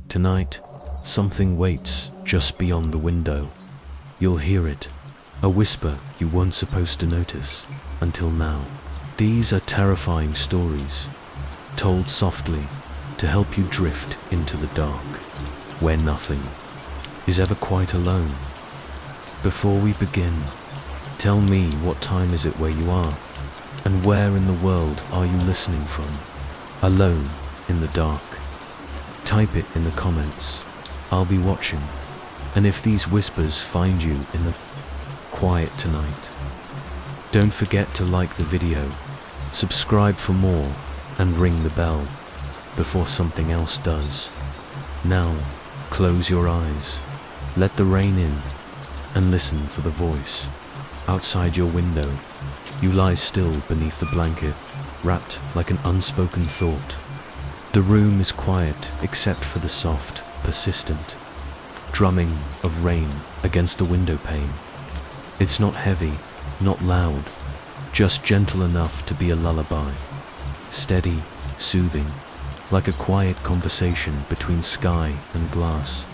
Tonight, something waits just beyond the window. You'll hear it, a whisper you weren't supposed to notice until now. These are terrifying stories, told softly to help you drift into the dark, where nothing is ever quite alone. Before we begin, tell me, what time is it where you are? And where in the world are you listening from? Alone in the dark? Type it in the comments. I'll be watching. And if these whispers find you in the quiet tonight, don't forget to like the video, subscribe for more, and ring the bell before something else does. Now, close your eyes, let the rain in, and listen for the voice. Outside your window, you lie still beneath the blanket, wrapped like an unspoken thought. The room is quiet except for the soft, persistent drumming of rain against the window pane. It's not heavy, not loud, just gentle enough to be a lullaby. Steady, soothing, like a quiet conversation between sky and glass.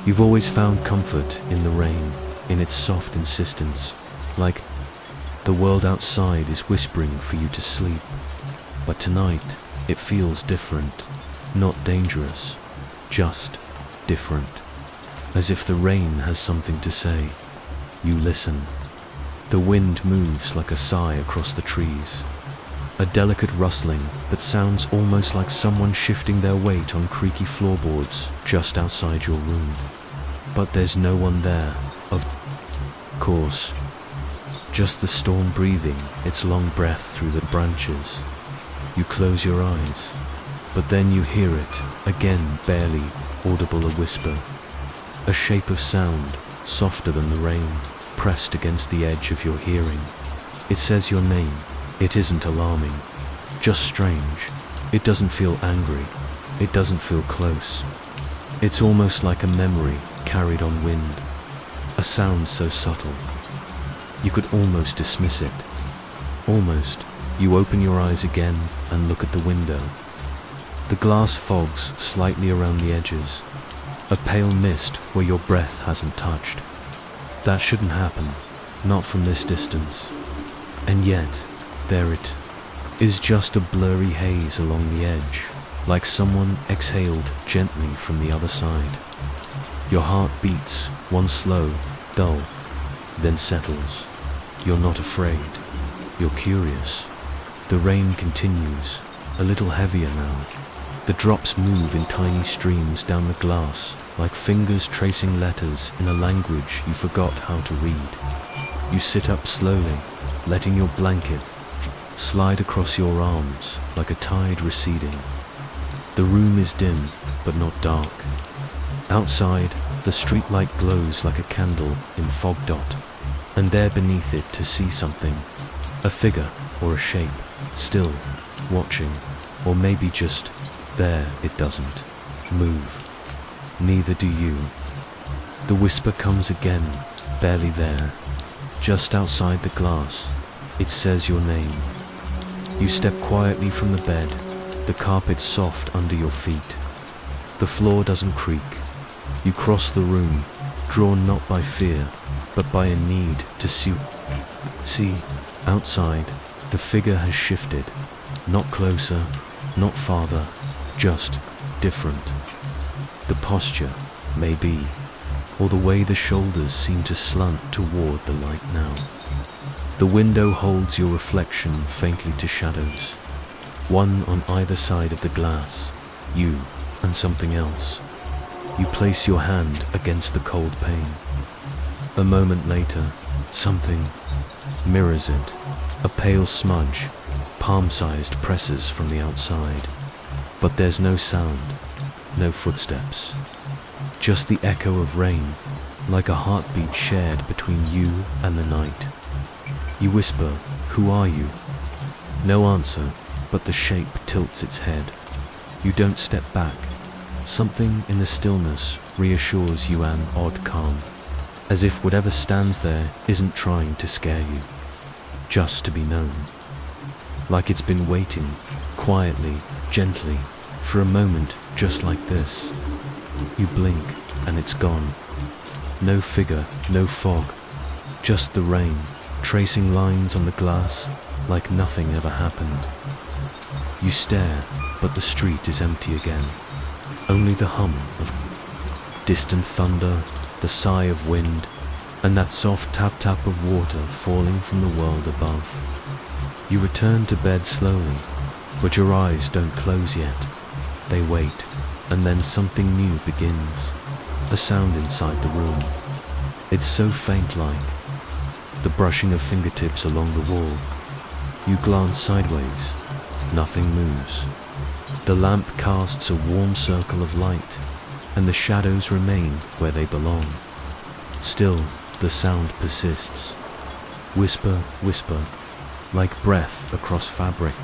You've always found comfort in the rain, in its soft insistence, like the world outside is whispering for you to sleep. But tonight, it feels different, not dangerous, just different. As if the rain has something to say. You listen. The wind moves like a sigh across the trees. A delicate rustling that sounds almost like someone shifting their weight on creaky floorboards just outside your room. But there's no one there, of course. Just the storm breathing its long breath through the branches. You close your eyes, but then you hear it, again barely audible, a whisper. A shape of sound, softer than the rain, pressed against the edge of your hearing. It says your name. It isn't alarming, just strange. It doesn't feel angry. It doesn't feel close. It's almost like a memory carried on wind. A sound so subtle, you could almost dismiss it. Almost. You open your eyes again and look at the window. The glass fogs slightly around the edges. A pale mist where your breath hasn't touched. That shouldn't happen, not from this distance. And yet, there it is, just a blurry haze along the edge, like someone exhaled gently from the other side. Your heart beats, one slow, dull, then settles. You're not afraid. You're curious. The rain continues, a little heavier now. The drops move in tiny streams down the glass, like fingers tracing letters in a language you forgot how to read. You sit up slowly, letting your blanket slide across your arms like a tide receding. The room is dim, but not dark. Outside, the streetlight glows like a candle in fog dot, and there beneath it to see something, a figure or a shape, still, watching, or maybe just there. It doesn't move. Neither do you. The whisper comes again, barely there, just outside the glass. It says your name. You step quietly from the bed, the carpet soft under your feet. The floor doesn't creak. You cross the room, drawn not by fear, but by a need to see. Outside, the figure has shifted, not closer, not farther, just different. The posture, maybe, or the way the shoulders seem to slant toward the light now. The window holds your reflection faintly to shadows, one on either side of the glass, you and something else. You place your hand against the cold pane. A moment later, something mirrors it. A pale smudge, palm-sized, presses from the outside. But there's no sound, no footsteps. Just the echo of rain, like a heartbeat shared between you and the night. You whisper, "Who are you?" No answer, but the shape tilts its head. You don't step back. Something in the stillness reassures you, an odd calm, as if whatever stands there isn't trying to scare you, just to be known. Like it's been waiting, quietly, gently, for a moment just like this. You blink, and it's gone. No figure, no fog, just the rain, tracing lines on the glass like nothing ever happened. You stare, but the street is empty again. Only the hum of distant thunder, the sigh of wind, and that soft tap-tap of water falling from the world above. You return to bed slowly, but your eyes don't close yet. They wait, and then something new begins. A sound inside the room. It's so faint, like the brushing of fingertips along the wall. You glance sideways. Nothing moves. The lamp casts a warm circle of light, and the shadows remain where they belong. Still, the sound persists. Whisper, whisper, like breath across fabric.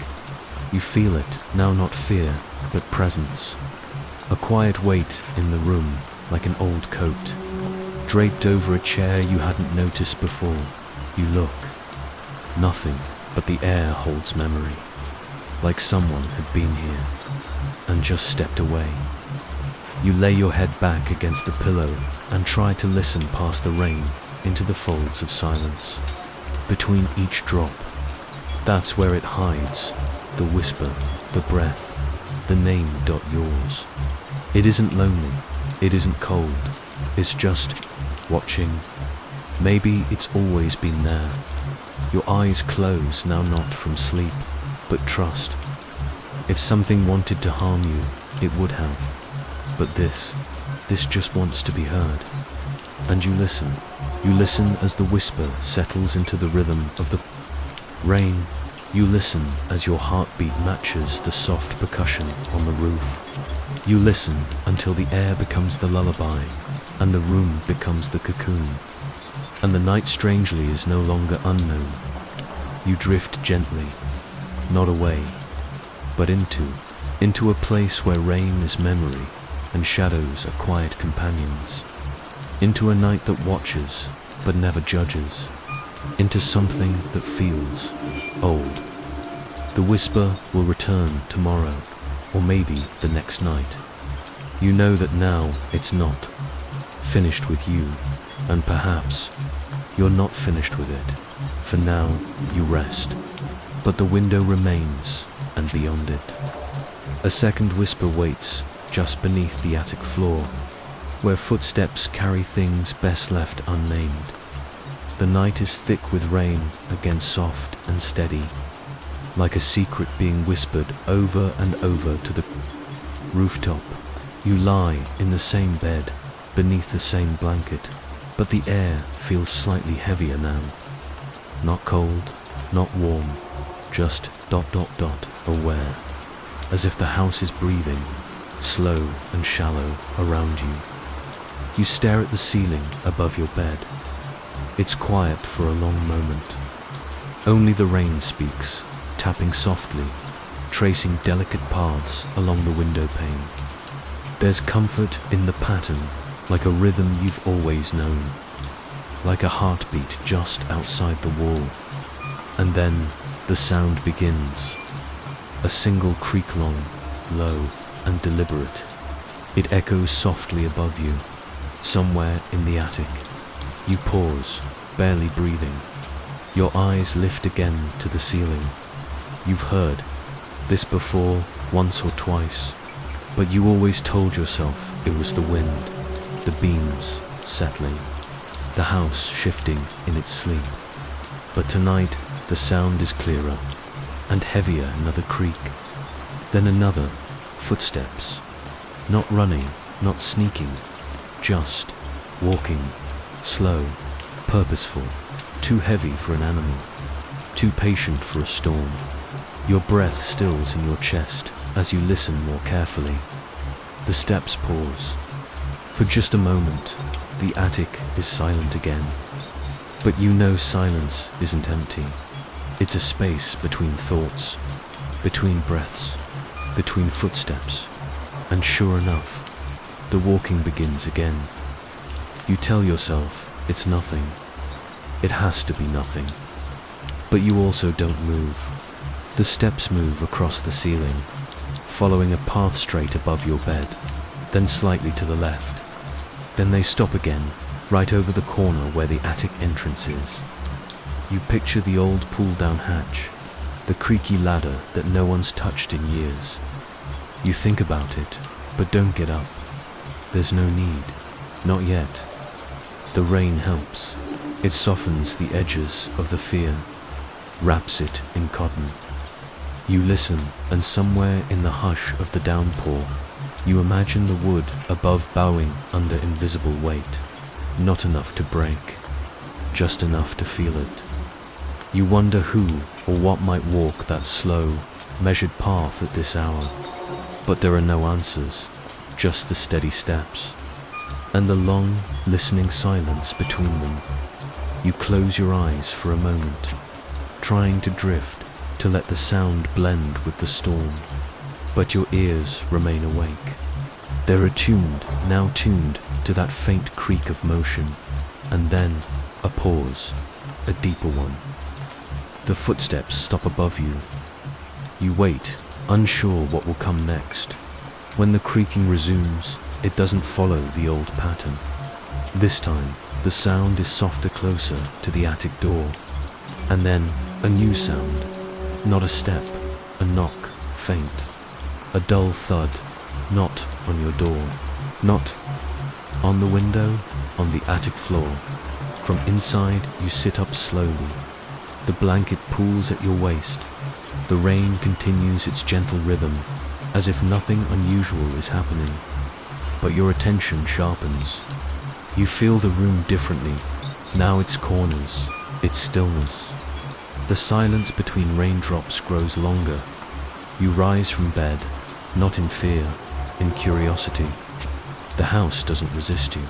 You feel it, now not fear, but presence. A quiet weight in the room, like an old coat, draped over a chair you hadn't noticed before. You look. Nothing, but the air holds memory, like someone had been here and just stepped away. You lay your head back against the pillow and try to listen past the rain into the folds of silence. Between each drop, that's where it hides, the whisper, the breath, the name. Yours. It isn't lonely, it isn't cold, it's just watching. Maybe it's always been there. Your eyes close now, not from sleep, but trust. If something wanted to harm you, it would have. But this just wants to be heard. And you listen as the whisper settles into the rhythm of the rain. You listen as your heartbeat matches the soft percussion on the roof. You listen until the air becomes the lullaby, and the room becomes the cocoon. And the night strangely is no longer unknown. You drift gently, not away, but into a place where rain is memory and shadows are quiet companions. Into a night that watches, but never judges. Into something that feels old. The whisper will return tomorrow, or maybe the next night. You know that now it's not finished with you, and perhaps you're not finished with it. For now, you rest, but the window remains, and beyond it. A second whisper waits just beneath the attic floor, where footsteps carry things best left unnamed. The night is thick with rain, again soft and steady, like a secret being whispered over and over to the rooftop. You lie in the same bed, beneath the same blanket, but the air feels slightly heavier now. Not cold, not warm, just ... aware, as if the house is breathing, slow and shallow around you. You stare at the ceiling above your bed. It's quiet for a long moment. Only the rain speaks, tapping softly, tracing delicate paths along the window pane. There's comfort in the pattern, like a rhythm you've always known, like a heartbeat just outside the wall. And then the sound begins, a single creak, long, low and deliberate. It echoes softly above you, somewhere in the attic. You pause, barely breathing. Your eyes lift again to the ceiling. You've heard this before, once or twice, but you always told yourself it was the wind, the beams settling, the house shifting in its sleep. But tonight the sound is clearer and heavier. Another creak, then another. Footsteps, not running, not sneaking, just walking, slow, purposeful, too heavy for an animal, too patient for a storm. Your breath stills in your chest as you listen more carefully. The steps pause. For just a moment, the attic is silent again. But you know silence isn't empty. It's a space between thoughts, between breaths, between footsteps. And sure enough, the walking begins again. You tell yourself it's nothing. It has to be nothing. But you also don't move. The steps move across the ceiling, following a path straight above your bed. then slightly to the left. Then they stop again, right over the corner where the attic entrance is. You picture the old pull-down hatch, the creaky ladder that no one's touched in years. You think about it, but don't get up. There's no need, not yet. The rain helps. It softens the edges of the fear, wraps it in cotton. You listen, and somewhere in the hush of the downpour, you imagine the wood above bowing under invisible weight. Not enough to break, just enough to feel it. You wonder who or what might walk that slow, measured path at this hour. But there are no answers, just the steady steps, and the long, listening silence between them. You close your eyes for a moment, trying to drift, to let the sound blend with the storm. But your ears remain awake. They're attuned, now tuned, to that faint creak of motion, and then a pause, a deeper one. The footsteps stop above you. You wait, unsure what will come next. When the creaking resumes, it doesn't follow the old pattern. This time, the sound is softer, closer to the attic door. And then, a new sound. Not a step, a knock, faint. A dull thud, not on your door, not on the window, on the attic floor. From inside, you sit up slowly. The blanket pulls at your waist. The rain continues its gentle rhythm, as if nothing unusual is happening. But your attention sharpens. You feel the room differently. Now its corners, its stillness. The silence between raindrops grows longer. You rise from bed, not in fear, in curiosity. The house doesn't resist you.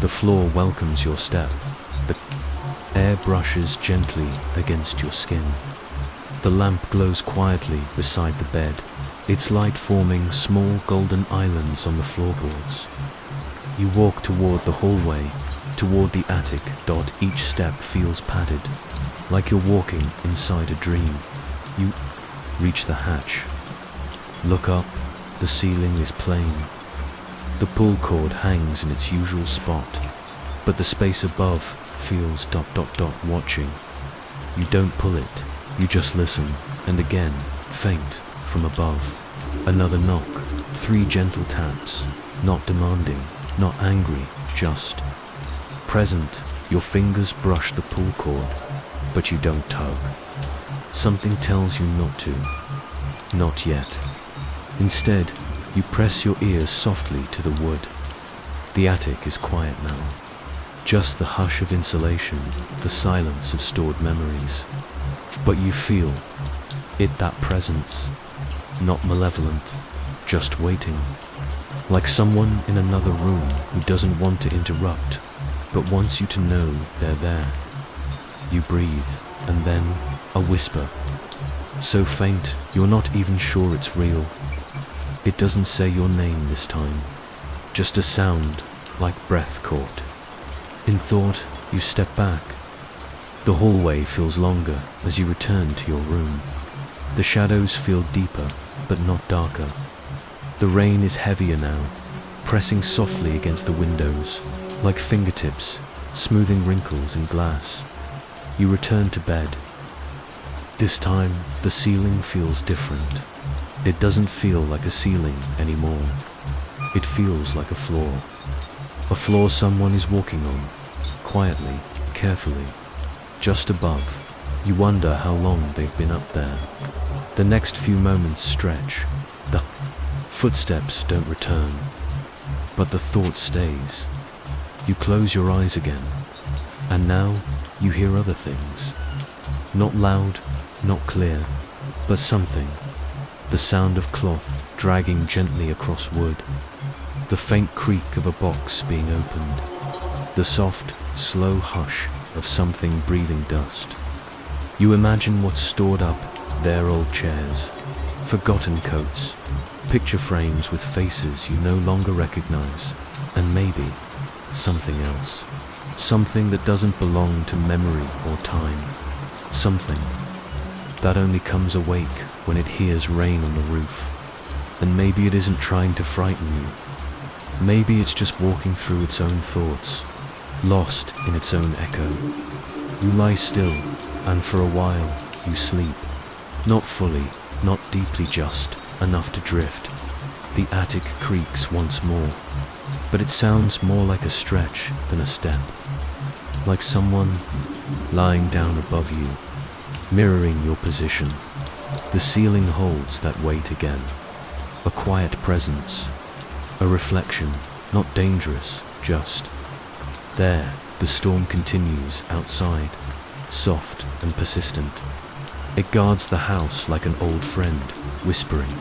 The floor welcomes your step. The air brushes gently against your skin. The lamp glows quietly beside the bed, its light forming small golden islands on the floorboards. You walk toward the hallway, toward the attic. Each step feels padded, like you're walking inside a dream. You reach the hatch. Look up, the ceiling is plain. The pull cord hangs in its usual spot, but the space above feels ... watching. You don't pull it, you just listen, and again, faint, from above. Another knock, 3 gentle taps, not demanding, not angry, just present. Your fingers brush the pull cord, but you don't tug. Something tells you not to. Not yet. Instead, you press your ears softly to the wood. The attic is quiet now. Just the hush of insulation, the silence of stored memories. But you feel it, that presence, not malevolent, just waiting. Like someone in another room who doesn't want to interrupt, but wants you to know they're there. You breathe, and then a whisper. So faint, you're not even sure it's real. It doesn't say your name this time, just a sound like breath caught. In thought, you step back. The hallway feels longer as you return to your room. The shadows feel deeper, but not darker. The rain is heavier now, pressing softly against the windows, like fingertips, smoothing wrinkles in glass. You return to bed. This time, the ceiling feels different. It doesn't feel like a ceiling anymore. It feels like a floor. A floor someone is walking on, quietly, carefully. Just above, you wonder how long they've been up there. The next few moments stretch. The footsteps don't return, but the thought stays. You close your eyes again, and now you hear other things. Not loud, not clear, but something. The sound of cloth dragging gently across wood. The faint creak of a box being opened. The soft, slow hush of something breathing dust. You imagine what's stored up there: old chairs, forgotten coats, picture frames with faces you no longer recognize, and maybe something else. Something that doesn't belong to memory or time. Something that only comes awake when it hears rain on the roof. And maybe it isn't trying to frighten you. Maybe it's just walking through its own thoughts, lost in its own echo. You lie still, and for a while you sleep. Not fully, not deeply, just enough to drift. The attic creaks once more, but it sounds more like a stretch than a step. Like someone lying down above you, mirroring your position. The ceiling holds that weight again. A quiet presence, a reflection, not dangerous, just there. The storm continues outside, soft and persistent. It guards the house like an old friend, whispering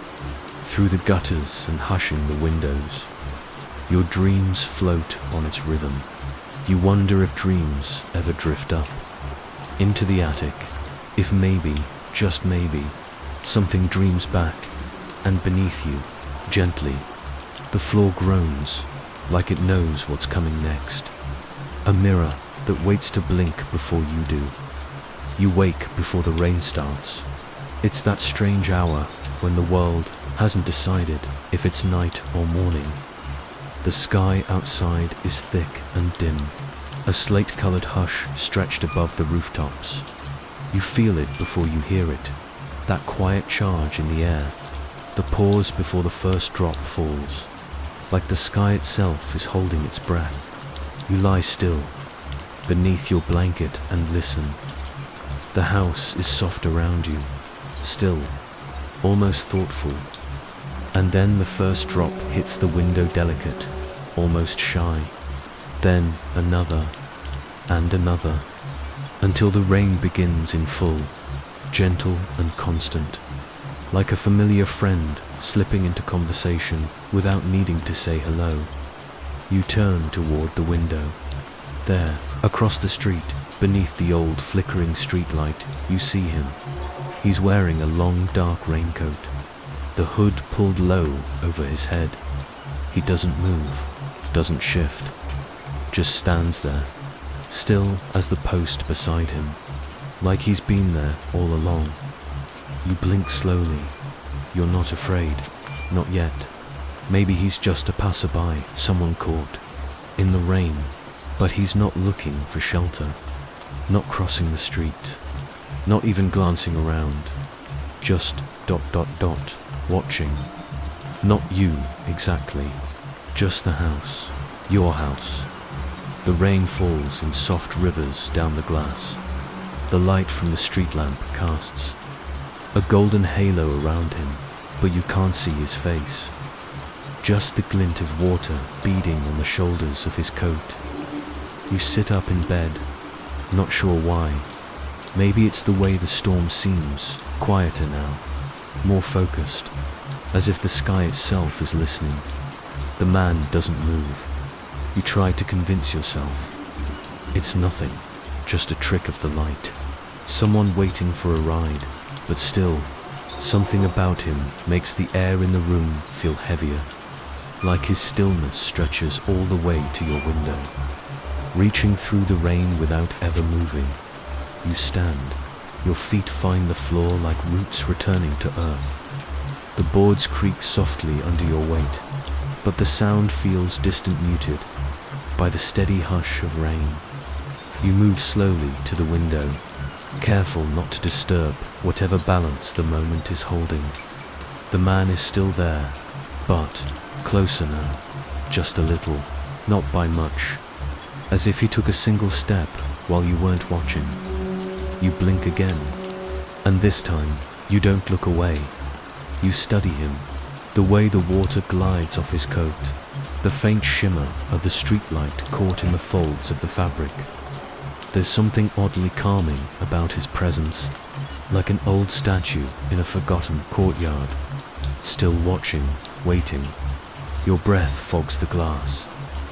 through the gutters and hushing the windows. Your dreams float on its rhythm. You wonder if dreams ever drift up into the attic, if maybe, just maybe, something dreams back, and beneath you, gently, the floor groans like it knows what's coming next. A mirror that waits to blink before you do. You wake before the rain starts. It's that strange hour when the world hasn't decided if it's night or morning. The sky outside is thick and dim, a slate-colored hush stretched above the rooftops. You feel it before you hear it, that quiet charge in the air, the pause before the first drop falls, like the sky itself is holding its breath. You lie still, beneath your blanket, and listen. The house is soft around you, still, almost thoughtful. And then the first drop hits the window, delicate, almost shy. Then another, and another, until the rain begins in full, gentle and constant, like a familiar friend slipping into conversation without needing to say hello. You turn toward the window. There, across the street, beneath the old flickering streetlight, you see him. He's wearing a long dark raincoat, the hood pulled low over his head. He doesn't move, doesn't shift, just stands there, still as the post beside him, like he's been there all along. You blink slowly. You're not afraid, not yet. Maybe he's just a passerby, someone caught in the rain, but he's not looking for shelter, not crossing the street, not even glancing around, just ... watching. Not you, exactly, just the house, your house. The rain falls in soft rivers down the glass. The light from the street lamp casts a golden halo around him, but you can't see his face. Just the glint of water beading on the shoulders of his coat. You sit up in bed, not sure why. Maybe it's the way the storm seems quieter now, more focused, as if the sky itself is listening. The man doesn't move. You try to convince yourself. It's nothing, just a trick of the light. Someone waiting for a ride, but still, something about him makes the air in the room feel heavier, like his stillness stretches all the way to your window. Reaching through the rain without ever moving, you stand. Your feet find the floor like roots returning to earth. The boards creak softly under your weight, but the sound feels distant, muted by the steady hush of rain. You move slowly to the window, careful not to disturb whatever balance the moment is holding. The man is still there, but closer now, just a little, not by much, as if he took a single step while you weren't watching. You blink again, and this time you don't look away. You study him, the way the water glides off his coat, the faint shimmer of the streetlight caught in the folds of the fabric. There's something oddly calming about his presence, like an old statue in a forgotten courtyard, still watching, waiting. Your breath fogs the glass.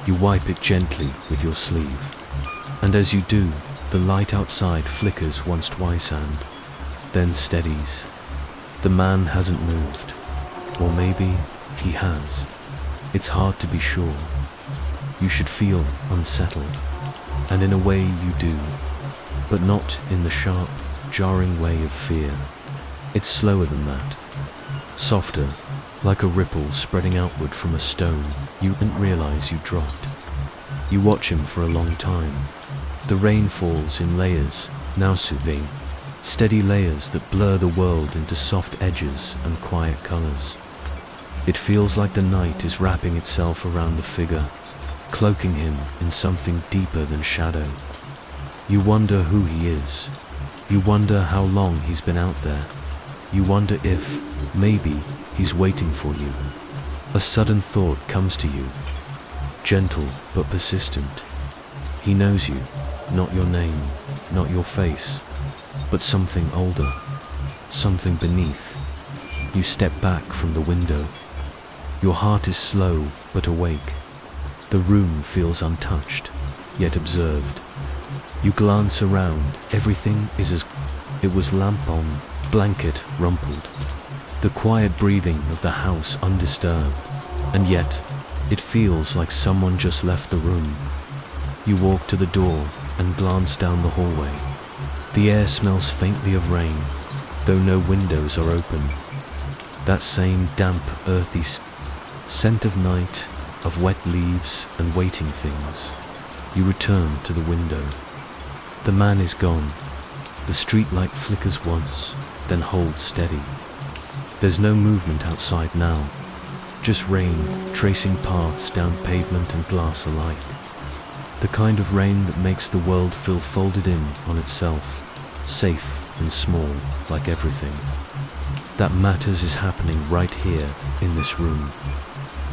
You wipe it gently with your sleeve, and as you do, the light outside flickers once twice and then steadies. The man hasn't moved, or maybe he has. It's hard to be sure. You should feel unsettled, and in a way you do, but not in the sharp, jarring way of fear. It's slower than that, softer, like a ripple spreading outward from a stone you didn't realize you dropped. You watch him for a long time. The rain falls in layers, now soothing, steady layers that blur the world into soft edges and quiet colors. It feels like the night is wrapping itself around the figure, cloaking him in something deeper than shadow. You wonder who he is. You wonder how long he's been out there. You wonder if, maybe, he's waiting for you. A sudden thought comes to you, gentle but persistent. He knows you, not your name, not your face, but something older, something beneath. You step back from the window. Your heart is slow but awake. The room feels untouched, yet observed. You glance around, everything is as it was, lamp on, blanket rumpled. The quiet breathing of the house undisturbed, and yet it feels like someone just left the room. You walk to the door and glance down the hallway. The air smells faintly of rain, though no windows are open. That same damp, earthy scent of night, of wet leaves and waiting things. You return to the window. The man is gone. The streetlight flickers once, then holds steady. There's no movement outside now, just rain tracing paths down pavement and glass alike. The kind of rain that makes the world feel folded in on itself, safe and small like everything that matters is happening right here in this room.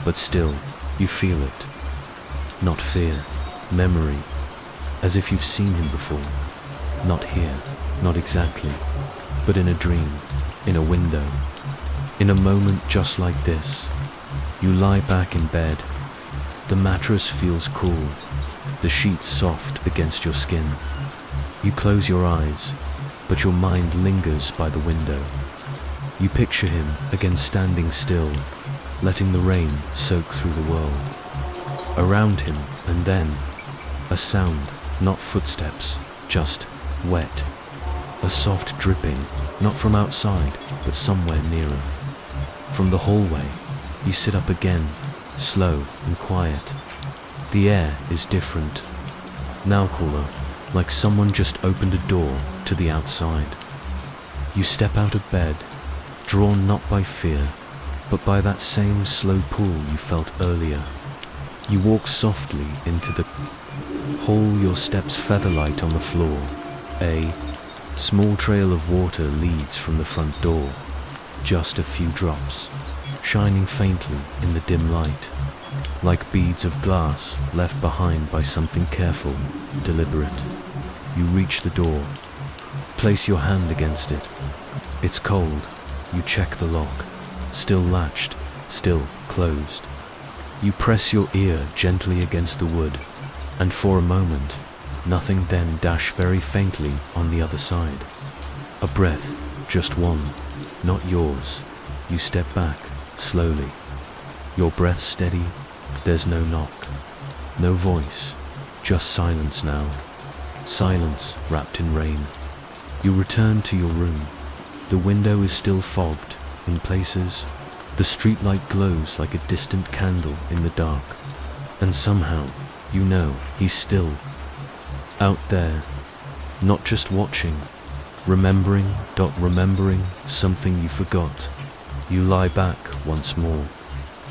But still, you feel it. Not fear, memory, as if you've seen him before. Not here, not exactly, but in a dream, in a window. In a moment just like this, you lie back in bed. The mattress feels cool, the sheets soft against your skin. You close your eyes, but your mind lingers by the window. You picture him again standing still, letting the rain soak through the world. Around him, and then, a sound, not footsteps, just wet. A soft dripping, not from outside, but somewhere nearer. From the hallway, you sit up again, slow and quiet. The air is different, now cooler, like someone just opened a door to the outside. You step out of bed, drawn not by fear, but by that same slow pull you felt earlier. You walk softly into the hall, your steps featherlight on the floor. A small trail of water leads from the front door, just a few drops, shining faintly in the dim light, like beads of glass left behind by something careful, deliberate. You reach the door, place your hand against it. It's cold. You check the lock, still latched, still closed. You press your ear gently against the wood, and for a moment, nothing, then dash very faintly on the other side. A breath, just one, not yours. You step back, slowly. Your breath steady, there's no knock, no voice, just silence now. Silence wrapped in rain. You return to your room. The window is still fogged in places. The streetlight glows like a distant candle in the dark. And somehow, you know, he's still out there, not just watching, remembering something you forgot. You lie back once more.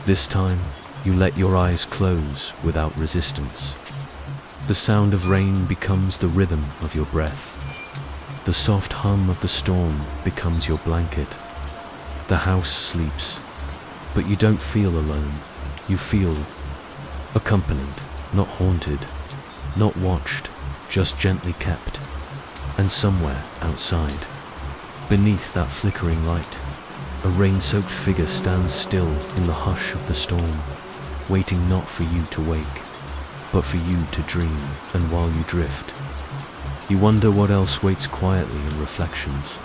This time, you let your eyes close without resistance. The sound of rain becomes the rhythm of your breath. The soft hum of the storm becomes your blanket. The house sleeps, but you don't feel alone. You feel accompanied, not haunted, not watched, just gently kept. And somewhere outside, beneath that flickering light, a rain-soaked figure stands still in the hush of the storm, waiting not for you to wake, but for you to dream. And while you drift, you wonder what else waits quietly in reflections,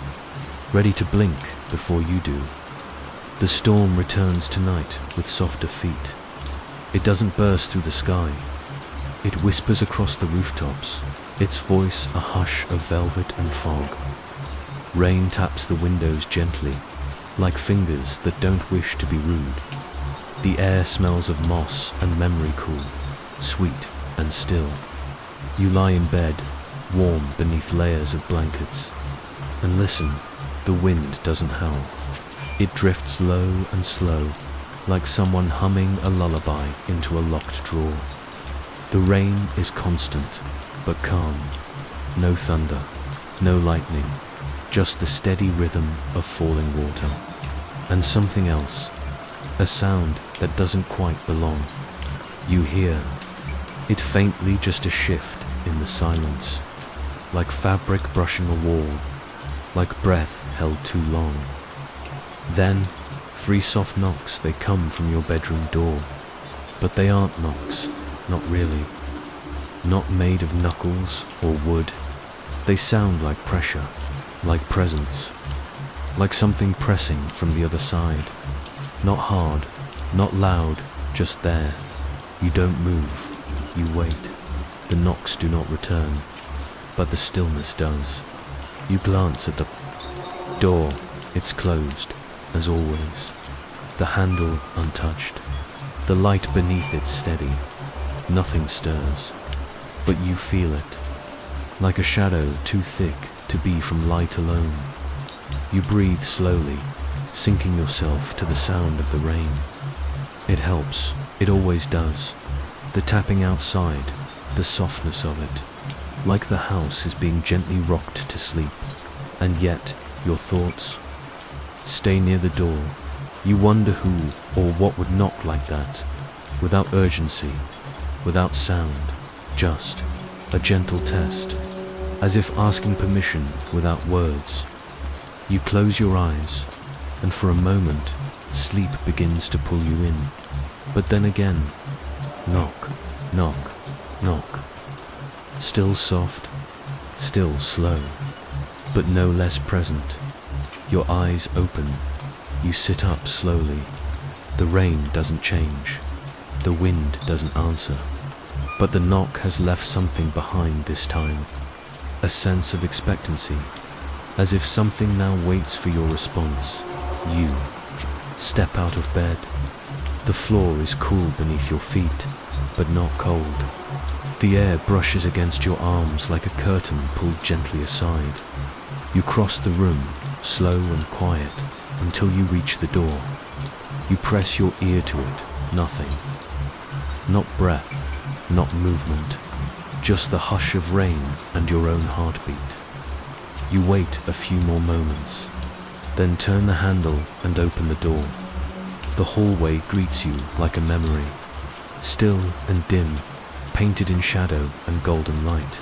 ready to blink before you do. The storm returns tonight with softer feet. It doesn't burst through the sky. It whispers across the rooftops, its voice a hush of velvet and fog. Rain taps the windows gently, like fingers that don't wish to be rude. The air smells of moss and memory cool, sweet and still. You lie in bed, warm beneath layers of blankets, and listen. The wind doesn't howl. It drifts low and slow, like someone humming a lullaby into a locked drawer. The rain is constant, but calm. No thunder, no lightning, just the steady rhythm of falling water. And something else, a sound that doesn't quite belong. You hear it faintly, just a shift in the silence, like fabric brushing a wall, like breath held too long. Then, 3 soft knocks, they come from your bedroom door. But they aren't knocks, not really. Not made of knuckles or wood. They sound like pressure, like presence, like something pressing from the other side. Not hard, not loud, just there. You don't move, you wait. The knocks do not return, but the stillness does. You glance at the door. It's closed, as always. The handle untouched. The light beneath it steady. Nothing stirs, but you feel it, like a shadow too thick to be from light alone. You breathe slowly, sinking yourself to the sound of the rain. It helps, it always does. The tapping outside, the softness of it, like the house is being gently rocked to sleep. And yet, your thoughts stay near the door. You wonder who or what would knock like that, without urgency, without sound, just a gentle test, as if asking permission without words. You close your eyes, and for a moment, sleep begins to pull you in. But then again, knock, knock, knock. Still soft, still slow, but no less present. Your eyes open. You sit up slowly. The rain doesn't change. The wind doesn't answer. But the knock has left something behind this time. A sense of expectancy, as if something now waits for your response. You step out of bed. The floor is cool beneath your feet, but not cold. The air brushes against your arms like a curtain pulled gently aside. You cross the room, slow and quiet, until you reach the door. You press your ear to it. Nothing. Not breath, not movement, just the hush of rain and your own heartbeat. You wait a few more moments, then turn the handle and open the door. The hallway greets you like a memory, still and dim, painted in shadow and golden light.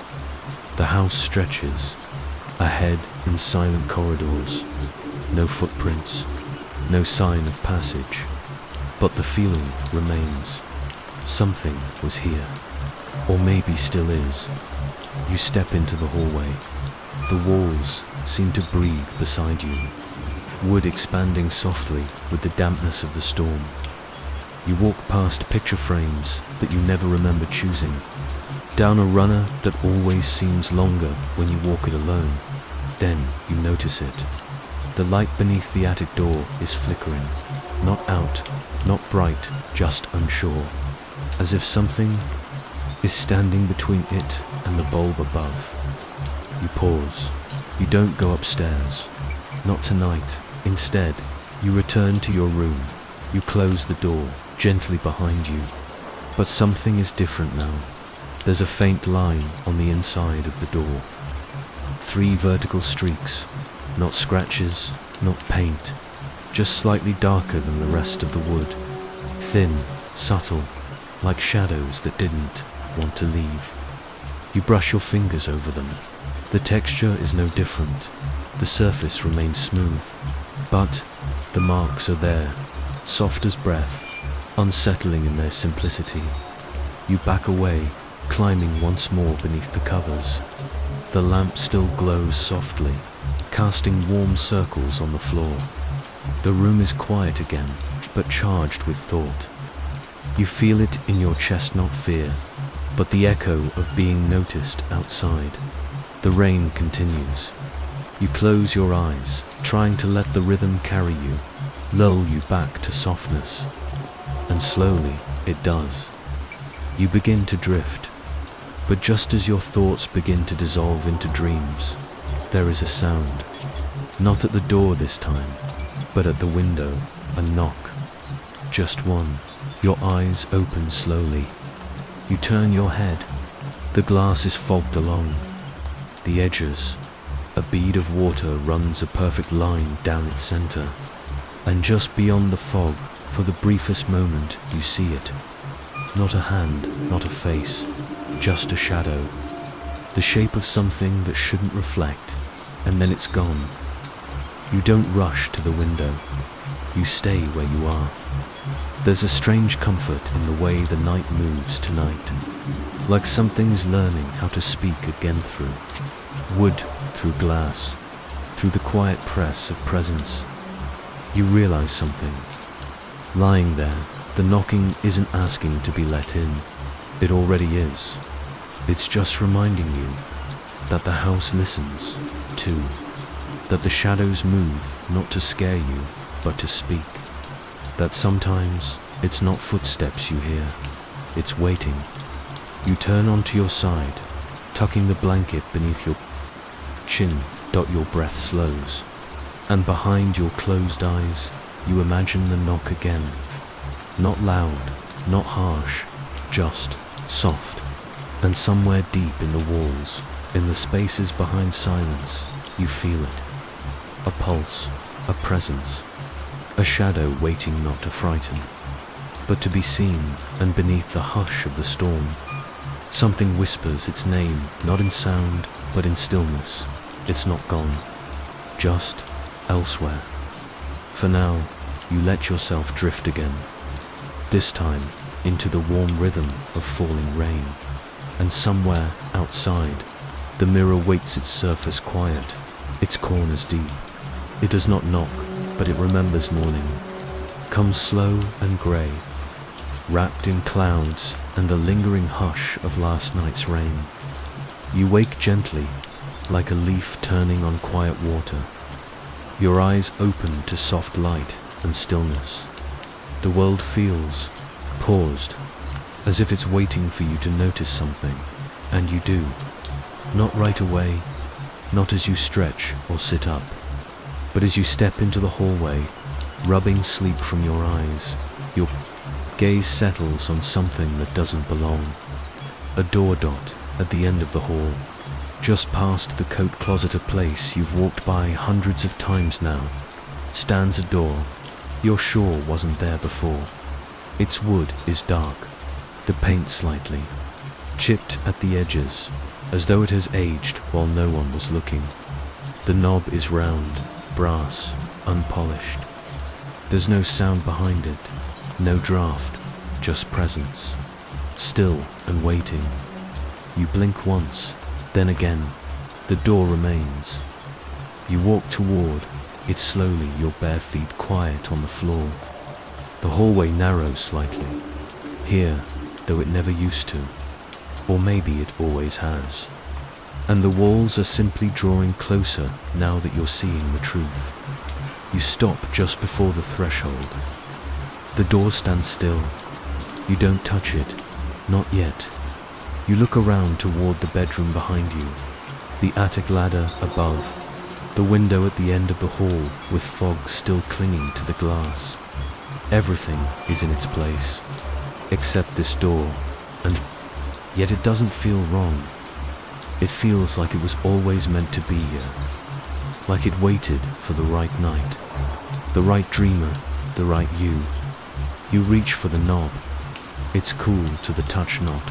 The house stretches, ahead in silent corridors. No footprints, no sign of passage, but the feeling remains. Something was here, or maybe still is. You step into the hallway. The walls seem to breathe beside you, wood expanding softly with the dampness of the storm. You walk past picture frames that you never remember choosing, down a runner that always seems longer when you walk it alone. Then you notice it. The light beneath the attic door is flickering, not out, not bright, just unsure, as if something is standing between it and the bulb above. You pause. You don't go upstairs. Not tonight. Instead, you return to your room. You close the door gently behind you. But something is different now. There's a faint line on the inside of the door. 3 vertical streaks. Not scratches, not paint. Just slightly darker than the rest of the wood. Thin, subtle, like shadows that didn't want to leave. You brush your fingers over them. The texture is no different. The surface remains smooth. But the marks are there, soft as breath, unsettling in their simplicity. You back away, climbing once more beneath the covers. The lamp still glows softly, casting warm circles on the floor. The room is quiet again, but charged with thought. You feel it in your chest, not fear, but the echo of being noticed outside. The rain continues. You close your eyes, trying to let the rhythm carry you, lull you back to softness. And slowly it does. You begin to drift, but just as your thoughts begin to dissolve into dreams, there is a sound. Not at the door this time, but at the window, a knock. Just one. Your eyes open slowly. You turn your head. The glass is fogged along. The edges. A bead of water runs a perfect line down its center. And just beyond the fog, for the briefest moment, you see it. Not a hand, not a face, just a shadow. The shape of something that shouldn't reflect, and then it's gone. You don't rush to the window. You stay where you are. There's a strange comfort in the way the night moves tonight, like something's learning how to speak again through wood, through glass, through the quiet press of presence. You realize something. Lying there, the knocking isn't asking to be let in. It already is. It's just reminding you that the house listens, too. That the shadows move not to scare you, but to speak. That sometimes it's not footsteps you hear, it's waiting. You turn onto your side, tucking the blanket beneath your chin. Your breath slows, and behind your closed eyes, you imagine the knock again. Not loud, not harsh, just soft. And somewhere deep in the walls, in the spaces behind silence, you feel it. A pulse, a presence, a shadow waiting not to frighten, but to be seen, and beneath the hush of the storm, something whispers its name, not in sound, but in stillness. It's not gone, just elsewhere. For now, you let yourself drift again, this time into the warm rhythm of falling rain. And somewhere outside, the mirror waits its surface quiet, its corners deep. It does not knock, but it remembers morning, comes slow and grey, wrapped in clouds and the lingering hush of last night's rain. You wake gently, like a leaf turning on quiet water, your eyes open to soft light and stillness. The world feels paused, as if it's waiting for you to notice something, and you do. Not right away, not as you stretch or sit up, but as you step into the hallway, rubbing sleep from your eyes, your gaze settles on something that doesn't belong. A door dot at the end of the hall, just past the coat closet, a place you've walked by hundreds of times now, stands a door you're sure wasn't there before. Its wood is dark, the paint slightly chipped at the edges, as though it has aged while no one was looking. The knob is round, brass, unpolished. There's no sound behind it, no draft, just presence, still and waiting. You blink once, then again, the door remains. You walk toward it slowly, your bare feet quiet on the floor. The hallway narrows slightly, here, though it never used to, or maybe it always has. And the walls are simply drawing closer now that you're seeing the truth. You stop just before the threshold. The door stands still. You don't touch it, not yet. You look around toward the bedroom behind you, the attic ladder above, the window at the end of the hall with fog still clinging to the glass. Everything is in its place, except this door, and yet it doesn't feel wrong. It feels like it was always meant to be here, like it waited for the right night, the right dreamer, the right you. You reach for the knob. It's cool to the touch, not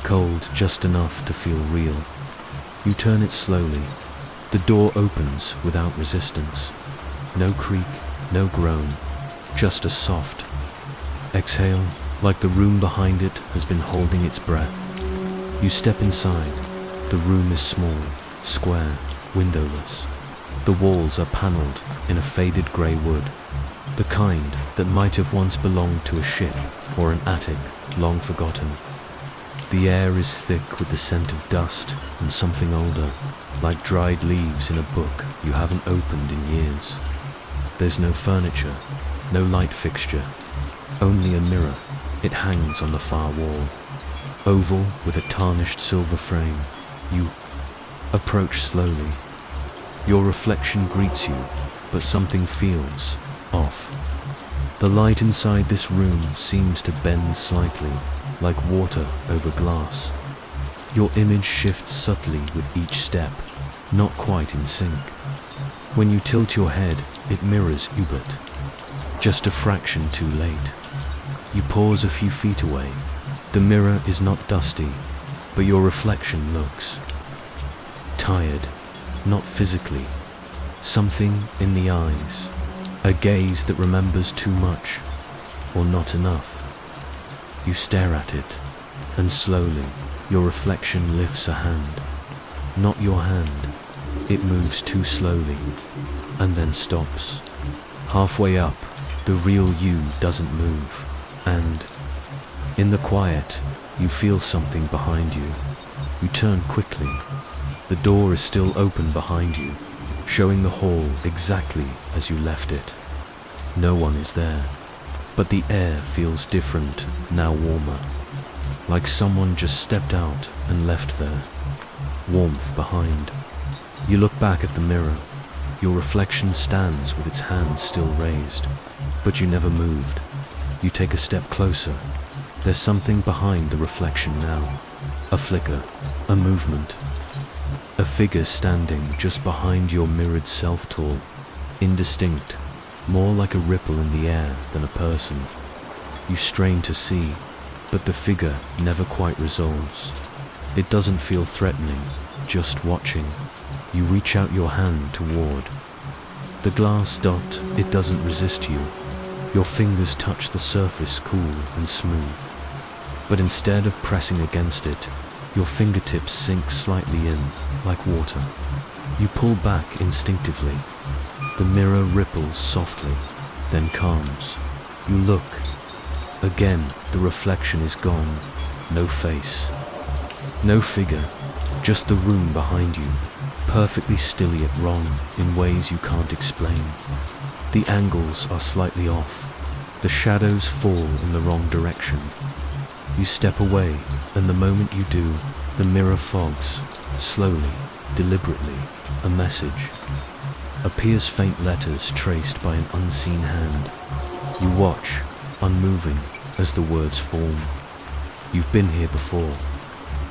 cold, just enough to feel real. You turn it slowly. The door opens without resistance. No creak, no groan, just a soft exhale, like the room behind it has been holding its breath. You step inside. The room is small, square, windowless. The walls are panelled in a faded grey wood, the kind that might have once belonged to a ship or an attic long forgotten. The air is thick with the scent of dust and something older, like dried leaves in a book you haven't opened in years. There's no furniture, no light fixture, only a mirror. It hangs on the far wall, oval with a tarnished silver frame. You approach slowly. Your reflection greets you, but something feels off. The light inside this room seems to bend slightly, like water over glass. Your image shifts subtly with each step, not quite in sync. When you tilt your head, it mirrors Hubert, just a fraction too late. You pause a few feet away. The mirror is not dusty, but your reflection looks tired, not physically. Something in the eyes, a gaze that remembers too much or not enough. You stare at it, and slowly your reflection lifts a hand. Not your hand. It moves too slowly, and then stops. Halfway up, the real you doesn't move, and in the quiet, you feel something behind you. You turn quickly. The door is still open behind you, showing the hall exactly as you left it. No one is there, but the air feels different, now warmer, like someone just stepped out and left there. Warmth behind. You look back at the mirror. Your reflection stands with its hands still raised, but you never moved. You take a step closer. There's something behind the reflection now. A flicker, a movement. A figure standing just behind your mirrored self, tall, indistinct, more like a ripple in the air than a person. You strain to see, but the figure never quite resolves. It doesn't feel threatening, just watching. You reach out your hand toward the glass dot. It doesn't resist you. Your fingers touch the surface, cool and smooth. But instead of pressing against it, your fingertips sink slightly in, like water. You pull back instinctively. The mirror ripples softly, then calms. You look. Again, the reflection is gone. No face. No figure. Just the room behind you, perfectly still yet wrong in ways you can't explain. The angles are slightly off. The shadows fall in the wrong direction. You step away, and the moment you do, the mirror fogs, slowly, deliberately. A message. Appears faint letters traced by an unseen hand. You watch, unmoving, as the words form. You've been here before.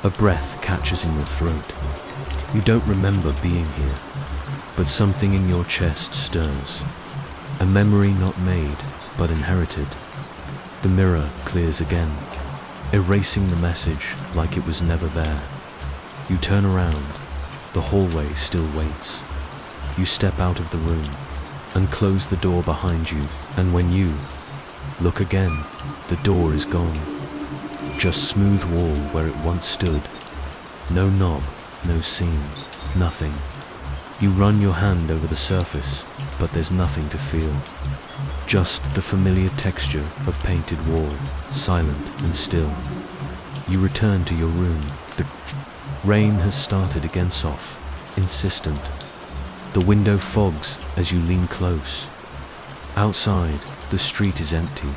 A breath catches in your throat. You don't remember being here, but something in your chest stirs. A memory not made, but inherited. The mirror clears again, erasing the message like it was never there. You turn around. The hallway still waits. You step out of the room and close the door behind you, and when you look again, the door is gone. Just smooth wall where it once stood. No knob, no seam, nothing. You run your hand over the surface, but there's nothing to feel. Just the familiar texture of painted wall, silent and still. You return to your room. The rain has started again, soft, insistent. The window fogs as you lean close. Outside, the street is empty.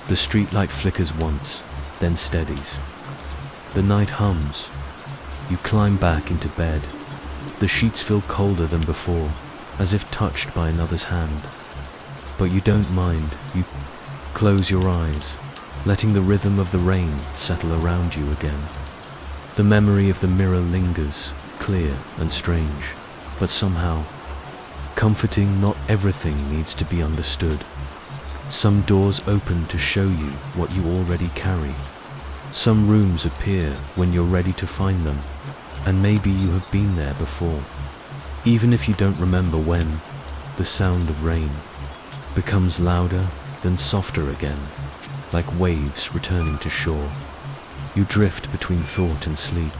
The streetlight flickers once, then steadies. The night hums. You climb back into bed. The sheets feel colder than before, as if touched by another's hand. But you don't mind. You close your eyes, letting the rhythm of the rain settle around you again. The memory of the mirror lingers, clear and strange, but somehow comforting. Not everything needs to be understood. Some doors open to show you what you already carry. Some rooms appear when you're ready to find them, and maybe you have been there before. Even if you don't remember when, the sound of rain becomes louder, then softer again, like waves returning to shore. You drift between thought and sleep,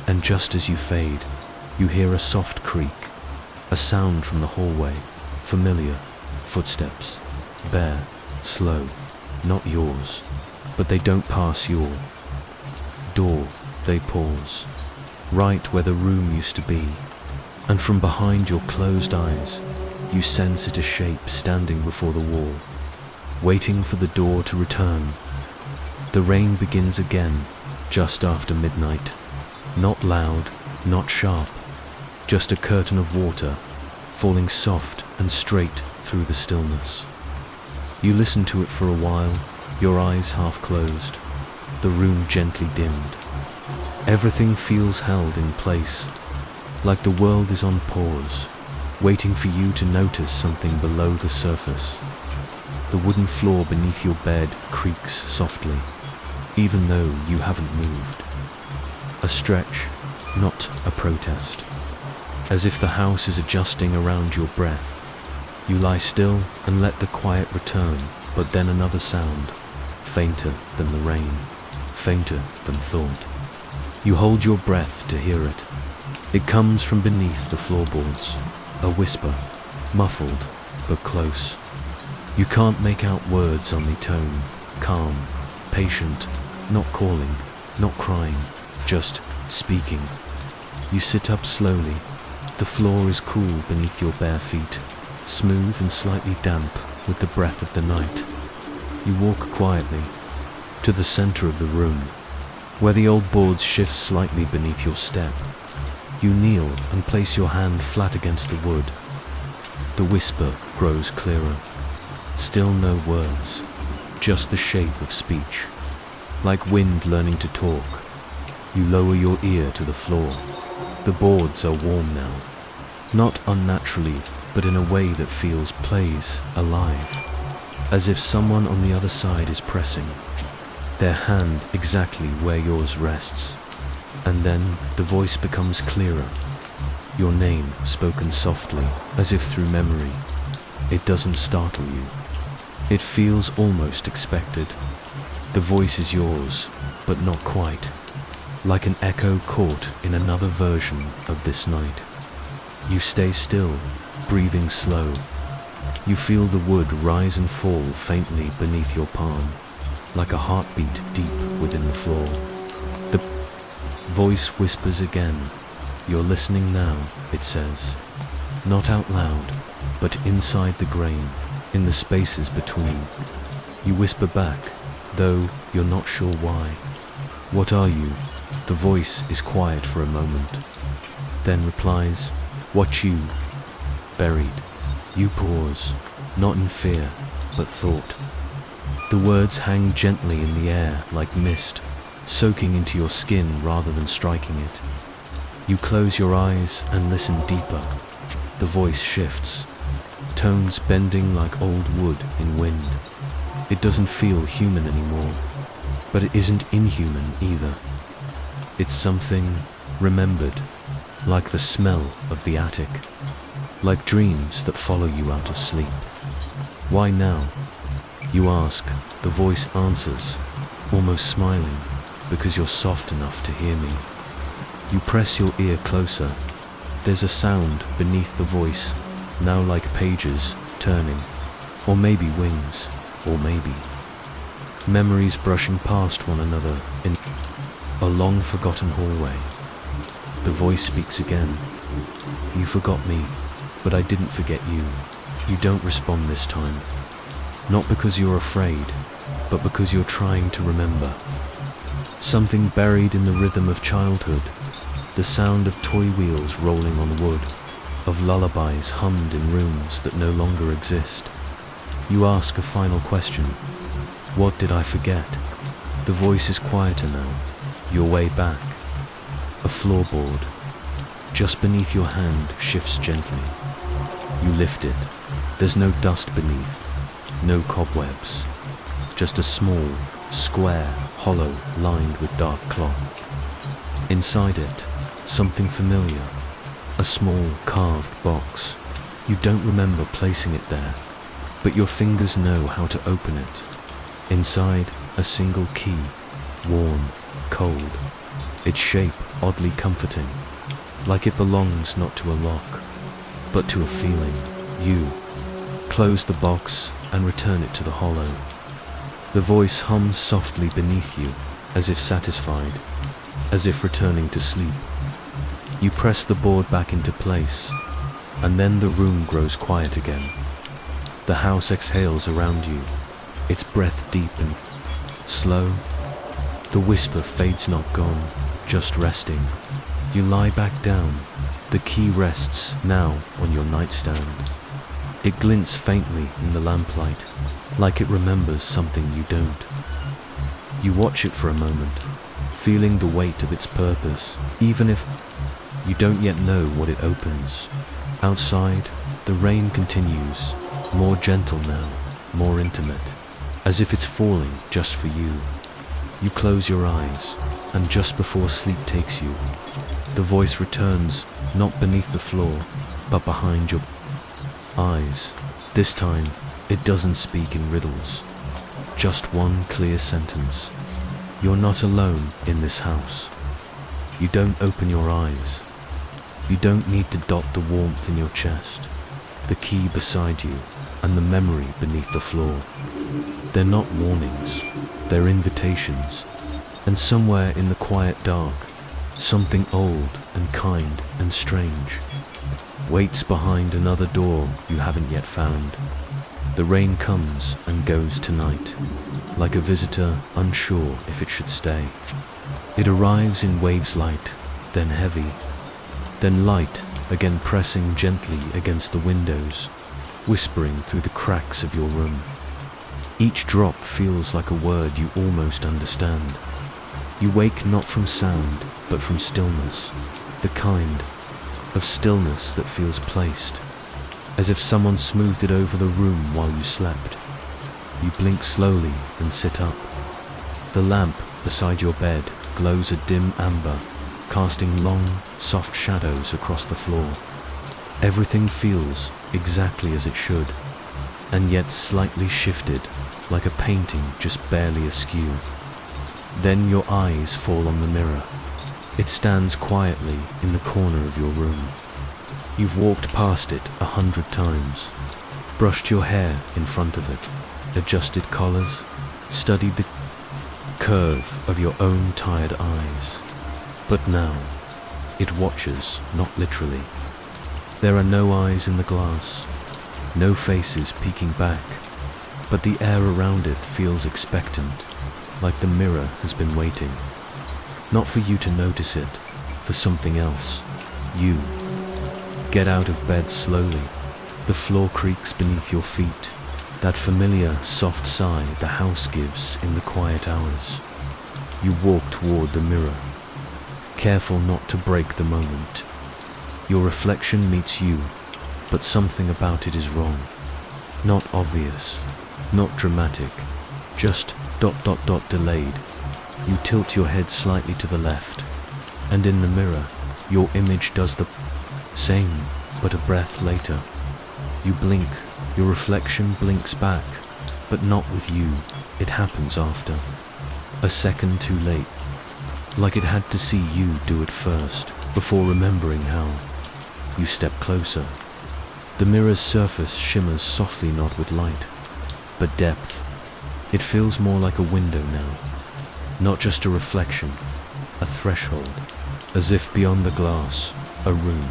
and just as you fade, you hear a soft creak, a sound from the hallway, familiar, footsteps, bare, slow, not yours, but they don't pass your door, they pause, right where the room used to be, and from behind your closed eyes, you sense it a shape standing before the wall, waiting for the door to return. The rain begins again, just after midnight. Not loud, not sharp, just a curtain of water, falling soft and straight through the stillness. You listen to it for a while, your eyes half closed, the room gently dimmed. Everything feels held in place, like the world is on pause, waiting for you to notice something below the surface. The wooden floor beneath your bed creaks softly, even though you haven't moved. A stretch, not a protest. As if the house is adjusting around your breath. You lie still and let the quiet return, but then another sound, fainter than the rain, fainter than thought. You hold your breath to hear it. It comes from beneath the floorboards, a whisper, muffled but close. You can't make out words on the tone, calm, patient, not calling, not crying, just speaking. You sit up slowly. The floor is cool beneath your bare feet, smooth and slightly damp with the breath of the night. You walk quietly to the center of the room, where the old boards shift slightly beneath your step. You kneel and place your hand flat against the wood. The whisper grows clearer. Still no words, just the shape of speech. Like wind learning to talk, you lower your ear to the floor. The boards are warm now, not unnaturally, but in a way that feels plays alive, as if someone on the other side is pressing, their hand exactly where yours rests. And then the voice becomes clearer, your name spoken softly, as if through memory. It doesn't startle you. It feels almost expected. The voice is yours, but not quite. Like an echo caught in another version of this night. You stay still, breathing slow. You feel the wood rise and fall faintly beneath your palm, like a heartbeat deep within the floor. The voice whispers again. You're listening now, it says. Not out loud, but inside the grain, in the spaces between. You whisper back, though you're not sure why. What are you? The voice is quiet for a moment, then replies, what you? Buried. You pause, not in fear, but thought. The words hang gently in the air like mist, soaking into your skin rather than striking it. You close your eyes and listen deeper. The voice shifts, tones bending like old wood in wind. It doesn't feel human anymore, but it isn't inhuman either. It's something remembered, like the smell of the attic, like dreams that follow you out of sleep. Why now? You ask, the voice answers, almost smiling, because you're soft enough to hear me. You press your ear closer. There's a sound beneath the voice, now like pages turning, or maybe wings, or maybe memories brushing past one another in a long-forgotten hallway. The voice speaks again. You forgot me, but I didn't forget you. You don't respond this time. Not because you're afraid, but because you're trying to remember. Something buried in the rhythm of childhood, the sound of toy wheels rolling on wood, of lullabies hummed in rooms that no longer exist. You ask a final question. What did I forget? The voice is quieter now. Your way back. A floorboard, just beneath your hand, shifts gently. You lift it. There's no dust beneath, no cobwebs. Just a small, square, hollow lined with dark cloth. Inside it, something familiar. A small, carved box. You don't remember placing it there, but your fingers know how to open it. Inside, a single key, warm, cold, its shape oddly comforting, like it belongs not to a lock, but to a feeling. You close the box and return it to the hollow. The voice hums softly beneath you, as if satisfied, as if returning to sleep. You press the board back into place, and then the room grows quiet again. The house exhales around you, its breath deep and slow. The whisper fades, not gone, just resting. You lie back down. The key rests now on your nightstand. It glints faintly in the lamplight, like it remembers something you don't. You watch it for a moment, feeling the weight of its purpose, even if you don't yet know what it opens. Outside, the rain continues, more gentle now, more intimate, as if it's falling just for you. You close your eyes, and just before sleep takes you, the voice returns, not beneath the floor, but behind your eyes. This time, it doesn't speak in riddles, just one clear sentence. You're not alone in this house. You don't open your eyes. You don't need to dot the warmth in your chest, the key beside you, and the memory beneath the floor. They're not warnings, they're invitations. And somewhere in the quiet dark, something old and kind and strange waits behind another door you haven't yet found. The rain comes and goes tonight, like a visitor unsure if it should stay. It arrives in waves, light, then heavy, then light, again pressing gently against the windows, whispering through the cracks of your room. Each drop feels like a word you almost understand. You wake not from sound, but from stillness, the kind of stillness that feels placed, as if someone smoothed it over the room while you slept. You blink slowly and sit up. The lamp beside your bed glows a dim amber, casting long, soft shadows across the floor. Everything feels exactly as it should, and yet slightly shifted, like a painting just barely askew. Then your eyes fall on the mirror. It stands quietly in the corner of your room. You've walked past it 100 times, brushed your hair in front of it, adjusted collars, studied the curve of your own tired eyes. But now, it watches, not literally. There are no eyes in the glass, no faces peeking back, but the air around it feels expectant, like the mirror has been waiting. Not for you to notice it, for something else. You get out of bed slowly. The floor creaks beneath your feet, that familiar soft sigh the house gives in the quiet hours. You walk toward the mirror, careful not to break the moment. Your reflection meets you, but something about it is wrong. Not obvious, not dramatic, just ... delayed. You tilt your head slightly to the left, and in the mirror, your image does the same, but a breath later. You blink, your reflection blinks back, but not with you. It happens after. A second too late, like it had to see you do it first, before remembering how. You step closer. The mirror's surface shimmers softly, not with light, but depth. It feels more like a window now, not just a reflection, a threshold, as if beyond the glass, a room,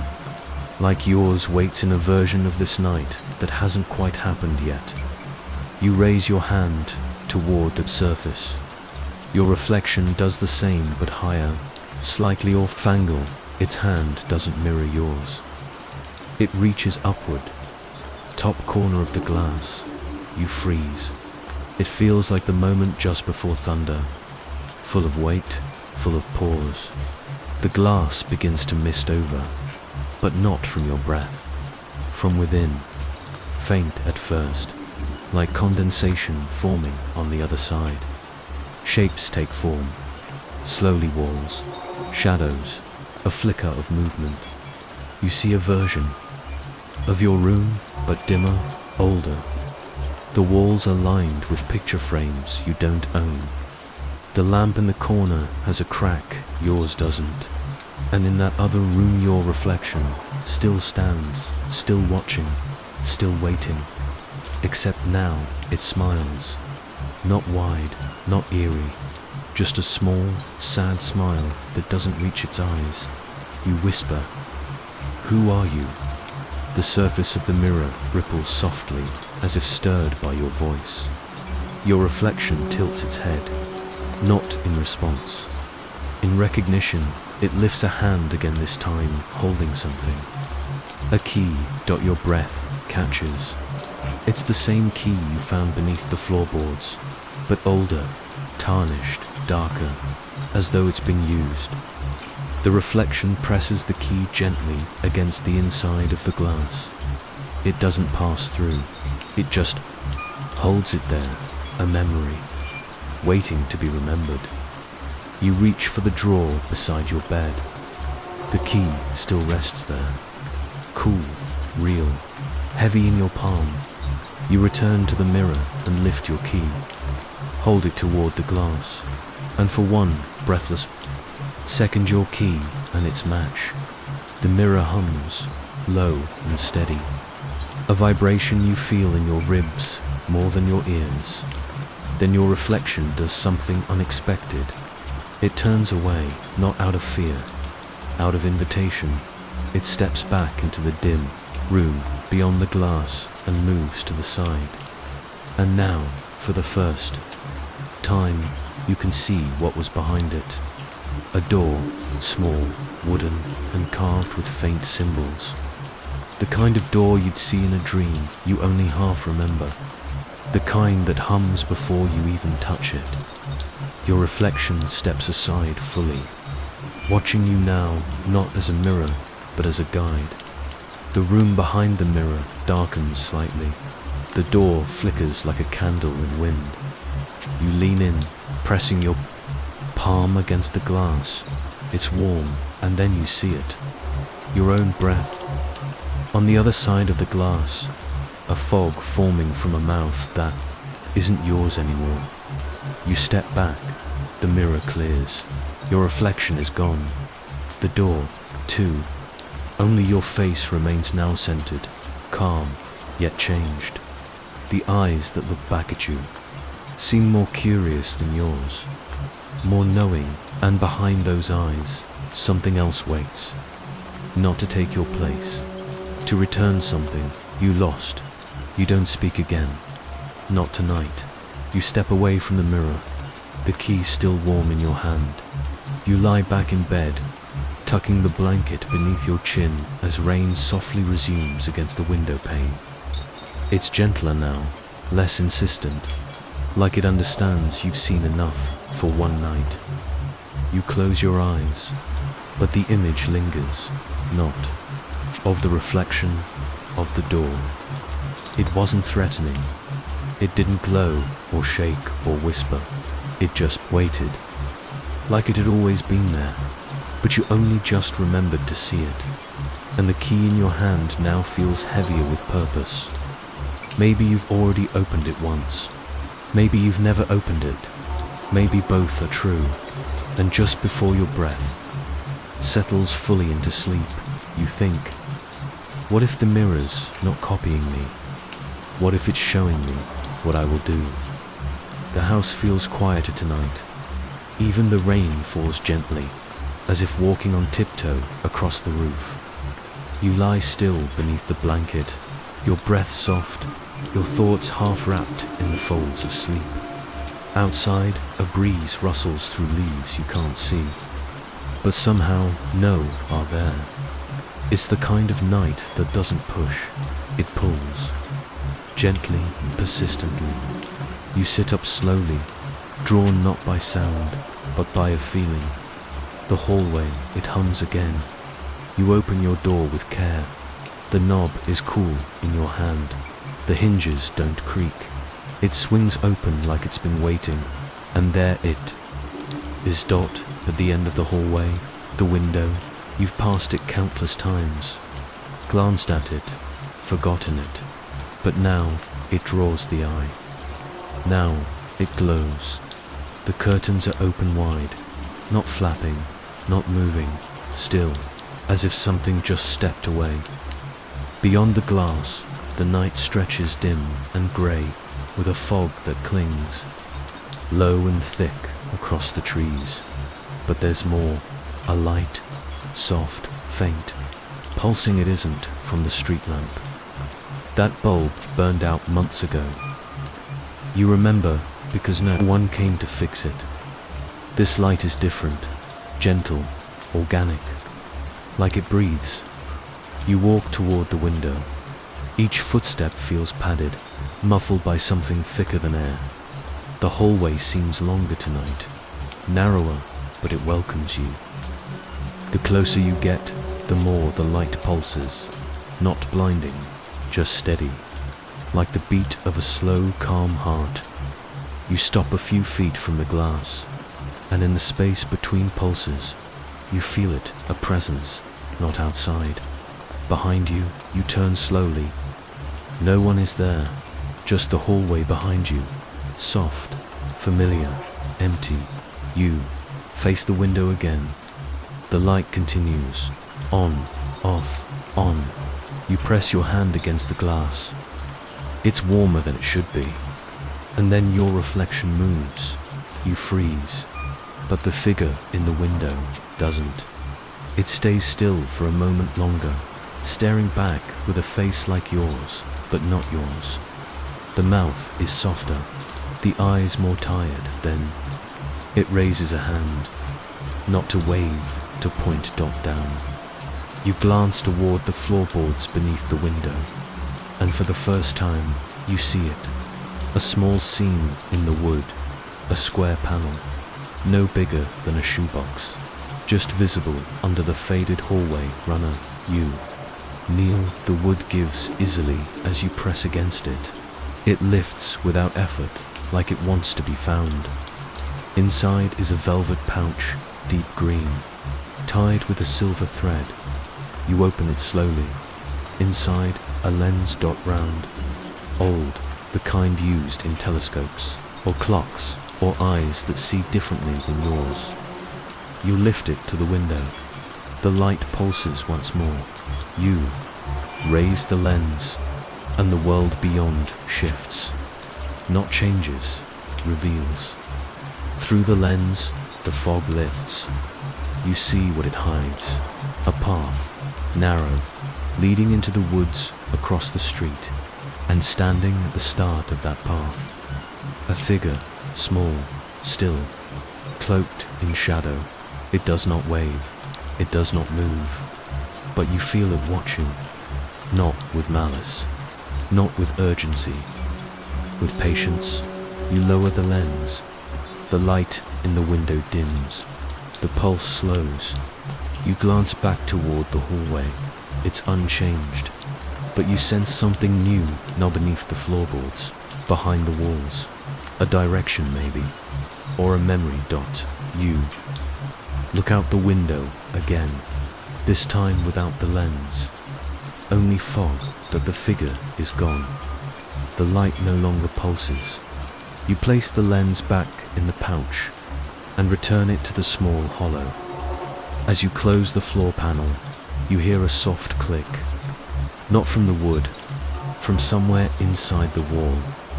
like yours, waits in a version of this night that hasn't quite happened yet. You raise your hand toward that surface. Your reflection does the same, but higher, slightly off angle. Its hand doesn't mirror yours. It reaches upward, top corner of the glass. You freeze. It feels like the moment just before thunder, full of weight, full of pause. The glass begins to mist over, but not from your breath, from within, faint at first, like condensation forming on the other side. Shapes take form, slowly walls, shadows, a flicker of movement. You see a version of your room, but dimmer, older. The walls are lined with picture frames you don't own. The lamp in the corner has a crack, yours doesn't. And in that other room your reflection still stands, still watching, still waiting. Except now it smiles. Not wide, not eerie, just a small, sad smile that doesn't reach its eyes. You whisper, "Who are you?" The surface of the mirror ripples softly, as if stirred by your voice. Your reflection tilts its head, not in response. In recognition, it lifts a hand again, this time holding something. A key. Your breath catches. It's the same key you found beneath the floorboards, but older, tarnished, darker, as though it's been used. The reflection presses the key gently against the inside of the glass. It doesn't pass through. It just holds it there, a memory, waiting to be remembered. You reach for the drawer beside your bed. The key still rests there, cool, real, heavy in your palm. You return to the mirror and lift your key. Hold it toward the glass, and for one breathless second your key and its match. The mirror hums, low and steady. A vibration you feel in your ribs more than your ears. Then your reflection does something unexpected. It turns away, not out of fear, out of invitation. It steps back into the dim room beyond the glass and moves to the side. And now, for the first time, you can see what was behind it. A door, small, wooden, and carved with faint symbols. The kind of door you'd see in a dream you only half remember. The kind that hums before you even touch it. Your reflection steps aside fully, watching you now not as a mirror, but as a guide. The room behind the mirror darkens slightly. The door flickers like a candle in wind. You lean in, pressing your palm against the glass. It's warm, and then you see it. Your own breath. On the other side of the glass, a fog forming from a mouth that isn't yours anymore. You step back. The mirror clears. Your reflection is gone. The door, too. Only your face remains now centered, calm, yet changed. The eyes that look back at you seem more curious than yours, more knowing, and behind those eyes, something else waits. Not to take your place, to return something you lost. You don't speak again. Not tonight. You step away from the mirror, the key still warm in your hand. You lie back in bed, tucking the blanket beneath your chin as rain softly resumes against the window pane. It's gentler now, less insistent, like it understands you've seen enough for one night. You close your eyes, but the image lingers, not of the reflection of the door. It wasn't threatening. It didn't glow or shake or whisper. It just waited, like it had always been there, but you only just remembered to see it. And the key in your hand now feels heavier with purpose. Maybe you've already opened it once. Maybe you've never opened it. Maybe both are true. And just before your breath settles fully into sleep, you think, what if the mirror's not copying me? What if it's showing me what I will do? The house feels quieter tonight. Even the rain falls gently, as if walking on tiptoe across the roof. You lie still beneath the blanket, your breath soft, your thoughts half wrapped in the folds of sleep. Outside, a breeze rustles through leaves you can't see, but somehow know are there. It's the kind of night that doesn't push, it pulls. Gently, persistently. You sit up slowly, drawn not by sound, but by a feeling. The hallway, it hums again. You open your door with care. The knob is cool in your hand. The hinges don't creak. It swings open like it's been waiting, and there it is. Dot at the end of the hallway, the window. You've passed it countless times, glanced at it, forgotten it, but now it draws the eye. Now it glows. The curtains are open wide, not flapping, not moving, still, as if something just stepped away. Beyond the glass, the night stretches dim and grey, with a fog that clings, low and thick, across the trees. But there's more. A light, soft, faint, pulsing. It isn't from the street lamp. That bulb burned out months ago. You remember because no one came to fix it. This light is different, gentle, organic, like it breathes. You walk toward the window. Each footstep feels padded, muffled by something thicker than air. The hallway seems longer tonight, narrower, but it welcomes you. The closer you get, the more the light pulses, not blinding, just steady, like the beat of a slow, calm heart. You stop a few feet from the glass, and in the space between pulses, you feel it, a presence, not outside. Behind you, you turn slowly. No one is there, just the hallway behind you, soft, familiar, empty. You face the window again. The light continues, on, off, on. You press your hand against the glass. It's warmer than it should be. And then your reflection moves. You freeze. But the figure in the window doesn't. It stays still for a moment longer, staring back with a face like yours, but not yours. The mouth is softer, the eyes more tired. Then it raises a hand, not to wave, to point Dot down. You glance toward the floorboards beneath the window, and for the first time, you see it. A small seam in the wood, a square panel, no bigger than a shoebox, just visible under the faded hallway runner. You kneel. The wood gives easily as you press against it. It lifts without effort, like it wants to be found. Inside is a velvet pouch, deep green, tied with a silver thread. You open it slowly. Inside, a lens dot round, old, the kind used in telescopes, or clocks, or eyes that see differently than yours. You lift it to the window. The light pulses once more. You raise the lens, and the world beyond shifts. Not changes, reveals. Through the lens, the fog lifts. You see what it hides. A path, narrow, leading into the woods across the street, and standing at the start of that path, a figure, small, still, cloaked in shadow. It does not wave, it does not move, but you feel it watching, not with malice, not with urgency. With patience, you lower the lens. The light in the window dims. The pulse slows. You glance back toward the hallway. It's unchanged, but you sense something new, not beneath the floorboards, behind the walls. A direction maybe, or a memory. Dot. You look out the window again, this time without the lens. Only fog, that the figure is gone. The light no longer pulses. You place the lens back in the pouch and return it to the small hollow. As you close the floor panel, you hear a soft click. Not from the wood, from somewhere inside the wall,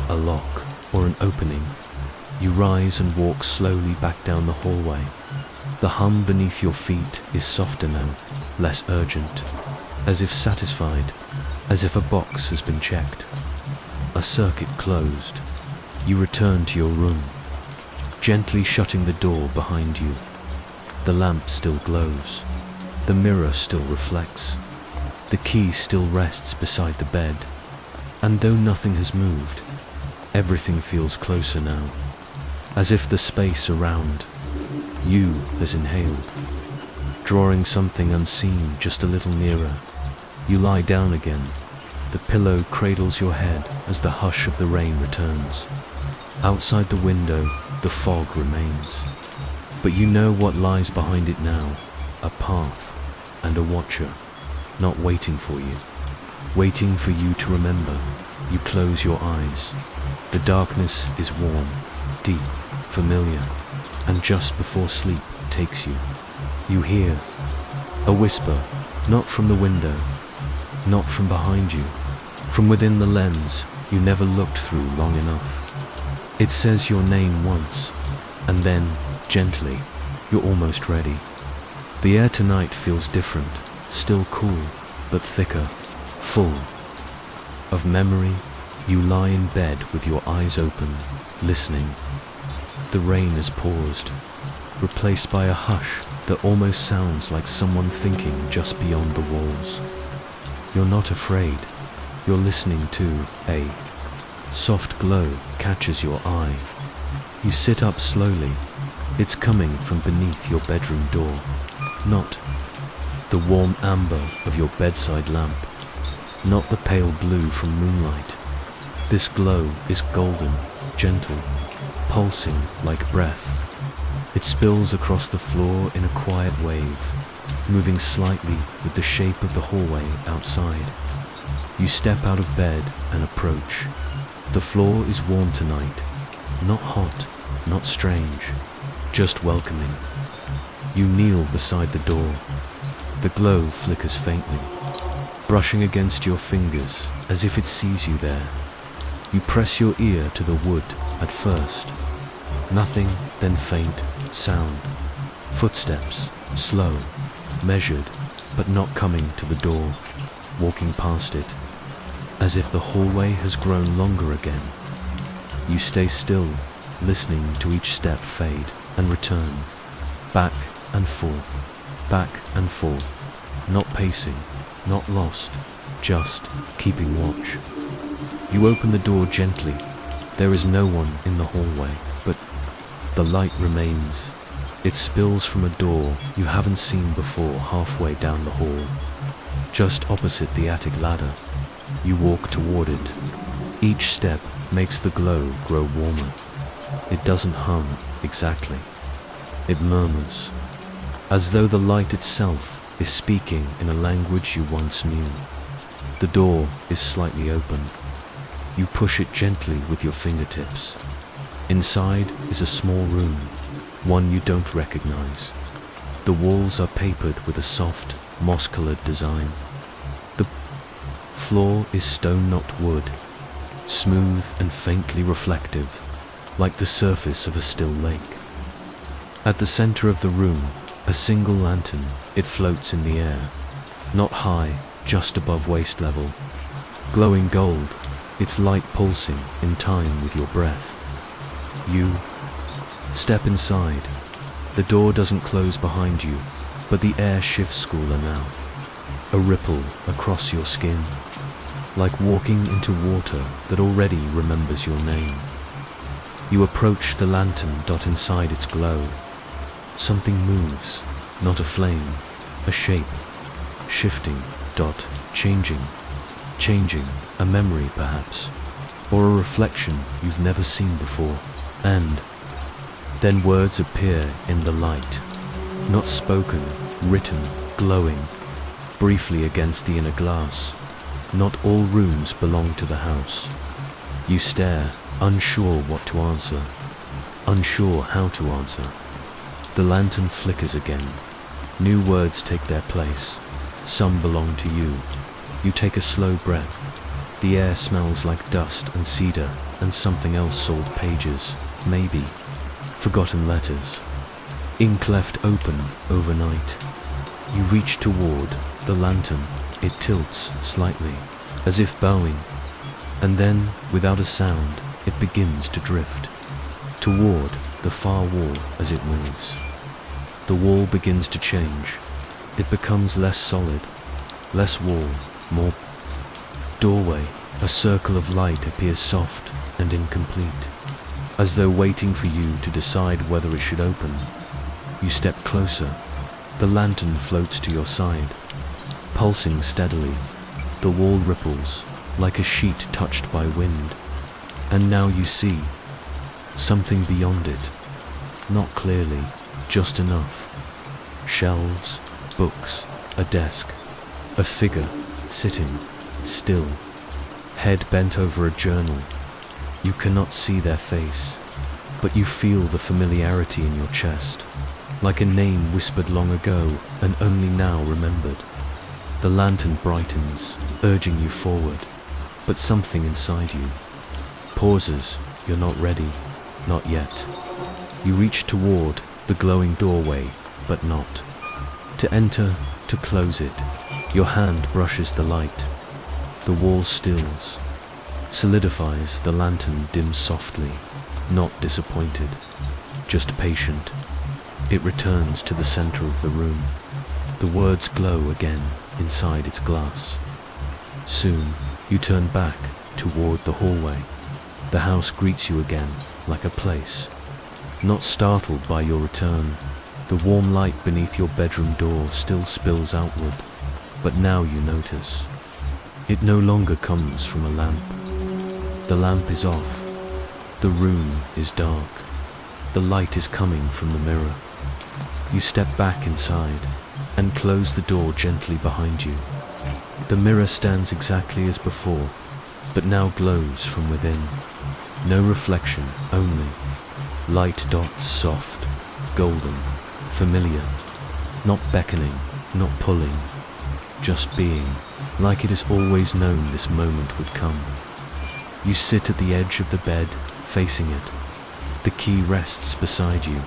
a lock or an opening. You rise and walk slowly back down the hallway. The hum beneath your feet is softer now, less urgent, as if satisfied, as if a box has been checked. A circuit closed. You return to your room, gently shutting the door behind you. The lamp still glows. The mirror still reflects. The key still rests beside the bed. And though nothing has moved, everything feels closer now, as if the space around you has inhaled, drawing something unseen just a little nearer. You lie down again. The pillow cradles your head as the hush of the rain returns. Outside the window, the fog remains. But you know what lies behind it now, a path and a watcher, not waiting for you, waiting for you to remember. You close your eyes. The darkness is warm, deep, familiar, and just before sleep takes you, you hear a whisper, not from the window, not from behind you, from within the lens you never looked through long enough. It says your name once, And then, gently, you're almost ready. The air tonight feels different, still cool, but thicker, full of memory. You lie in bed with your eyes open, listening. The rain has paused, replaced by a hush that almost sounds like someone thinking just beyond the walls. You're not afraid. You're listening to a soft glow catches your eye. You sit up slowly. It's coming from beneath your bedroom door, not the warm amber of your bedside lamp, not the pale blue from moonlight. This glow is golden, gentle, pulsing like breath. It spills across the floor in a quiet wave, moving slightly with the shape of the hallway outside. You step out of bed and approach. The floor is warm tonight, not hot, not strange, just welcoming. You kneel beside the door. The glow flickers faintly, brushing against your fingers as if it sees you there. You press your ear to the wood at first. Nothing, then faint sound. Footsteps, slow, measured, but not coming to the door, walking past it, as if the hallway has grown longer again. You stay still, listening to each step fade and return, back and forth, not pacing, not lost, just keeping watch. You open the door gently. There is no one in the hallway, but the light remains. It spills from a door you haven't seen before halfway down the hall, just opposite the attic ladder. You walk toward it. Each step makes the glow grow warmer. It doesn't hum exactly. It murmurs, as though the light itself is speaking in a language you once knew. The door is slightly open. You push it gently with your fingertips. Inside is a small room, one you don't recognize. The walls are papered with a soft, moss-colored design. The floor is stone, not wood, smooth and faintly reflective, like the surface of a still lake. At the center of the room, a single lantern. It floats in the air, not high, just above waist level, glowing gold, its light pulsing in time with your breath. You step inside. The door doesn't close behind you, but the air shifts cooler now. A ripple across your skin, like walking into water that already remembers your name. You approach the lantern. Inside its glow, something moves, not a flame, a shape, shifting, changing, a memory perhaps, or a reflection you've never seen before. And then words appear in the light, not spoken, written, glowing, briefly against the inner glass. Not all rooms belong to the house. You stare, unsure what to answer, unsure how to answer. The lantern flickers again. New words take their place. Some belong to you. You take a slow breath. The air smells like dust and cedar and something else. Soiled pages, maybe. Forgotten letters. Ink left open overnight. You reach toward the lantern. It tilts slightly, as if bowing. And then, without a sound, it begins to drift toward the far wall as it moves. The wall begins to change. It becomes less solid, less wall, more doorway. A circle of light appears soft and incomplete, as though waiting for you to decide whether it should open. You step closer. The lantern floats to your side, pulsing steadily. The wall ripples, like a sheet touched by wind. And now you see something beyond it. Not clearly, just enough. Shelves, books, a desk, a figure sitting still, head bent over a journal. You cannot see their face, but you feel the familiarity in your chest, like a name whispered long ago and only now remembered. The lantern brightens, urging you forward, but something inside you pauses. You're not ready, not yet. You reach toward the glowing doorway, but not. To enter, to close it, your hand brushes the light. The wall stills, solidifies, the lantern dims softly, not disappointed, just patient. It returns to the center of the room. The words glow again inside its glass. Soon, you turn back toward the hallway. The house greets you again, like a place. Not startled by your return, the warm light beneath your bedroom door still spills outward, but now you notice. It no longer comes from a lamp. The lamp is off. The room is dark. The light is coming from the mirror. You step back inside and close the door gently behind you. The mirror stands exactly as before, but now glows from within. No reflection, only light dots, soft, golden, familiar, not beckoning, not pulling, just being, like it has always known this moment would come. You sit at the edge of the bed, facing it. The key rests beside you.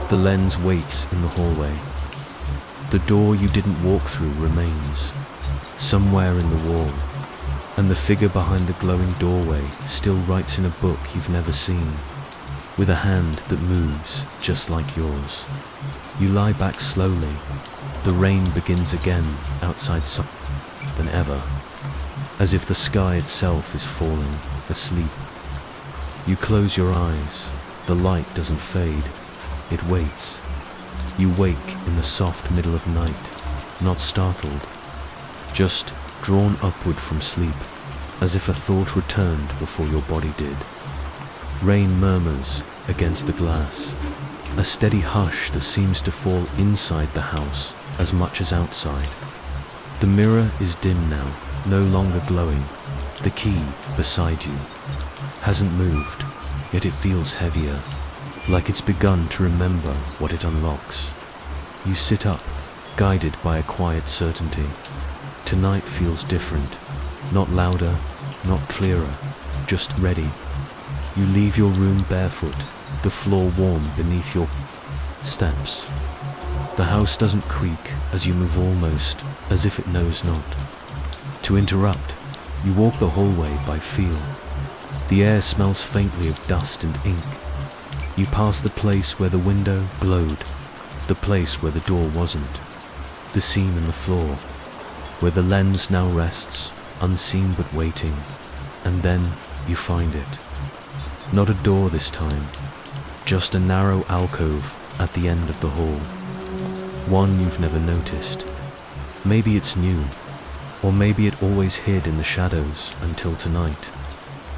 The lens waits in the hallway. The door you didn't walk through remains, somewhere in the wall, and the figure behind the glowing doorway still writes in a book you've never seen, with a hand that moves just like yours. You lie back slowly. The rain begins again outside, softer than ever, as if the sky itself is falling asleep. You close your eyes. The light doesn't fade. It waits. You wake in the soft middle of night, not startled, just drawn upward from sleep, as if a thought returned before your body did. Rain murmurs against the glass, a steady hush that seems to fall inside the house as much as outside. The mirror is dim now, no longer glowing. The key beside you hasn't moved, yet it feels heavier, like it's begun to remember what it unlocks. You sit up, guided by a quiet certainty. Tonight feels different, not louder, not clearer, just ready. You leave your room barefoot, the floor warm beneath your steps. The house doesn't creak as you move, almost as if it knows not. To interrupt, you walk the hallway by feel. The air smells faintly of dust and ink. You pass the place where the window glowed, the place where the door wasn't, the seam in the floor, where the lens now rests, unseen but waiting, and then you find it. Not a door this time, just a narrow alcove at the end of the hall. One you've never noticed. Maybe it's new, or maybe it always hid in the shadows until tonight.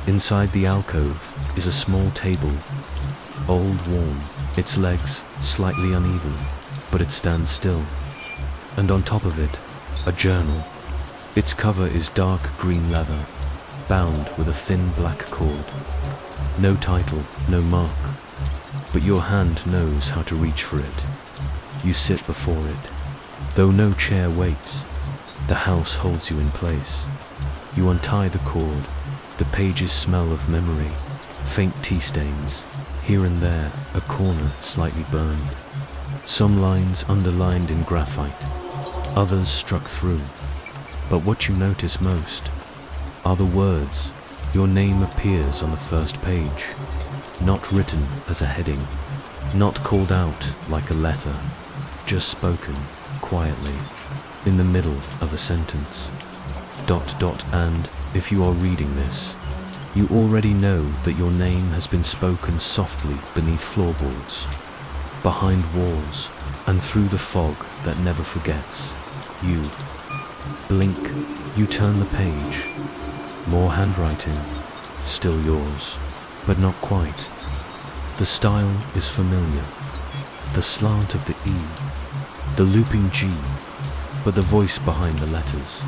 Inside the alcove is a small table, old, worn, its legs slightly uneven, but it stands still. And on top of it, a journal. Its cover is dark green leather, bound with a thin black cord. No title, no mark, but your hand knows how to reach for it. You sit before it. Though no chair waits, the house holds you in place. You untie the cord. The pages smell of memory, faint tea stains, here and there a corner slightly burned. Some lines underlined in graphite, others struck through. But what you notice most are the words. Your name appears on the first page, not written as a heading, not called out like a letter, just spoken quietly in the middle of a sentence. ... And if you are reading this, you already know that your name has been spoken softly beneath floorboards, behind walls, and through the fog that never forgets. You blink, you turn the page. More handwriting, still yours, but not quite. The style is familiar, the slant of the E, the looping G, but the voice behind the letters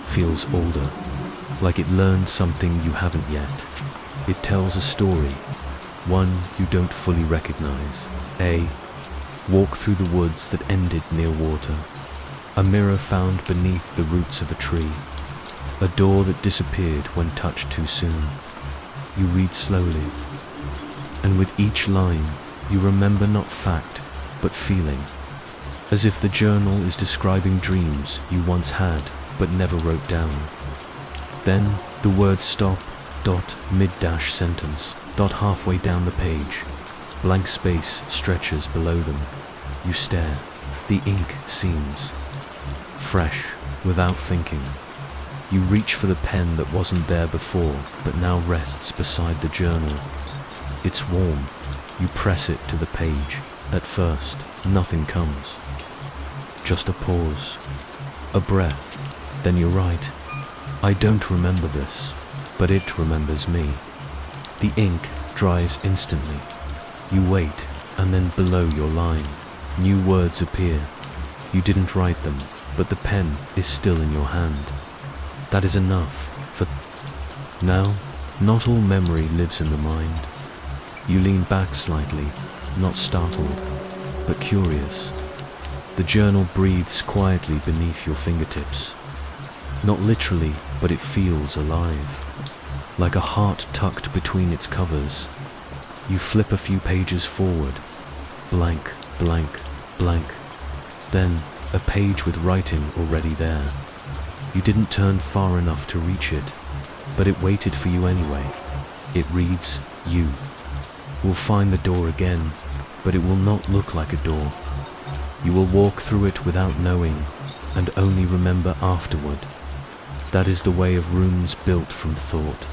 feels older, like it learned something you haven't yet. It tells a story, one you don't fully recognize. A walk through the woods that ended near water, a mirror found beneath the roots of a tree, a door that disappeared when touched too soon. You read slowly, and with each line, You remember not fact, but feeling, as if the journal is describing dreams you once had but never wrote down. Then the words stop, dot, mid-dash sentence, dot halfway down the page. Blank space stretches below them. You stare. The ink seems fresh, without thinking. You reach for the pen that wasn't there before, but now rests beside the journal. It's warm. You press it to the page. At first, nothing comes. Just a pause. A breath. Then you're right. I don't remember this, but it remembers me. The ink dries instantly. You wait, and then below your line, new words appear. You didn't write them, but the pen is still in your hand. That is enough for now. Not all memory lives in the mind. You lean back slightly, not startled, but curious. The journal breathes quietly beneath your fingertips. Not literally, but it feels alive, like a heart tucked between its covers. You flip a few pages forward. Blank, blank, blank. Then a page with writing already there. You didn't turn far enough to reach it, but it waited for you anyway. It reads, "You will find the door again, but it will not look like a door. You will walk through it without knowing, and only remember afterward." That is the way of rooms built from thought.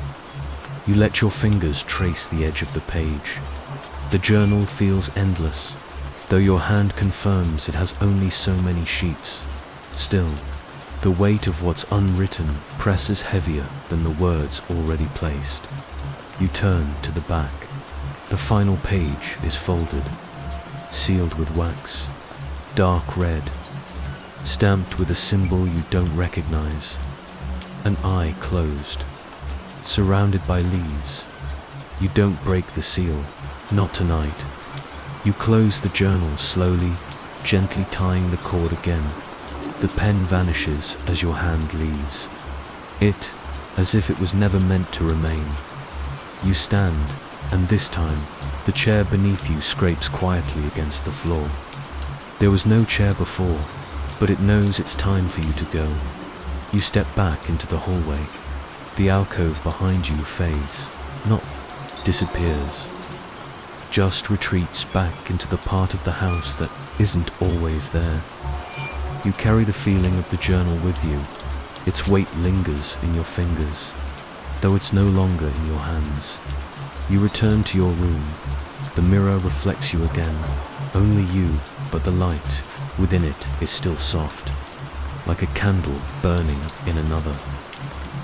You let your fingers trace the edge of the page. The journal feels endless, though your hand confirms it has only so many sheets. Still, the weight of what's unwritten presses heavier than the words already placed. You turn to the back. The final page is folded, sealed with wax, dark red, stamped with a symbol you don't recognize. An eye closed, surrounded by leaves. You don't break the seal, not tonight. You close the journal slowly, gently tying the cord again. The pen vanishes as your hand leaves. It, as if it was never meant to remain. You stand, and this time, the chair beneath you scrapes quietly against the floor. There was no chair before, but it knows it's time for you to go. You step back into the hallway. The alcove behind you fades, not disappears, just retreats back into the part of the house that isn't always there. You carry the feeling of the journal with you. Its weight lingers in your fingers, though it's no longer in your hands. You return to your room. The mirror reflects you again. Only you, but the light within it is still soft, like a candle burning in another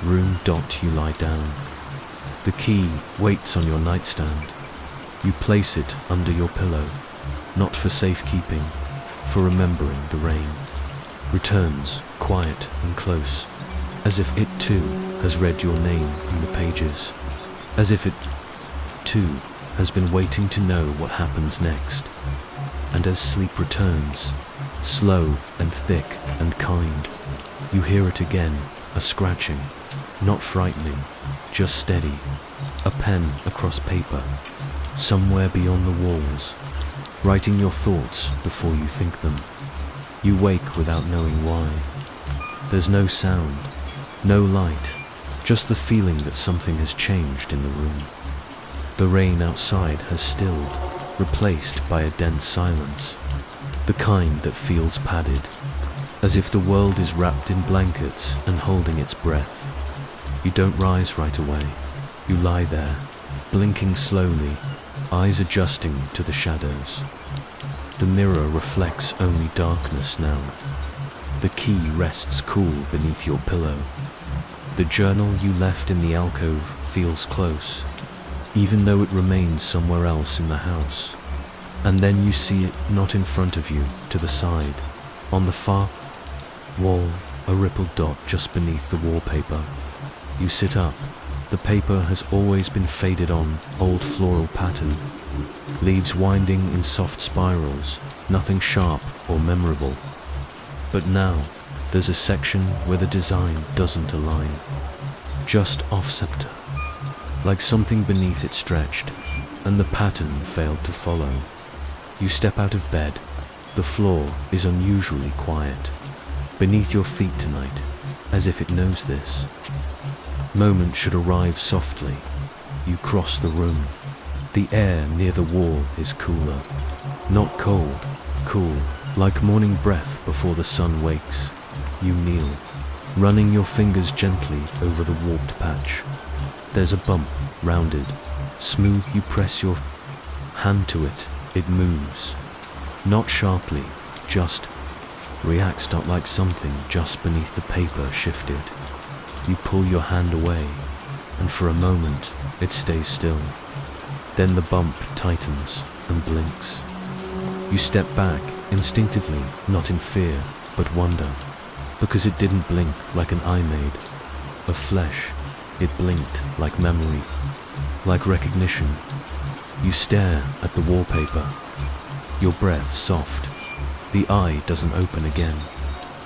room. You lie down. The key waits on your nightstand. You place it under your pillow, not for safekeeping, for remembering the rain. Returns, quiet and close, as if it too has read your name in the pages, as if it too has been waiting to know what happens next. And as sleep returns, slow and thick and kind, you hear it again, a scratching, not frightening, just steady, a pen across paper, somewhere beyond the walls, writing your thoughts before you think them. You wake without knowing why. There's no sound, no light, just the feeling that something has changed in the room. The rain outside has stilled, replaced by a dense silence, the kind that feels padded, as if the world is wrapped in blankets and holding its breath. You don't rise right away. You lie there, blinking slowly, eyes adjusting to the shadows. The mirror reflects only darkness now. The key rests cool beneath your pillow. The journal you left in the alcove feels close, even though it remains somewhere else in the house. And then you see it not in front of you, to the side, on the far wall, a rippled dot just beneath the wallpaper. You sit up. The paper has always been faded on, old floral pattern, leaves winding in soft spirals, nothing sharp or memorable. But now, there's a section where the design doesn't align, just off-center, like something beneath it stretched, and the pattern failed to follow. You step out of bed. The floor is unusually quiet. Beneath your feet tonight, as if it knows this. Moment should arrive softly. You cross the room. The air near the wall is cooler. Not cold, cool, like morning breath before the sun wakes. You kneel, running your fingers gently over the warped patch. There's a bump, rounded, smooth. You press your hand to it. It moves. Not sharply, just reacts, not like something just beneath the paper shifted. You pull your hand away, and for a moment it stays still. Then the bump tightens and blinks. You step back instinctively, not in fear, but wonder, because it didn't blink like an eye made of flesh. It blinked like memory, like recognition. You stare at the wallpaper, your breath soft. The eye doesn't open again,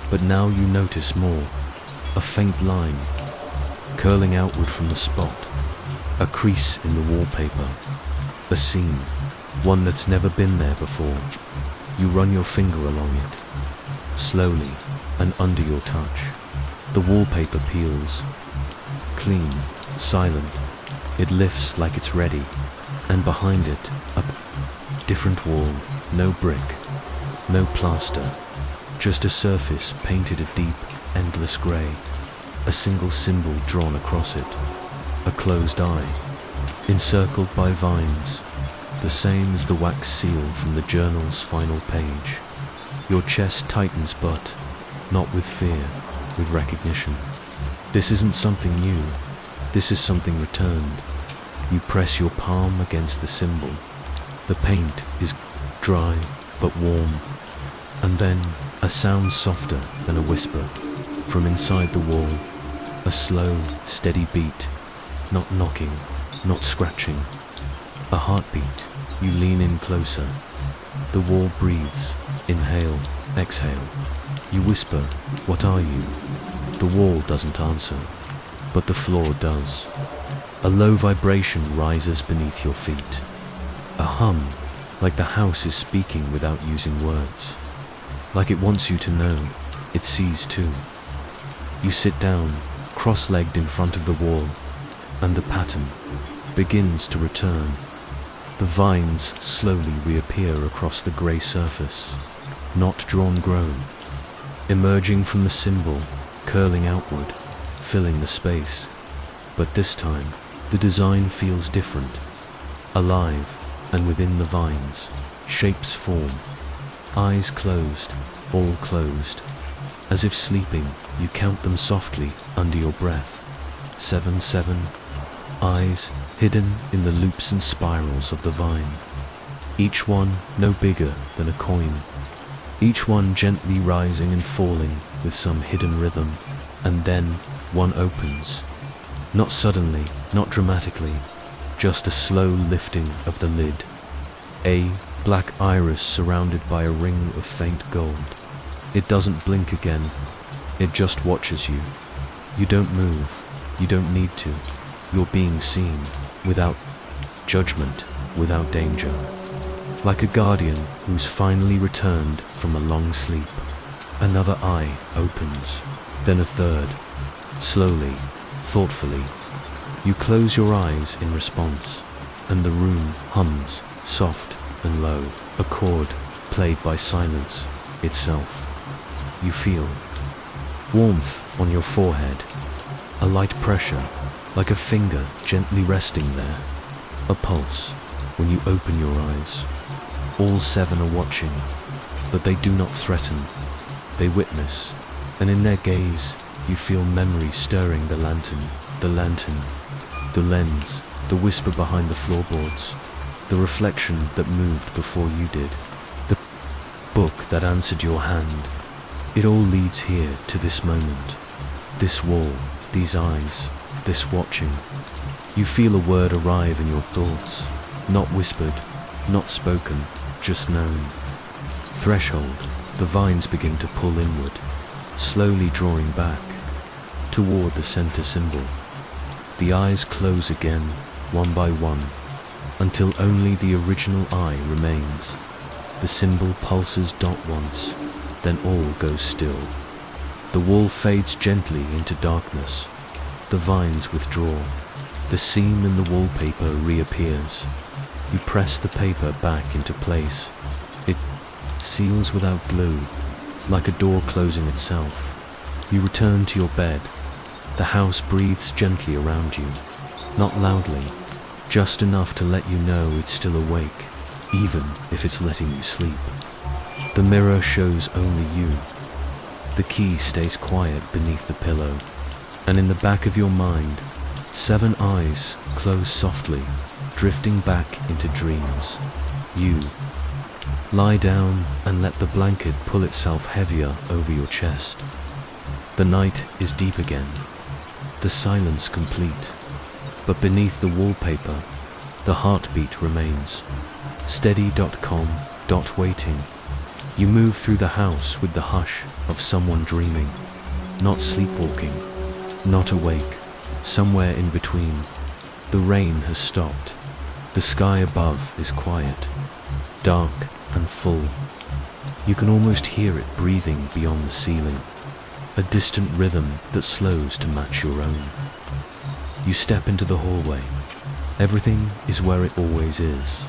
but now you notice more. A faint line, curling outward from the spot. A crease in the wallpaper. A seam, one that's never been there before. You run your finger along it, slowly and under your touch. The wallpaper peels. Clean, silent. It lifts like it's ready, and behind it, a different wall. No brick, no plaster, just a surface painted a deep, endless grey. A single symbol drawn across it. A closed eye, encircled by vines, the same as the wax seal from the journal's final page. Your chest tightens, but not with fear, with recognition. This isn't something new. This is something returned. You press your palm against the symbol. The paint is dry but warm. And then a sound softer than a whisper from inside the wall. A slow, steady beat. Not knocking, not scratching. A heartbeat. You lean in closer. The wall breathes. Inhale, exhale. You whisper, "What are you?" The wall doesn't answer, but the floor does. A low vibration rises beneath your feet. A hum, like the house is speaking without using words. Like it wants you to know, it sees too. You sit down, cross-legged in front of the wall, and the pattern begins to return. The vines slowly reappear across the grey surface, not drawn, grown, emerging from the symbol, curling outward, filling the space. But this time, the design feels different, alive, and within the vines, shapes form. Eyes closed, all closed. As if sleeping, you count them softly under your breath. 7, 7. Eyes hidden in the loops and spirals of the vine. Each one no bigger than a coin. Each one gently rising and falling with some hidden rhythm. And then one opens. Not suddenly, not dramatically, just a slow lifting of the lid. A black iris surrounded by a ring of faint gold. It doesn't blink again. It just watches you. You don't move. You don't need to. You're being seen, without judgment, without danger. Like a guardian who's finally returned from a long sleep. Another eye opens, then a third. Slowly, thoughtfully, you close your eyes in response, and the room hums, soft and low, a chord played by silence itself. You feel warmth on your forehead, a light pressure, like a finger gently resting there, a pulse when you open your eyes. All 7 are watching, but they do not threaten. They witness, and in their gaze you feel memory stirring the lantern, the lens, the whisper behind the floorboards, the reflection that moved before you did, the book that answered your hand. It all leads here to this moment, this wall, these eyes, this watching. You feel a word arrive in your thoughts, not whispered, not spoken, just known. Threshold, the vines begin to pull inward, slowly drawing back, toward the center symbol. The eyes close again, one by one, until only the original eye remains. The symbol pulses once, then all goes still. The wall fades gently into darkness. The vines withdraw. The seam in the wallpaper reappears. You press the paper back into place. It seals without glue, like a door closing itself. You return to your bed. The house breathes gently around you, not loudly, just enough to let you know it's still awake, even if it's letting you sleep. The mirror shows only you. The key stays quiet beneath the pillow, and in the back of your mind, 7 eyes close softly, drifting back into dreams. You lie down and let the blanket pull itself heavier over your chest. The night is deep again, the silence complete, but beneath the wallpaper, the heartbeat remains. Steady.com. Waiting. You move through the house with the hush of someone dreaming, not sleepwalking, not awake, somewhere in between. The rain has stopped. The sky above is quiet, dark and full. You can almost hear it breathing beyond the ceiling, a distant rhythm that slows to match your own. You step into the hallway. Everything is where it always is.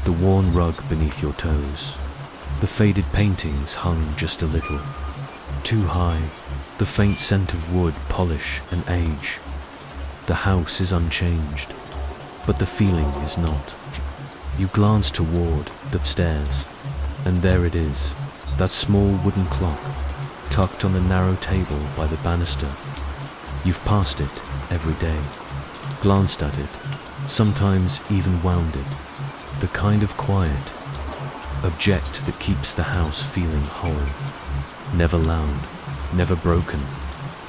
The worn rug beneath your toes. The faded paintings hung just a little too high. The faint scent of wood, polish and age. The house is unchanged, but the feeling is not. You glance toward that stairs, and there it is, that small wooden clock, tucked on the narrow table by the banister. You've passed it every day, glanced at it, sometimes even wound it. The kind of quiet, object that keeps the house feeling whole. Never loud, never broken.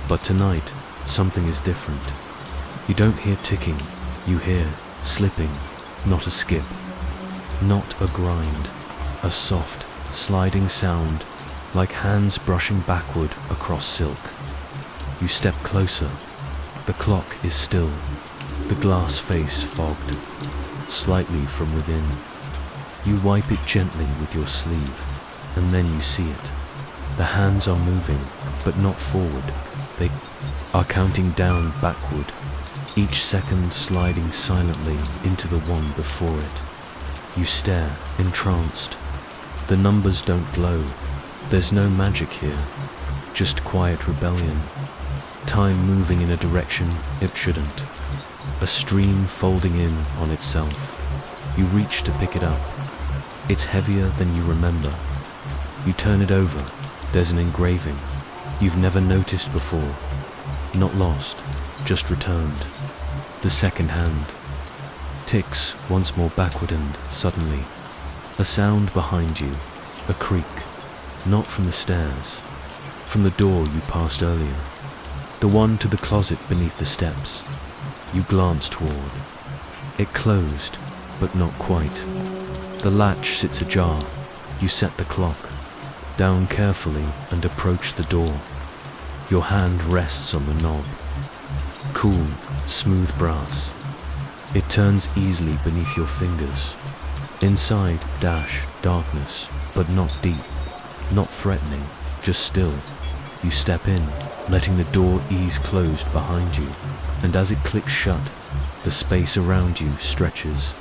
But tonight, something is different. You don't hear ticking, you hear slipping, not a skip, not a grind, a soft, sliding sound, like hands brushing backward across silk. You step closer. The clock is still, the glass face fogged, slightly from within. You wipe it gently with your sleeve, and then you see it. The hands are moving, but not forward. They are counting down backward, each second sliding silently into the one before it. You stare, entranced. The numbers don't glow. There's no magic here, just quiet rebellion. Time moving in a direction it shouldn't. A stream folding in on itself. You reach to pick it up. It's heavier than you remember. You turn it over. There's an engraving you've never noticed before. Not lost, just returned. The second hand ticks once more backward, and suddenly a sound behind you, a creak, not from the stairs, from the door you passed earlier, the one to the closet beneath the steps. You glance toward. It closed, but not quite. The latch sits ajar. You set the clock down carefully and approach the door. Your hand rests on the knob. Cool, smooth brass. It turns easily beneath your fingers. Inside, darkness, but not deep, not threatening, just still. You step in, letting the door ease closed behind you, and as it clicks shut, the space around you stretches.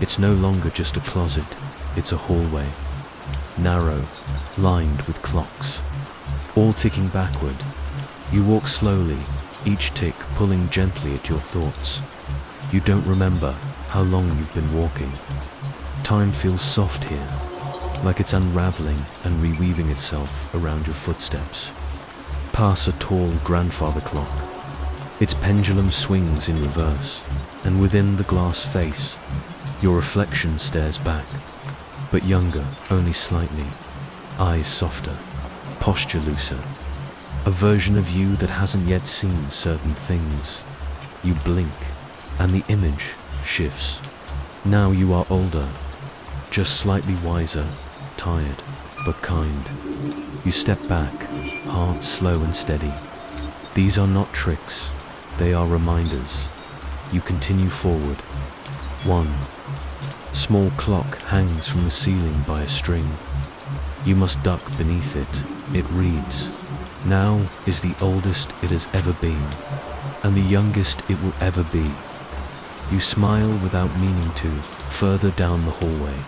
It's no longer just a closet, it's a hallway. Narrow, lined with clocks, all ticking backward. You walk slowly, each tick pulling gently at your thoughts. You don't remember how long you've been walking. Time feels soft here, like it's unraveling and reweaving itself around your footsteps. Pass a tall grandfather clock. Its pendulum swings in reverse, and within the glass face, your reflection stares back, but younger, only slightly, eyes softer, posture looser, a version of you that hasn't yet seen certain things. You blink, and the image shifts. Now you are older, just slightly wiser, tired, but kind. You step back, heart slow and steady. These are not tricks, they are reminders. You continue forward. 1, Small clock hangs from the ceiling by a string. You must duck beneath it. It reads, "Now is the oldest it has ever been, and the youngest it will ever be." You smile without meaning to, further down the hallway.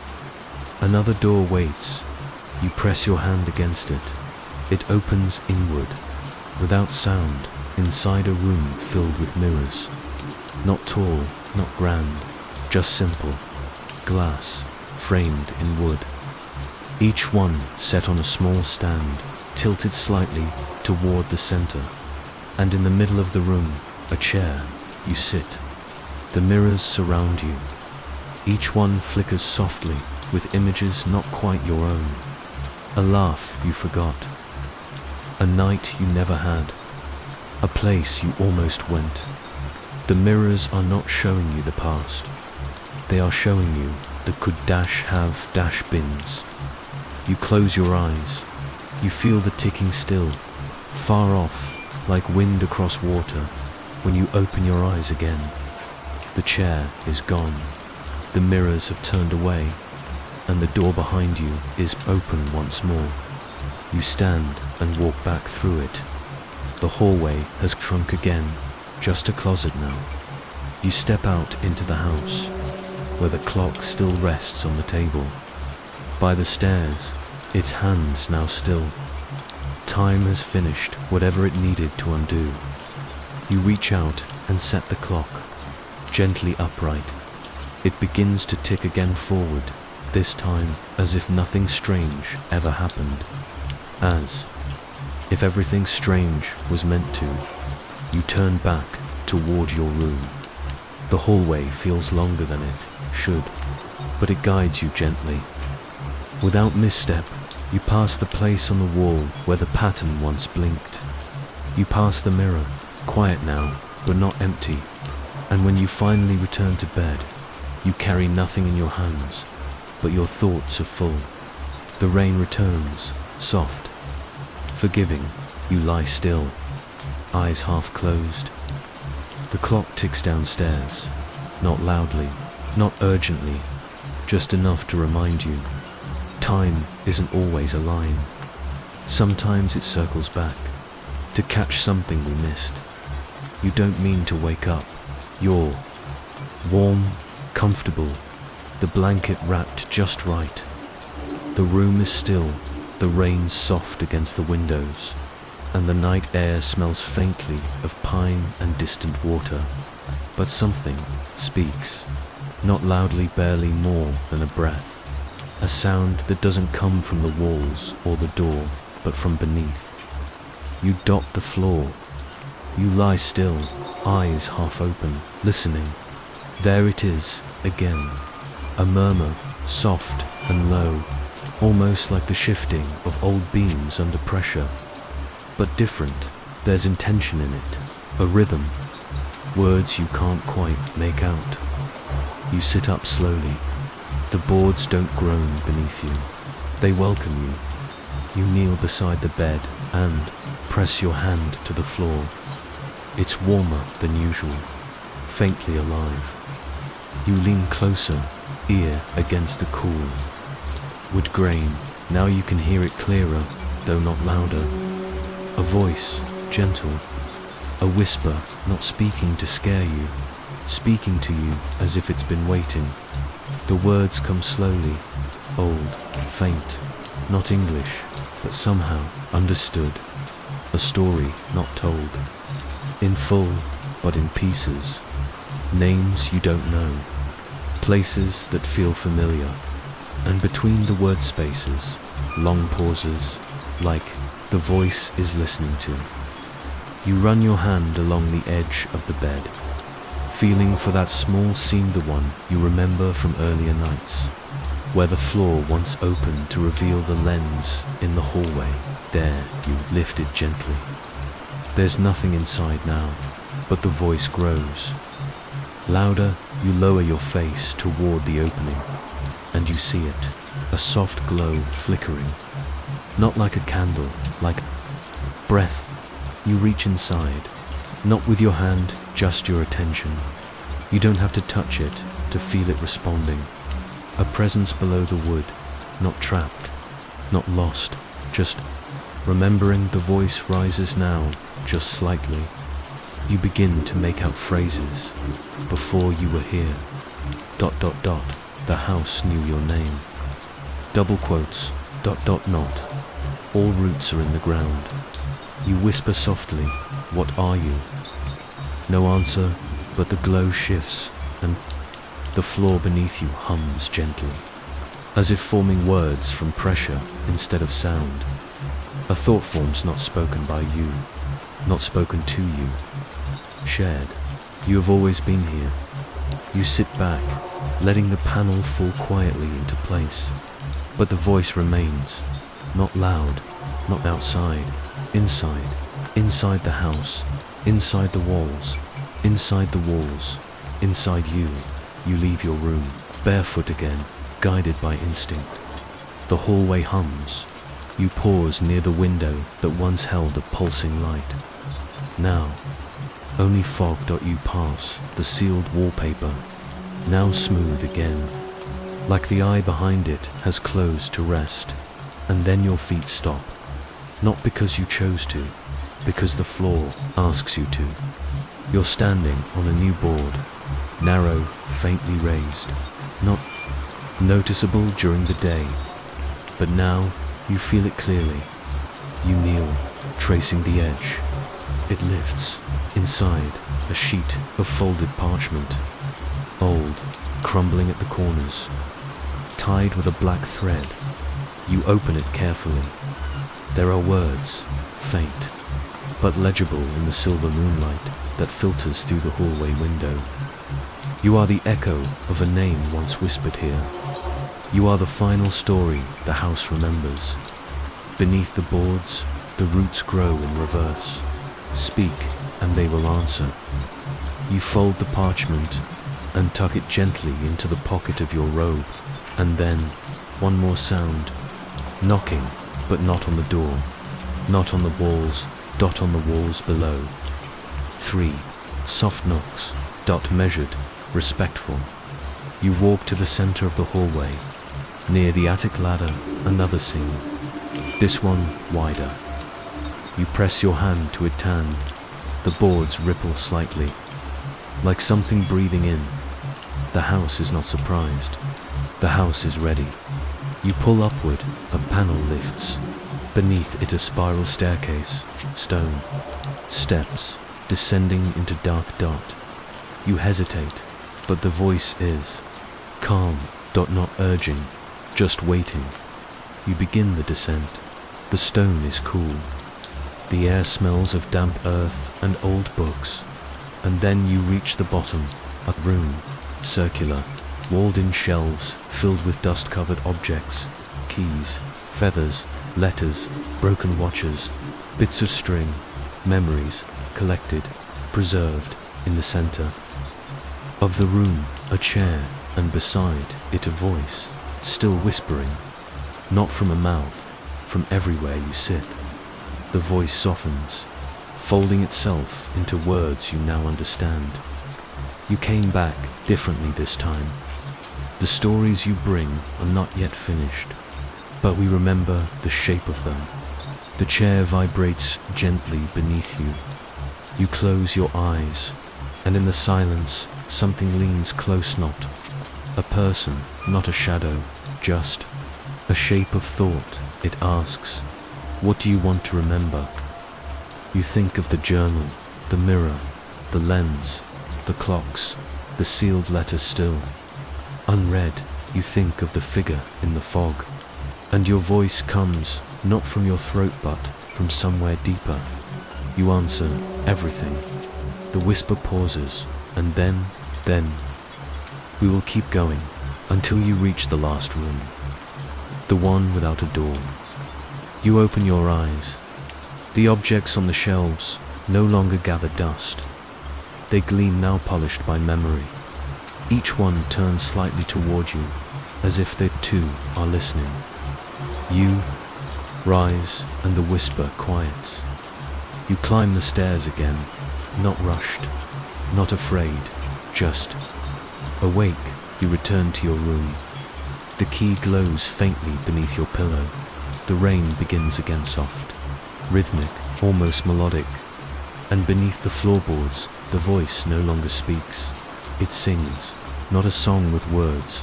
Another door waits. You press your hand against it. It opens inward, without sound, inside a room filled with mirrors. Not tall, not grand, just simple. Glass, framed in wood. Each one set on a small stand, tilted slightly toward the center. And in the middle of the room, a chair. You sit. The mirrors surround you. Each one flickers softly with images not quite your own. A laugh you forgot. A night you never had. A place you almost went. The mirrors are not showing you the past. They are showing you the could dash have dash bins. You close your eyes. You feel the ticking still, far off, like wind across water, when you open your eyes again. The chair is gone. The mirrors have turned away, and the door behind you is open once more. You stand and walk back through it. The hallway has shrunk again, just a closet now. You step out into the house, where the clock still rests on the table. By the stairs, its hands now still. Time has finished whatever it needed to undo. You reach out and set the clock, gently upright. It begins to tick again forward, this time as if nothing strange ever happened. As if everything strange was meant to. You turn back toward your room. The hallway feels longer than it should, but it guides you gently. Without misstep, you pass the place on the wall where the pattern once blinked. You pass the mirror, quiet now, but not empty. And when you finally return to bed, you carry nothing in your hands, but your thoughts are full. The rain returns, soft. Forgiving, you lie still, eyes half closed. The clock ticks downstairs, not loudly, not urgently, just enough to remind you. Time isn't always a line. Sometimes it circles back, to catch something we missed. You don't mean to wake up. You're warm, comfortable, the blanket wrapped just right. The room is still, the rain's soft against the windows, and the night air smells faintly of pine and distant water. But something speaks, not loudly, barely more than a breath. A sound that doesn't come from the walls or the door, but from beneath. You dot the floor. You lie still, eyes half open, listening. There it is, again. A murmur, soft and low, almost like the shifting of old beams under pressure. But different. There's intention in it, a rhythm, words you can't quite make out. You sit up slowly. The boards don't groan beneath you. They welcome you. You kneel beside the bed and press your hand to the floor. It's warmer than usual, faintly alive. You lean closer, ear against the cool. Wood grain, now you can hear it clearer, though not louder. A voice, gentle. A whisper, not speaking to scare you, speaking to you as if it's been waiting. The words come slowly, old, faint, not English, but somehow understood. A story not told. In full, but in pieces. Names you don't know. Places that feel familiar. And between the word spaces, long pauses, like the voice is listening to. You run your hand along the edge of the bed, feeling for that small seam, the one you remember from earlier nights, where the floor once opened to reveal the lens in the hallway. There you lift it gently. There's nothing inside now, but the voice grows. Louder, you lower your face toward the opening, and you see it, a soft glow flickering. Not like a candle, like breath. You reach inside, not with your hand, just your attention. You don't have to touch it to feel it responding. A presence below the wood, not trapped, not lost, just remembering. The voice rises now, just slightly. You begin to make out phrases. Before you were here. ... The house knew your name. Double quotes. ... Not. All roots are in the ground. You whisper softly, what are you? No answer, but the glow shifts, and the floor beneath you hums gently, as if forming words from pressure instead of sound. A thought forms not spoken by you, not spoken to you, shared. You have always been here. You sit back, letting the panel fall quietly into place. But the voice remains, not loud, not outside, inside the house, inside the walls, inside the walls, inside you. You leave your room, barefoot again, guided by instinct. The hallway hums. You pause near the window that once held a pulsing light. Now, only fog. You pass the sealed wallpaper, now smooth again, like the eye behind it has closed to rest. And then your feet stop, not because you chose to, because the floor asks you to. You're standing on a new board, narrow, faintly raised, not noticeable during the day, but now you feel it clearly. You kneel, tracing the edge. It lifts. Inside, a sheet of folded parchment, old, crumbling at the corners, tied with a black thread. You open it carefully. There are words, faint, but legible in the silver moonlight that filters through the hallway window. You are the echo of a name once whispered here. You are the final story the house remembers. Beneath the boards, the roots grow in reverse. Speak, and they will answer. You fold the parchment and tuck it gently into the pocket of your robe. And then, one more sound. Knocking, but not on the door. Not on the walls. On the walls below. 3 soft knocks. Measured, respectful. You walk to the center of the hallway. Near the attic ladder, another scene. This one wider. You press your hand to a hand. The boards ripple slightly, like something breathing in. The house is not surprised. The house is ready. You pull upward, a panel lifts. Beneath it a spiral staircase, stone, steps, descending into dark. You hesitate, but the voice is calm. Not urging, just waiting. You begin the descent. The stone is cool. The air smells of damp earth and old books. And then you reach the bottom, a room, circular, walled-in shelves filled with dust-covered objects, keys, feathers, letters, broken watches, bits of string, memories, collected, preserved, in the center of the room, a chair, and beside it a voice, still whispering, not from a mouth, from everywhere you sit. The voice softens, folding itself into words you now understand. You came back differently this time. The stories you bring are not yet finished, but we remember the shape of them. The chair vibrates gently beneath you. You close your eyes, and in the silence, something leans close. Not a person, not a shadow, just a shape of thought. It asks, what do you want to remember? You think of the journal, the mirror, the lens, the clocks, the sealed letters still unread. You think of the figure in the fog, and your voice comes not from your throat but from somewhere deeper. You answer, everything. The whisper pauses, and then, we will keep going until you reach the last room, the one without a door. You open your eyes. The objects on the shelves no longer gather dust. They gleam now, polished by memory. Each one turns slightly toward you, as if they too are listening. You rise, and the whisper quiets. You climb the stairs again, not rushed, not afraid, just awake. You return to your room. The key glows faintly beneath your pillow. The rain begins again soft, rhythmic, almost melodic. And beneath the floorboards, the voice no longer speaks. It sings, not a song with words,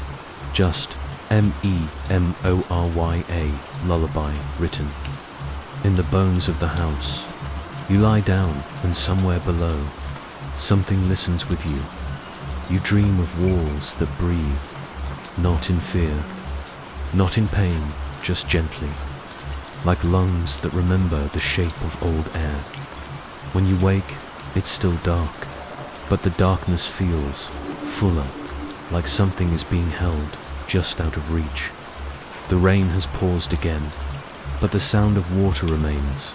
just M-E-M-O-R-Y-A, lullaby written. In the bones of the house, you lie down, and somewhere below, something listens with you. You dream of walls that breathe, not in fear, not in pain, just gently, like lungs that remember the shape of old air. When you wake, it's still dark, but the darkness feels fuller, like something is being held just out of reach. The rain has paused again, but the sound of water remains,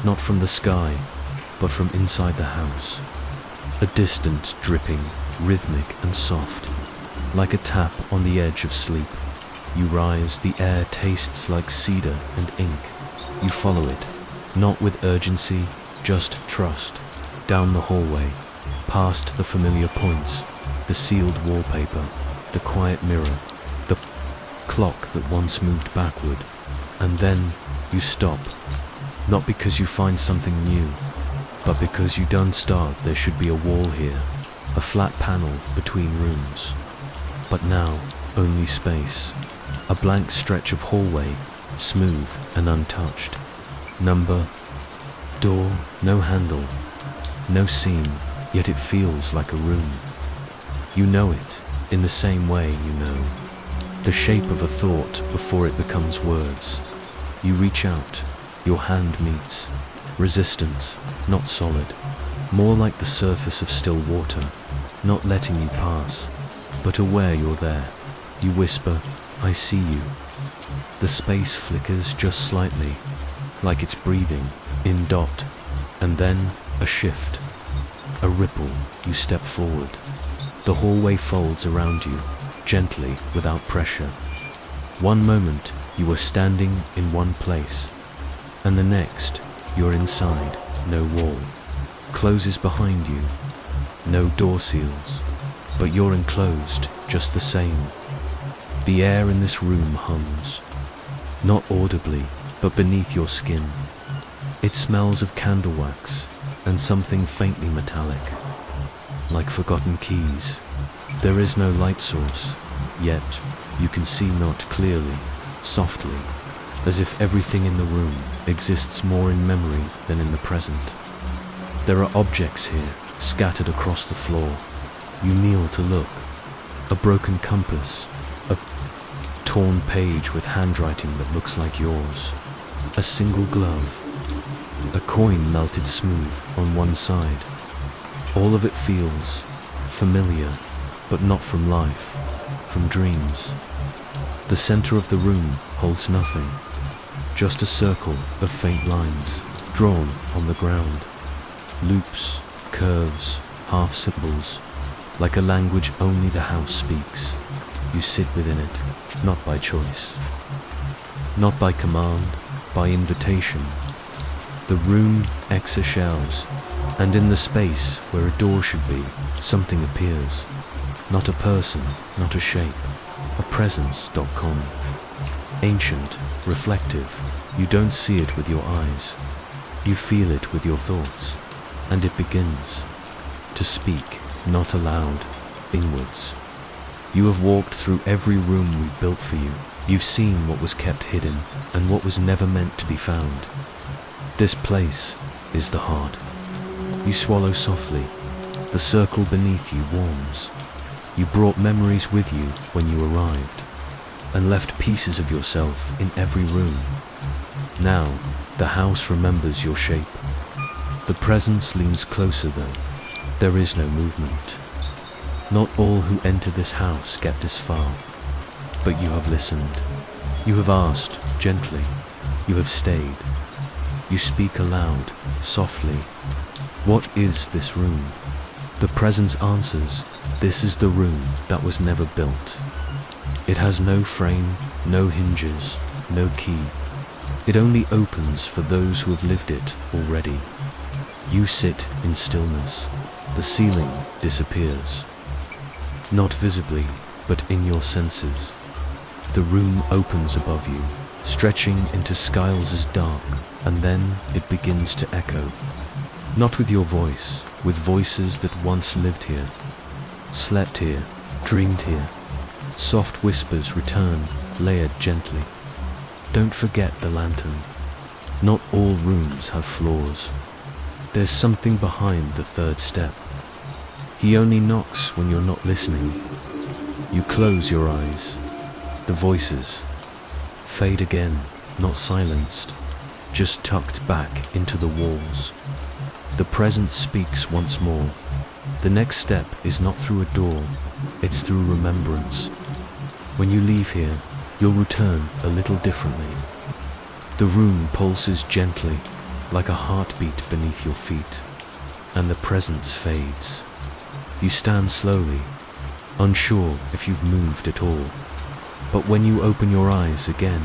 not from the sky, but from inside the house. A distant dripping, rhythmic and soft, like a tap on the edge of sleep. You rise, the air tastes like cedar and ink. You follow it, not with urgency, just trust, down the hallway, past the familiar points, the sealed wallpaper, the quiet mirror, the clock that once moved backward, and then you stop, not because you find something new, but because you don't start. There should be a wall here, a flat panel between rooms. But now, only space, a blank stretch of hallway, smooth and untouched. Number, door, no handle, no seam, yet it feels like a room. You know it, in the same way you know the shape of a thought before it becomes words. You reach out, your hand meets, resistance, not solid, more like the surface of still water, not letting you pass, but aware you're there. You whisper, I see you. The space flickers just slightly, like it's breathing, in dot, and then a shift, a ripple. You step forward. The hallway folds around you, gently, without pressure. One moment, you are standing in one place, and the next, you're inside. No wall closes behind you, no door seals, but you're enclosed just the same. The air in this room hums, not audibly, but beneath your skin. It smells of candle wax and something faintly metallic, like forgotten keys. There is no light source, yet you can see not clearly, softly, as if everything in the room exists more in memory than in the present. There are objects here, scattered across the floor. You kneel to look. A broken compass, a torn page with handwriting that looks like yours, a single glove, a coin melted smooth on one side. All of it feels familiar, but not from life, from dreams. The center of the room holds nothing, just a circle of faint lines drawn on the ground. Loops, curves, half symbols, like a language only the house speaks. You sit within it, not by choice, not by command, by invitation. The room exhales, and in the space where a door should be, something appears. Not a person, not a shape, a presence.com. Ancient, reflective, you don't see it with your eyes. You feel it with your thoughts, and it begins to speak, not aloud, inwards. You have walked through every room we built for you. You've seen what was kept hidden and what was never meant to be found. This place is the heart. You swallow softly. The circle beneath you warms. You brought memories with you when you arrived, and left pieces of yourself in every room. Now, the house remembers your shape. The presence leans closer though. There is no movement. Not all who enter this house get this far, but you have listened. You have asked, gently. You have stayed. You speak aloud, softly. What is this room? The presence answers, this is the room that was never built. It has no frame, no hinges, no key. It only opens for those who have lived it already. You sit in stillness. The ceiling disappears. Not visibly, but in your senses. The room opens above you, stretching into skies as dark, and then it begins to echo. Not with your voice, with voices that once lived here, slept here, dreamed here. Soft whispers return, layered gently. Don't forget the lantern. Not all rooms have floors. There's something behind the third step. He only knocks when you're not listening. You close your eyes. The voices fade again, not silenced, just tucked back into the walls. The present speaks once more. The next step is not through a door, it's through remembrance. When you leave here, you'll return a little differently. The room pulses gently, like a heartbeat beneath your feet, and the presence fades. You stand slowly, unsure if you've moved at all. But when you open your eyes again,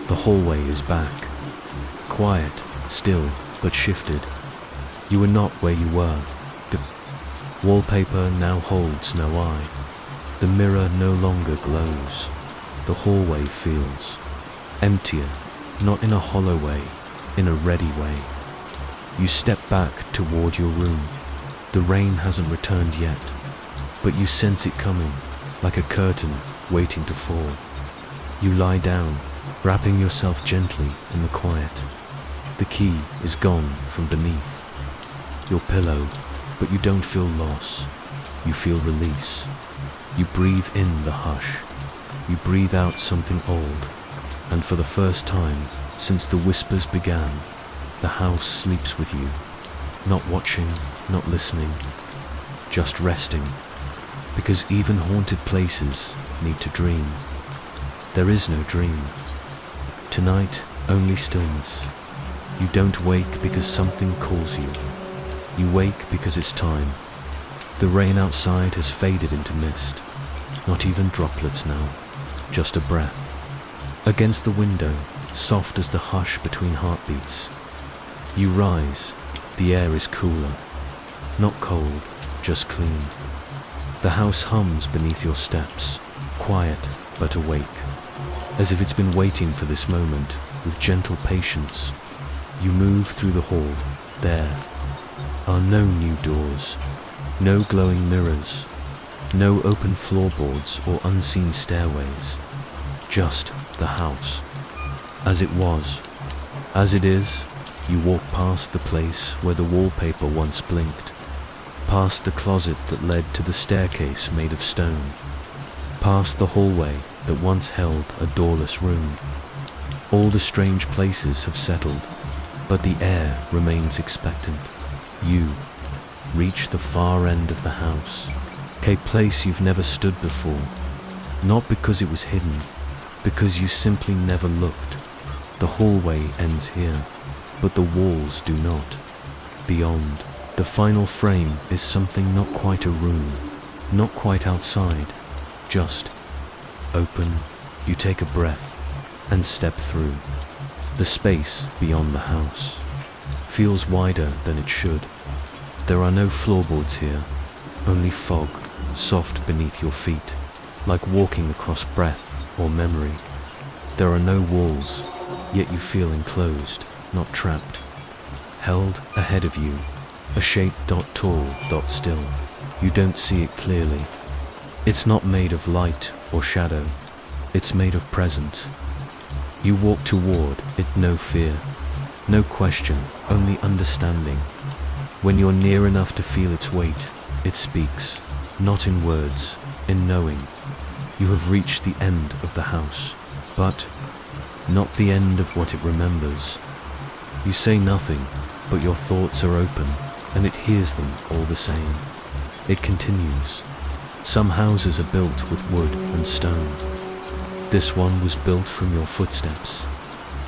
the hallway is back. Quiet, still, but shifted. You are not where you were. The wallpaper now holds no eye. The mirror no longer glows. The hallway feels emptier, not in a hollow way, in a ready way. You step back toward your room. The rain hasn't returned yet, but you sense it coming, like a curtain waiting to fall. You lie down, wrapping yourself gently in the quiet. The key is gone from beneath your pillow, but you don't feel loss. You feel release. You breathe in the hush. You breathe out something old, and for the first time since the whispers began, the house sleeps with you, not watching, not listening, just resting, because even haunted places need to dream. There is no dream. Tonight, only stillness. You don't wake because something calls you. You wake because it's time. The rain outside has faded into mist. Not even droplets now, just a breath. Against the window, soft as the hush between heartbeats. You rise, the air is cooler. Not cold, just clean. The house hums beneath your steps, quiet but awake, as if it's been waiting for this moment with gentle patience. You move through the hall. There are no new doors, no glowing mirrors, no open floorboards or unseen stairways, just the house. As it was, as it is. You walk past the place where the wallpaper once blinked, past the closet that led to the staircase made of stone, past the hallway that once held a doorless room. All the strange places have settled, but the air remains expectant. You reach the far end of the house, a place you've never stood before, not because it was hidden, because you simply never looked. The hallway ends here, but the walls do not. Beyond, the final frame is something not quite a room, not quite outside, just open. You take a breath and step through. The space beyond the house feels wider than it should. There are no floorboards here, only fog, soft beneath your feet, like walking across breath or memory. There are no walls, yet you feel enclosed, not trapped. Held ahead of you, a shape tall, still. You don't see it clearly. It's not made of light or shadow. It's made of presence. You walk toward it, no fear, no question, only understanding. When you're near enough to feel its weight, it speaks, not in words, in knowing. You have reached the end of the house, but not the end of what it remembers. You say nothing, but your thoughts are open, and it hears them all the same. It continues. Some houses are built with wood and stone. This one was built from your footsteps.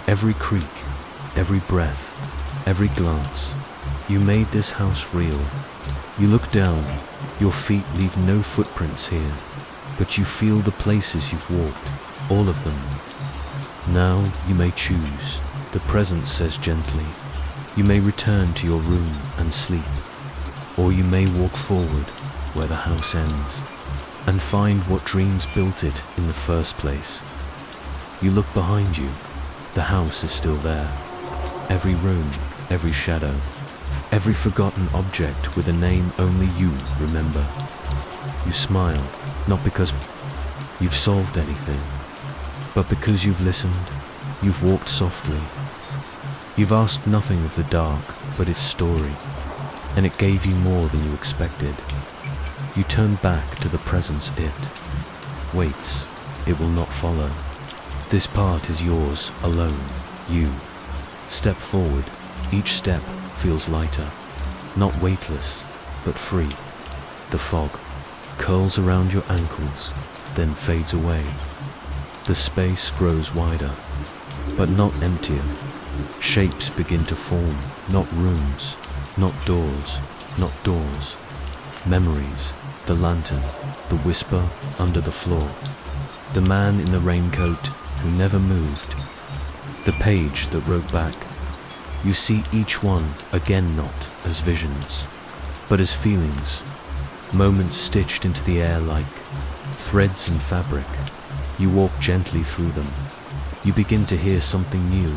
Every creak, every breath, every glance. You made this house real. You look down. Your feet leave no footprints here, but you feel the places you've walked, all of them. Now you may choose. The presence says gently. You may return to your room and sleep, or you may walk forward where the house ends and find what dreams built it in the first place. You look behind you. The house is still there. Every room, every shadow, every forgotten object with a name only you remember. You smile, not because you've solved anything, but because you've listened, you've walked softly. You've asked nothing of the dark but its story, and it gave you more than you expected. You turn back to the presence it waits. It will not follow. This part is yours alone. You step forward. Each step feels lighter, not weightless, but free. The fog curls around your ankles, then fades away. The space grows wider, but not emptier. Shapes begin to form, not rooms, not doors, not doors. Memories, the lantern, the whisper under the floor. The man in the raincoat who never moved. The page that wrote back. You see each one again not as visions, but as feelings. Moments stitched into the air like threads in fabric. You walk gently through them. You begin to hear something new.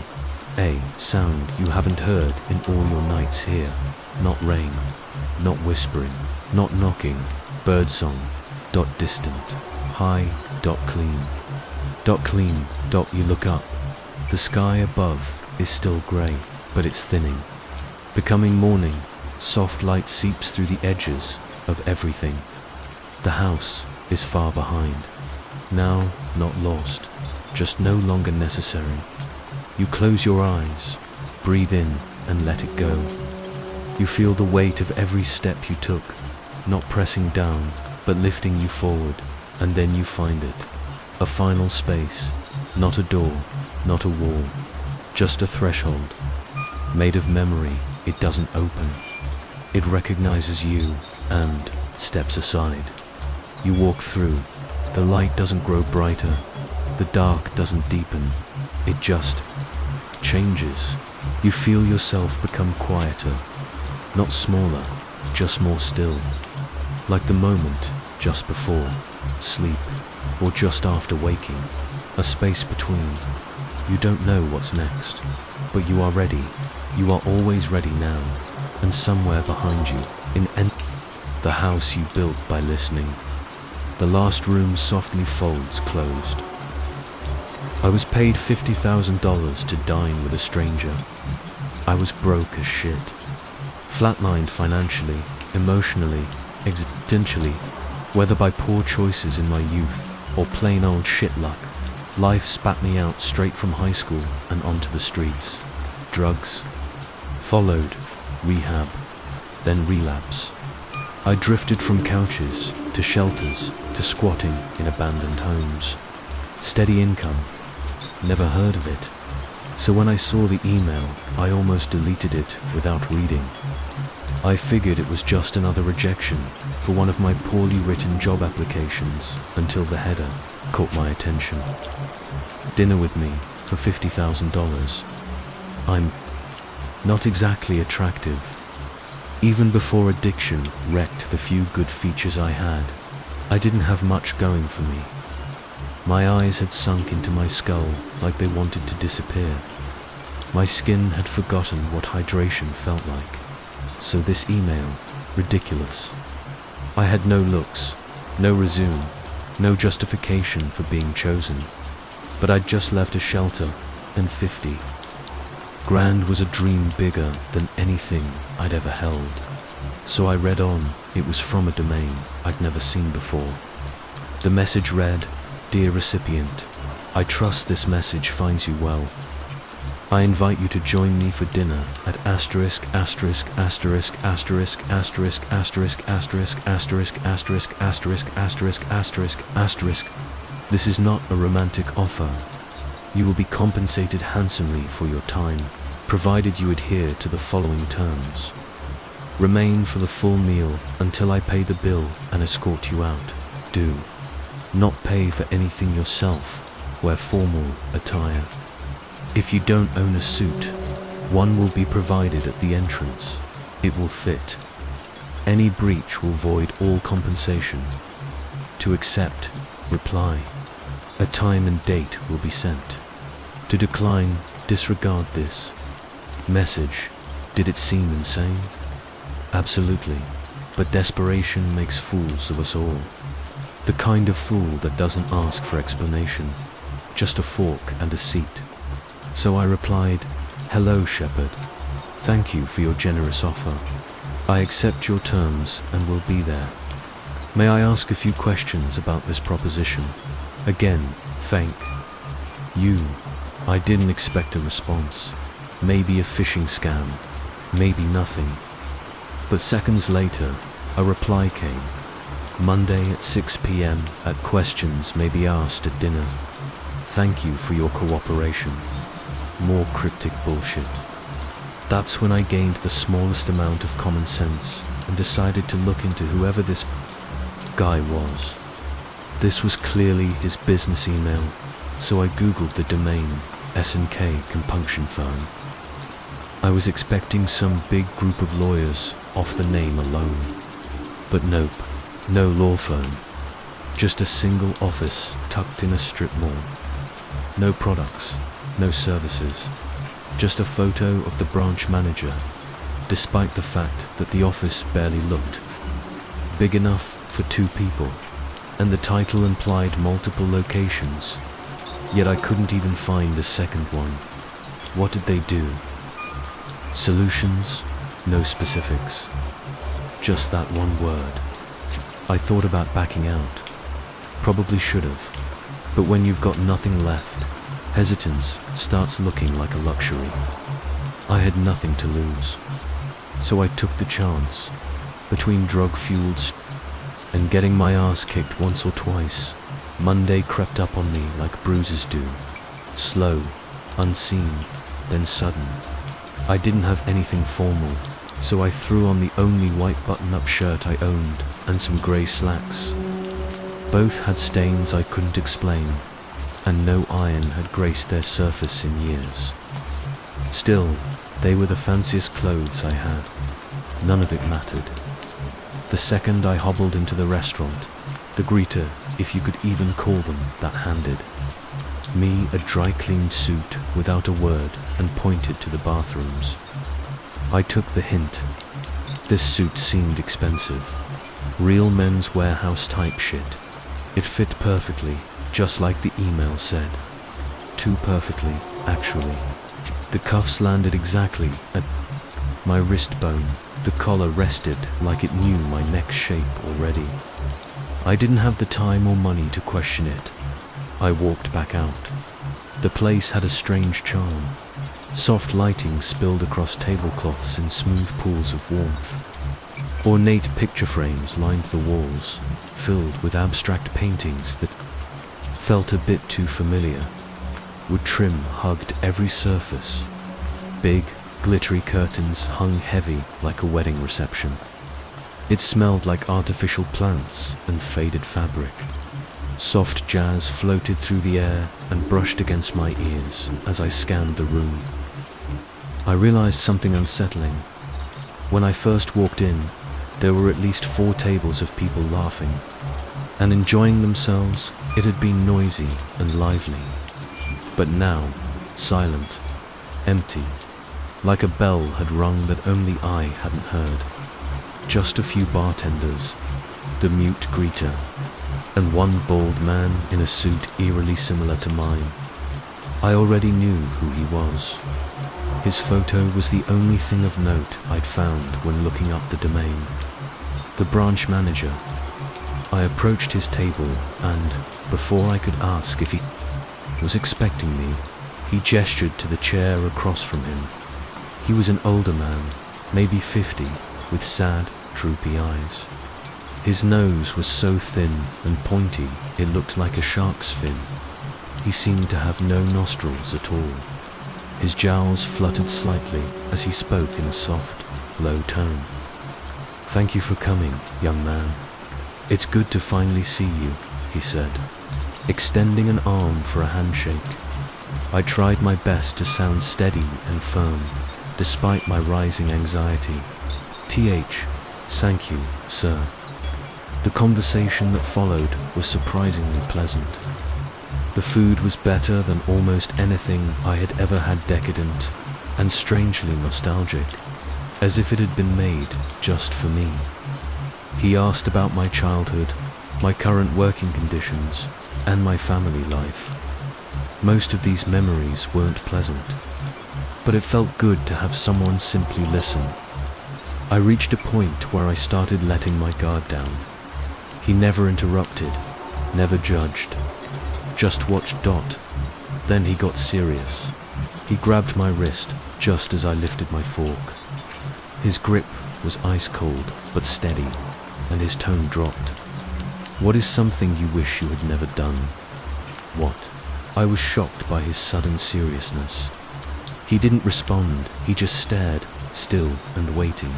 A sound you haven't heard in all your nights here. Not rain, not whispering, not knocking. Birdsong, dot distant, high, dot clean. Dot clean, dot you look up. The sky above is still grey, but it's thinning. Becoming morning, soft light seeps through the edges of everything. The house is far behind. Now not lost, just no longer necessary. You close your eyes, breathe in and let it go. You feel the weight of every step you took, not pressing down, but lifting you forward, and then you find it. A final space, not a door, not a wall, just a threshold. Made of memory, it doesn't open. It recognizes you and steps aside. You walk through. The light doesn't grow brighter. The dark doesn't deepen. It just changes. You feel yourself become quieter, not smaller, just more still. Like the moment just before sleep or just after waking, a space between. You don't know what's next, but you are ready. You are always ready now, and somewhere behind you, the house you built by listening. The last room softly folds closed. I was paid $50,000 to dine with a stranger. I was broke as shit. Flatlined financially, emotionally, existentially, whether by poor choices in my youth or plain old shit luck. Life spat me out straight from high school and onto the streets. Drugs. Followed rehab, then relapse. I drifted from couches to shelters to squatting in abandoned homes. Steady income. Never heard of it. So when I saw the email, I almost deleted it without reading. I figured it was just another rejection for one of my poorly written job applications until the header caught my attention. Dinner with me for $50,000. I'm not exactly attractive. Even before addiction wrecked the few good features I had, I didn't have much going for me. My eyes had sunk into my skull like they wanted to disappear. My skin had forgotten what hydration felt like. So this email, ridiculous. I had no looks, no resume, no justification for being chosen. But I'd just left a shelter and 50. Grand was a dream bigger than anything I'd ever held. So I read on. It was from a domain I'd never seen before. The message read, "Dear recipient, I trust this message finds you well. I invite you to join me for dinner at asterisk asterisk asterisk asterisk asterisk asterisk asterisk asterisk asterisk asterisk asterisk asterisk asterisk. This is not a romantic offer. You will be compensated handsomely for your time, provided you adhere to the following terms. Remain for the full meal until I pay the bill and escort you out. Do not pay for anything yourself. Wear formal attire. If you don't own a suit, one will be provided at the entrance. It will fit. Any breach will void all compensation. To accept, reply. A time and date will be sent. To decline, disregard this. Message. Did it seem insane? Absolutely. But desperation makes fools of us all. The kind of fool that doesn't ask for explanation, just a fork and a seat. So I replied, "Hello, Shepherd. Thank you for your generous offer. I accept your terms and will be there. May I ask a few questions about this proposition? Again, thank you." I didn't expect a response. Maybe a phishing scam, maybe nothing. But seconds later, a reply came. Monday at 6 p.m. at questions may be asked at dinner. Thank you for your cooperation. More cryptic bullshit. That's when I gained the smallest amount of common sense and decided to look into whoever this guy was. This was clearly his business email, so I googled the domain S&K Compunction Firm. I was expecting some big group of lawyers off the name alone. But nope, no law firm. Just a single office tucked in a strip mall. No products, no services. Just a photo of the branch manager, despite the fact that the office barely looked big enough for 2 people, and the title implied multiple locations, yet I couldn't even find a second one. What did they do? Solutions? No specifics. Just that one word. I thought about backing out. Probably should have. But when you've got nothing left, hesitance starts looking like a luxury. I had nothing to lose. So I took the chance. Between drug-fueled and getting my ass kicked once or twice, Monday crept up on me like bruises do. Slow, unseen, then sudden. I didn't have anything formal, so I threw on the only white button-up shirt I owned and some grey slacks. Both had stains I couldn't explain, and no iron had graced their surface in years. Still, they were the fanciest clothes I had. None of it mattered. The second I hobbled into the restaurant, the greeter, if you could even call them, that handed me a dry-cleaned suit without a word and pointed to the bathrooms. I took the hint. This suit seemed expensive. Real Men's Warehouse type shit. It fit perfectly, just like the email said. Too perfectly, actually. The cuffs landed exactly at my wrist bone. The collar rested like it knew my neck shape already. I didn't have the time or money to question it. I walked back out. The place had a strange charm. Soft lighting spilled across tablecloths in smooth pools of warmth. Ornate picture frames lined the walls, filled with abstract paintings that felt a bit too familiar. Wood trim hugged every surface. Big, glittery curtains hung heavy like a wedding reception. It smelled like artificial plants and faded fabric. Soft jazz floated through the air and brushed against my ears as I scanned the room. I realized something unsettling. When I first walked in, there were at least 4 tables of people laughing and enjoying themselves. It had been noisy and lively. But now, silent, empty, like a bell had rung that only I hadn't heard. Just a few bartenders, the mute greeter, and one bald man in a suit eerily similar to mine. I already knew who he was. His photo was the only thing of note I'd found when looking up the domain. The branch manager. I approached his table and, before I could ask if he was expecting me, he gestured to the chair across from him. He was an older man, maybe 50, with sad, droopy eyes. His nose was so thin and pointy it looked like a shark's fin. He seemed to have no nostrils at all. His jowls fluttered slightly as he spoke in a soft, low tone. "Thank you for coming, young man. It's good to finally see you," he said, extending an arm for a handshake. I tried my best to sound steady and firm, despite my rising anxiety. Thank you, sir." The conversation that followed was surprisingly pleasant. The The food was better than almost anything I had ever had, decadent and strangely nostalgic, as if it had been made just for me. He asked about my childhood, my current working conditions, and my family life. Most of these memories weren't pleasant, but it felt good to have someone simply listen. I reached a point where I started letting my guard down. He never interrupted, never judged, just watched Dot. Then he got serious. He grabbed my wrist just as I lifted my fork. His grip was ice cold but steady, and his tone dropped. What is something you wish you had never done? What? I was shocked by his sudden seriousness. He didn't respond, he just stared, still and waiting.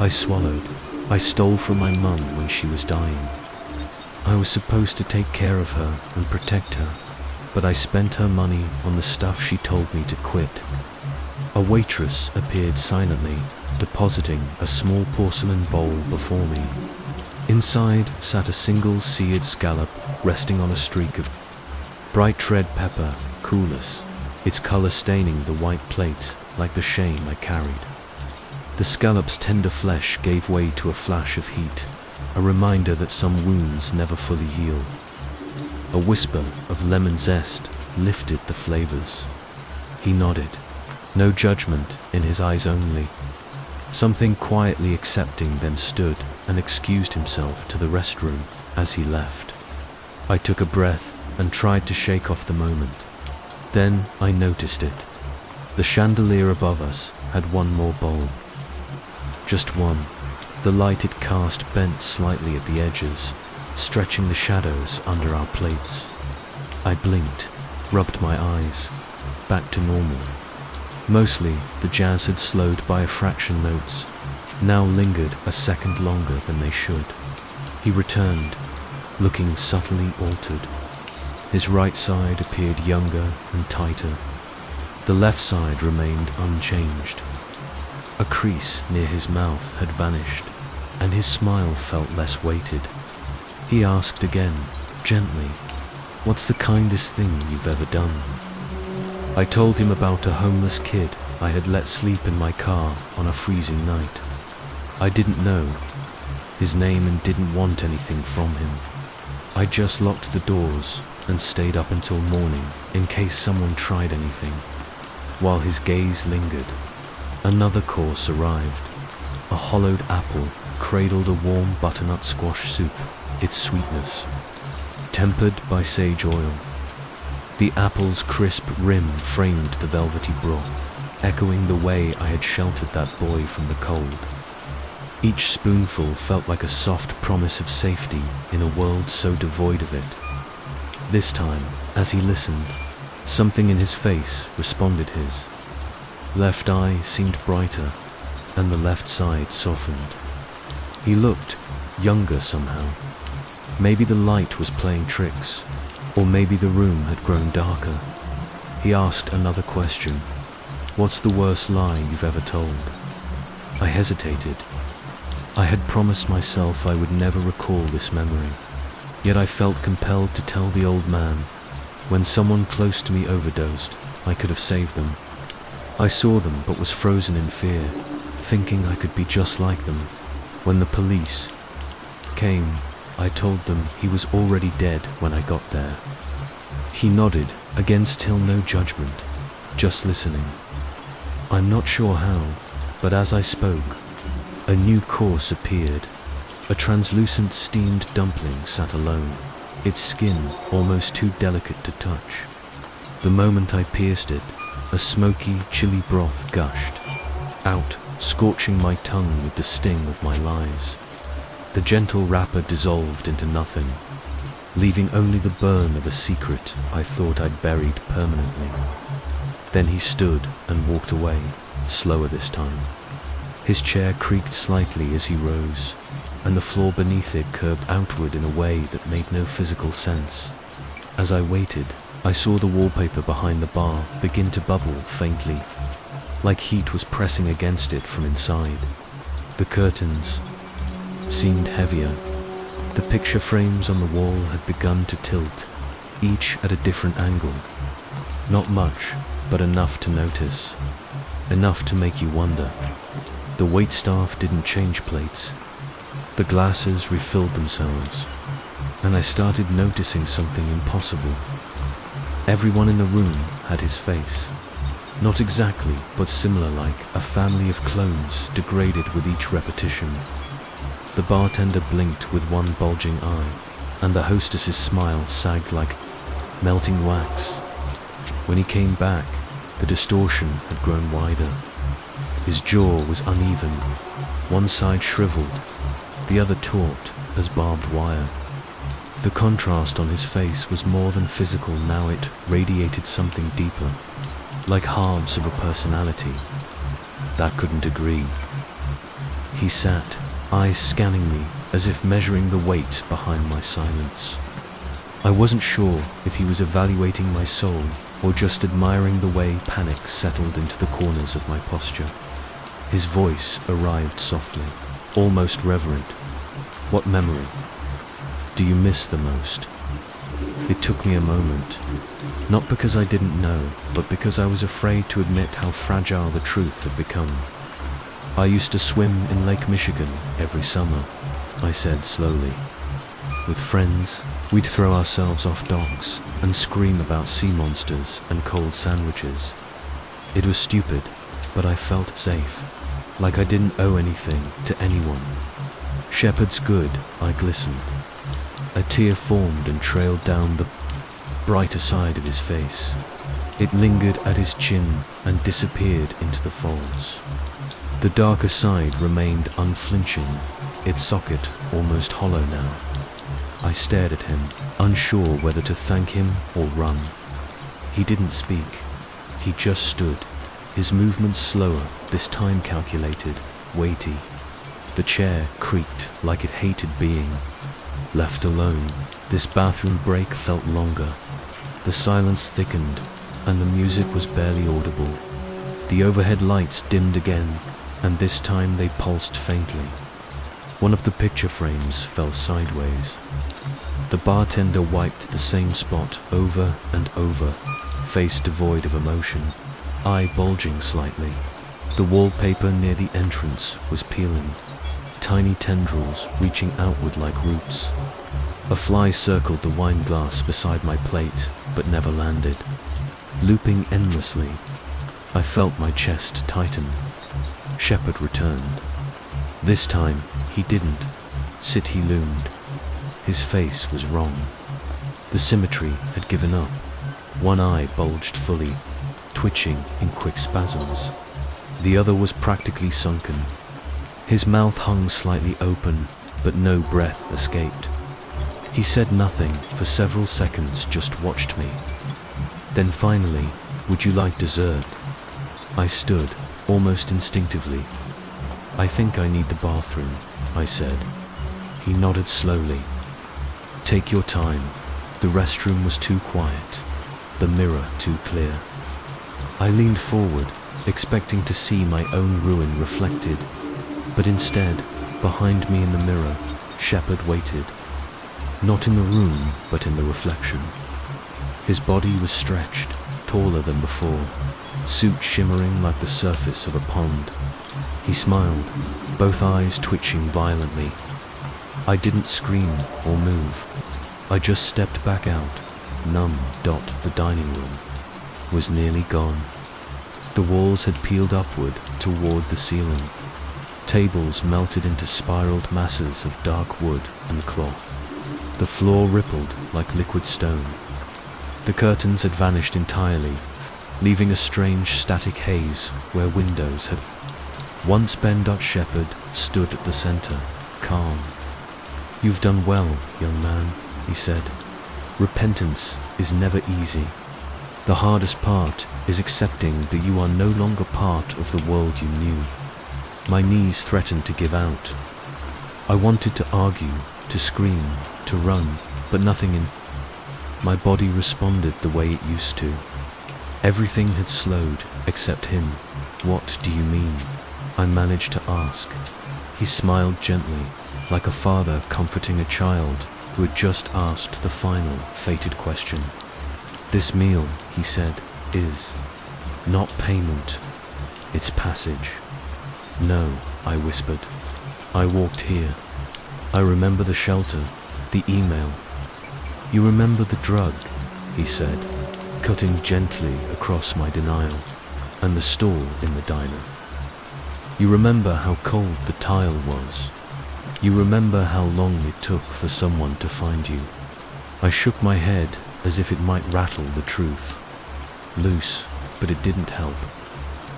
I swallowed. I stole from my mum when she was dying. I was supposed to take care of her and protect her, but I spent her money on the stuff she told me to quit. A waitress appeared silently, depositing a small porcelain bowl before me. Inside sat a single seared scallop resting on a streak of bright red pepper, coulis, its color staining the white plate like the shame I carried. The scallop's tender flesh gave way to a flash of heat, a reminder that some wounds never fully heal. A whisper of lemon zest lifted the flavors. He nodded, no judgment in his eyes only. Something quietly accepting, then stood and excused himself to the restroom as he left. I took a breath and tried to shake off the moment. Then I noticed it. The chandelier above us had one more bulb. Just one. The light it cast bent slightly at the edges, stretching the shadows under our plates. I blinked, rubbed my eyes, back to normal. Mostly, the jazz had slowed by a fraction notes, now lingered a second longer than they should. He returned, looking subtly altered. His right side appeared younger and tighter. The left side remained unchanged. A crease near his mouth had vanished, and his smile felt less weighted. He asked again, gently, "What's the kindest thing you've ever done?" I told him about a homeless kid I had let sleep in my car on a freezing night. I didn't know his name and didn't want anything from him. I just locked the doors and stayed up until morning in case someone tried anything. While his gaze lingered, another course arrived. A hollowed apple cradled a warm butternut squash soup, its sweetness tempered by sage oil. The apple's crisp rim framed the velvety broth, echoing the way I had sheltered that boy from the cold. Each spoonful felt like a soft promise of safety in a world so devoid of it. This time, as he listened, something in his face responded his. Left eye seemed brighter, and the left side softened. He looked younger somehow. Maybe the light was playing tricks, or maybe the room had grown darker. He asked another question. "What's the worst lie you've ever told?" I hesitated. I had promised myself I would never recall this memory, yet I felt compelled to tell the old man. When someone close to me overdosed, I could have saved them. I saw them but was frozen in fear, thinking I could be just like them. When the police came, I told them he was already dead when I got there. He nodded, again still no judgment, just listening. I'm not sure how, but as I spoke, a new course appeared. A translucent steamed dumpling sat alone, its skin almost too delicate to touch. The moment I pierced it, a smoky, chilly broth gushed out, scorching my tongue with the sting of my lies. The gentle wrapper dissolved into nothing, leaving only the burn of a secret I thought I'd buried permanently. Then he stood and walked away, slower this time. His chair creaked slightly as he rose, and the floor beneath it curved outward in a way that made no physical sense. As I waited, I saw the wallpaper behind the bar begin to bubble faintly, like heat was pressing against it from inside. The curtains seemed heavier. The picture frames on the wall had begun to tilt, each at a different angle. Not much, but enough to notice. Enough to make you wonder. The waitstaff didn't change plates. The glasses refilled themselves. And I started noticing something impossible. Everyone in the room had his face. Not exactly, but similar, like a family of clones degraded with each repetition. The bartender blinked with one bulging eye, and the hostess's smile sagged like melting wax. When he came back, the distortion had grown wider. His jaw was uneven, one side shriveled, the other taut as barbed wire. The contrast on his face was more than physical, now it radiated something deeper, like halves of a personality. That couldn't agree. He sat, eyes scanning me as if measuring the weight behind my silence. I wasn't sure if he was evaluating my soul or just admiring the way panic settled into the corners of my posture. His voice arrived softly, almost reverent. What memory do you miss the most? It took me a moment, not because I didn't know, but because I was afraid to admit how fragile the truth had become. I used to swim in Lake Michigan every summer, I said slowly. With friends, we'd throw ourselves off docks and scream about sea monsters and cold sandwiches. It was stupid, but I felt safe, like I didn't owe anything to anyone. Shepard's good, I glistened. A tear formed and trailed down the brighter side of his face. It lingered at his chin and disappeared into the folds. The darker side remained unflinching, its socket almost hollow now. I stared at him, unsure whether to thank him or run. He didn't speak. He just stood, his movements slower, this time calculated, weighty. The chair creaked like it hated being left alone. This bathroom break felt longer. The silence thickened, and the music was barely audible. The overhead lights dimmed again, and this time they pulsed faintly. One of the picture frames fell sideways. The bartender wiped the same spot over and over, face devoid of emotion, eye bulging slightly. The wallpaper near the entrance was peeling, tiny tendrils reaching outward like roots. A fly circled the wine glass beside my plate, but never landed. Looping endlessly, I felt my chest tighten. Shepard returned. This time, he didn't. Sit he loomed. His face was wrong. The symmetry had given up. One eye bulged fully, twitching in quick spasms. The other was practically sunken. His mouth hung slightly open, but no breath escaped. He said nothing for several seconds, just watched me. Then finally, "Would you like dessert?" I stood, almost instinctively. "I think I need the bathroom," I said. He nodded slowly. "Take your time." The restroom was too quiet, the mirror too clear. I leaned forward, expecting to see my own ruin reflected, but instead, behind me in the mirror, Shepard waited. Not in the room, but in the reflection. His body was stretched, taller than before, suit shimmering like the surface of a pond. He smiled, both eyes twitching violently. I didn't scream or move. I just stepped back out, numb. The dining room was nearly gone. The walls had peeled upward toward the ceiling. Tables melted into spiraled masses of dark wood and cloth. The floor rippled like liquid stone. The curtains had vanished entirely, leaving a strange static haze where windows had once been. Shepard stood at the center, calm. "You've done well, young man," he said. "Repentance is never easy. The hardest part is accepting that you are no longer part of the world you knew." My knees threatened to give out. I wanted to argue, to scream, to run, but nothing in my body responded the way it used to. Everything had slowed, except him. "What do you mean?" I managed to ask. He smiled gently, like a father comforting a child, who had just asked the final, fated question. "This meal," he said, "is not payment, it's passage." "No," I whispered. "I walked here. I remember the shelter, the email." "You remember the drug," he said, cutting gently across my denial, "and the stall in the diner. You remember how cold the tile was. You remember how long it took for someone to find you." I shook my head as if it might rattle the truth. Loose, but it didn't help.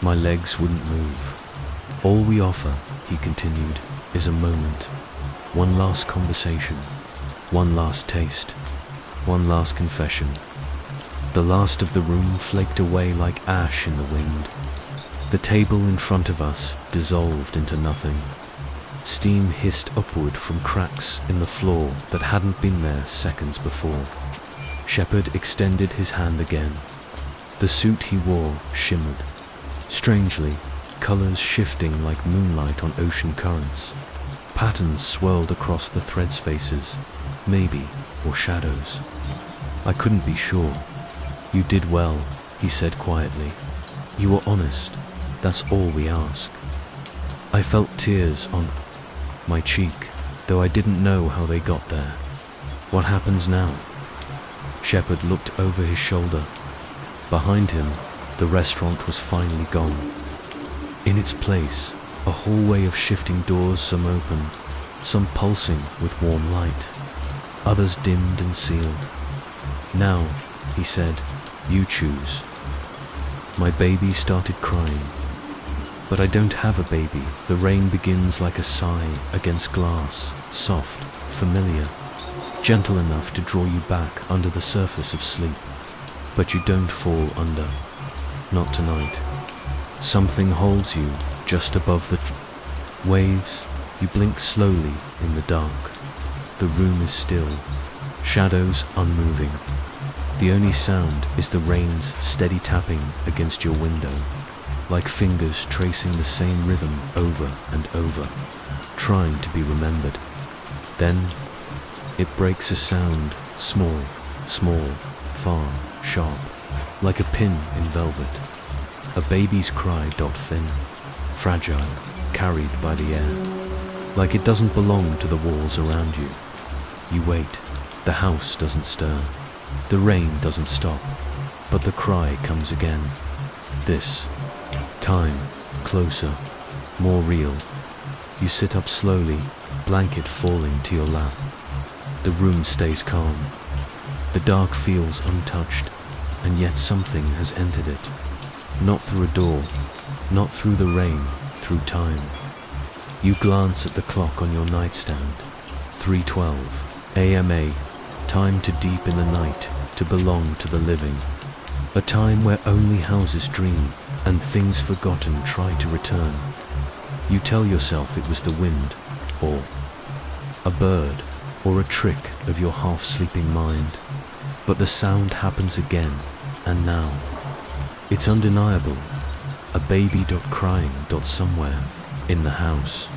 My legs wouldn't move. "All we offer," he continued, "is a moment. One last conversation. One last taste. One last confession." The last of the room flaked away like ash in the wind. The table in front of us dissolved into nothing. Steam hissed upward from cracks in the floor that hadn't been there seconds before. Shepard extended his hand again. The suit he wore shimmered. Strangely, colors shifting like moonlight on ocean currents. Patterns swirled across the threads' faces, maybe, or shadows. I couldn't be sure. "You did well," he said quietly. "You were honest. That's all we ask." I felt tears on my cheek, though I didn't know how they got there. "What happens now?" Shepard looked over his shoulder. Behind him, the restaurant was finally gone. In its place, a hallway of shifting doors, some open, some pulsing with warm light, others dimmed and sealed. "Now," he said, "you choose." My baby started crying. But I don't have a baby. The rain begins like a sigh against glass, soft, familiar, gentle enough to draw you back under the surface of sleep. But you don't fall under. Not tonight. Something holds you just above the waves. You blink slowly in the dark. The room is still, shadows unmoving. The only sound is the rain's steady tapping against your window, like fingers tracing the same rhythm over and over, trying to be remembered. Then it breaks a sound, small, far, sharp, like a pin in velvet. A baby's cry, thin, fragile, carried by the air, like it doesn't belong to the walls around you. You wait. The house doesn't stir. The rain doesn't stop, but the cry comes again. This time, closer, more real. You sit up slowly, blanket falling to your lap. The room stays calm. The dark feels untouched, and yet something has entered it. Not through a door, not through the rain, through time. You glance at the clock on your nightstand. 3:12 AMA, time to deep in the night, to belong to the living. A time where only houses dream, and things forgotten try to return. You tell yourself it was the wind, or a bird, or a trick of your half-sleeping mind. But the sound happens again, and now. It's undeniable. A baby crying somewhere in the house.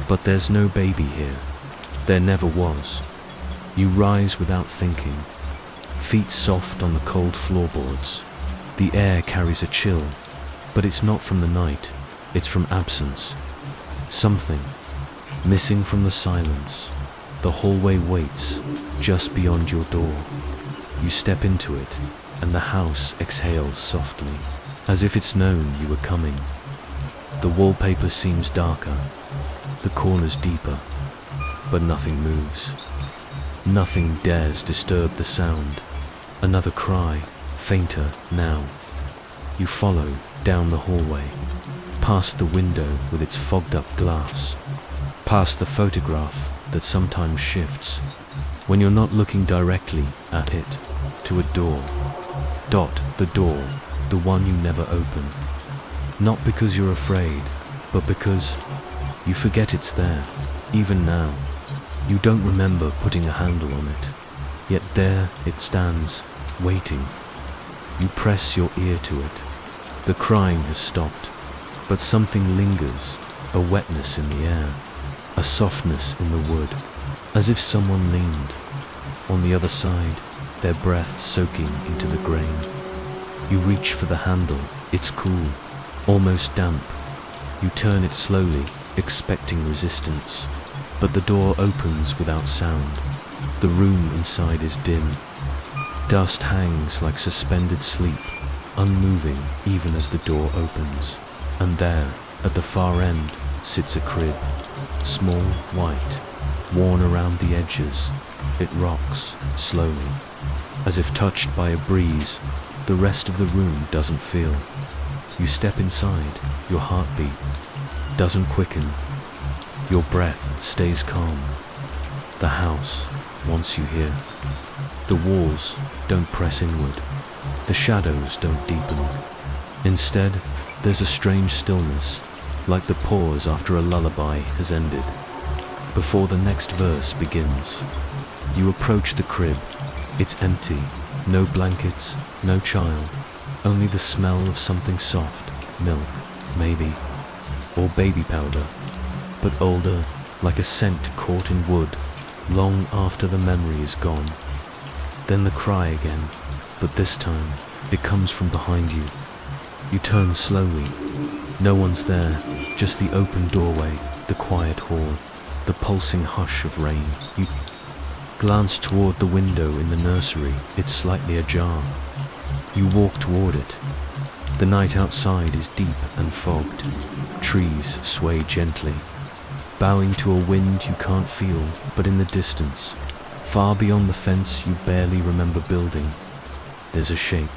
But there's no baby here. There never was. You rise without thinking, feet soft on the cold floorboards. The air carries a chill, but it's not from the night, it's from absence. Something missing from the silence. The hallway waits just beyond your door. You step into it, and the house exhales softly, as if it's known you were coming. The wallpaper seems darker, the corners deeper, but nothing moves. Nothing dares disturb the sound. Another cry, fainter now. You follow down the hallway, past the window with its fogged-up glass, past the photograph that sometimes shifts when you're not looking directly at it, to a door. The door, the one you never open. Not because you're afraid, but because you forget it's there, even now. You don't remember putting a handle on it, yet there it stands, waiting. You press your ear to it. The crying has stopped, but something lingers, a wetness in the air, a softness in the wood. as if someone leaned. On the other side, their breath soaking into the grain. You reach for the handle. It's cool, almost damp. You turn it slowly, expecting resistance. But the door opens without sound. The room inside is dim. Dust hangs like suspended sleep, unmoving even as the door opens. And there, at the far end, sits a crib. Small, white, worn around the edges. It rocks, slowly. As if touched by a breeze, the rest of the room doesn't feel. You step inside, your heartbeat doesn't quicken. Your breath stays calm. The house wants you here. The walls don't press inward. The shadows don't deepen. Instead, there's a strange stillness, like the pause after a lullaby has ended. Before the next verse begins, you approach the crib. It's empty. No blankets, no child, only the smell of something soft, milk, maybe, or baby powder, but older, like a scent caught in wood, long after the memory is gone. Then the cry again, but this time it comes from behind you. You turn slowly. No one's there, just the open doorway, the quiet hall, the pulsing hush of rain. You glance toward the window in the nursery. It's slightly ajar. You walk toward it. The night outside is deep and fogged. Trees sway gently, bowing to a wind you can't feel, but in the distance, far beyond the fence you barely remember building, there's a shape,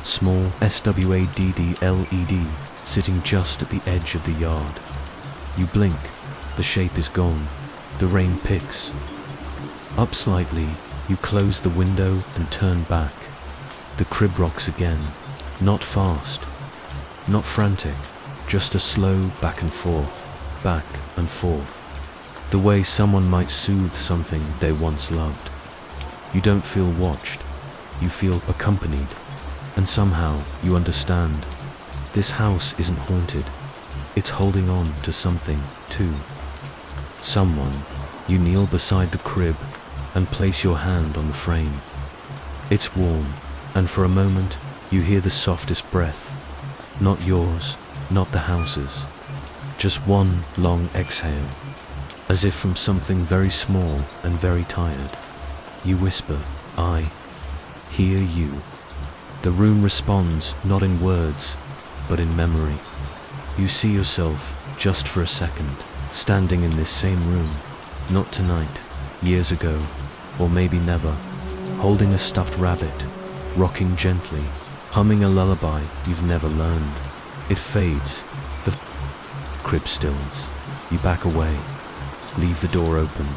small SWADD-LED, sitting just at the edge of the yard. You blink, the shape is gone. The rain picks up slightly. You close the window and turn back. The crib rocks again, not fast, not frantic, just a slow back and forth, the way someone might soothe something they once loved. You don't feel watched, you feel accompanied, and somehow you understand. This house isn't haunted, it's holding on to something, too. Someone. You kneel beside the crib and place your hand on the frame. It's warm, and for a moment you hear the softest breath. Not yours, not the house's. Just one long exhale, as if from something very small and very tired. You whisper, "I hear you." The room responds, not in words, but in memory. You see yourself, just for a second, standing in this same room. Not tonight, years ago, or maybe never, holding a stuffed rabbit, rocking gently, humming a lullaby you've never learned. It fades, the crib stills. You back away, leave the door open.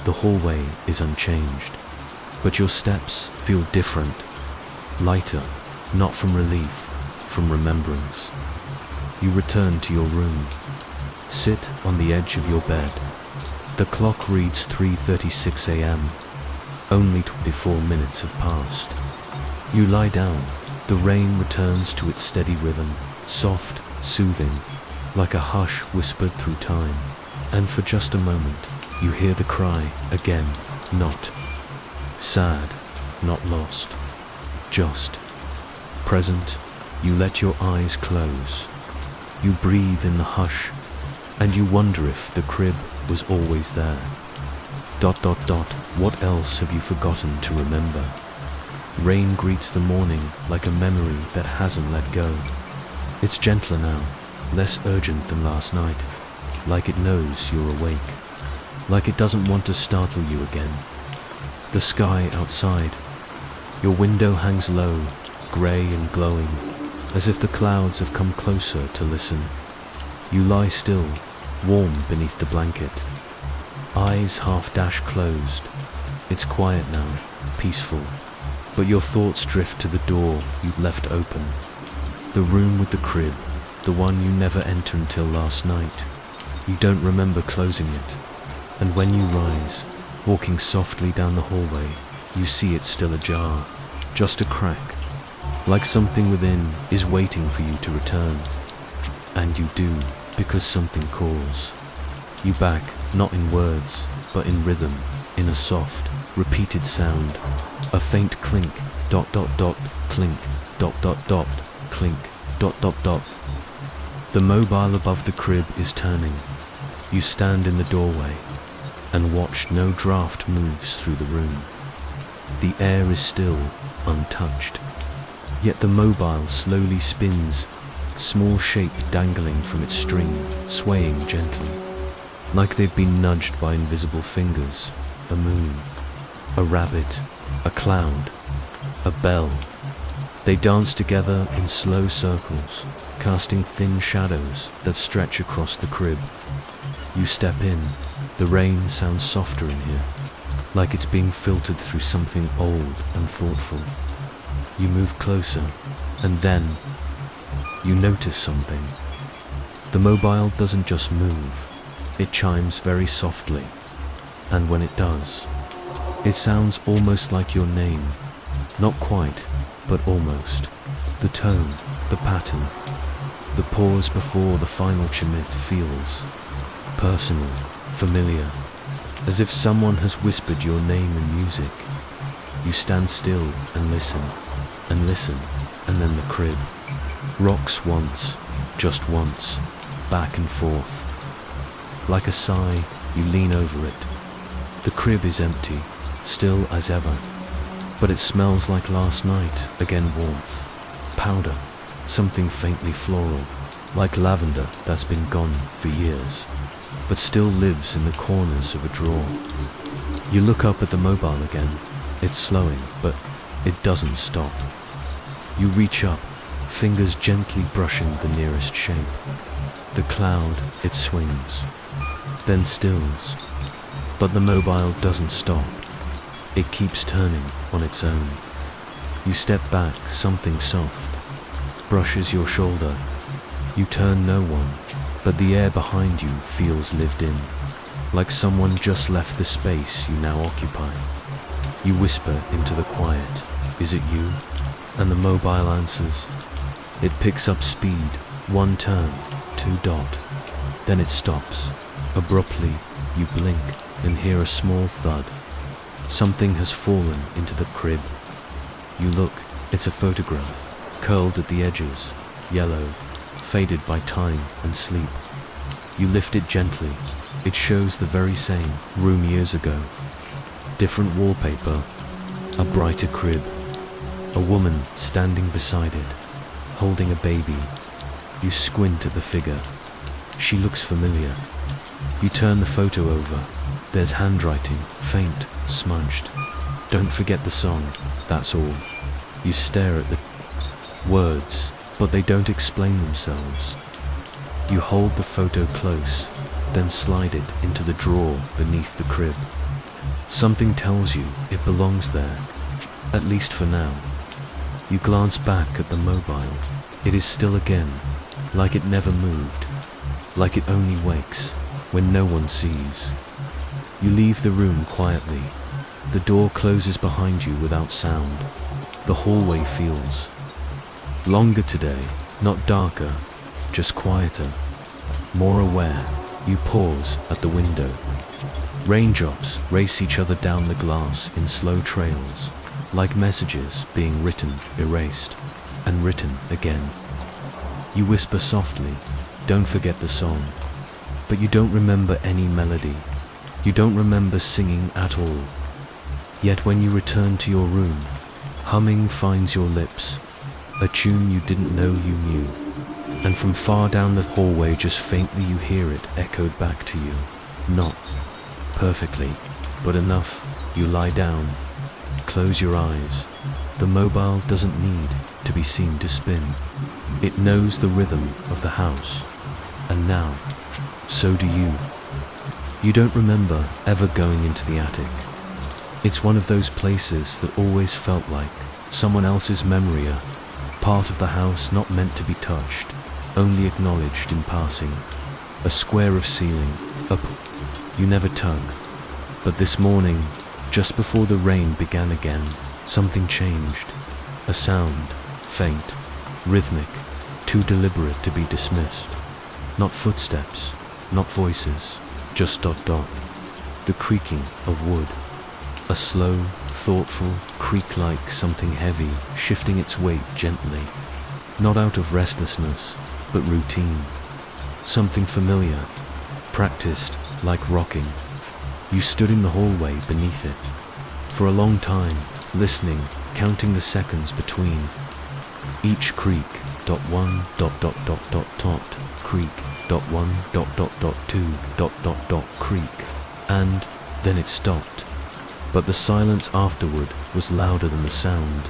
The hallway is unchanged, but your steps feel different, lighter, not from relief, from remembrance. You return to your room, sit on the edge of your bed. The clock reads 3:36 a.m. Only 24 minutes have passed. You lie down. The rain returns to its steady rhythm, soft, soothing, like a hush whispered through time. And for just a moment, you hear the cry again, not sad, not lost, just present. You let your eyes close. You breathe in the hush, and you wonder if the crib was always there. ... What else have you forgotten to remember? Rain greets the morning like a memory that hasn't let go. It's gentler now, less urgent than last night, like it knows you're awake, like it doesn't want to startle you again. The sky outside. Your window hangs low, grey and glowing, as if the clouds have come closer to listen. You lie still, warm beneath the blanket, eyes half-dash closed. It's quiet now, peaceful, but your thoughts drift to the door you'd left open. The room with the crib, the one you never enter until last night. You don't remember closing it, and when you rise, walking softly down the hallway, you see it's still ajar, just a crack, like something within is waiting for you to return. And you do, because something calls. You back, not in words, but in rhythm, in a soft, repeated sound. A faint clink, dot dot dot, clink, dot dot dot, clink, dot dot dot. The mobile above the crib is turning. You stand in the doorway and watch. No draft moves through the room. The air is still, untouched. Yet the mobile slowly spins, small shape dangling from its string, swaying gently, like they've been nudged by invisible fingers. A moon, a rabbit, a cloud, a bell. They dance together in slow circles, casting thin shadows that stretch across the crib. You step in. The rain sounds softer in here, like it's being filtered through something old and thoughtful. You move closer, and then you notice something. The mobile doesn't just move, it chimes very softly, and when it does, it sounds almost like your name. Not quite, but almost. The tone, the pattern, the pause before the final chimit feels personal, familiar, as if someone has whispered your name in music. You stand still and listen, and then the crib rocks once, just once, back and forth. Like a sigh, you lean over it. The crib is empty, still as ever, but it smells like last night, again warmth, powder, something faintly floral, like lavender that's been gone for years, but still lives in the corners of a drawer. You look up at the mobile again. It's slowing, but it doesn't stop. You reach up, fingers gently brushing the nearest shape. The cloud, it swings, then stills, but the mobile doesn't stop. It keeps turning on its own. You step back, something soft brushes your shoulder. You turn. No one, but the air behind you feels lived in, like someone just left the space you now occupy. You whisper into the quiet, "Is it you?" And the mobile answers. It picks up speed, one turn, two dot. Then it stops. Abruptly, you blink and hear a small thud. Something has fallen into the crib. You look. It's a photograph, curled at the edges, yellow, faded by time and sleep. You lift it gently. It shows the very same room years ago. Different wallpaper, a brighter crib, a woman standing beside it, holding a baby. You squint at the figure. She looks familiar. You turn the photo over. There's handwriting, faint, smudged. "Don't forget the song, that's all." You stare at the words, but they don't explain themselves. You hold the photo close, then slide it into the drawer beneath the crib. Something tells you it belongs there, at least for now. You glance back at the mobile. It is still again, like it never moved, like it only wakes when no one sees. You leave the room quietly. The door closes behind you without sound. The hallway feels longer today, not darker, just quieter, more aware. You pause at the window. Raindrops race each other down the glass in slow trails, like messages being written, erased, and written again. You whisper softly, "Don't forget the song," but you don't remember any melody. You don't remember singing at all. Yet when you return to your room, humming finds your lips, a tune you didn't know you knew, and from far down the hallway just faintly you hear it echoed back to you. Not perfectly, but enough. You lie down, close your eyes. The mobile doesn't need to be seen to spin. It knows the rhythm of the house, and now, so do you. You don't remember ever going into the attic. It's one of those places that always felt like someone else's memory, a part of the house not meant to be touched, only acknowledged in passing. A square of ceiling, you never tug. But this morning, just before the rain began again, something changed. A sound, faint, rhythmic, too deliberate to be dismissed. Not footsteps, not voices, just ... The creaking of wood. A slow, thoughtful creak, like something heavy shifting its weight gently, not out of restlessness, but routine. Something familiar, practiced, like rocking. You stood in the hallway beneath it, for a long time, listening, counting the seconds between each creak. One ... creak. One ... two ... creak. And then it stopped. But the silence afterward was louder than the sound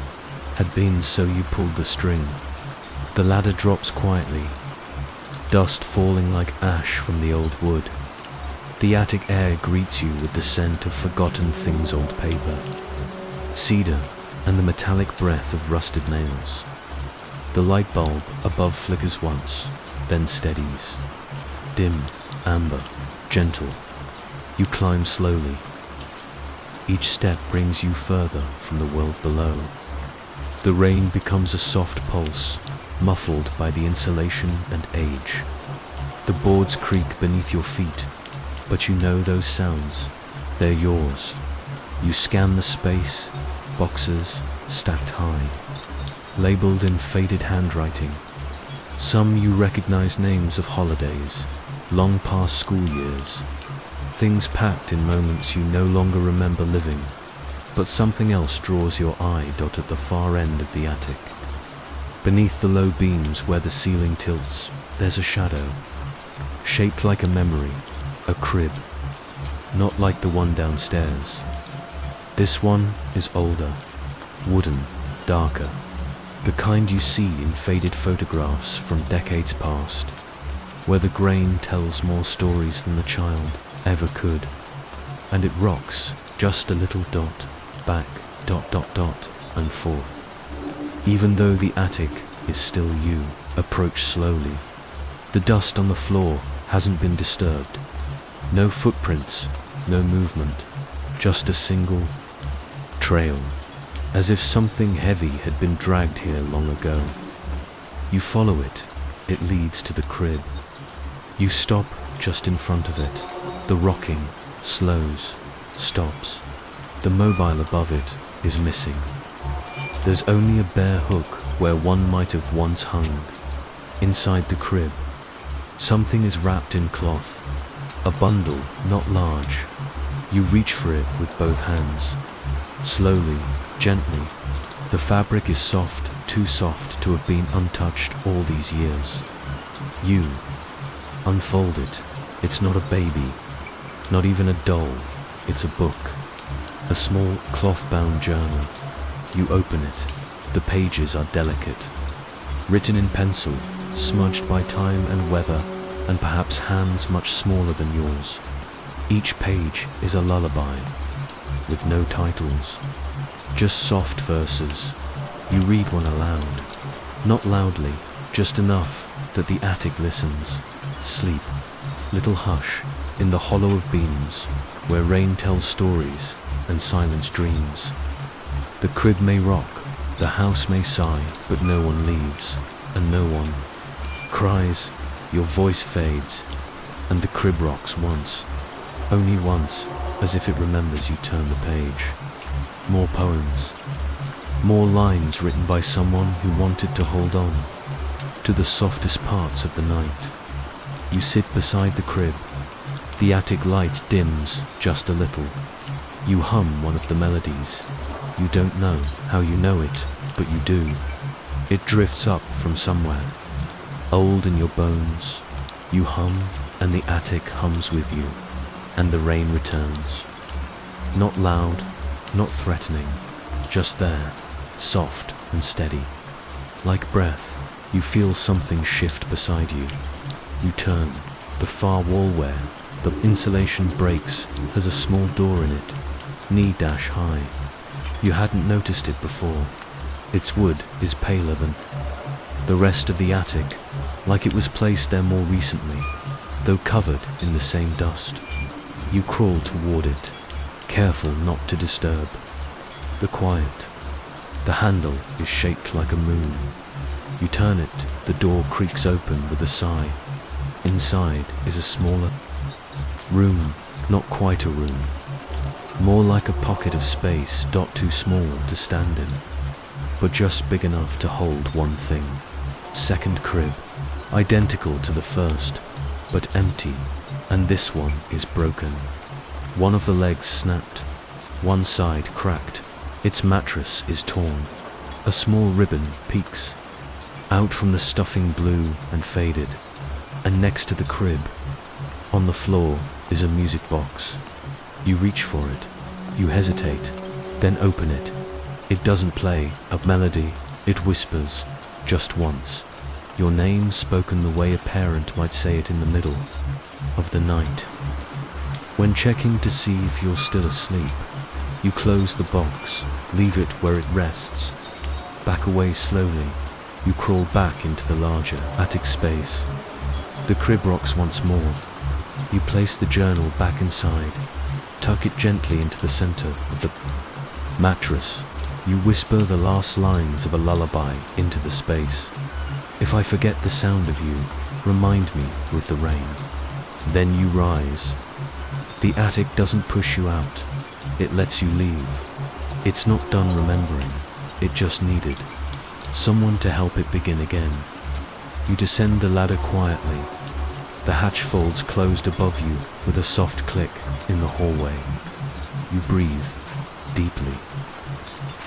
had been, so you pulled the string. The ladder drops quietly, dust falling like ash from the old wood. The attic air greets you with the scent of forgotten things, old paper, cedar, and the metallic breath of rusted nails. The light bulb above flickers once, then steadies. Dim, amber, gentle. You climb slowly. Each step brings you further from the world below. The rain becomes a soft pulse, muffled by the insulation and age. The boards creak beneath your feet, but you know those sounds. They're yours. You scan the space, boxes stacked high, labeled in faded handwriting. Some you recognize, names of holidays, long past school years, things packed in moments you no longer remember living. But something else draws your eye. At the far end of the attic, beneath the low beams where the ceiling tilts, there's a shadow, shaped like a memory, a crib, not like the one downstairs. This one is older, wooden, darker, the kind you see in faded photographs from decades past, where the grain tells more stories than the child ever could. And it rocks just a little, back, and forth. Even though the attic is still you, approach slowly. The dust on the floor hasn't been disturbed. No footprints, no movement, just a single trail, as if something heavy had been dragged here long ago. You follow it. It leads to the crib. You stop just in front of it. The rocking slows, stops. The mobile above it is missing. There's only a bare hook where one might have once hung. Inside the crib, something is wrapped in cloth. A bundle, not large. You reach for it with both hands. Slowly, gently. The fabric is soft, too soft to have been untouched all these years. You unfold it. It's not a baby, not even a doll. It's a book. A small cloth-bound journal. You open it. The pages are delicate, written in pencil, smudged by time and weather, and perhaps hands much smaller than yours. Each page is a lullaby, with no titles, just soft verses. You read one aloud, not loudly, just enough that the attic listens. Sleep, little hush, in the hollow of beams, where rain tells stories and silence dreams. The crib may rock, the house may sigh, but no one leaves, and no one cries. Your voice fades, and the crib rocks once, only once, as if it remembers. You turn the page. More poems, more lines written by someone who wanted to hold on to the softest parts of the night. You sit beside the crib. The attic light dims just a little. You hum one of the melodies. You don't know how you know it, but you do. It drifts up from somewhere, old in your bones. You hum, and the attic hums with you, and the rain returns. Not loud, not threatening, just there, soft and steady. Like breath, you feel something shift beside you. You turn. The far wall where the insulation breaks has a small door in it, knee-high. You hadn't noticed it before. Its wood is paler than the rest of the attic, like it was placed there more recently, though covered in the same dust. You crawl toward it, careful not to disturb. The quiet. The handle is shaped like a moon. You turn it, the door creaks open with a sigh. Inside is a smaller Room, not quite a room. More like a pocket of space, too small to stand in, but just big enough to hold one thing. Second crib, identical to the first, but empty, and this one is broken. One of the legs snapped, one side cracked, its mattress is torn. A small ribbon peeks out from the stuffing, blue and faded, and next to the crib, on the floor, is a music box. You reach for it, you hesitate, then open it. It doesn't play a melody, it whispers, just once. Your name spoken the way a parent might say it in the middle of the night. When checking to see if you're still asleep, you close the box, leave it where it rests. Back away slowly, you crawl back into the larger attic space. The crib rocks once more. You place the journal back inside, tuck it gently into the center of the mattress. You whisper the last lines of a lullaby into the space. If I forget the sound of you, remind me with the rain. Then you rise. The attic doesn't push you out, it lets you leave. It's not done remembering, it just needed someone to help it begin again. You descend the ladder quietly. The hatch folds closed above you with a soft click in the hallway. You breathe deeply.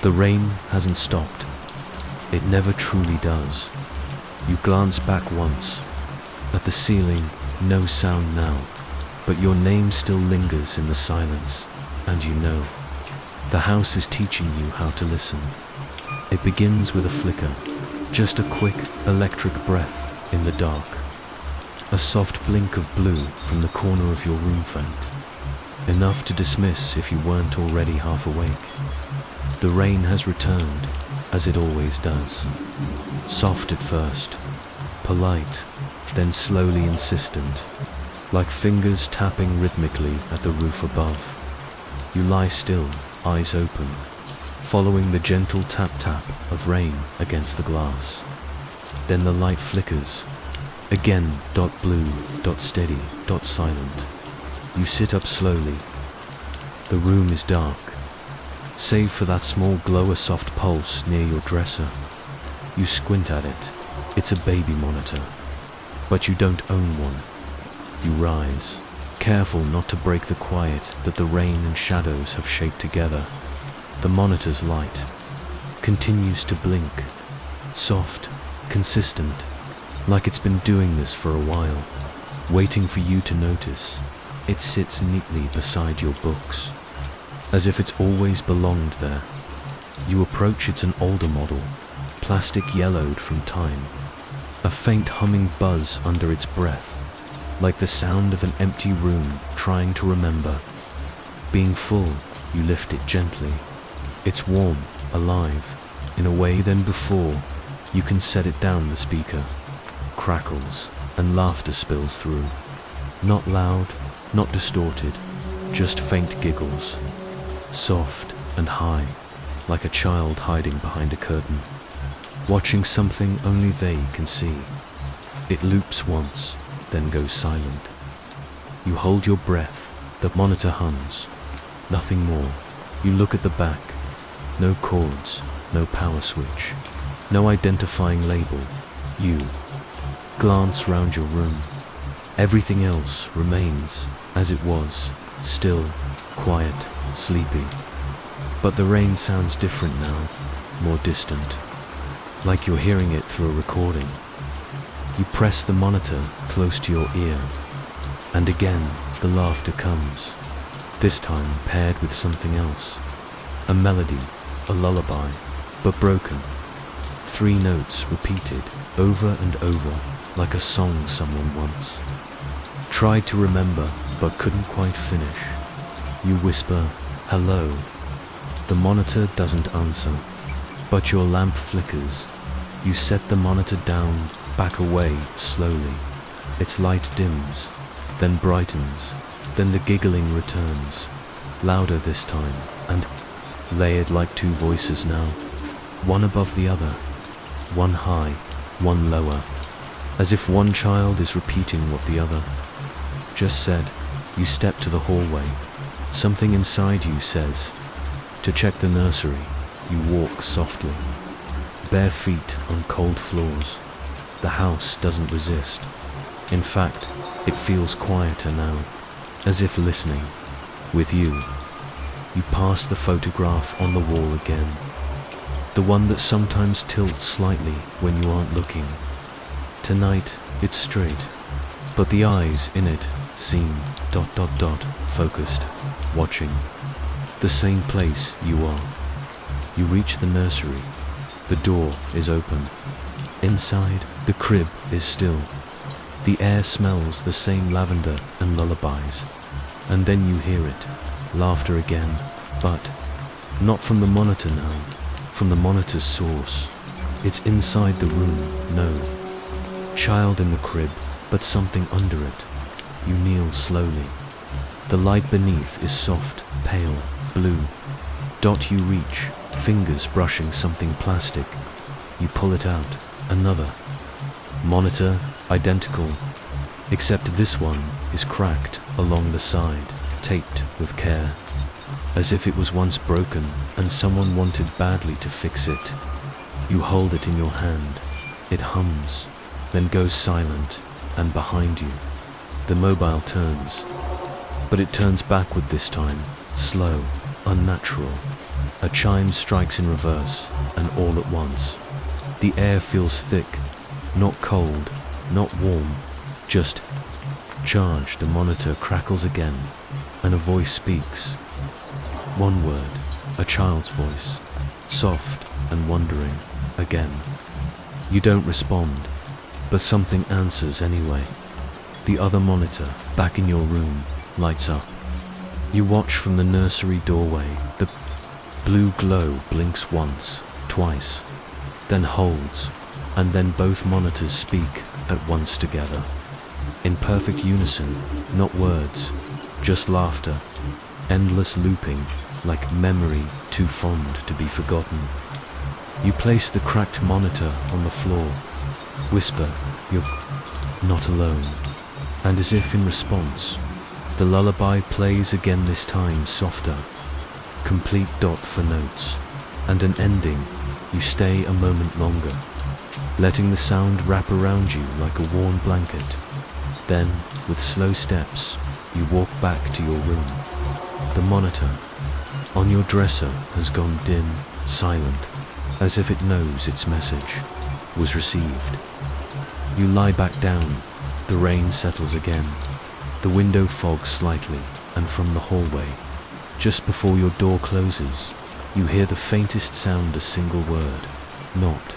The rain hasn't stopped. It never truly does. You glance back once. At the ceiling, no sound now, but your name still lingers in the silence, and you know. The house is teaching you how to listen. It begins with a flicker, just a quick electric breath in the dark. A soft blink of blue from the corner of your room front, enough to dismiss if you weren't already half awake. The rain has returned, as it always does. Soft at first, polite, then slowly insistent, like fingers tapping rhythmically at the roof above. You lie still, eyes open, following the gentle tap-tap of rain against the glass. Then the light flickers. Again, blue, steady, silent. You sit up slowly. The room is dark, save for that small glow, a soft pulse near your dresser. You squint at it. It's a baby monitor, but you don't own one. You rise, careful not to break the quiet that the rain and shadows have shaped together. The monitor's light continues to blink, soft, consistent, like it's been doing this for a while, waiting for you to notice. It sits neatly beside your books, as if it's always belonged there. You approach. It's an older model, plastic yellowed from time. A faint humming buzz under its breath, like the sound of an empty room trying to remember. Being full, you lift it gently. It's warm, alive, in a way than before. You can set it down. The speaker crackles and laughter spills through. Not loud, not distorted, just faint giggles. Soft and high, like a child hiding behind a curtain, watching something only they can see. It loops once, then goes silent. You hold your breath. The monitor hums. Nothing more. You look at the back. No cords, no power switch, no identifying label. You glance round your room. Everything else remains as it was, still, quiet, sleepy. But the rain sounds different now, more distant, like you're hearing it through a recording. You press the monitor close to your ear, and again the laughter comes, this time paired with something else. A melody, a lullaby, but broken. 3 notes repeated over and over, like a song someone once tried to remember but couldn't quite finish. You whisper, "Hello." The monitor doesn't answer, but your lamp flickers. You set the monitor down, back away slowly. Its light dims, then brightens, then the giggling returns, louder this time, and layered like 2 voices now, one above the other, one high, one lower, as if one child is repeating what the other just said. You step to the hallway. Something inside you says, to check the nursery. You walk softly, bare feet on cold floors. The house doesn't resist. In fact, it feels quieter now, as if listening. With you. You pass the photograph on the wall again. The one that sometimes tilts slightly when you aren't looking. Tonight, it's straight, but the eyes in it seem ... focused, watching. The same place you are. You reach the nursery. The door is open. Inside, the crib is still. The air smells the same lavender and lullabies. And then you hear it, laughter again, but not from the monitor now, from the monitor's source. It's inside the room, no. Child in the crib, but something under it. You kneel slowly. The light beneath is soft, pale, blue. You reach, fingers brushing something plastic. You pull it out, another. Monitor, identical, except this one is cracked along the side, taped with care, as if it was once broken and someone wanted badly to fix it. You hold it in your hand. It hums, then goes silent, and behind you, the mobile turns. But it turns backward this time, slow, unnatural. A chime strikes in reverse, and all at once. The air feels thick, not cold, not warm, just charged. The monitor crackles again, and a voice speaks. One word, a child's voice, soft and wondering, again. You don't respond, but something answers anyway. The other monitor, back in your room, lights up. You watch from the nursery doorway. The blue glow blinks once, twice, then holds, and then both monitors speak at once together. In perfect unison, not words, just laughter, endless looping, like memory too fond to be forgotten. You place the cracked monitor on the floor, whisper, "You're not alone," and as if in response, the lullaby plays again, this time softer, complete for notes, and an ending. You stay a moment longer, letting the sound wrap around you like a warm blanket. Then, with slow steps, you walk back to your room. The monitor on your dresser has gone dim, silent, as if it knows its message was received. You lie back down. The rain settles again. The window fogs slightly, and from the hallway, just before your door closes, you hear the faintest sound, a single word. Not.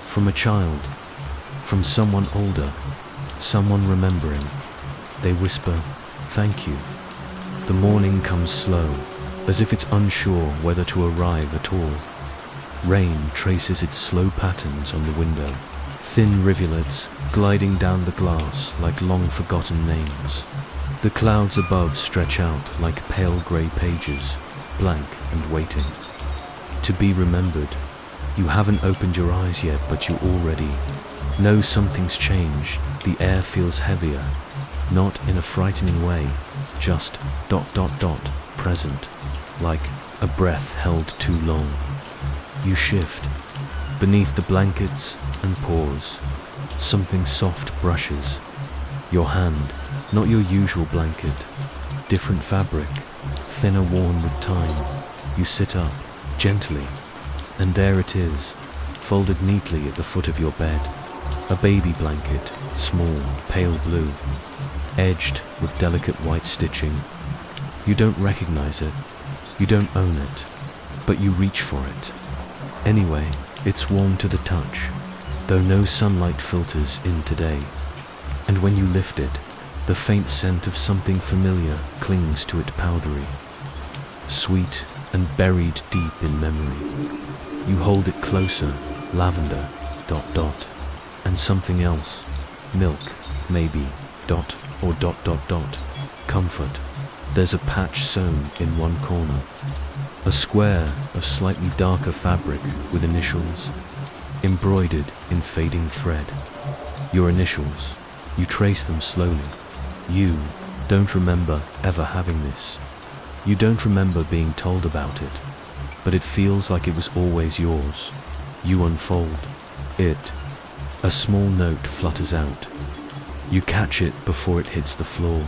From a child. From someone older. Someone remembering. They whisper, "Thank you." The morning comes slow, as if it's unsure whether to arrive at all. Rain traces its slow patterns on the window. Thin rivulets gliding down the glass like long-forgotten names. The clouds above stretch out like pale grey pages, blank and waiting. To be remembered. You haven't opened your eyes yet, but you already know something's changed. The air feels heavier, not in a frightening way, just ... present, like a breath held too long. You shift beneath the blankets and pause. Something soft brushes your hand, not your usual blanket, different fabric, thinner, worn with time. You sit up, gently, and there it is, folded neatly at the foot of your bed. A baby blanket, small, pale blue, edged with delicate white stitching. You don't recognize it, you don't own it, but you reach for it. Anyway, it's warm to the touch, though no sunlight filters in today. And when you lift it, the faint scent of something familiar clings to it, powdery, sweet and buried deep in memory. You hold it closer, lavender, ... and something else, milk, maybe, ... comfort. There's a patch sewn in one corner, a square of slightly darker fabric with initials, embroidered in fading thread. Your initials, you trace them slowly. You, don't remember ever having this. You don't remember being told about it, but it feels like it was always yours. You unfold it. A small note flutters out. You catch it before it hits the floor.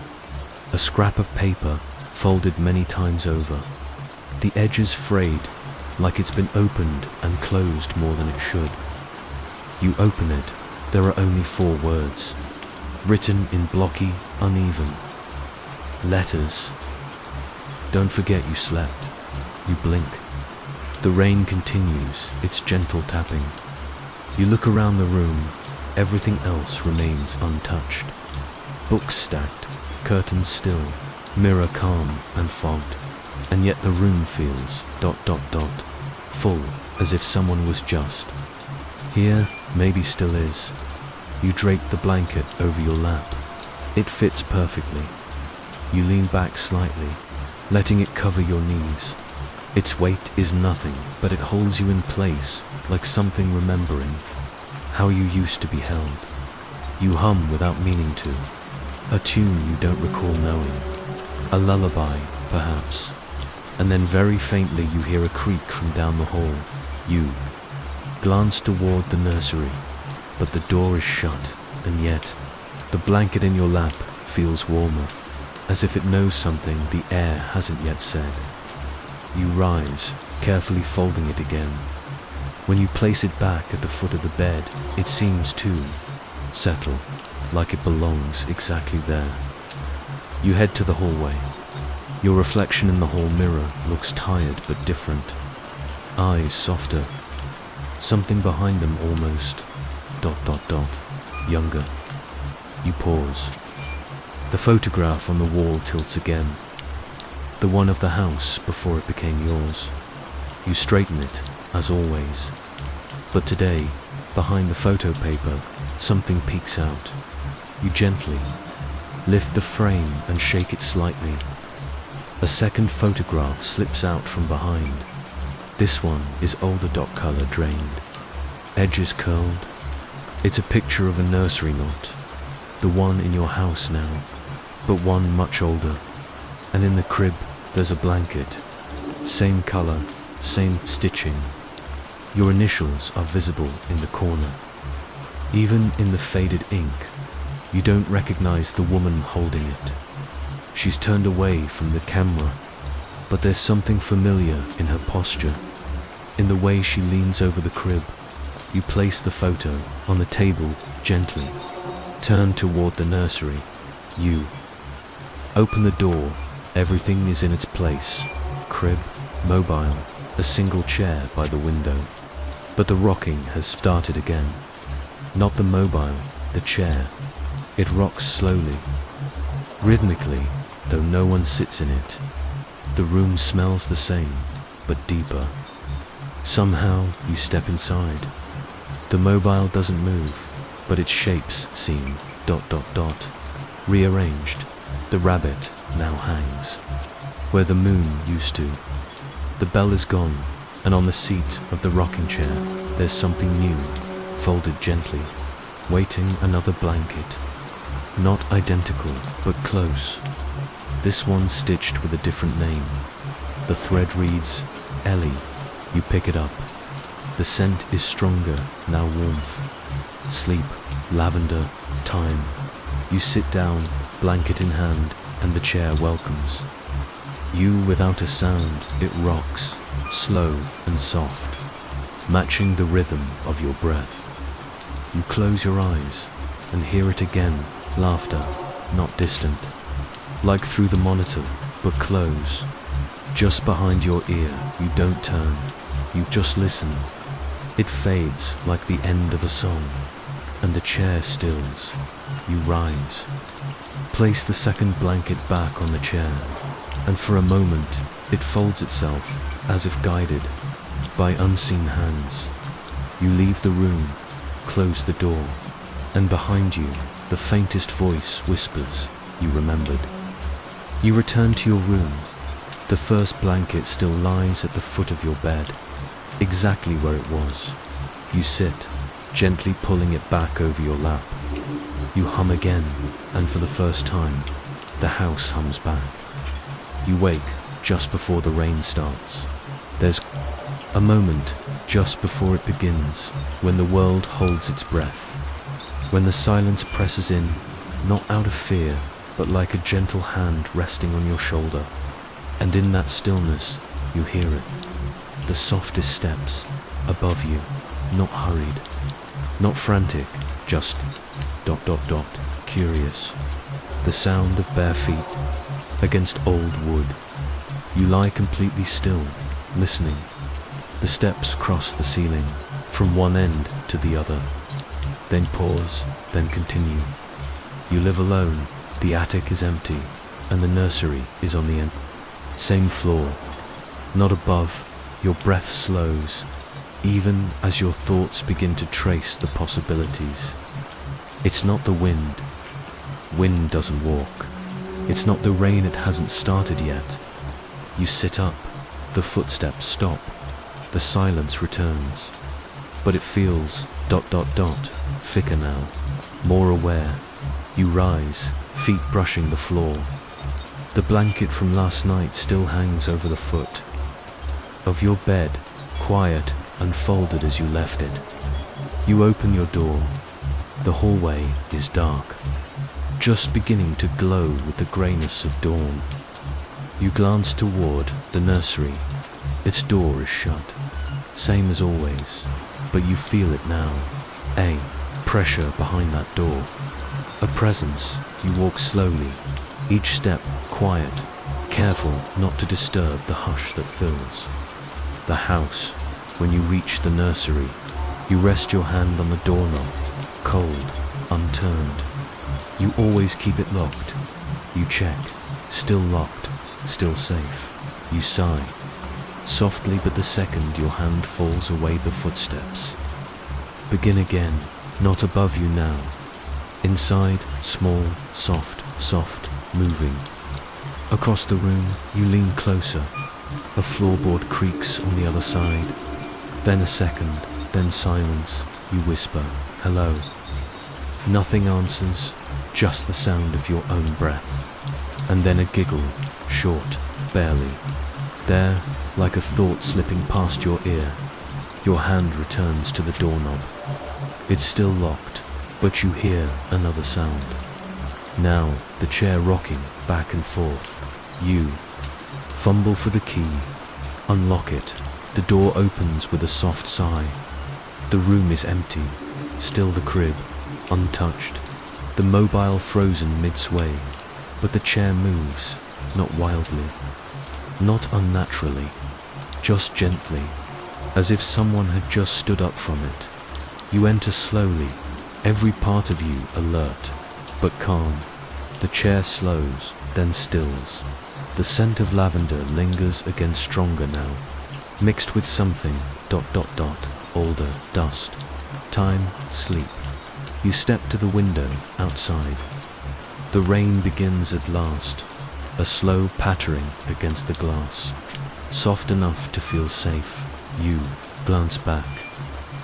A scrap of paper folded many times over. The edges frayed, like it's been opened and closed more than it should. You open it. There are only 4 words, written in blocky, uneven letters. Don't forget you slept. You blink. The rain continues, its gentle tapping. You look around the room. Everything else remains untouched. Books stacked, curtains still, mirror calm and fogged. And yet the room feels ... full, as if someone was just here, maybe still is. You drape the blanket over your lap. It fits perfectly. You lean back slightly, letting it cover your knees. Its weight is nothing, but it holds you in place, like something remembering how you used to be held. You hum without meaning to, a tune you don't recall knowing, a lullaby, perhaps. And then very faintly you hear a creak from down the hall. You glance toward the nursery, but the door is shut, and yet the blanket in your lap feels warmer, as if it knows something the air hasn't yet said. You rise, carefully folding it again. When you place it back at the foot of the bed, it seems to settle, like it belongs exactly there. You head to the hallway. Your reflection in the hall mirror looks tired but different. Eyes softer. Something behind them almost ... younger. You pause. The photograph on the wall tilts again. The one of the house before it became yours. You straighten it, as always. But today, behind the photo paper, something peeks out. You gently lift the frame and shake it slightly. A second photograph slips out from behind. This one is older, color drained, edges curled. It's a picture of a nursery knot, the one in your house now, but one much older. And in the crib, there's a blanket, same color, same stitching. Your initials are visible in the corner. Even in the faded ink, you don't recognize the woman holding it. She's turned away from the camera, but there's something familiar in her posture, in the way she leans over the crib. You place the photo on the table gently, turn toward the nursery. You open the door. Everything is in its place. Crib, mobile, a single chair by the window. But the rocking has started again. Not the mobile, the chair. It rocks slowly, rhythmically, though no one sits in it. The room smells the same, but deeper. Somehow you step inside. The mobile doesn't move, but its shapes seem ... rearranged. The rabbit now hangs where the moon used to. The bell is gone, and on the seat of the rocking chair there's something new, folded gently, waiting another blanket. Not identical, but close. This one's stitched with a different name. The thread reads, Ellie. You pick it up. The scent is stronger, now warmth. Sleep, lavender, time. You sit down, blanket in hand, and the chair welcomes you without a sound. It rocks, slow and soft, matching the rhythm of your breath. You close your eyes and hear it again, laughter, not distant, like through the monitor, but close, just behind your ear. You don't turn, you just listen. It fades like the end of a song, and the chair stills. You rise, place the second blanket back on the chair, and for a moment it folds itself as if guided by unseen hands. You leave the room, close the door, and behind you the faintest voice whispers, you remembered. You return to your room. The first blanket still lies at the foot of your bed, exactly where it was. You sit, gently pulling it back over your lap. You hum again, and for the first time, The house hums back. You wake just before the rain starts. There's a moment just before it begins, when the world holds its breath, when the silence presses in, not out of fear, but like a gentle hand resting on your shoulder. And in that stillness, you hear it, the softest steps above you, not hurried, not frantic, just ... curious. The sound of bare feet against old wood. You lie completely still, listening. The steps cross the ceiling, from one end to the other. Then pause, then continue. You live alone, the attic is empty, and the nursery is on the same floor. Not above, your breath slows, even as your thoughts begin to trace the possibilities. It's not the wind. Wind doesn't walk. It's not the rain, it hasn't started yet. You sit up, the footsteps stop, the silence returns. But it feels ... thicker now, more aware. You rise, feet brushing the floor. The blanket from last night still hangs over the foot of your bed, quiet, unfolded as you left it. You open your door. The hallway is dark, just beginning to glow with the greyness of dawn. You glance toward the nursery. Its door is shut, same as always, but you feel it now. A pressure behind that door. A presence. You walk slowly, each step quiet, careful not to disturb the hush that fills the house. When you reach the nursery, you rest your hand on the doorknob, cold, unturned. You always keep it locked. You check, still locked, still safe. You sigh, softly, but the second your hand falls away, the footsteps begin again, not above you now. Inside, small, soft, moving. Across the room, you lean closer. A floorboard creaks on the other side. Then a second, then silence. You whisper, hello. Nothing answers, just the sound of your own breath. And then a giggle, short, barely. There, like a thought slipping past your ear, your hand returns to the doorknob. It's still locked, but you hear another sound. Now, the chair rocking back and forth. You fumble for the key, unlock it. The door opens with a soft sigh. The room is empty, still the crib, untouched. The mobile frozen mid-sway, but the chair moves, not wildly, not unnaturally, just gently, as if someone had just stood up from it. You enter slowly, every part of you alert, but calm. The chair slows, then stills. The scent of lavender lingers again, stronger now, mixed with something ... older, dust, time, sleep. You step to the window outside. The rain begins at last, a slow pattering against the glass, soft enough to feel safe. You glance back.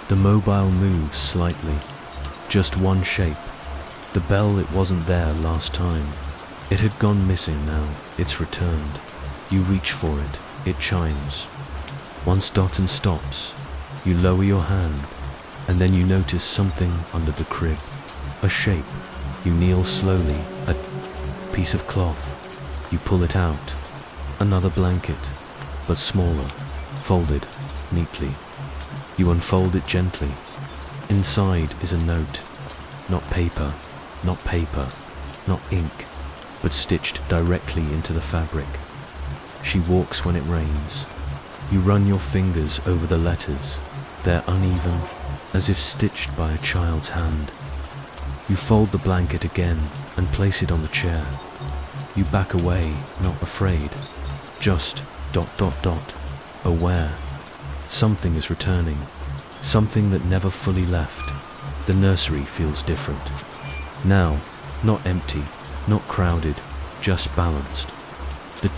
The mobile moves slightly, just one shape. The bell, it wasn't there last time. It had gone missing now, it's returned. You reach for it, it chimes. Once and stops. You lower your hand, and then you notice something under the crib. A shape. You kneel slowly, a piece of cloth. You pull it out. Another blanket, but smaller, folded neatly. You unfold it gently. Inside is a note. Not paper, not ink, but stitched directly into the fabric. She walks when it rains. You run your fingers over the letters. They're uneven, as if stitched by a child's hand. You fold the blanket again and place it on the chair. You back away, not afraid, just ... aware. Something is returning, something that never fully left. The nursery feels different. Now, not empty, not crowded, just balanced. The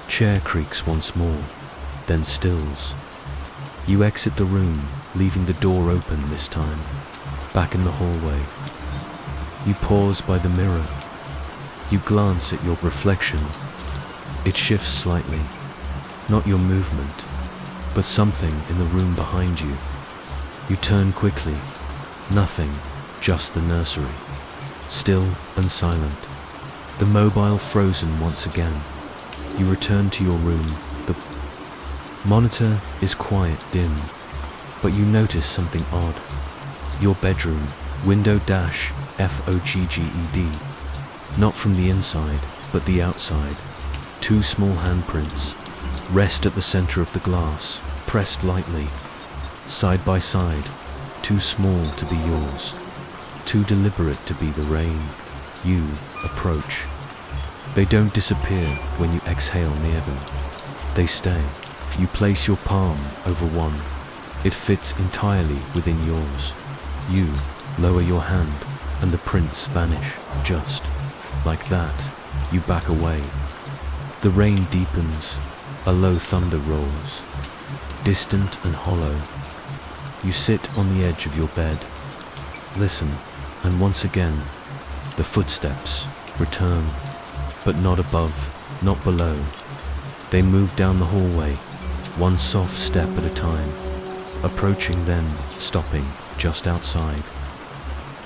chair creaks once more, then stills. You exit the room, leaving the door open this time. Back in the hallway. You pause by the mirror. You glance at your reflection. It shifts slightly, not your movement, but something in the room behind you. You turn quickly. Nothing, just the nursery. Still and silent. The mobile frozen once again. You return to your room. The monitor is quiet, dim, but you notice something odd. Your bedroom, window-FOGGED. Not from the inside, but the outside. 2 small handprints rest at the center of the glass, pressed lightly. Side by side, too small to be yours, too deliberate to be the rain. You approach. They don't disappear when you exhale near them. They stay. You place your palm over one. It fits entirely within yours. You lower your hand, and the prints vanish, just like that. You back away. The rain deepens. A low thunder rolls, distant and hollow. You sit on the edge of your bed. Listen, and once again, the footsteps return, but not above, not below. They move down the hallway, one soft step at a time, approaching, then stopping just outside.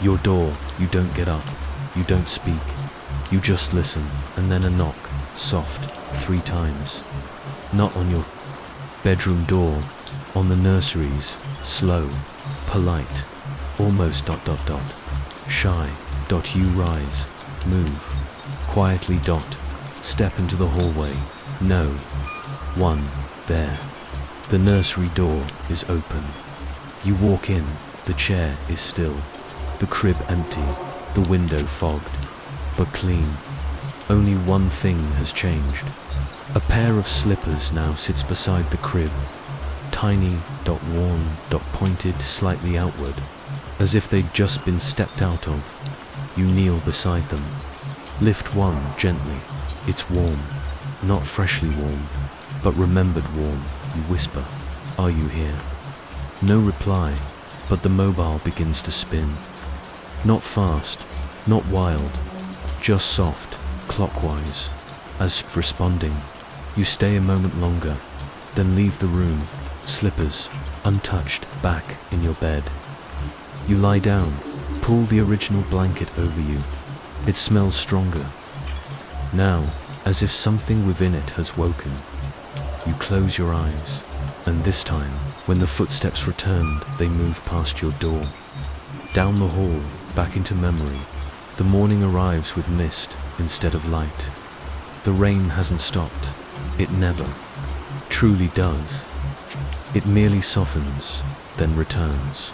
Your door. You don't get up, you don't speak, you just listen, and then a knock, soft, 3 times. Not on your bedroom door, on the nursery's, slow, polite, almost ... shy. You rise, move, quietly ... step into the hallway. No one there. The nursery door is open. You walk in. The chair is still, the crib empty, the window fogged, but clean. Only one thing has changed. A pair of slippers now sits beside the crib, tiny, worn, pointed slightly outward, as if they'd just been stepped out of. You kneel beside them. Lift one gently. It's warm, not freshly warm, but remembered warm. You whisper, "Are you here?" No reply, but the mobile begins to spin. Not fast, not wild, just soft, clockwise. As if responding, you stay a moment longer, then leave the room, slippers, untouched, back in your bed. You lie down, pull the original blanket over you. It smells stronger. Now, as if something within it has woken, you close your eyes, and this time, when the footsteps returned, they move past your door. Down the hall, back into memory. The morning arrives with mist instead of light. The rain hasn't stopped. It never truly does. It merely softens, then returns.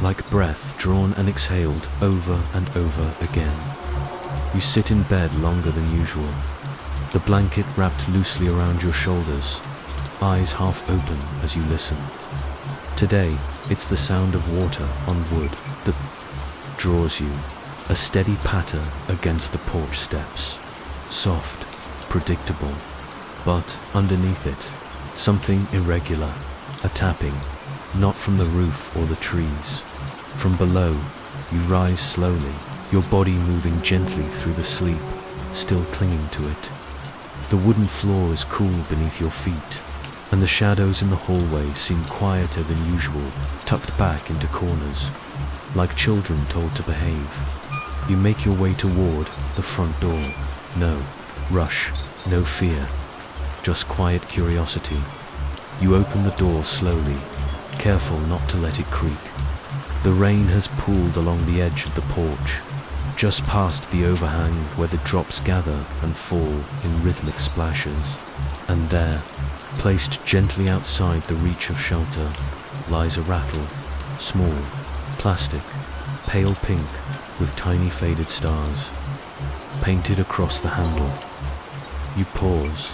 Like breath drawn and exhaled over and over again. You sit in bed longer than usual. The blanket wrapped loosely around your shoulders, eyes half open as you listen. Today, it's the sound of water on wood that draws you, a steady patter against the porch steps. Soft, predictable, but underneath it, something irregular, a tapping, not from the roof or the trees. From below, you rise slowly, your body moving gently through the sleep, still clinging to it. The wooden floor is cool beneath your feet, and the shadows in the hallway seem quieter than usual, tucked back into corners, like children told to behave. You make your way toward the front door. No rush, no fear, just quiet curiosity. You open the door slowly, careful not to let it creak. The rain has pooled along the edge of the porch, just past the overhang where the drops gather and fall in rhythmic splashes. And there, placed gently outside the reach of shelter, lies a rattle, small, plastic, pale pink with tiny faded stars, painted across the handle. You pause.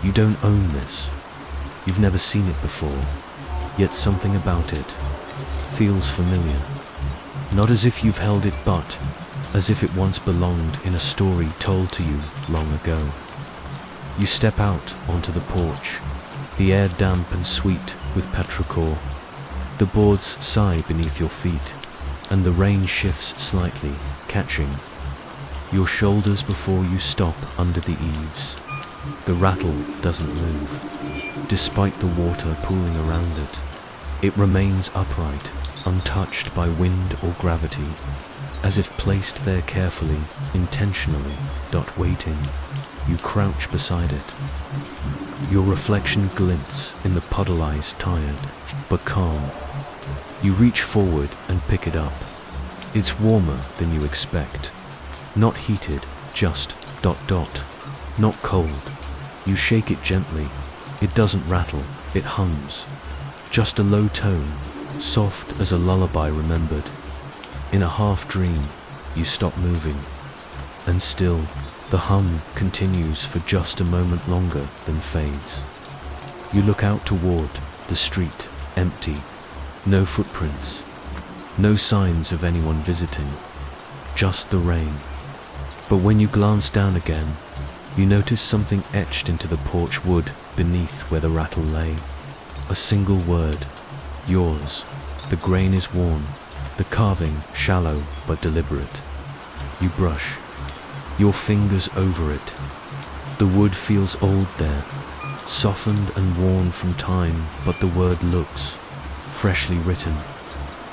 You don't own this. You've never seen it before, yet something about it feels familiar. Not as if you've held it, but as if it once belonged in a story told to you long ago. You step out onto the porch, the air damp and sweet with petrichor. The boards sigh beneath your feet, and the rain shifts slightly, catching. your shoulders before you stop under the eaves. The rattle doesn't move, despite the water pooling around it. It remains upright, untouched by wind or gravity, as if placed there carefully, intentionally, waiting. You crouch beside it. Your reflection glints in the puddle eyes, tired, but calm. You reach forward and pick it up. It's warmer than you expect. Not heated, just ... Not cold. You shake it gently. It doesn't rattle, it hums. Just a low tone, soft as a lullaby remembered. In a half dream, you stop moving. And still, the hum continues for just a moment longer, then fades. You look out toward the street, empty. No footprints. No signs of anyone visiting. Just the rain. But when you glance down again, you notice something etched into the porch wood beneath where the rattle lay. A single word. Yours. The grain is worn. The carving shallow but deliberate. You brush your fingers over it. The wood feels old there, softened and worn from time, but the word looks freshly written.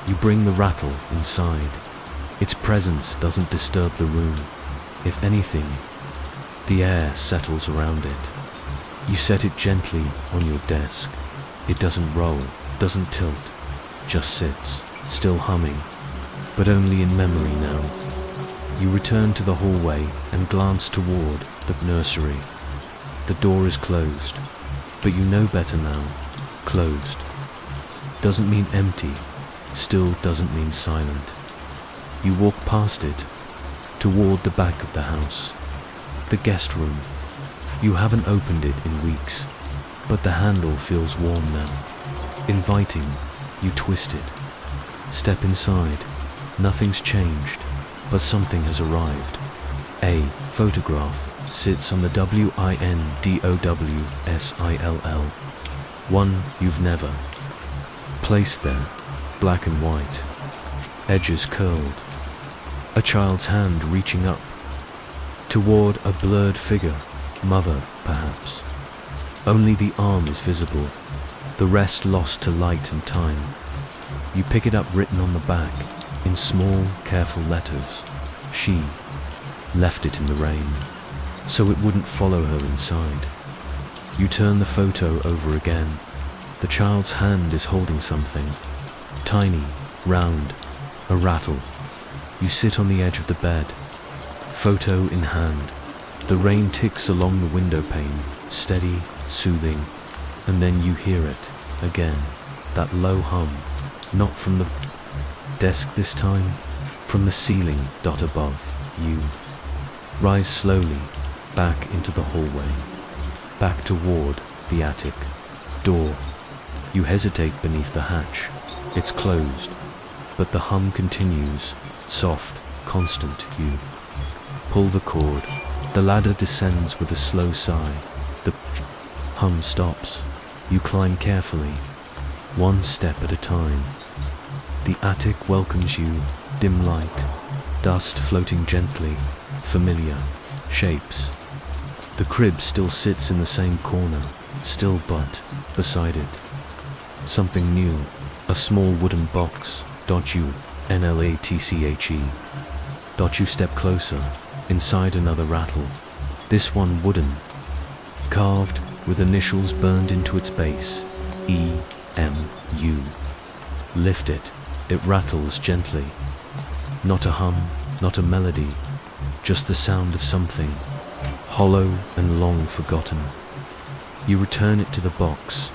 You bring the rattle inside. Its presence doesn't disturb the room. If anything, the air settles around it. You set it gently on your desk. It doesn't roll, doesn't tilt, just sits, still humming, but only in memory now. You return to the hallway and glance toward the nursery. The door is closed, but you know better now. Closed doesn't mean empty, still doesn't mean silent. You walk past it, toward the back of the house. The guest room. You haven't opened it in weeks, but the handle feels warm now. Inviting, you twist it. Step inside. Nothing's changed, but something has arrived. A photograph sits on the WINDOWSILL. One you've never placed there, black and white, edges curled. A child's hand reaching up toward a blurred figure, mother perhaps. Only the arm is visible, the rest lost to light and time. You pick it up, written on the back in small, careful letters. She left it in the rain, so it wouldn't follow her inside. You turn the photo over again. The child's hand is holding something, tiny, round, a rattle. You sit on the edge of the bed, photo in hand. The rain ticks along the window pane, steady, soothing, and then you hear it again, that low hum, not from the desk this time, from the ceiling above. You rise slowly back into the hallway, back toward the attic door. You hesitate beneath the hatch. It's closed, but the hum continues, soft, constant. You pull the cord. The ladder descends with a slow sigh. The hum stops. You climb carefully, one step at a time. The attic welcomes you, dim light, dust floating gently, familiar shapes. The crib still sits in the same corner, still, but beside it, something new, a small wooden box. UNLATCHE. You step closer, inside another rattle, this one wooden, carved with initials burned into its base, EMU. Lift it, it rattles gently. Not a hum, not a melody, just the sound of something, hollow and long forgotten. You return it to the box,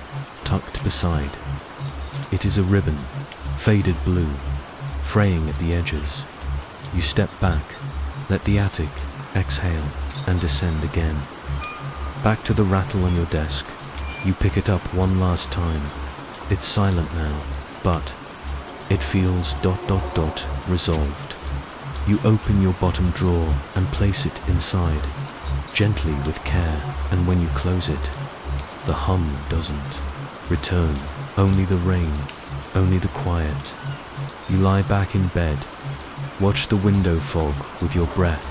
tucked beside. It is a ribbon, faded blue, fraying at the edges. You step back, let the attic exhale and descend again. Back to the rattle on your desk. You pick it up one last time. It's silent now, but it feels ... resolved. You open your bottom drawer and place it inside, gently with care, and when you close it, the hum doesn't return, only the rain, only the quiet. You lie back in bed, watch the window fog with your breath,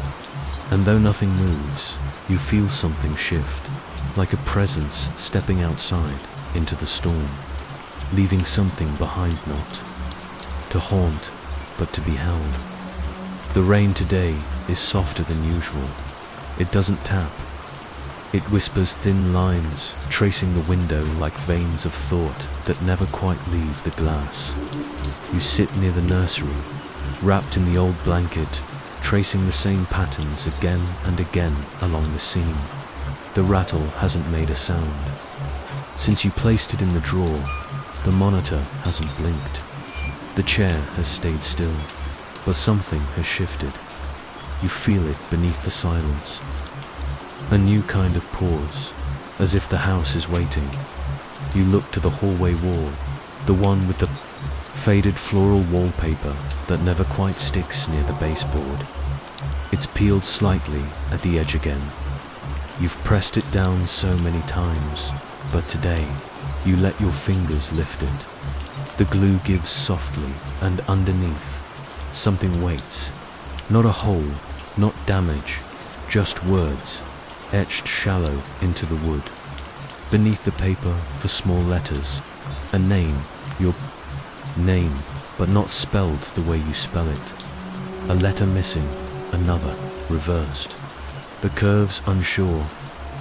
And though nothing moves, you feel something shift, like a presence stepping outside into the storm, leaving something behind, not to haunt, but to be held. The rain today is softer than usual. It doesn't tap. It whispers thin lines, tracing the window like veins of thought that never quite leave the glass. You sit near the nursery, wrapped in the old blanket, tracing the same patterns again and again along the seam. The rattle hasn't made a sound. Since you placed it in the drawer, the monitor hasn't blinked. The chair has stayed still, but something has shifted. You feel it beneath the silence. A new kind of pause, as if the house is waiting. You look to the hallway wall, the one with the faded floral wallpaper that never quite sticks near the baseboard. It's peeled slightly at the edge again. You've pressed it down so many times, but today you let your fingers lift it. The glue gives softly, and underneath, something waits. Not a hole, not damage, just words, etched shallow into the wood. Beneath the paper, for small letters, a name, your name, but not spelled the way you spell it. A letter missing, another, reversed. The curves unsure,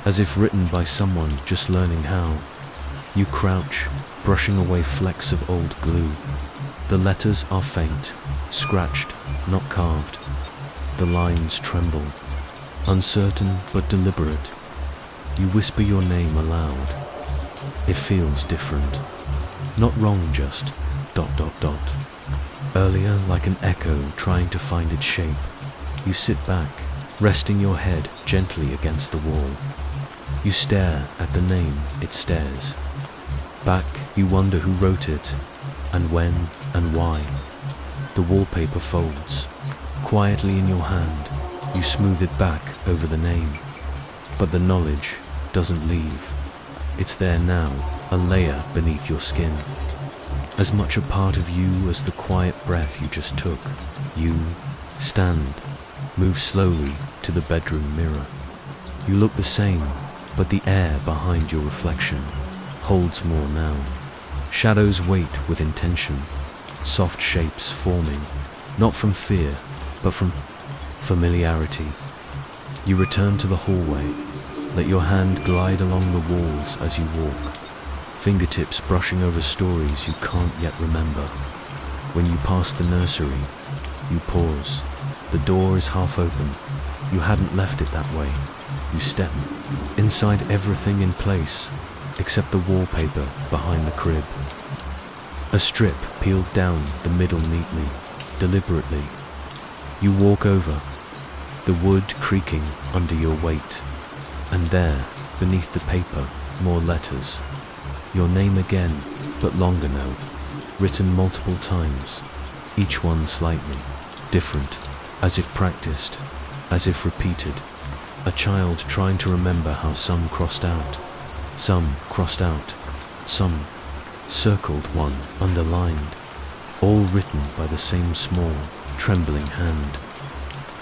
as if written by someone just learning how. You crouch, brushing away flecks of old glue. The letters are faint, scratched, not carved. The lines tremble, uncertain but deliberate. You whisper your name aloud. It feels different. Not wrong, just ... Earlier, like an echo trying to find its shape. You sit back, resting your head gently against the wall. You stare at the name it stares. Back, you wonder who wrote it, and when, and why. The wallpaper folds. Quietly in your hand, you smooth it back over the name. But the knowledge doesn't leave. It's there now, a layer beneath your skin. As much a part of you as the quiet breath you just took. You stand, move slowly to the bedroom mirror. You look the same, but the air behind your reflection holds more now. Shadows wait with intention, soft shapes forming, not from fear, but from familiarity. You return to the hallway, let your hand glide along the walls as you walk, fingertips brushing over stories you can't yet remember. When you pass the nursery, you pause. The door is half open. You hadn't left it that way. You step inside, everything in place, except the wallpaper behind the crib. A strip peeled down the middle neatly, deliberately. You walk over, the wood creaking under your weight, and there, beneath the paper, more letters. Your name again, but longer now, written multiple times, each one slightly different, as if practiced, as if repeated. A child trying to remember how some crossed out, some circled, one underlined, all written by the same small, trembling hand.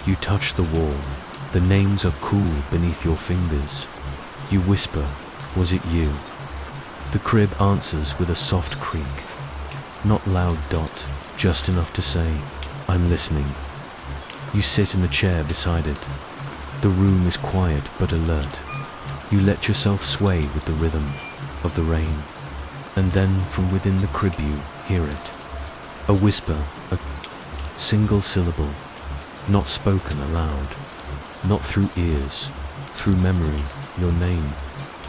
You touch the wall. The names are cool beneath your fingers. You whisper, "Was it you?" The crib answers with a soft creak. Not loud, just enough to say, "I'm listening." You sit in the chair beside it. The room is quiet but alert. You let yourself sway with the rhythm of the rain. And then from within the crib you hear it. A whisper, a single syllable, not spoken aloud, not through ears, through memory, your name,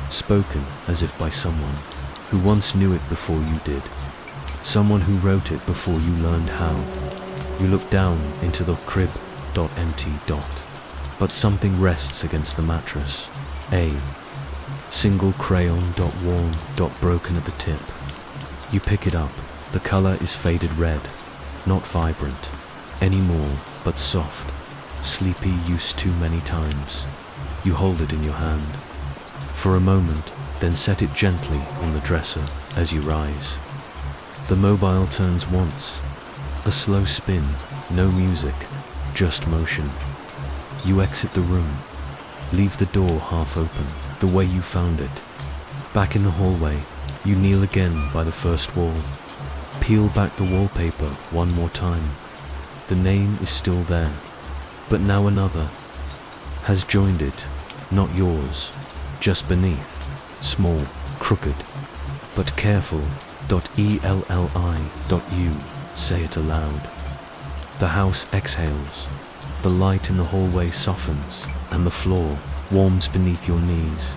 spoken as if by someone who once knew it before you did, someone who wrote it before you learned how. You look down into the crib, empty. But something rests against the mattress. A single crayon, worn, broken at the tip. You pick it up. The color is faded red, not vibrant anymore, but soft, sleepy, used too many times. You hold it in your hand for a moment, then set it gently on the dresser as you rise. The mobile turns once, a slow spin, no music, just motion. You exit the room, leave the door half open, the way you found it. Back in the hallway, you kneel again by the first wall. Peel back the wallpaper one more time. The name is still there, but now another has joined it, not yours, just beneath, small, crooked, but careful, .elli.u, say it aloud. The house exhales, the light in the hallway softens, and the floor warms beneath your knees,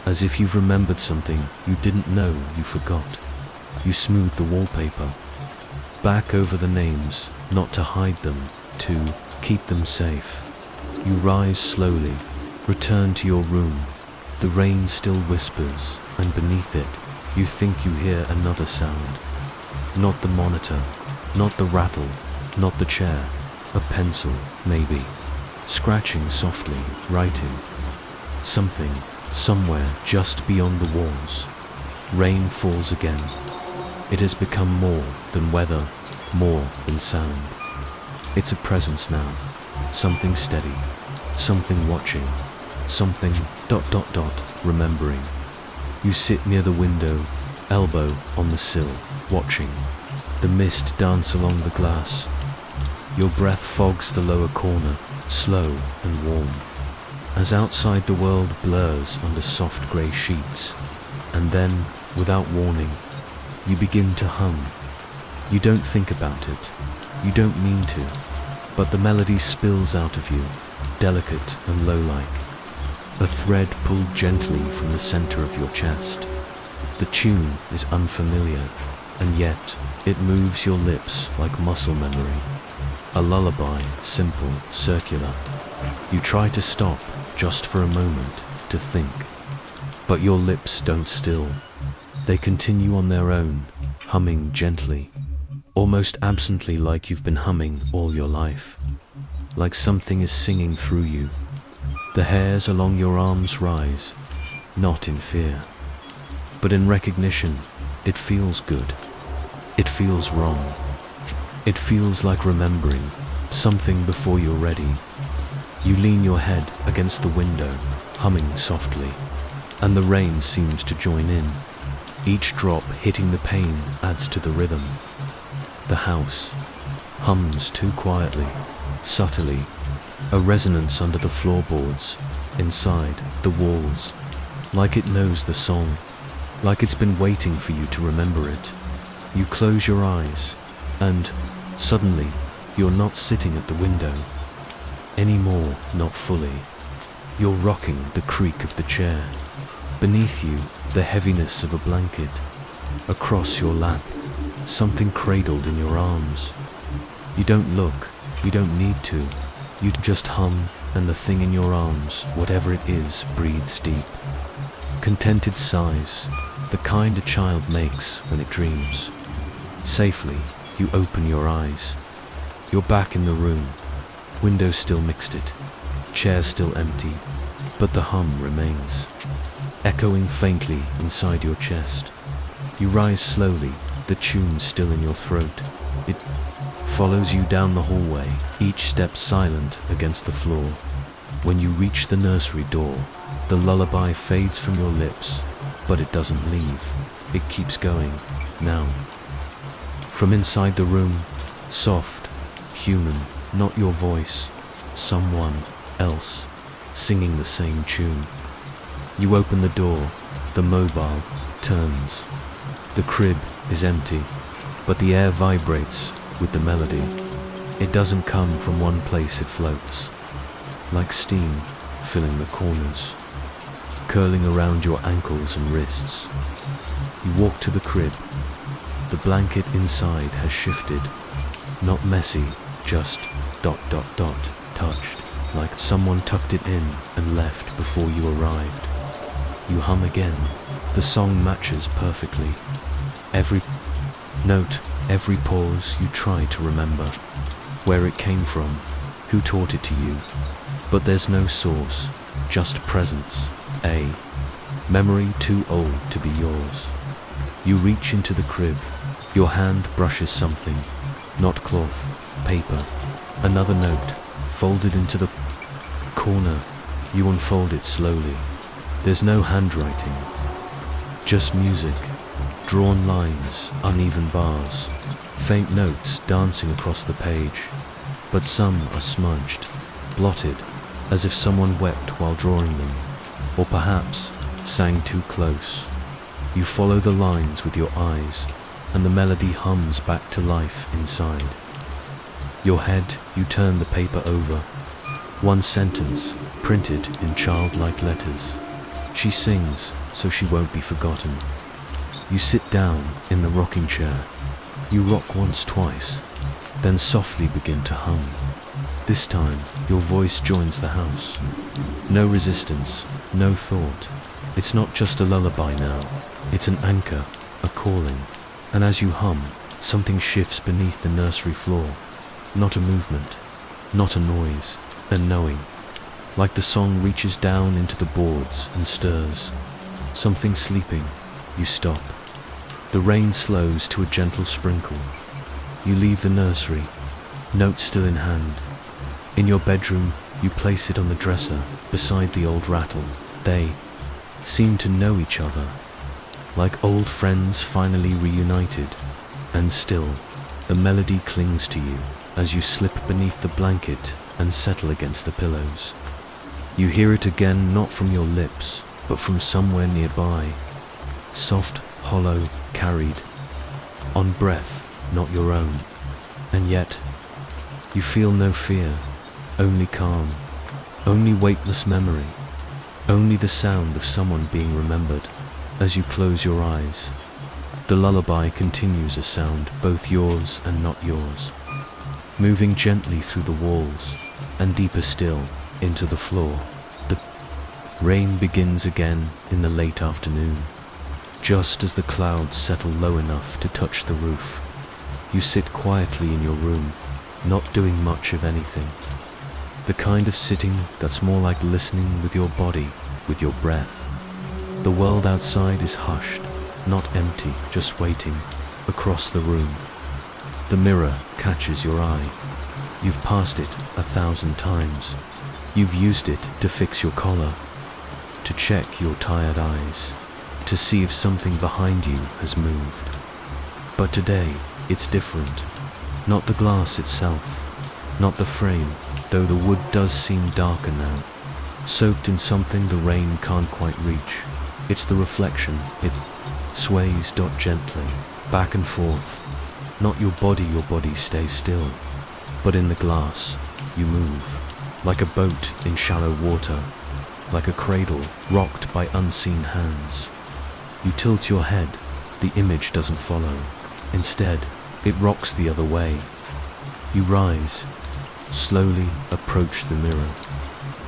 as if you've remembered something you didn't know you forgot. You smooth the wallpaper, back over the names, not to hide them, to keep them safe. You rise slowly, return to your room. The rain still whispers, and beneath it, you think you hear another sound. Not the monitor, not the rattle, not the chair, a pencil, maybe, scratching softly, writing. Something, somewhere just beyond the walls. Rain falls again. It has become more than weather, more than sound. It's a presence now, something steady, something watching, something ... remembering. You sit near the window, elbow on the sill, watching. The mist dance along the glass. Your breath fogs the lower corner, slow and warm, as outside the world blurs under soft grey sheets. And then, without warning, you begin to hum. You don't think about it, you don't mean to, but the melody spills out of you, delicate and low-like. A thread pulled gently from the center of your chest. The tune is unfamiliar, and yet it moves your lips like muscle memory. A lullaby, simple, circular. You try to stop, just for a moment, to think. But your lips don't still. They continue on their own, humming gently, almost absently, like you've been humming all your life. Like something is singing through you. The hairs along your arms rise, not in fear, but in recognition. It feels good. It feels wrong. It feels like remembering something before you're ready. You lean your head against the window, humming softly, and the rain seems to join in. Each drop hitting the pane adds to the rhythm. The house hums too quietly, subtly, a resonance under the floorboards, inside, the walls, like it knows the song, like it's been waiting for you to remember it. You close your eyes, and suddenly, you're not sitting at the window anymore, not fully. You're rocking the creak of the chair. Beneath you, the heaviness of a blanket. Across your lap, something cradled in your arms. You don't look, you don't need to. You just hum, and the thing in your arms, whatever it is, breathes deep. Contented sighs, the kind a child makes when it dreams. Safely, you open your eyes. You're back in the room. Windows still mixed it, chairs still empty, but the hum remains, echoing faintly inside your chest. You rise slowly, the tune still in your throat. It follows you down the hallway, each step silent against the floor. When you reach the nursery door, the lullaby fades from your lips, but it doesn't leave. It keeps going, now. From inside the room, soft, human, not your voice, someone else, singing the same tune. You open the door, the mobile turns. The crib is empty, but the air vibrates with the melody. It doesn't come from one place, it floats, like steam filling the corners, curling around your ankles and wrists. You walk to the crib. The blanket inside has shifted, not messy, just ... touched, like someone tucked it in and left before you arrived. You hum again. The song matches perfectly. Every note, every pause, you try to remember where it came from, who taught it to you. But there's no source, just presence, a memory too old to be yours. You reach into the crib. Your hand brushes something, not cloth, paper. Another note, folded into the corner, you unfold it slowly. There's no handwriting, just music, drawn lines, uneven bars, faint notes dancing across the page, but some are smudged, blotted, as if someone wept while drawing them, or perhaps sang too close. You follow the lines with your eyes, and the melody hums back to life inside. Your head, you turn the paper over. One sentence, printed in childlike letters. She sings, so she won't be forgotten. You sit down in the rocking chair. You rock once, twice, then softly begin to hum. This time, your voice joins the house. No resistance, no thought. It's not just a lullaby now. It's an anchor, a calling. And as you hum, something shifts beneath the nursery floor. Not a movement, not a noise, a knowing. Like the song reaches down into the boards and stirs. Something sleeping, you stop. The rain slows to a gentle sprinkle. You leave the nursery, note still in hand. In your bedroom, you place it on the dresser beside the old rattle. They seem to know each other, like old friends finally reunited. And still, the melody clings to you as you slip beneath the blanket and settle against the pillows. You hear it again, not from your lips, but from somewhere nearby. Soft, hollow, carried, on breath, not your own. And yet, you feel no fear, only calm, only weightless memory, only the sound of someone being remembered. As you close your eyes, the lullaby continues, a sound both yours and not yours, moving gently through the walls and deeper still into the floor. The rain begins again in the late afternoon. Just as the clouds settle low enough to touch the roof, you sit quietly in your room, not doing much of anything. The kind of sitting that's more like listening with your body, with your breath. The world outside is hushed, not empty, just waiting, across the room. The mirror catches your eye. You've passed it 1,000 times. You've used it to fix your collar, to check your tired eyes, to see if something behind you has moved. But today, it's different. Not the glass itself, not the frame, though the wood does seem darker now, soaked in something the rain can't quite reach. It's the reflection. It sways gently, back and forth. Not your body stays still, but in the glass, you move, like a boat in shallow water, like a cradle rocked by unseen hands. You tilt your head, the image doesn't follow. Instead, it rocks the other way. You rise, slowly approach the mirror.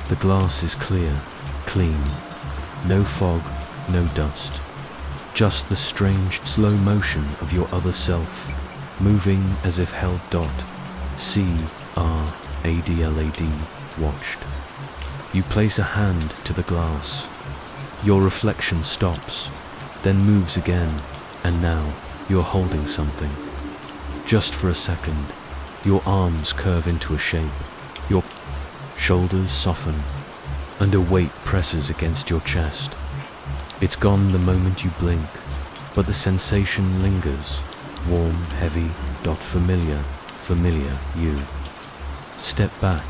The glass is clear, clean, no fog, no dust. Just the strange slow motion of your other self, moving as if held. C-R-A-D-L-A-D, watched. You place a hand to the glass. Your reflection stops, then moves again, and now you're holding something. Just for a second, your arms curve into a shape, your shoulders soften, and a weight presses against your chest. It's gone the moment you blink, but the sensation lingers, warm, heavy, familiar, you. Step back,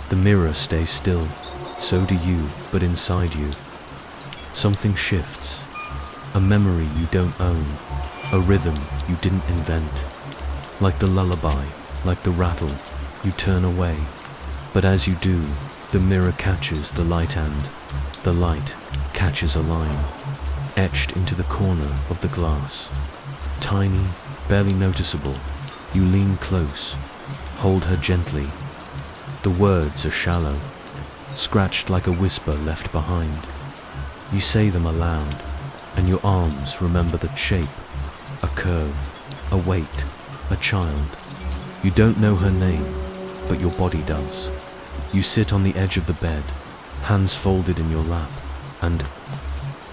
the mirror stays still, so do you, but inside you, something shifts. A memory you don't own, a rhythm you didn't invent. Like the lullaby, like the rattle, you turn away. But as you do, the mirror catches the light, and the light catches a line, etched into the corner of the glass. Tiny, barely noticeable. You lean close, hold her gently. The words are shallow, scratched like a whisper left behind. You say them aloud, and your arms remember the shape, a curve, a weight, a child. You don't know her name, but your body does. You sit on the edge of the bed, hands folded in your lap, and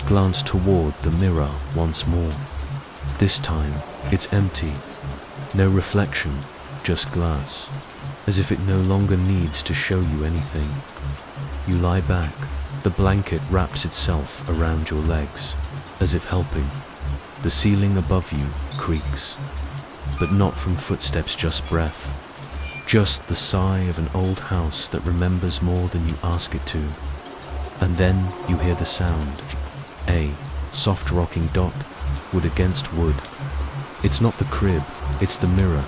glance toward the mirror once more. This time, it's empty. No reflection, just glass, as if it no longer needs to show you anything. You lie back. The blanket wraps itself around your legs, as if helping. The ceiling above you creaks, but not from footsteps, just breath. Just the sigh of an old house that remembers more than you ask it to. And then you hear the sound. A soft rocking dot, wood against wood. It's not the crib, it's the mirror.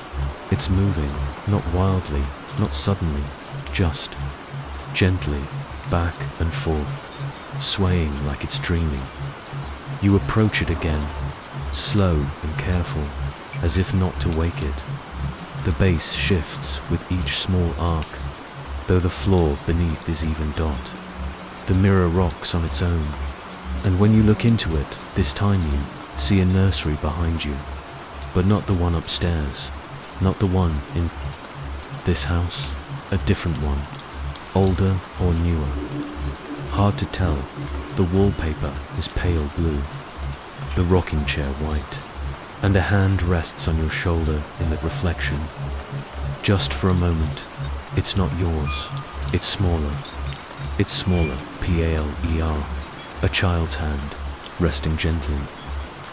It's moving, not wildly, not suddenly, just gently, back and forth, swaying like it's dreaming. You approach it again, slow and careful, as if not to wake it. The base shifts with each small arc, though the floor beneath is even dot. The mirror rocks on its own, and when you look into it, this time you see a nursery behind you, but not the one upstairs, not the one in this house, a different one, older or newer. Hard to tell. The wallpaper is pale blue, the rocking chair white, and a hand rests on your shoulder in the reflection. Just for a moment, it's not yours. It's smaller. It's smaller, P-A-L-E-R, a child's hand, resting gently,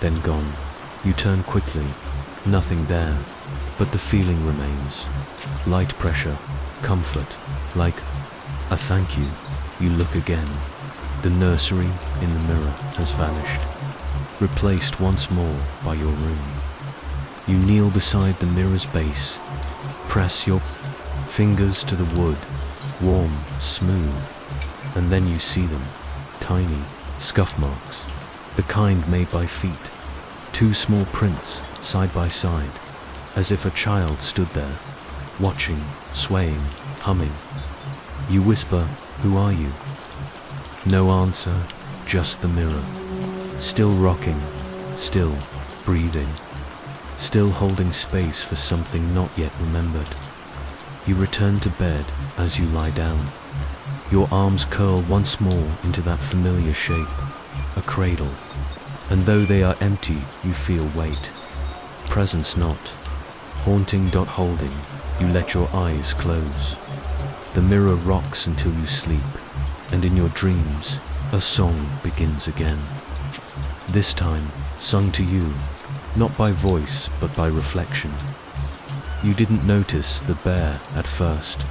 then gone. You turn quickly, nothing there, but the feeling remains. Light pressure, comfort, like a thank you. You look again. The nursery in the mirror has vanished, replaced once more by your room. You kneel beside the mirror's base, press your fingers to the wood, warm, smooth, and then you see them, tiny scuff marks, the kind made by feet, two small prints side by side, as if a child stood there, watching, swaying, humming. You whisper, "Who are you?" No answer, just the mirror, still rocking, still breathing, still holding space for something not yet remembered. You return to bed as you lie down. Your arms curl once more into that familiar shape, a cradle, and though they are empty, you feel weight. Presence not, haunting dot holding, you let your eyes close. The mirror rocks until you sleep, and in your dreams, a song begins again. This time, sung to you, not by voice, but by reflection. You didn't notice the bear at first.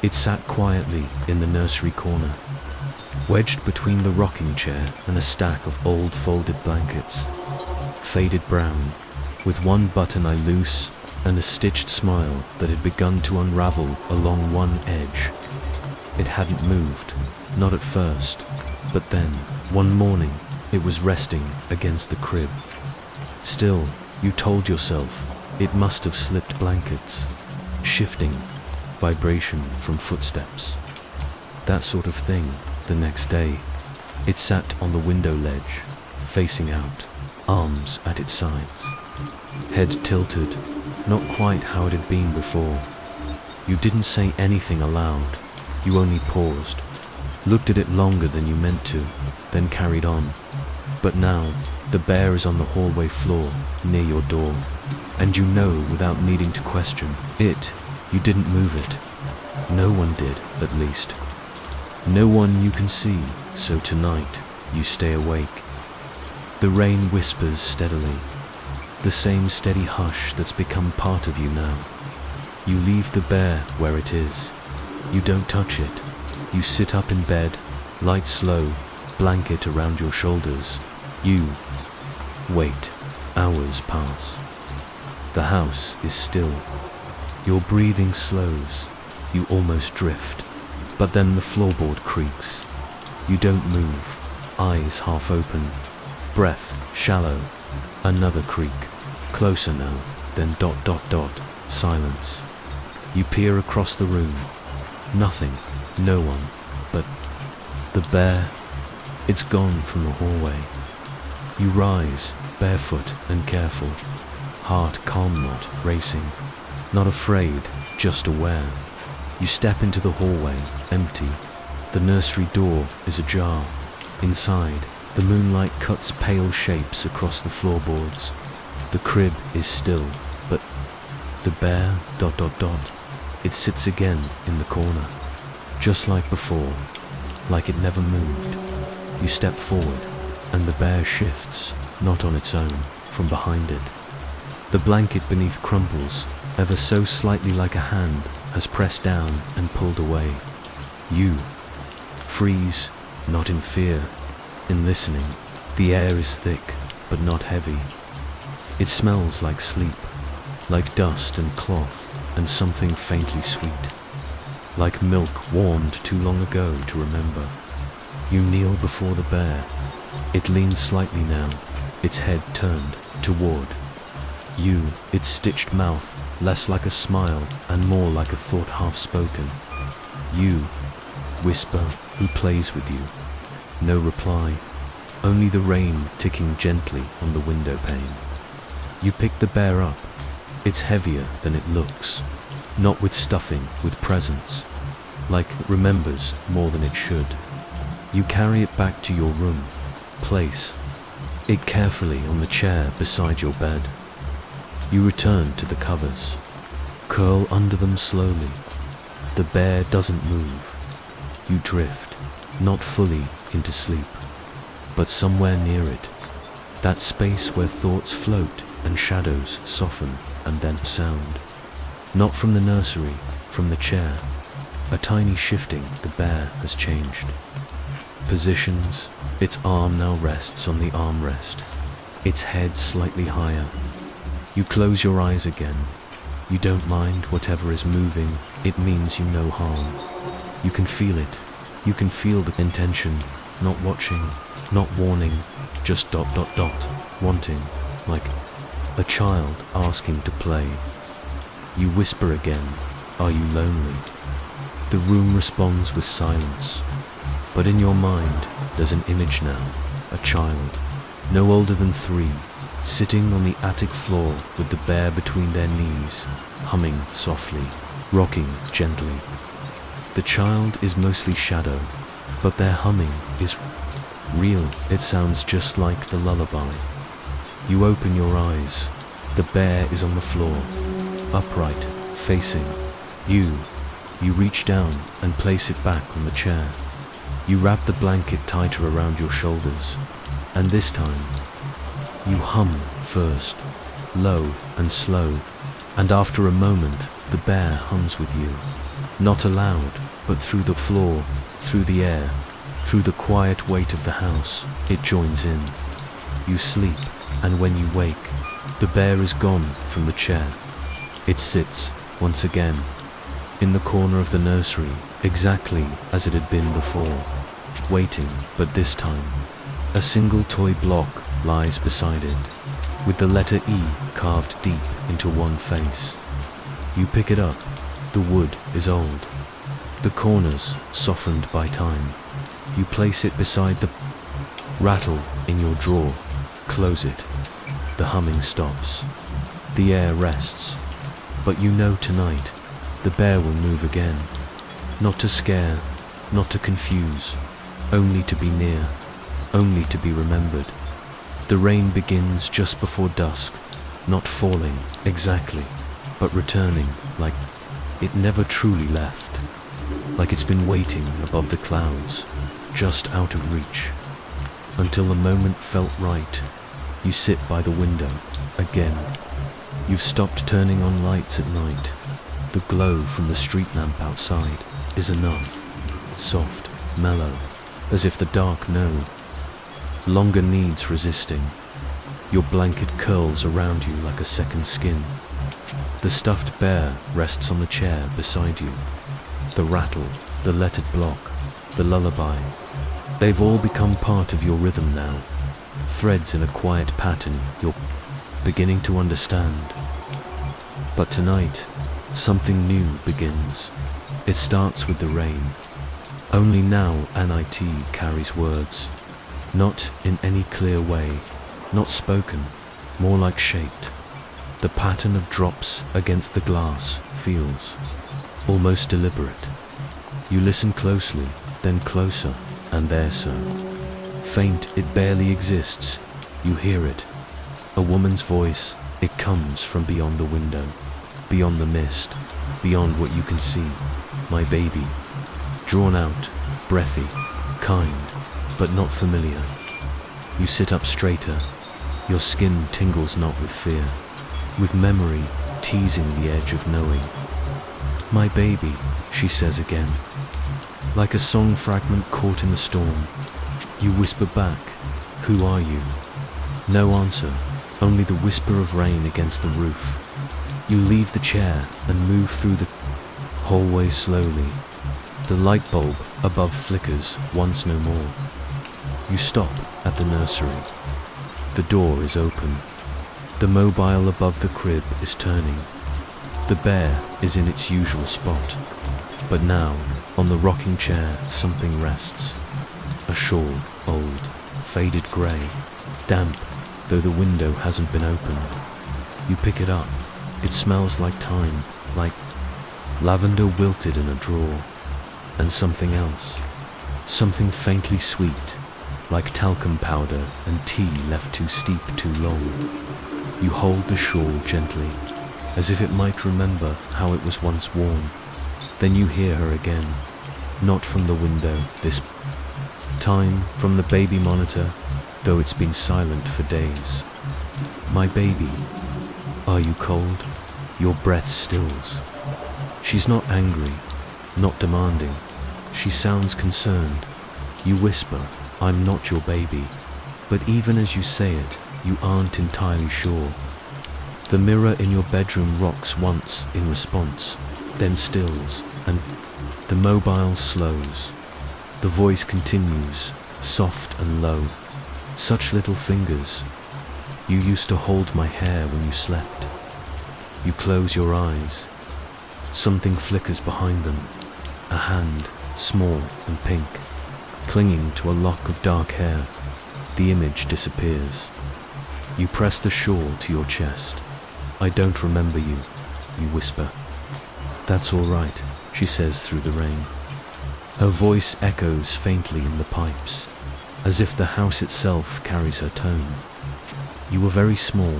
It sat quietly in the nursery corner, wedged between the rocking chair and a stack of old folded blankets, faded brown, with one button eye loose and a stitched smile that had begun to unravel along one edge. It hadn't moved, not at first, but then, one morning, it was resting against the crib. Still, you told yourself, it must have slipped blankets, shifting, vibration from footsteps. That sort of thing, the next day. It sat on the window ledge, facing out, arms at its sides, head tilted, not quite how it had been before. You didn't say anything aloud, you only paused, looked at it longer than you meant to, then carried on. But now, the bear is on the hallway floor, near your door, and you know without needing to question it, you didn't move it. No one did, at least. No one you can see, so tonight, you stay awake. The rain whispers steadily, the same steady hush that's become part of you now. You leave the bear where it is. You don't touch it. You sit up in bed, light slow, blanket around your shoulders. You wait. Hours pass. The house is still. Your breathing slows. You almost drift. But then the floorboard creaks. You don't move. Eyes half open. Breath shallow. Another creak. Closer now. Then ... Silence. You peer across the room. Nothing. No one. But the bear. It's gone from the hallway. You rise, barefoot and careful. Heart calm, not racing. Not afraid, just aware. You step into the hallway, empty. The nursery door is ajar. Inside, the moonlight cuts pale shapes across the floorboards. The crib is still, but the bear ... It sits again in the corner. Just like before, like it never moved. You step forward, and the bear shifts, not on its own, from behind it. The blanket beneath crumples, ever so slightly like a hand has pressed down and pulled away. You freeze, not in fear, in listening. The air is thick, but not heavy. It smells like sleep, like dust and cloth and something faintly sweet, like milk warmed too long ago to remember. You kneel before the bear. It leans slightly now, its head turned toward you, its stitched mouth less like a smile and more like a thought half spoken. You whisper, who plays with you? No reply, only the rain ticking gently on the window pane. You pick the bear up. It's heavier than it looks, not with stuffing, with presence, like it remembers more than it should. You carry it back to your room, place it carefully on the chair beside your bed. You return to the covers, curl under them slowly. The bear doesn't move. You drift, not fully into sleep, but somewhere near it, that space where thoughts float and shadows soften and then sound. Not from the nursery, from the chair. A tiny shifting, the bear has changed positions. Its arm now rests on the armrest, its head slightly higher. You close your eyes again. You don't mind whatever is moving. It means you no harm. You can feel it. You can feel the intention, not watching, not warning, just ... wanting, like a child asking to play. You whisper again, are you lonely? The room responds with silence, but in your mind there's an image now, a child, no older than 3, sitting on the attic floor with the bear between their knees, humming softly, rocking gently. The child is mostly shadow, but their humming is real. It sounds just like the lullaby. You open your eyes. The bear is on the floor, upright, facing you. You reach down and place it back on the chair. You wrap the blanket tighter around your shoulders, and this time, you hum first, low and slow, and after a moment, the bear hums with you. Not aloud, but through the floor, through the air, through the quiet weight of the house, it joins in. You sleep, and when you wake, the bear is gone from the chair. It sits, once again, in the corner of the nursery, exactly as it had been before, waiting, but this time, a single toy block lies beside it, with the letter E carved deep into one face. You pick it up. The wood is old, the corners softened by time. You place it beside the rattle in your drawer, close it. The humming stops. The air rests. But you know tonight, the bear will move again. Not to scare, not to confuse, only to be near, only to be remembered. The rain begins just before dusk, not falling exactly, but returning like it never truly left, like it's been waiting above the clouds, just out of reach, until the moment felt right. You sit by the window, again. You've stopped turning on lights at night. The glow from the street lamp outside is enough, soft, mellow, as if the dark no longer needs resisting. Your blanket curls around you like a second skin. The stuffed bear rests on the chair beside you. The rattle, the lettered block, the lullaby, they've all become part of your rhythm now. Threads in a quiet pattern you're beginning to understand. But tonight, something new begins. It starts with the rain. Only now NIT carries words, not in any clear way, not spoken, more like shaped. The pattern of drops against the glass feels almost deliberate. You listen closely, then closer, and there so. Faint, it barely exists. You hear it. A woman's voice. It comes from beyond the window, beyond the mist, beyond what you can see. My baby. Drawn out, breathy, kind, but not familiar. You sit up straighter. Your skin tingles not with fear, with memory teasing the edge of knowing. My baby, she says again, like a song fragment caught in the storm. You whisper back, who are you? No answer, only the whisper of rain against the roof. You leave the chair and move through the hallway slowly. The light bulb above flickers once no more. You stop at the nursery. The door is open. The mobile above the crib is turning. The bear is in its usual spot. But now, on the rocking chair, something rests. A shawl, old, faded grey, damp, though the window hasn't been opened. You pick it up. It smells like time, like lavender wilted in a drawer. And something else. Something faintly sweet, like talcum powder and tea left too steep too long. You hold the shawl gently, as if it might remember how it was once worn. Then you hear her again, not from the window this time, from the baby monitor, though it's been silent for days. My baby, are you cold? Your breath stills. She's not angry, not demanding. She sounds concerned. You whisper, I'm not your baby. But even as you say it, you aren't entirely sure. The mirror in your bedroom rocks once in response, then stills, and the mobile slows. The voice continues, soft and low. Such little fingers. You used to hold my hair when you slept. You close your eyes. Something flickers behind them. A hand, small and pink, clinging to a lock of dark hair. The image disappears. You press the shawl to your chest. I don't remember you, you whisper. That's all right, she says through the rain. Her voice echoes faintly in the pipes, as if the house itself carries her tone. You were very small.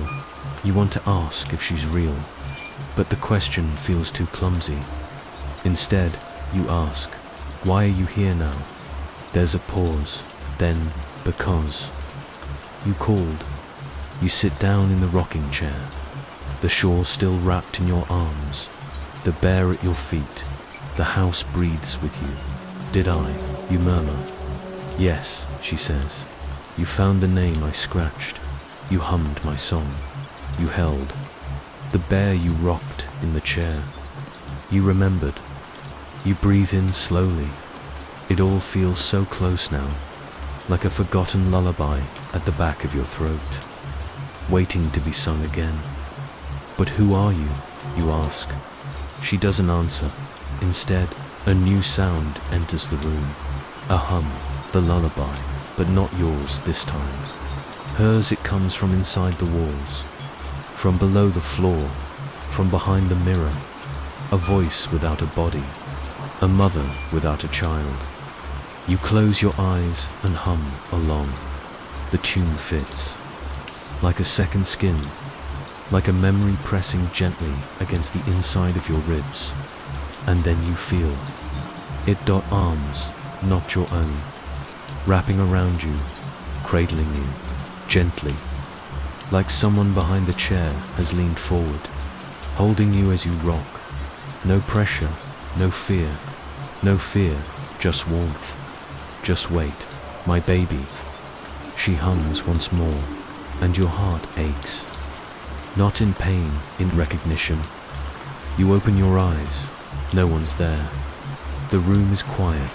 You want to ask if she's real, but the question feels too clumsy. Instead, you ask, why are you here now? There's a pause, then, because. You called. You sit down in the rocking chair, the shawl still wrapped in your arms, the bear at your feet. The house breathes with you. Did I? You murmur. Yes, she says. You found the name I scratched. You hummed my song. You held. The bear you rocked in the chair. You remembered. You breathe in slowly. It all feels so close now, like a forgotten lullaby at the back of your throat, waiting to be sung again. But who are you? You ask. She doesn't answer. Instead, a new sound enters the room. A hum, the lullaby, but not yours this time. Hers, it comes from inside the walls, from below the floor, from behind the mirror. A voice without a body, a mother without a child. You close your eyes and hum along. The tune fits, like a second skin, like a memory pressing gently against the inside of your ribs. And then you feel it. Arms, not your own, wrapping around you, cradling you, gently, like someone behind the chair has leaned forward, holding you as you rock. No pressure, no fear, just warmth. Just wait, my baby. She hums once more, and your heart aches. Not in pain, in recognition. You open your eyes. No one's there. The room is quiet,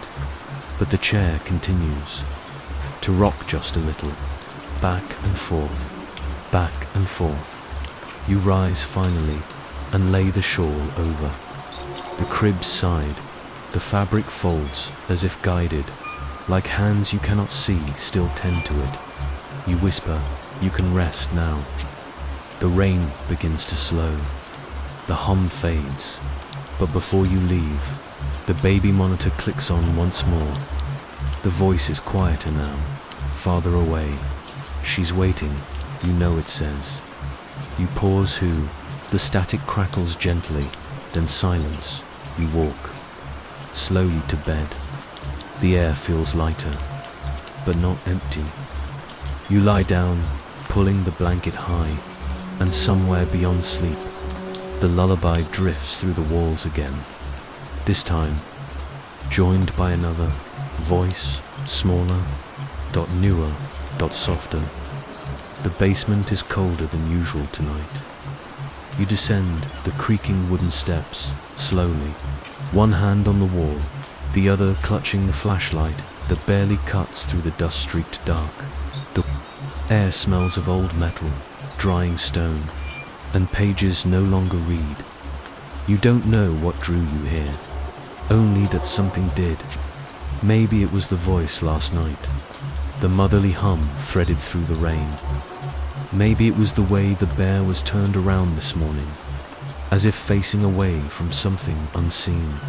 but the chair continues to rock just a little, back and forth, back and forth. You rise finally and lay the shawl over. The crib's side, the fabric folds as if guided, like hands you cannot see still tend to it. You whisper, you can rest now. The rain begins to slow. The hum fades. But before you leave, the baby monitor clicks on once more. The voice is quieter now, farther away. She's waiting, you know it says. You pause the static crackles gently, then silence. You walk, slowly to bed. The air feels lighter, but not empty. You lie down, pulling the blanket high, and somewhere beyond sleep, the lullaby drifts through the walls again. This time, joined by another voice, smaller, newer, softer. The basement is colder than usual tonight. You descend the creaking wooden steps, slowly, one hand on the wall, the other clutching the flashlight that barely cuts through the dust-streaked dark. The air smells of old metal, drying stone, and pages no longer read. You don't know what drew you here, only that something did. Maybe it was the voice last night, the motherly hum threaded through the rain. Maybe it was the way the bear was turned around this morning, as if facing away from something unseen.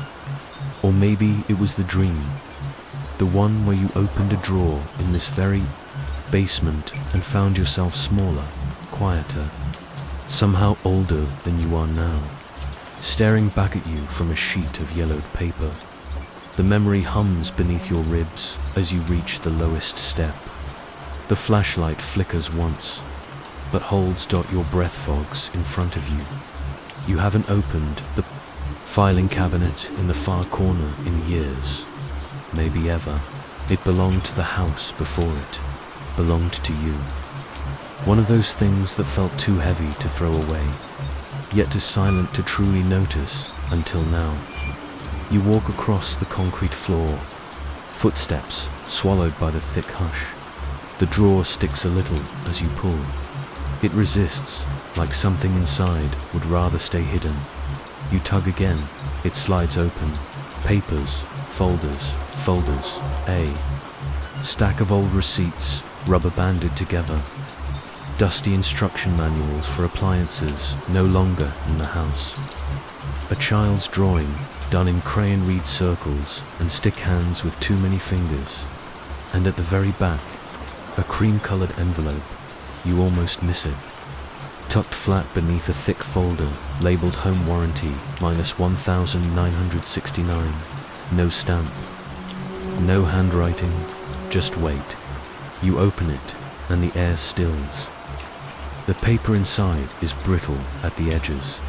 Or maybe it was the dream, the one where you opened a drawer in this very basement and found yourself smaller, quieter, somehow older than you are now, staring back at you from a sheet of yellowed paper. The memory hums beneath your ribs as you reach the lowest step. The flashlight flickers once, but holds your breath fogs in front of you. You haven't opened the filing cabinet in the far corner in years, maybe ever. It belonged to the house before it, belonged to you. One of those things that felt too heavy to throw away, yet too silent to truly notice until now. You walk across the concrete floor, footsteps swallowed by the thick hush. The drawer sticks a little as you pull. It resists, like something inside would rather stay hidden. You tug again, it slides open. Papers, folders, a stack of old receipts, rubber banded together. Dusty instruction manuals for appliances no longer in the house. A child's drawing, done in crayon reed circles and stick hands with too many fingers. And at the very back, a cream-colored envelope. You almost miss it. Tucked flat beneath a thick folder, labeled Home Warranty, minus 1,969. No stamp. No handwriting, just weight. You open it, and the air stills. The paper inside is brittle at the edges,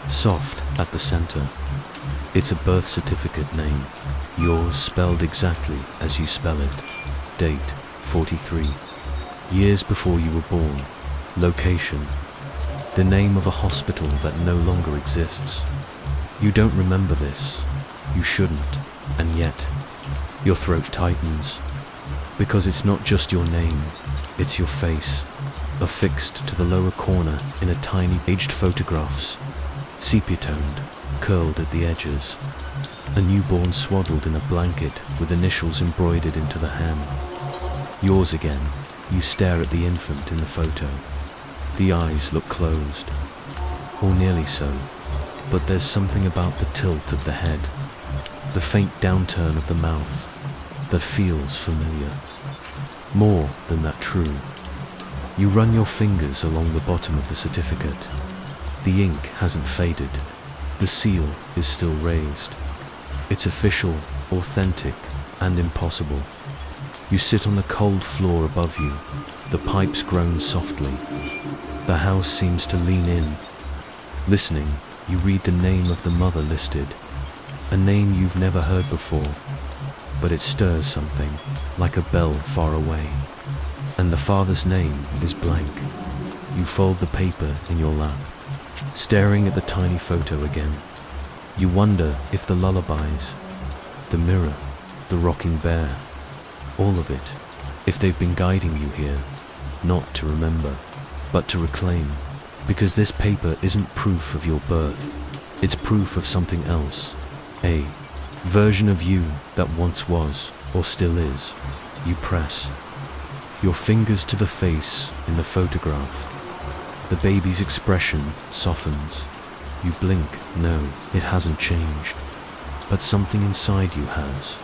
soft at the center. It's a birth certificate name, yours spelled exactly as you spell it. Date, 43. Years before you were born. Location, the name of a hospital that no longer exists. You don't remember this. You shouldn't. And yet, your throat tightens. Because it's not just your name, it's your face, affixed to the lower corner in a tiny aged photographs, sepia-toned, curled at the edges. A newborn swaddled in a blanket with initials embroidered into the hem. Yours again. You stare at the infant in the photo. The eyes look closed, or nearly so, but there's something about the tilt of the head, the faint downturn of the mouth, that feels familiar. More than that true. You run your fingers along the bottom of the certificate. The ink hasn't faded. The seal is still raised. It's official, authentic, and impossible. You sit on the cold floor above you. The pipes groan softly. The house seems to lean in. Listening, you read the name of the mother listed. A name you've never heard before, but it stirs something, like a bell far away. And the father's name is blank. You fold the paper in your lap, staring at the tiny photo again. You wonder if the lullabies, the mirror, the rocking bear, all of it, if they've been guiding you here, not to remember, but to reclaim. Because this paper isn't proof of your birth, it's proof of something else. A version of you that once was, or still is. You press your fingers to the face in the photograph. The baby's expression softens. You blink. No, it hasn't changed. But something inside you has.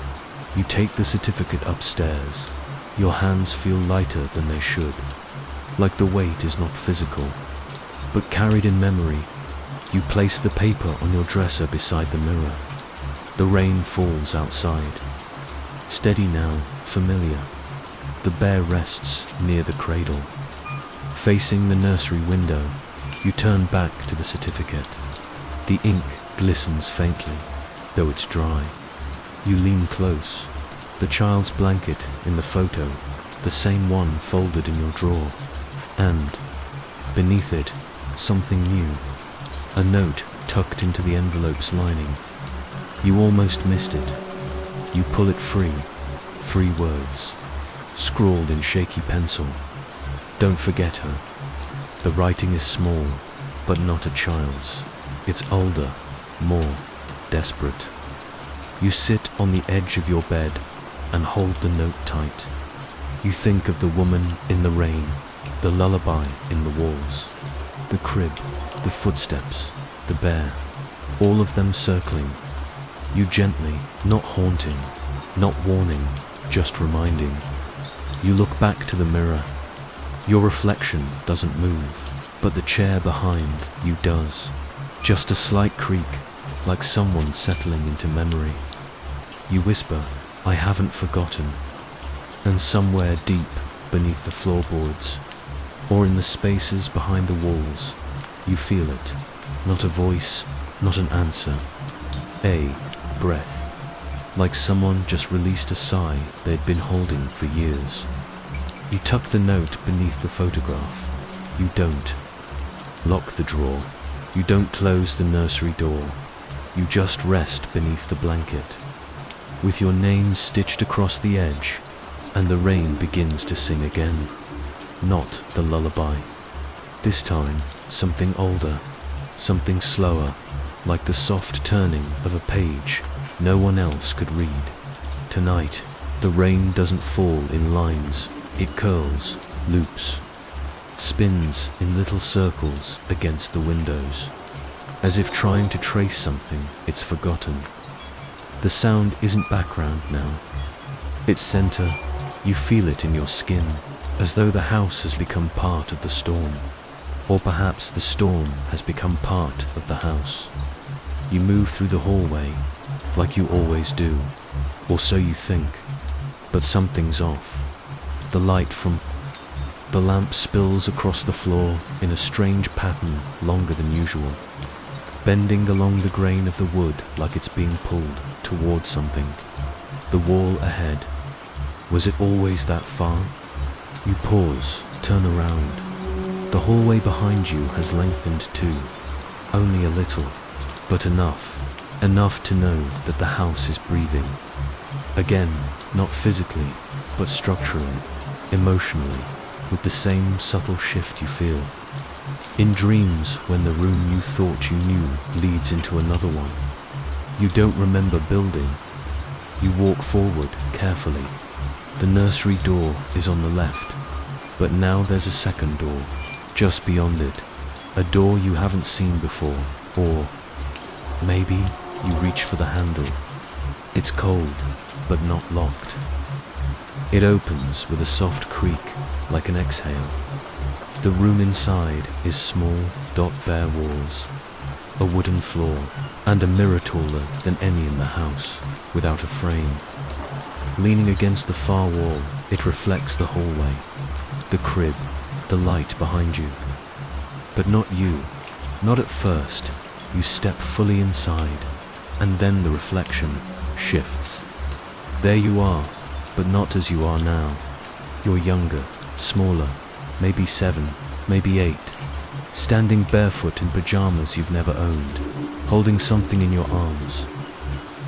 You take the certificate upstairs. Your hands feel lighter than they should. Like the weight is not physical, but carried in memory. You place the paper on your dresser beside the mirror. The rain falls outside. Steady now, familiar. The bear rests near the cradle. Facing the nursery window, you turn back to the certificate. The ink glistens faintly, though it's dry. You lean close. The child's blanket in the photo, the same one folded in your drawer. And, beneath it, something new. A note tucked into the envelope's lining. You almost missed it. You pull it free. 3 words, scrawled in shaky pencil. Don't forget her. The writing is small, but not a child's. It's older, more desperate. You sit on the edge of your bed and hold the note tight. You think of the woman in the rain, the lullaby in the walls, the crib, the footsteps, the bear, all of them circling. You gently, not haunting, not warning, just reminding. You look back to the mirror. Your reflection doesn't move, but the chair behind you does. Just a slight creak, like someone settling into memory. You whisper, "I haven't forgotten." And somewhere deep beneath the floorboards, or in the spaces behind the walls, you feel it. Not a voice, not an answer. A breath. Like someone just released a sigh they'd been holding for years. You tuck the note beneath the photograph. You don't lock the drawer. You don't close the nursery door. You just rest beneath the blanket, with your name stitched across the edge, and the rain begins to sing again. Not the lullaby. This time, something older, something slower, like the soft turning of a page no one else could read. Tonight, the rain doesn't fall in lines. It curls, loops, spins in little circles against the windows, as if trying to trace something it's forgotten. The sound isn't background now. It's center. You feel it in your skin, as though the house has become part of the storm. Or perhaps the storm has become part of the house. You move through the hallway, like you always do, or so you think, but something's off. The light from the lamp spills across the floor in a strange pattern longer than usual, bending along the grain of the wood like it's being pulled toward something. The wall ahead. Was it always that far? You pause, turn around. The hallway behind you has lengthened too, only a little, but enough to know that the house is breathing. Again, not physically, but structurally, emotionally, with the same subtle shift you feel. In dreams, when the room you thought you knew leads into another one, you don't remember building. You walk forward carefully. The nursery door is on the left, but now there's a second door, just beyond it, a door you haven't seen before, or maybe you reach for the handle. It's cold, but not locked. It opens with a soft creak, like an exhale. The room inside is small, bare walls, a wooden floor, and a mirror taller than any in the house, without a frame. Leaning against the far wall, it reflects the hallway, the crib, the light behind you. But not you, not at first. You step fully inside, and then the reflection shifts. There you are, but not as you are now. You're younger, smaller, maybe 7, maybe 8, standing barefoot in pajamas you've never owned, holding something in your arms.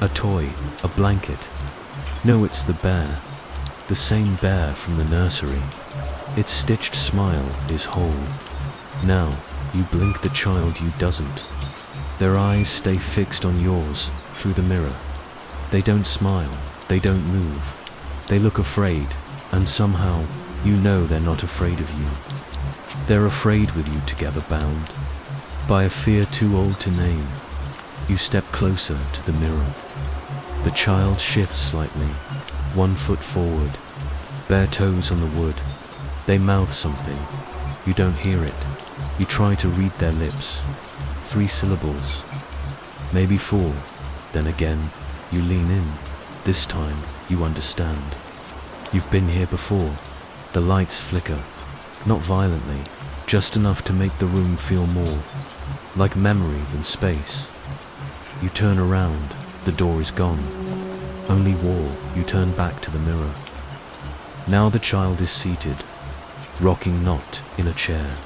A toy, a blanket. No, it's the bear, the same bear from the nursery. Its stitched smile is whole. Now, you blink, the child you doesn't. Their eyes stay fixed on yours through the mirror. They don't smile, they don't move. They look afraid, and somehow you know they're not afraid of you. They're afraid with you together, bound by a fear too old to name. You step closer to the mirror. The child shifts slightly, 1 foot forward, bare toes on the wood. They mouth something. You don't hear it. You try to read their lips. 3 syllables, maybe 4. Then again, you lean in. This time, you understand. You've been here before. The lights flicker, not violently, just enough to make the room feel more like memory than space. You turn around, the door is gone. Only wall, you turn back to the mirror. Now the child is seated, rocking not in a chair.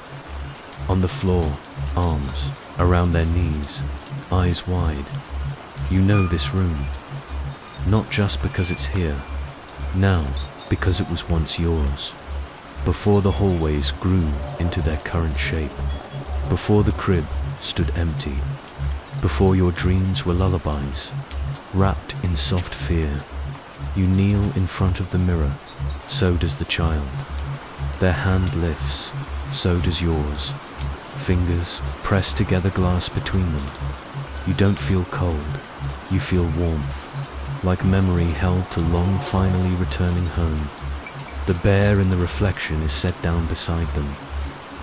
On the floor, arms around their knees, eyes wide. You know this room, not just because it's here, now because it was once yours. Before the hallways grew into their current shape, before the crib stood empty, before your dreams were lullabies, wrapped in soft fear. You kneel in front of the mirror, so does the child. Their hand lifts, so does yours. Fingers press together, glass between them. You don't feel cold, you feel warmth, like memory held too long finally returning home. The bear in the reflection is set down beside them.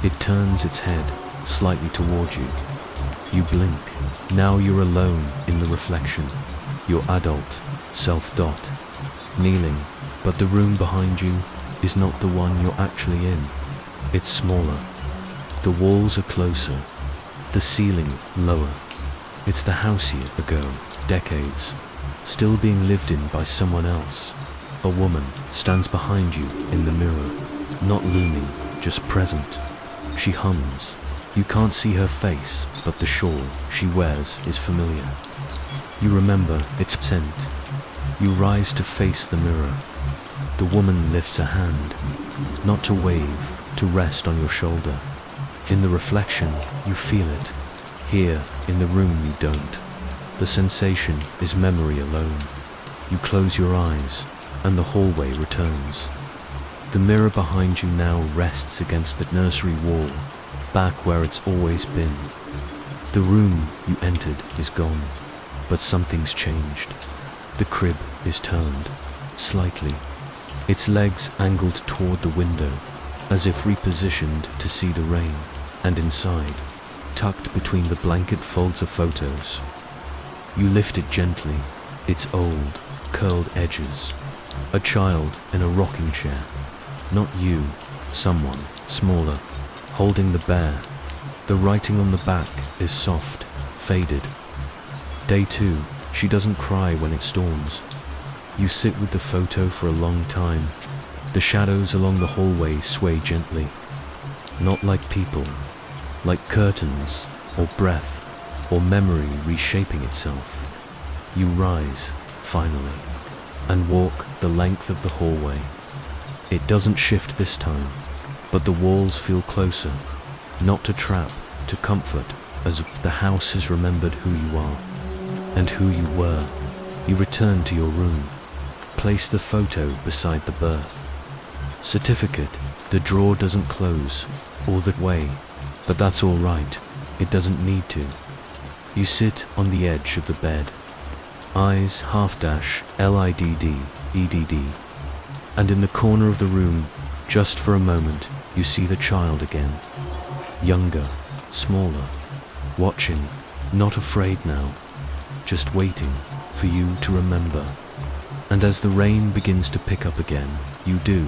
It turns its head slightly toward you. You blink. Now you're alone in the reflection. Your adult self-dot, kneeling, but the room behind you is not the one you're actually in. It's smaller. The walls are closer, the ceiling lower. It's the house years ago, decades, still being lived in by someone else. A woman stands behind you in the mirror, not looming, just present. She hums. You can't see her face, but the shawl she wears is familiar. You remember its scent. You rise to face the mirror. The woman lifts a hand, not to wave, to rest on your shoulder. In the reflection, you feel it. Here, in the room, you don't. The sensation is memory alone. You close your eyes, and the hallway returns. The mirror behind you now rests against the nursery wall, back where it's always been. The room you entered is gone, but something's changed. The crib is turned, slightly, its legs angled toward the window, as if repositioned to see the rain, and inside, tucked between the blanket folds of photos. You lift it gently, its old, curled edges. A child in a rocking chair. Not you, someone, smaller, holding the bear. The writing on the back is soft, faded. Day 2, she doesn't cry when it storms. You sit with the photo for a long time. The shadows along the hallway sway gently. Not like people, like curtains, or breath, or memory reshaping itself. You rise, finally, and walk the length of the hallway. It doesn't shift this time, but the walls feel closer, not to trap, to comfort, as if the house has remembered who you are, and who you were. You return to your room, place the photo beside the birth certificate. The drawer doesn't close all that way, but that's all right, it doesn't need to. You sit on the edge of the bed, eyes _LIDD, and in the corner of the room, just for a moment, you see the child again. Younger, smaller, watching, not afraid now, just waiting for you to remember. And as the rain begins to pick up again, you do.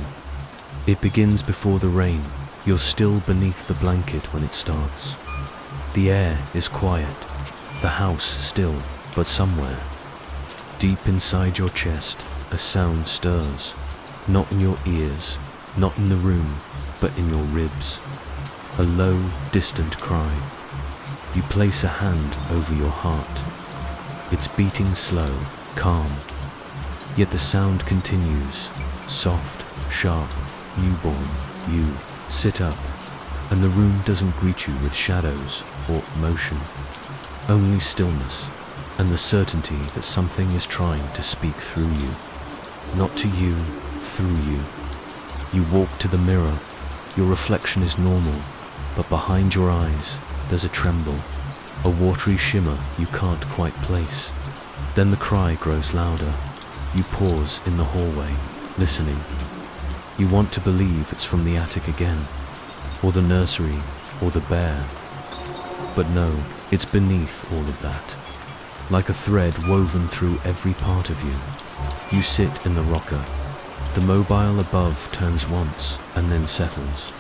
It begins before the rain. You're still beneath the blanket when it starts. The air is quiet, the house still, but somewhere, deep inside your chest, a sound stirs. Not in your ears, not in the room, but in your ribs. A low, distant cry. You place a hand over your heart. It's beating slow, calm. Yet the sound continues, soft, sharp, newborn. You sit up, and the room doesn't greet you with shadows or motion. Only stillness, and the certainty that something is trying to speak through you. Not to you, through you. You walk to the mirror. Your reflection is normal, but behind your eyes, there's a tremble, a watery shimmer you can't quite place. Then the cry grows louder. You pause in the hallway, listening. You want to believe it's from the attic again, or the nursery, or the bear. But no, it's beneath all of that, like a thread woven through every part of you. You sit in the rocker. The mobile above turns once and then settles.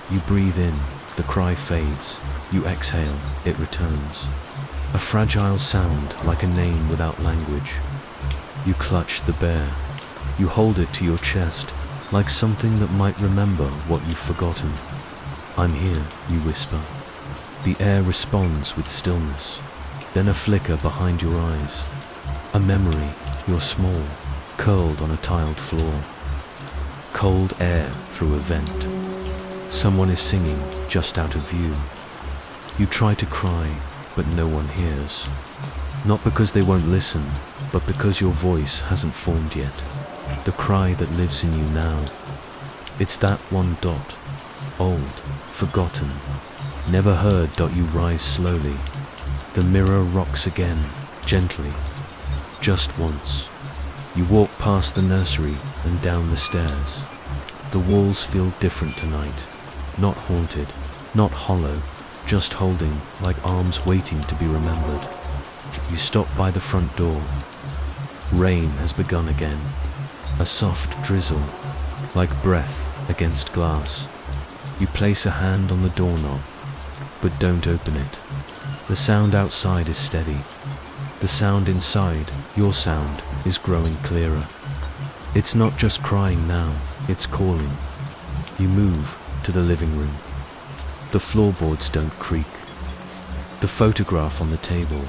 You breathe in, the cry fades. You exhale, it returns. A fragile sound like a name without language. You clutch the bear. You hold it to your chest, like something that might remember what you've forgotten. I'm here, you whisper. The air responds with stillness, then a flicker behind your eyes. A memory, you're small, curled on a tiled floor. Cold air through a vent. Someone is singing just out of view. You try to cry, but no one hears. Not because they won't listen, but because your voice hasn't formed yet. The cry that lives in you now. It's that one dot. Old, forgotten, never heard. You rise slowly. The mirror rocks again, gently. Just once. You walk past the nursery and down the stairs. The walls feel different tonight. Not haunted, not hollow, just holding, like arms waiting to be remembered. You stop by the front door. Rain has begun again. A soft drizzle, like breath against glass. You place a hand on the doorknob, but don't open it. The sound outside is steady. The sound inside, your sound, is growing clearer. It's not just crying now, it's calling. You move to the living room. The floorboards don't creak. The photograph on the table,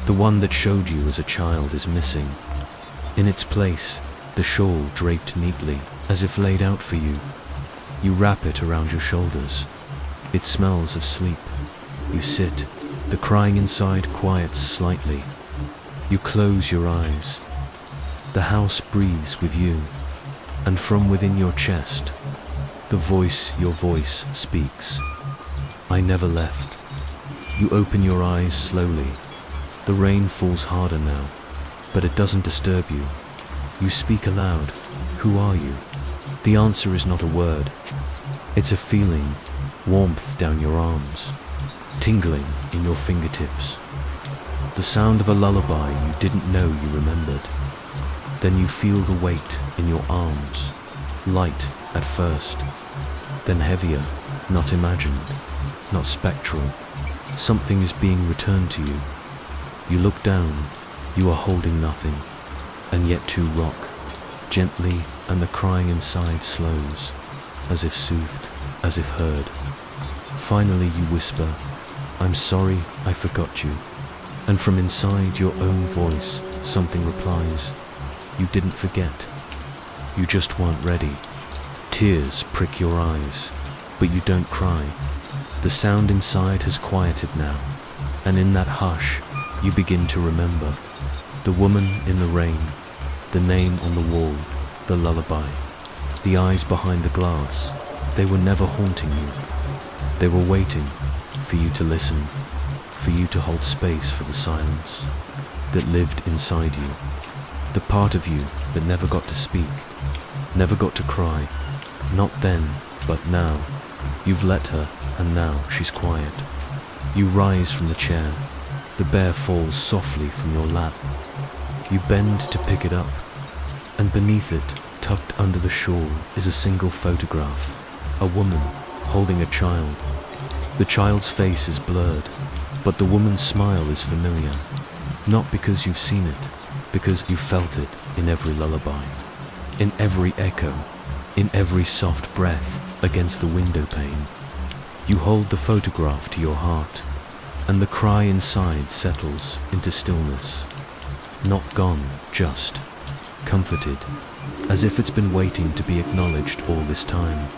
the one that showed you as a child, is missing. In its place, the shawl draped neatly, as if laid out for you. You wrap it around your shoulders. It smells of sleep. You sit. The crying inside quiets slightly. You close your eyes. The house breathes with you, and from within your chest, your voice speaks. I never left. You open your eyes slowly. The rain falls harder now, but it doesn't disturb you. You speak aloud. Who are you? The answer is not a word. It's a feeling, warmth down your arms, tingling in your fingertips. The sound of a lullaby you didn't know you remembered. Then you feel the weight in your arms, light at first, then heavier, not imagined, not spectral. Something is being returned to you. You look down, you are holding nothing, and yet two rock, gently, and the crying inside slows, as if soothed, as if heard. Finally you whisper, I'm sorry I forgot you. And from inside your own voice, something replies, you didn't forget. You just weren't ready. Tears prick your eyes, but you don't cry. The sound inside has quieted now, and in that hush, you begin to remember. The woman in the rain, the name on the wall, the lullaby, the eyes behind the glass. They were never haunting you. They were waiting for you to listen, for you to hold space for the silence that lived inside you. The part of you that never got to speak, never got to cry. Not then, but now. You've let her, and now she's quiet. You rise from the chair. The bear falls softly from your lap. You bend to pick it up, and beneath it, tucked under the shawl, is a single photograph. A woman holding a child. The child's face is blurred, but the woman's smile is familiar. Not because you've seen it, because you felt it in every lullaby, in every echo, in every soft breath against the window pane. You hold the photograph to your heart, and the cry inside settles into stillness. Not gone, just comforted, as if it's been waiting to be acknowledged all this time.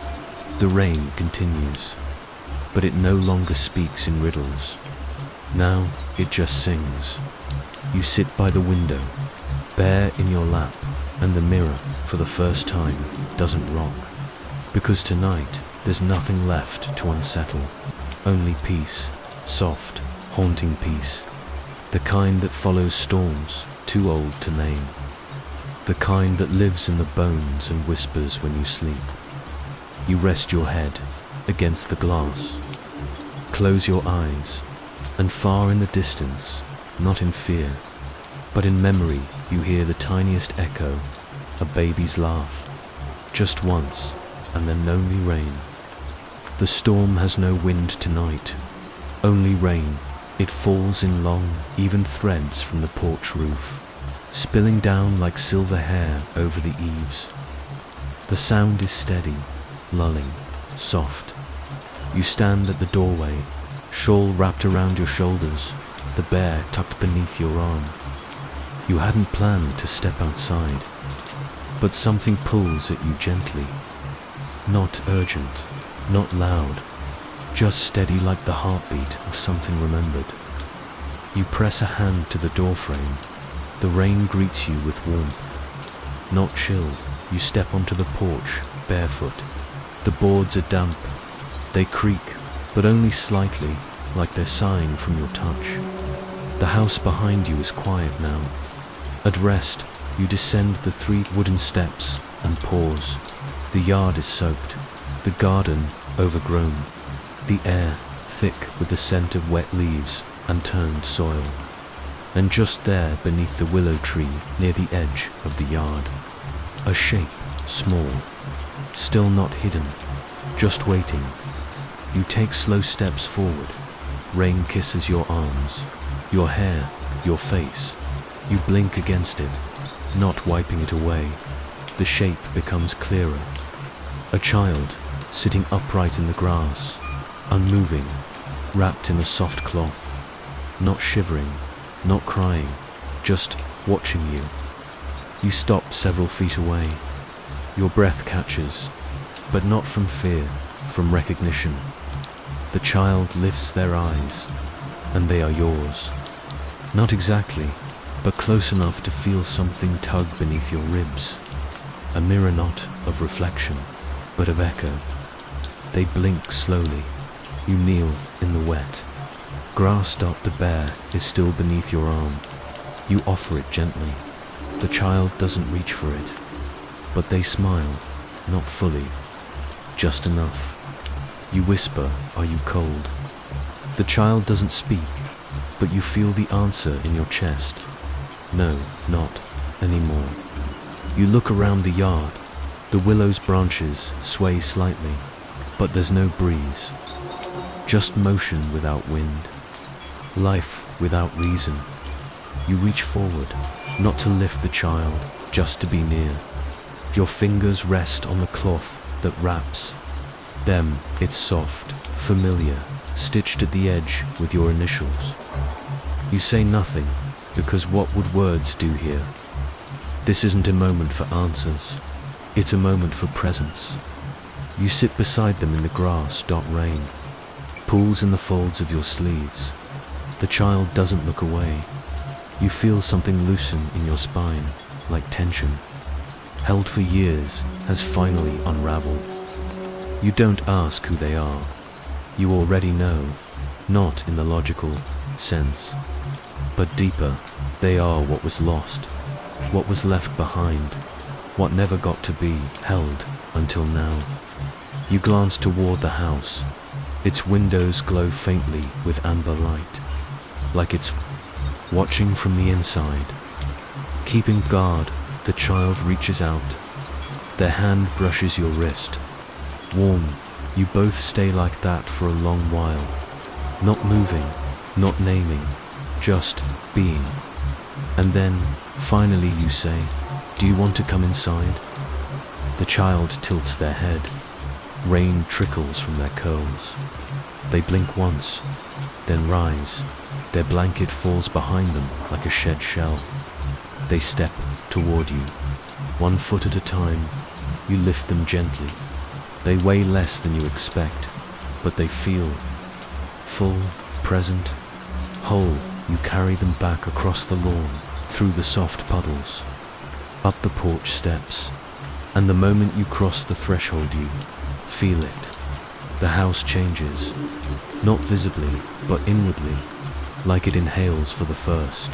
The rain continues, but it no longer speaks in riddles. Now it just sings. You sit by the window, bear in your lap, and the mirror, for the first time, doesn't rock. Because tonight, there's nothing left to unsettle. Only peace, soft, haunting peace. The kind that follows storms, too old to name. The kind that lives in the bones and whispers when you sleep. You rest your head against the glass. Close your eyes, and far in the distance, not in fear, But in memory, you hear the tiniest echo, a baby's laugh. Just once, and then only rain. The storm has no wind tonight, only rain. It falls in long, even threads from the porch roof, spilling down like silver hair over the eaves. The sound is steady, lulling, soft. You stand at the doorway, shawl wrapped around your shoulders, the bear tucked beneath your arm. You hadn't planned to step outside, but something pulls at you gently. Not urgent, not loud, just steady like the heartbeat of something remembered. You press a hand to the doorframe. The rain greets you with warmth. Not chill, you step onto the porch, barefoot. The boards are damp. They creak, but only slightly, like they're sighing from your touch. The house behind you is quiet now. At rest, you descend the 3 wooden steps and pause. The yard is soaked, the garden overgrown, the air thick with the scent of wet leaves and turned soil. And just there beneath the willow tree near the edge of the yard, a shape, small, still not hidden, just waiting. You take slow steps forward. Rain kisses your arms, your hair, your face. You blink against it, not wiping it away. The shape becomes clearer. A child, sitting upright in the grass, unmoving, wrapped in a soft cloth, not shivering, not crying, just watching you. You stop several feet away. Your breath catches, but not from fear, from recognition. The child lifts their eyes, and they are yours. Not exactly, but close enough to feel something tug beneath your ribs. A mirror not of reflection, but of echo. They blink slowly. You kneel in the wet. Grass dot the bear is still beneath your arm. You offer it gently. The child doesn't reach for it, but they smile, not fully, just enough. You whisper, "Are you cold?" The child doesn't speak, but you feel the answer in your chest. No, not anymore. You look around the yard. The willow's branches sway slightly, but there's no breeze. Just motion without wind. Life without reason. You reach forward, not to lift the child, just to be near. Your fingers rest on the cloth that wraps. Them, it's soft, familiar, stitched at the edge with your initials. You say nothing, because what would words do here? This isn't a moment for answers. It's a moment for presence. You sit beside them in the grass. Rain pools in the folds of your sleeves. The child doesn't look away. You feel something loosen in your spine, like tension, held for years, has finally unraveled. You don't ask who they are. You already know, not in the logical sense, but deeper. They are what was lost, what was left behind, what never got to be held until now. You glance toward the house. Its windows glow faintly with amber light, like it's watching from the inside. Keeping guard, the child reaches out. Their hand brushes your wrist. Warm, you both stay like that for a long while. Not moving, not naming, just being. And then, finally you say, "Do you want to come inside?" The child tilts their head. Rain trickles from their curls. They blink once, then rise. Their blanket falls behind them like a shed shell. They step toward you. 1 foot at a time, you lift them gently. They weigh less than you expect, but they feel full, present, whole. You carry them back across the lawn, through the soft puddles, up the porch steps, and the moment you cross the threshold you feel it. The house changes, not visibly, but inwardly, like it inhales for the first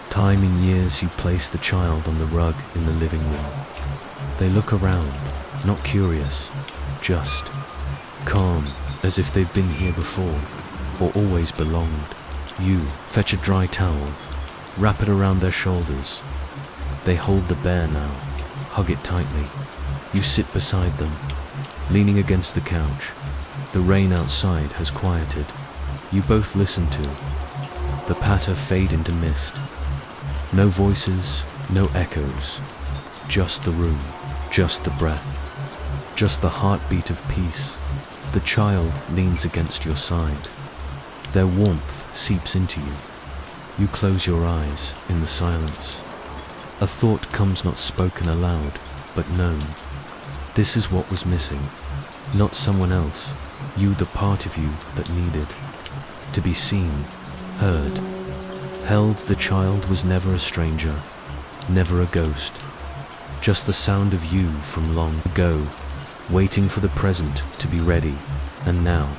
time in years. You place the child on the rug in the living room. They look around, not curious, just calm, as if they've been here before, or always belonged. You fetch a dry towel. Wrap it around their shoulders. They hold the bear now. Hug it tightly. You sit beside them, leaning against the couch. The rain outside has quieted. You both listen to the patter fade into mist. No voices, no echoes. Just the room, just the breath, just the heartbeat of peace. The child leans against your side. Their warmth seeps into you. You close your eyes in the silence. A thought comes not spoken aloud, but known. This is what was missing. Not someone else. You, the part of you that needed to be seen, heard, held. The child was never a stranger, never a ghost. Just the sound of you from long ago, waiting for the present to be ready. And now,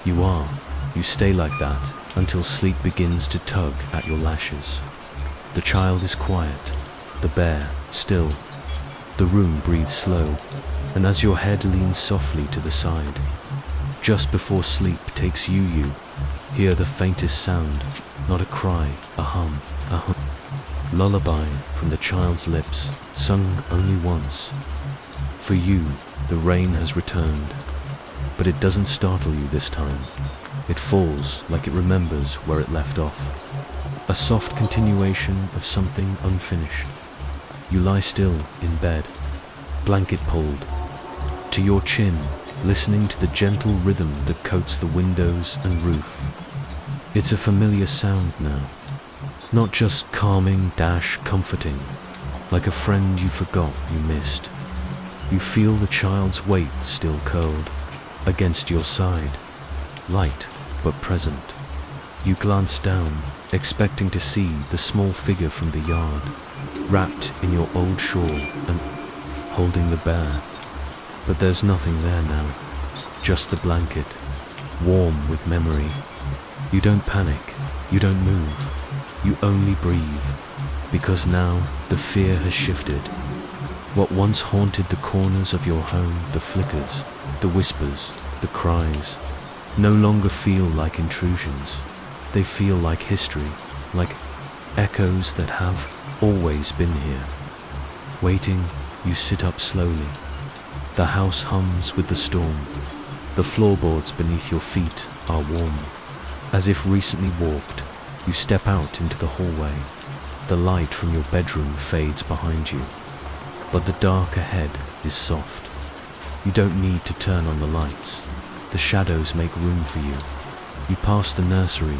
you are. You stay like that until sleep begins to tug at your lashes. The child is quiet, the bear still. The room breathes slow, and as your head leans softly to the side, just before sleep takes you hear the faintest sound, not a cry, a hum, a hum. Lullaby from the child's lips, sung only once. For you, the rain has returned, but it doesn't startle you this time. It falls like it remembers where it left off. A soft continuation of something unfinished. You lie still in bed, blanket pulled to your chin, listening to the gentle rhythm that coats the windows and roof. It's a familiar sound now, not just calming, comforting, like a friend you forgot you missed. You feel the child's weight still curled against your side, light but present. You glance down, expecting to see the small figure from the yard, wrapped in your old shawl and holding the bear. But there's nothing there now, just the blanket, warm with memory. You don't panic, you don't move, you only breathe, because now the fear has shifted. What once haunted the corners of your home, the flickers, the whispers, the cries, no longer feel like intrusions. They feel like history, like echoes that have always been here. Waiting, you sit up slowly. The house hums with the storm. The floorboards beneath your feet are warm. As if recently walked, you step out into the hallway. The light from your bedroom fades behind you, but the dark ahead is soft. You don't need to turn on the lights. The shadows make room for you. You pass the nursery.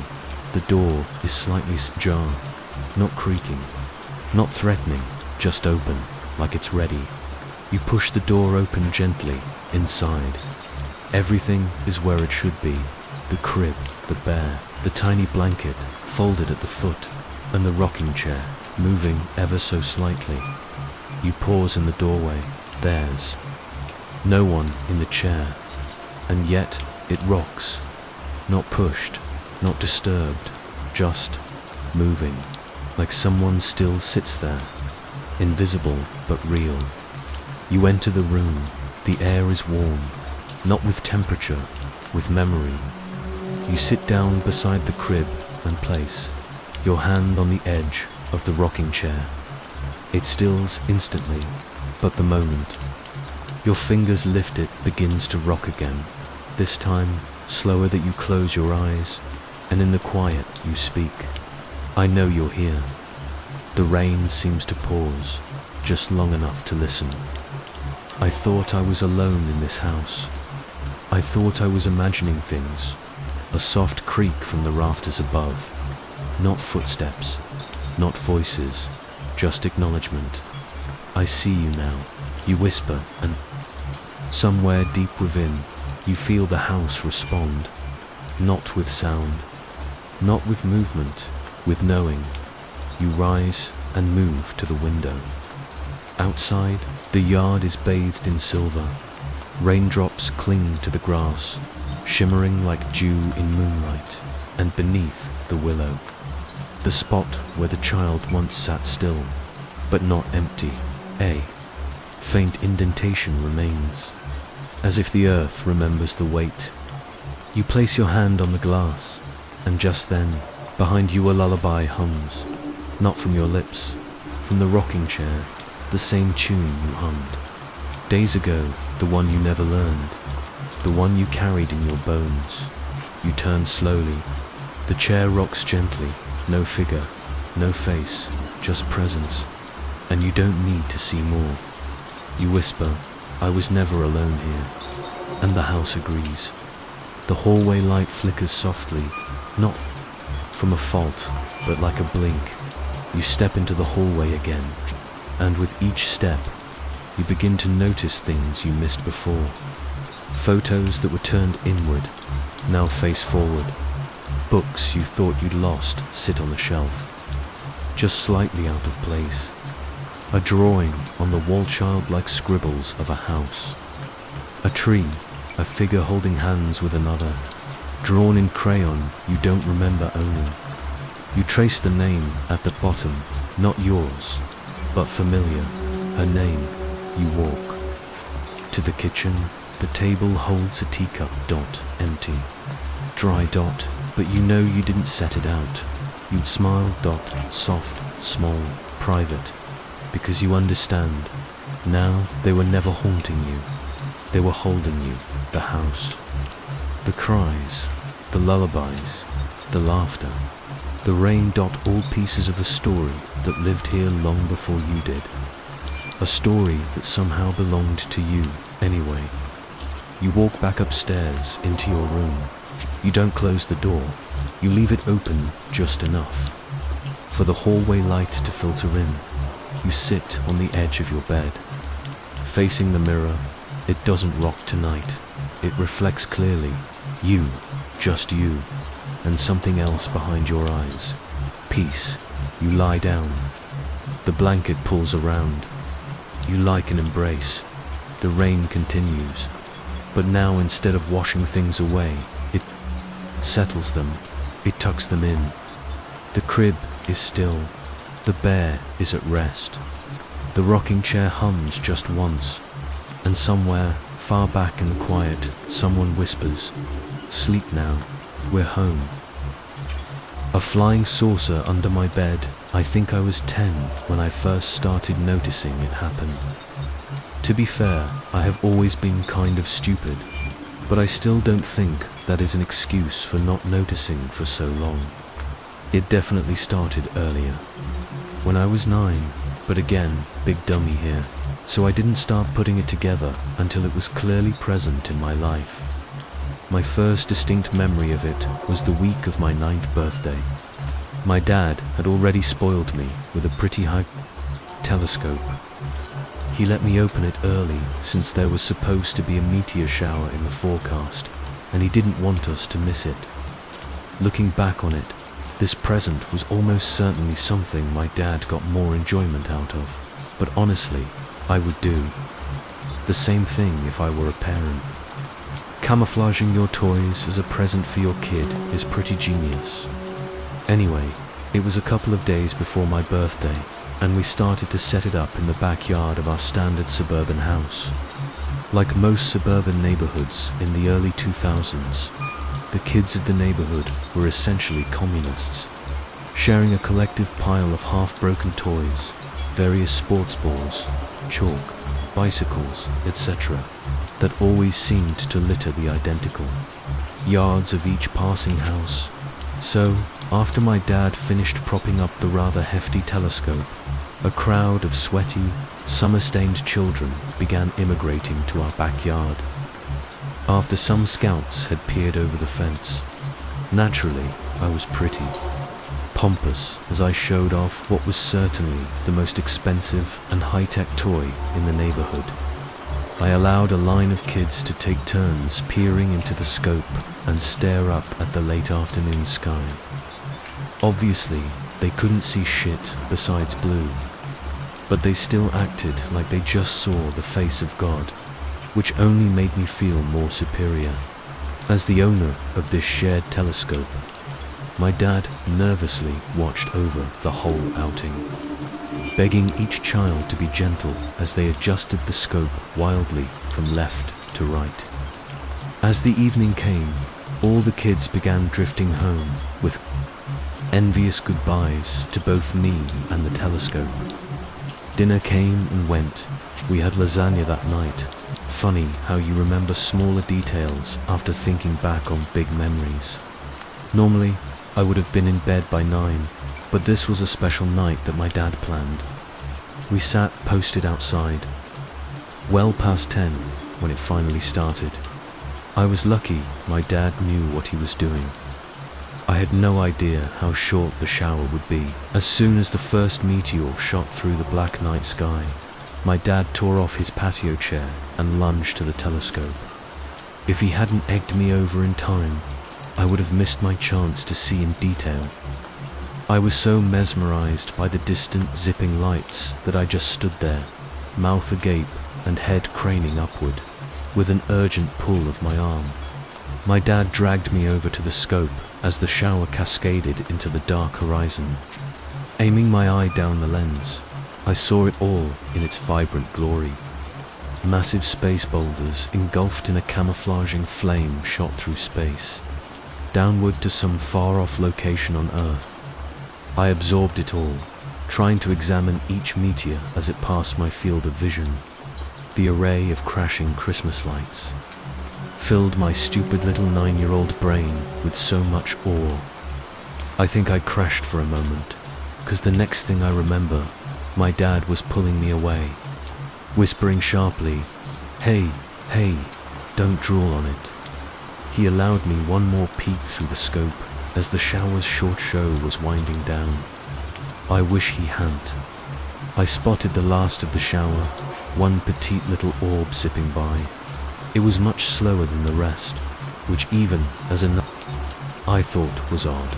The door is slightly ajar, not creaking, not threatening, just open, like it's ready. You push the door open gently, inside. Everything is where it should be. The crib, the bear, the tiny blanket folded at the foot, and the rocking chair moving ever so slightly. You pause in the doorway. There's no one in the chair, and yet it rocks, not pushed, not disturbed, just moving, like someone still sits there, invisible but real. You enter the room. The air is warm, not with temperature, with memory. You sit down beside the crib and place your hand on the edge of the rocking chair. It stills instantly, but the moment your fingers lift it begins to rock again, this time slower that you close your eyes, and in the quiet you speak. I know you're here. The rain seems to pause, just long enough to listen. I thought I was alone in this house. I thought I was imagining things, a soft creak from the rafters above. Not footsteps, not voices, just acknowledgement. I see you now, you whisper, and somewhere deep within, you feel the house respond, not with sound, not with movement, with knowing. You rise and move to the window. Outside, the yard is bathed in silver. Raindrops cling to the grass, shimmering like dew in moonlight, and beneath the willow, the spot where the child once sat still, but not empty, a faint indentation remains, as if the earth remembers the weight. You place your hand on the glass, and just then, Behind you a lullaby hums, not from your lips, from the rocking chair, the same tune you hummed. Days ago, the one you never learned, the one you carried in your bones. You turn slowly, the chair rocks gently, no figure, no face, just presence, and you don't need to see more. You whisper, I was never alone here, and the house agrees. The hallway light flickers softly, not from a fault, but like a blink. You step into the hallway again, and with each step, you begin to notice things you missed before. Photos that were turned inward, now face forward. Books you thought you'd lost sit on the shelf, just slightly out of place. A drawing on the wall, childlike scribbles of a house. A tree, a figure holding hands with another, drawn in crayon you don't remember owning. You trace the name at the bottom, not yours, but familiar, her name. You walk to the kitchen, the table holds a teacup, dot, empty. Dry dot, but you know you didn't set it out. You'd smile, dot, soft, small, private, because you understand. Now they were never haunting you, they were holding you, the house. The cries, the lullabies, the laughter, the rain, dot, all pieces of a story that lived here long before you did. A story that somehow belonged to you anyway. You walk back upstairs into your room. You don't close the door. You leave it open just enough for the hallway light to filter in. You sit on the edge of your bed, facing the mirror. It doesn't rock tonight. It reflects clearly. You, just you, and something else behind your eyes. Peace. You lie down. The blanket pulls around. You like an embrace. The rain continues. But now instead of washing things away, it settles them. It tucks them in. The crib is still. The bear is at rest. The rocking chair hums just once. And somewhere, far back in the quiet, someone whispers, sleep now, we're home. A flying saucer under my bed. I think I was 10 when I first started noticing it happen. To be fair, I have always been kind of stupid, but I still don't think that is an excuse for not noticing for so long. It definitely started earlier, when I was 9, but again, big dummy here, so I didn't start putting it together until it was clearly present in my life. My first distinct memory of it was the week of my 9th birthday. My dad had already spoiled me with a pretty high telescope. He let me open it early since there was supposed to be a meteor shower in the forecast, and he didn't want us to miss it. Looking back on it, this present was almost certainly something my dad got more enjoyment out of, but honestly, I would do the same thing if I were a parent. Camouflaging your toys as a present for your kid is pretty genius. Anyway, it was a couple of days before my birthday, and we started to set it up in the backyard of our standard suburban house. Like most suburban neighborhoods in the early 2000s, the kids of the neighborhood were essentially communists, sharing a collective pile of half-broken toys, various sports balls, chalk, bicycles, etc., that always seemed to litter the identical yards of each passing house. So, after my dad finished propping up the rather hefty telescope, a crowd of sweaty, summer-stained children began immigrating to our backyard. After some scouts had peered over the fence, naturally, I was pretty pompous as I showed off what was certainly the most expensive and high-tech toy in the neighborhood. I allowed a line of kids to take turns peering into the scope and stare up at the late afternoon sky. Obviously, they couldn't see shit besides blue, but they still acted like they just saw the face of God, which only made me feel more superior. As the owner of this shared telescope, my dad nervously watched over the whole outing, begging each child to be gentle as they adjusted the scope wildly from left to right. As the evening came, all the kids began drifting home with envious goodbyes to both me and the telescope. Dinner came and went. We had lasagna that night. Funny how you remember smaller details after thinking back on big memories. Normally, I would have been in bed by 9, but this was a special night that my dad planned. We sat posted outside, well past 10 when it finally started. I was lucky my dad knew what he was doing. I had no idea how short the shower would be. As soon as the first meteor shot through the black night sky, my dad tore off his patio chair and lunged to the telescope. If he hadn't egged me over in time, I would have missed my chance to see in detail. I was so mesmerized by the distant zipping lights that I just stood there, mouth agape and head craning upward, with an urgent pull of my arm. My dad dragged me over to the scope as the shower cascaded into the dark horizon. Aiming my eye down the lens, I saw it all in its vibrant glory. Massive space boulders engulfed in a camouflaging flame shot through space, downward to some far-off location on Earth. I absorbed it all, trying to examine each meteor as it passed my field of vision. The array of crashing Christmas lights filled my stupid little 9-year-old brain with so much awe. I think I crashed for a moment, because the next thing I remember, my dad was pulling me away, whispering sharply, "Hey, hey, don't drool on it." He allowed me one more peek through the scope as the shower's short show was winding down. I wish he hadn't. I spotted the last of the shower, one petite little orb zipping by. It was much slower than the rest, which even as I thought was odd.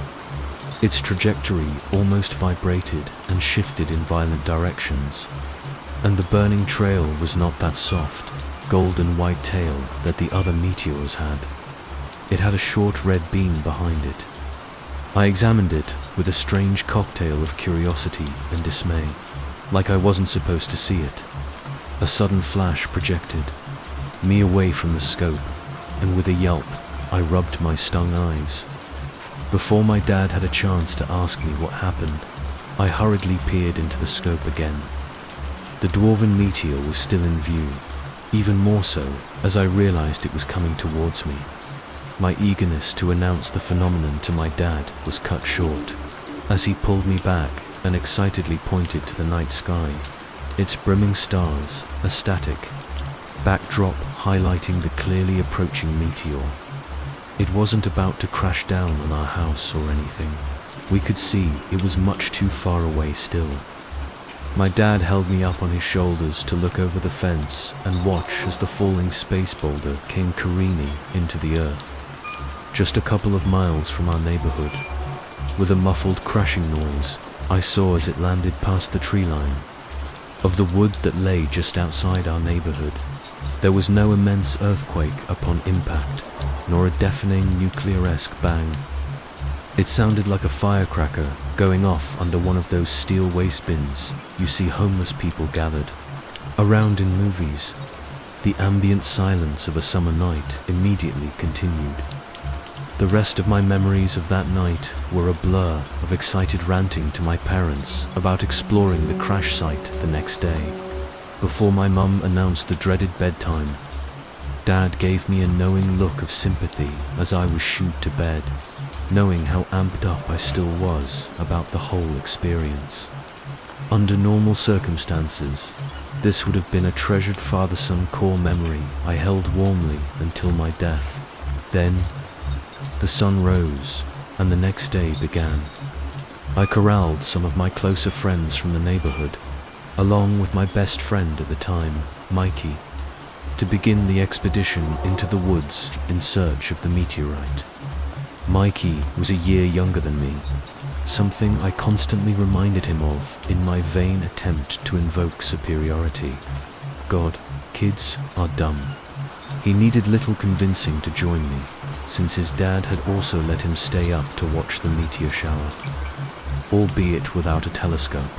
Its trajectory almost vibrated and shifted in violent directions, and the burning trail was not that soft, golden white tail that the other meteors had. It had a short red beam behind it. I examined it with a strange cocktail of curiosity and dismay, like I wasn't supposed to see it. A sudden flash projected me away from the scope, and with a yelp, I rubbed my stung eyes. Before my dad had a chance to ask me what happened, I hurriedly peered into the scope again. The dwarven meteor was still in view, even more so as I realized it was coming towards me. My eagerness to announce the phenomenon to my dad was cut short, as he pulled me back and excitedly pointed to the night sky, its brimming stars, a static backdrop highlighting the clearly approaching meteor. It wasn't about to crash down on our house or anything. We could see it was much too far away still. My dad held me up on his shoulders to look over the fence and watch as the falling space boulder came careening into the earth, just a couple of miles from our neighborhood. With a muffled crashing noise, I saw as it landed past the tree line of the wood that lay just outside our neighborhood. There was no immense earthquake upon impact, nor a deafening nuclear-esque bang. It sounded like a firecracker going off under one of those steel waste bins you see homeless people gathered around in movies. The ambient silence of a summer night immediately continued. The rest of my memories of that night were a blur of excited ranting to my parents about exploring the crash site the next day. Before my mum announced the dreaded bedtime, Dad gave me a knowing look of sympathy as I was shooed to bed, knowing how amped up I still was about the whole experience. Under normal circumstances, this would have been a treasured father-son core memory I held warmly until my death. Then, the sun rose, and the next day began. I corralled some of my closer friends from the neighborhood, along with my best friend at the time, Mikey, to begin the expedition into the woods in search of the meteorite. Mikey was a year younger than me, something I constantly reminded him of in my vain attempt to invoke superiority. God, kids are dumb. He needed little convincing to join me, since his dad had also let him stay up to watch the meteor shower, albeit without a telescope.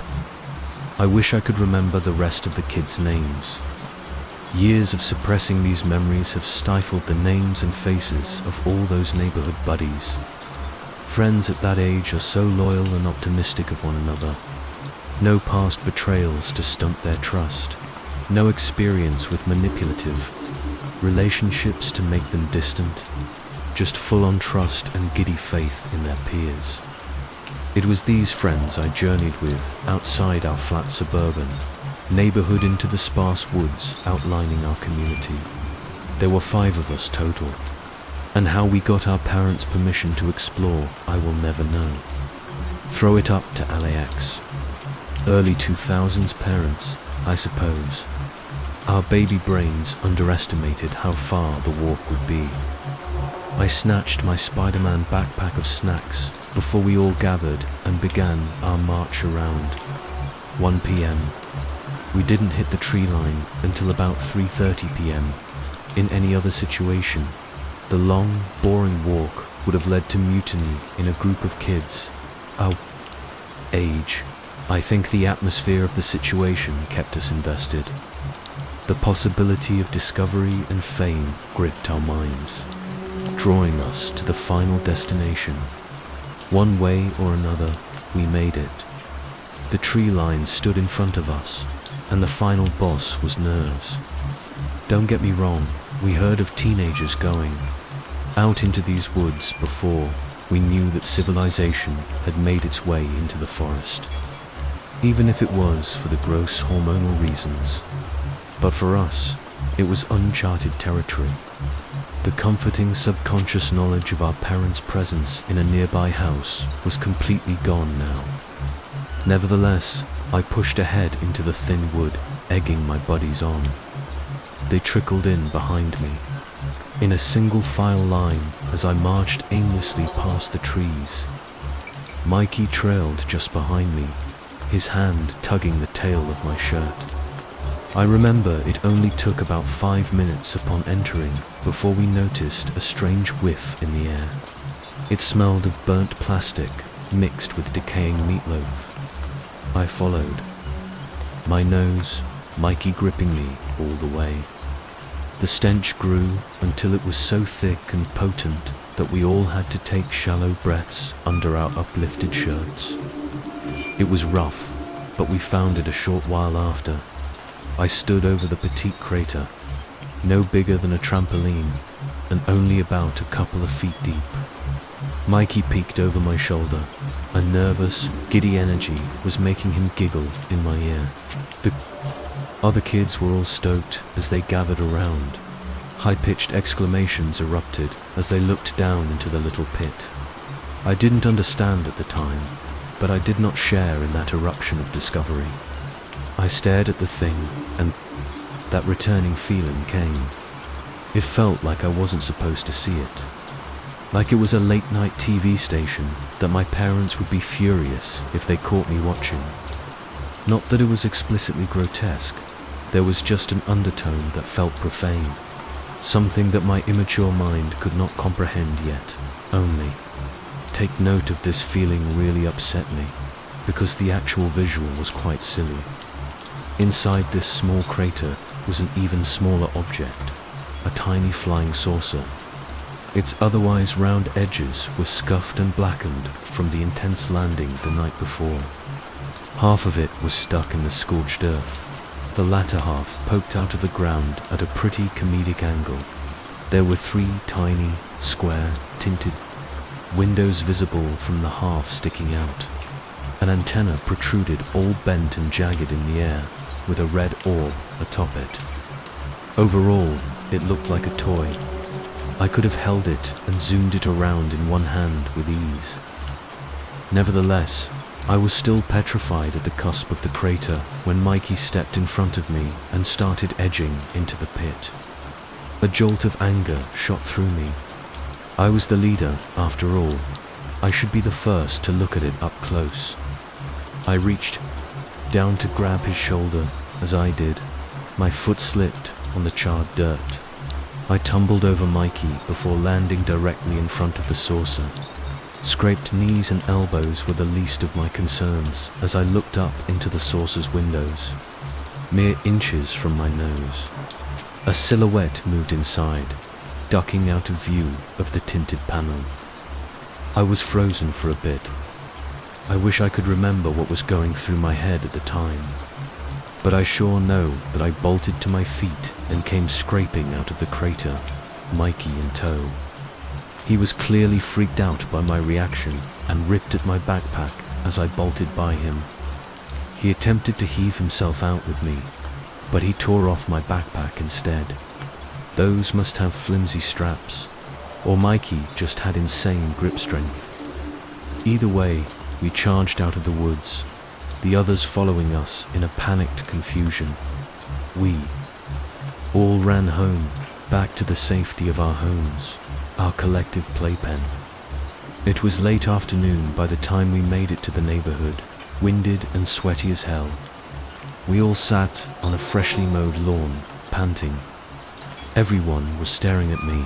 I wish I could remember the rest of the kids' names. Years of suppressing these memories have stifled the names and faces of all those neighborhood buddies. Friends at that age are so loyal and optimistic of one another. No past betrayals to stunt their trust. No experience with manipulative relationships to make them distant. Just full-on trust and giddy faith in their peers. It was these friends I journeyed with outside our flat suburban neighborhood into the sparse woods outlining our community. There were 5 of us total, and how we got our parents' permission to explore, I will never know. Throw it up to LAX. Early 2000s parents, I suppose. Our baby brains underestimated how far the walk would be. I snatched my Spider-Man backpack of snacks before we all gathered and began our march around. 1 p.m. We didn't hit the tree line until about 3:30 p.m. In any other situation, the long, boring walk would have led to mutiny in a group of kids our age. I think the atmosphere of the situation kept us invested. The possibility of discovery and fame gripped our minds, drawing us to the final destination. One way or another, we made it. The tree line stood in front of us, and the final boss was nerves. Don't get me wrong, we heard of teenagers going out into these woods before we knew that civilization had made its way into the forest, even if it was for the gross hormonal reasons. But for us, it was uncharted territory. The comforting subconscious knowledge of our parents' presence in a nearby house was completely gone now. Nevertheless, I pushed ahead into the thin wood, egging my buddies on. They trickled in behind me, in a single file line as I marched aimlessly past the trees. Mikey trailed just behind me, his hand tugging the tail of my shirt. I remember it only took about 5 minutes upon entering before we noticed a strange whiff in the air. It smelled of burnt plastic mixed with decaying meatloaf. I followed, my nose, Mikey gripping me all the way. The stench grew until it was so thick and potent that we all had to take shallow breaths under our uplifted shirts. It was rough, but we found it a short while after. I stood over the petite crater, no bigger than a trampoline, and only about a couple of feet deep. Mikey peeked over my shoulder. A nervous, giddy energy was making him giggle in my ear. The other kids were all stoked as they gathered around. High-pitched exclamations erupted as they looked down into the little pit. I didn't understand at the time, but I did not share in that eruption of discovery. I stared at the thing, and that returning feeling came. It felt like I wasn't supposed to see it. Like it was a late-night TV station that my parents would be furious if they caught me watching. Not that it was explicitly grotesque. There was just an undertone that felt profane. Something that my immature mind could not comprehend yet. Only, take note of this feeling really upset me, because the actual visual was quite silly. Inside this small crater was an even smaller object, a tiny flying saucer. Its otherwise round edges were scuffed and blackened from the intense landing the night before. Half of it was stuck in the scorched earth. The latter half poked out of the ground at a pretty comedic angle. There were 3 tiny, square, tinted windows visible from the half sticking out. An antenna protruded all bent and jagged in the air, with a red orb atop it. Overall, it looked like a toy. I could have held it and zoomed it around in one hand with ease. Nevertheless, I was still petrified at the cusp of the crater when Mikey stepped in front of me and started edging into the pit. A jolt of anger shot through me. I was the leader, after all. I should be the first to look at it up close. I reached down to grab his shoulder. As I did, my foot slipped on the charred dirt. I tumbled over Mikey before landing directly in front of the saucer. Scraped knees and elbows were the least of my concerns as I looked up into the saucer's windows, mere inches from my nose. A silhouette moved inside, ducking out of view of the tinted panel. I was frozen for a bit. I wish I could remember what was going through my head at the time, but I sure know that I bolted to my feet and came scraping out of the crater, Mikey in tow. He was clearly freaked out by my reaction and ripped at my backpack as I bolted by him. He attempted to heave himself out with me, but he tore off my backpack instead. Those must have flimsy straps, or Mikey just had insane grip strength. Either way, we charged out of the woods, the others following us in a panicked confusion. We all ran home, back to the safety of our homes, our collective playpen. It was late afternoon by the time we made it to the neighborhood, winded and sweaty as hell. We all sat on a freshly mowed lawn, panting. Everyone was staring at me,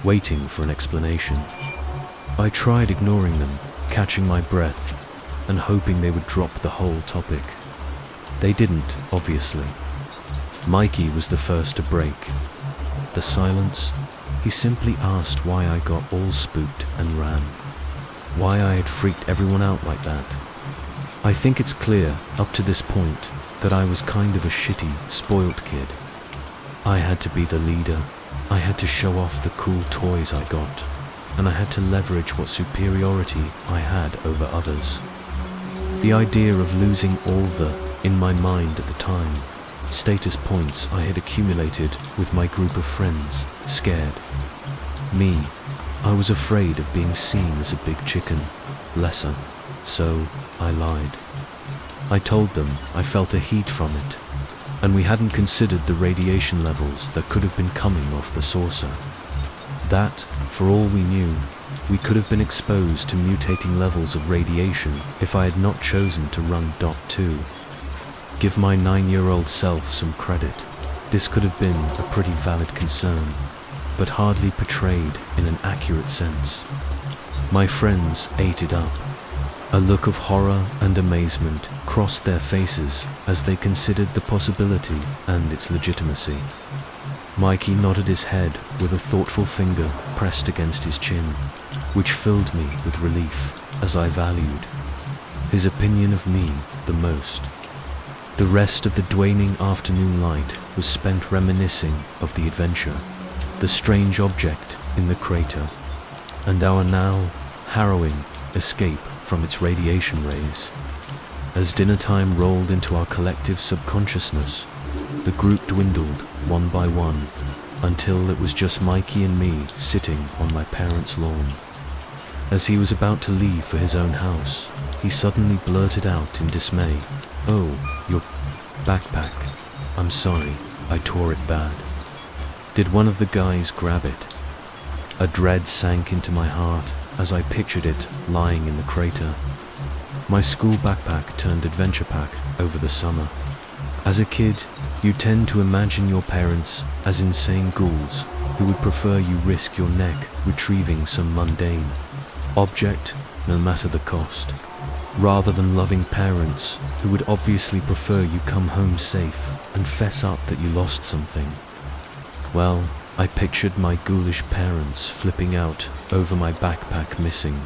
waiting for an explanation. I tried ignoring them, catching my breath, and hoping they would drop the whole topic. They didn't, obviously. Mikey was the first to break. The silence, he simply asked why I got all spooked and ran. Why I had freaked everyone out like that. I think it's clear, up to this point, that I was kind of a shitty, spoiled kid. I had to be the leader. I had to show off the cool toys I got, and I had to leverage what superiority I had over others. The idea of losing all the, in my mind at the time, status points I had accumulated with my group of friends scared me. I was afraid of being seen as a big chicken, lesser, so I lied. I told them I felt a heat from it, and we hadn't considered the radiation levels that could have been coming off the saucer. That, for all we knew, we could have been exposed to mutating levels of radiation if I had not chosen to run Dot 2. Give my 9-year-old self some credit. This could have been a pretty valid concern, but hardly portrayed in an accurate sense. My friends ate it up. A look of horror and amazement crossed their faces as they considered the possibility and its legitimacy. Mikey nodded his head with a thoughtful finger pressed against his chin, which filled me with relief as I valued his opinion of me the most. The rest of the waning afternoon light was spent reminiscing of the adventure, the strange object in the crater, and our now harrowing escape from its radiation rays. As dinner time rolled into our collective subconsciousness, the group dwindled one by one until it was just Mikey and me sitting on my parents' lawn. As he was about to leave for his own house, he suddenly blurted out in dismay, "Oh, your backpack. I'm sorry, I tore it bad." Did one of the guys grab it? A dread sank into my heart as I pictured it lying in the crater. My school backpack turned adventure pack over the summer. As a kid, you tend to imagine your parents as insane ghouls who would prefer you risk your neck retrieving some mundane object, no matter the cost, rather than loving parents who would obviously prefer you come home safe and fess up that you lost something. Well, I pictured my ghoulish parents flipping out over my backpack missing.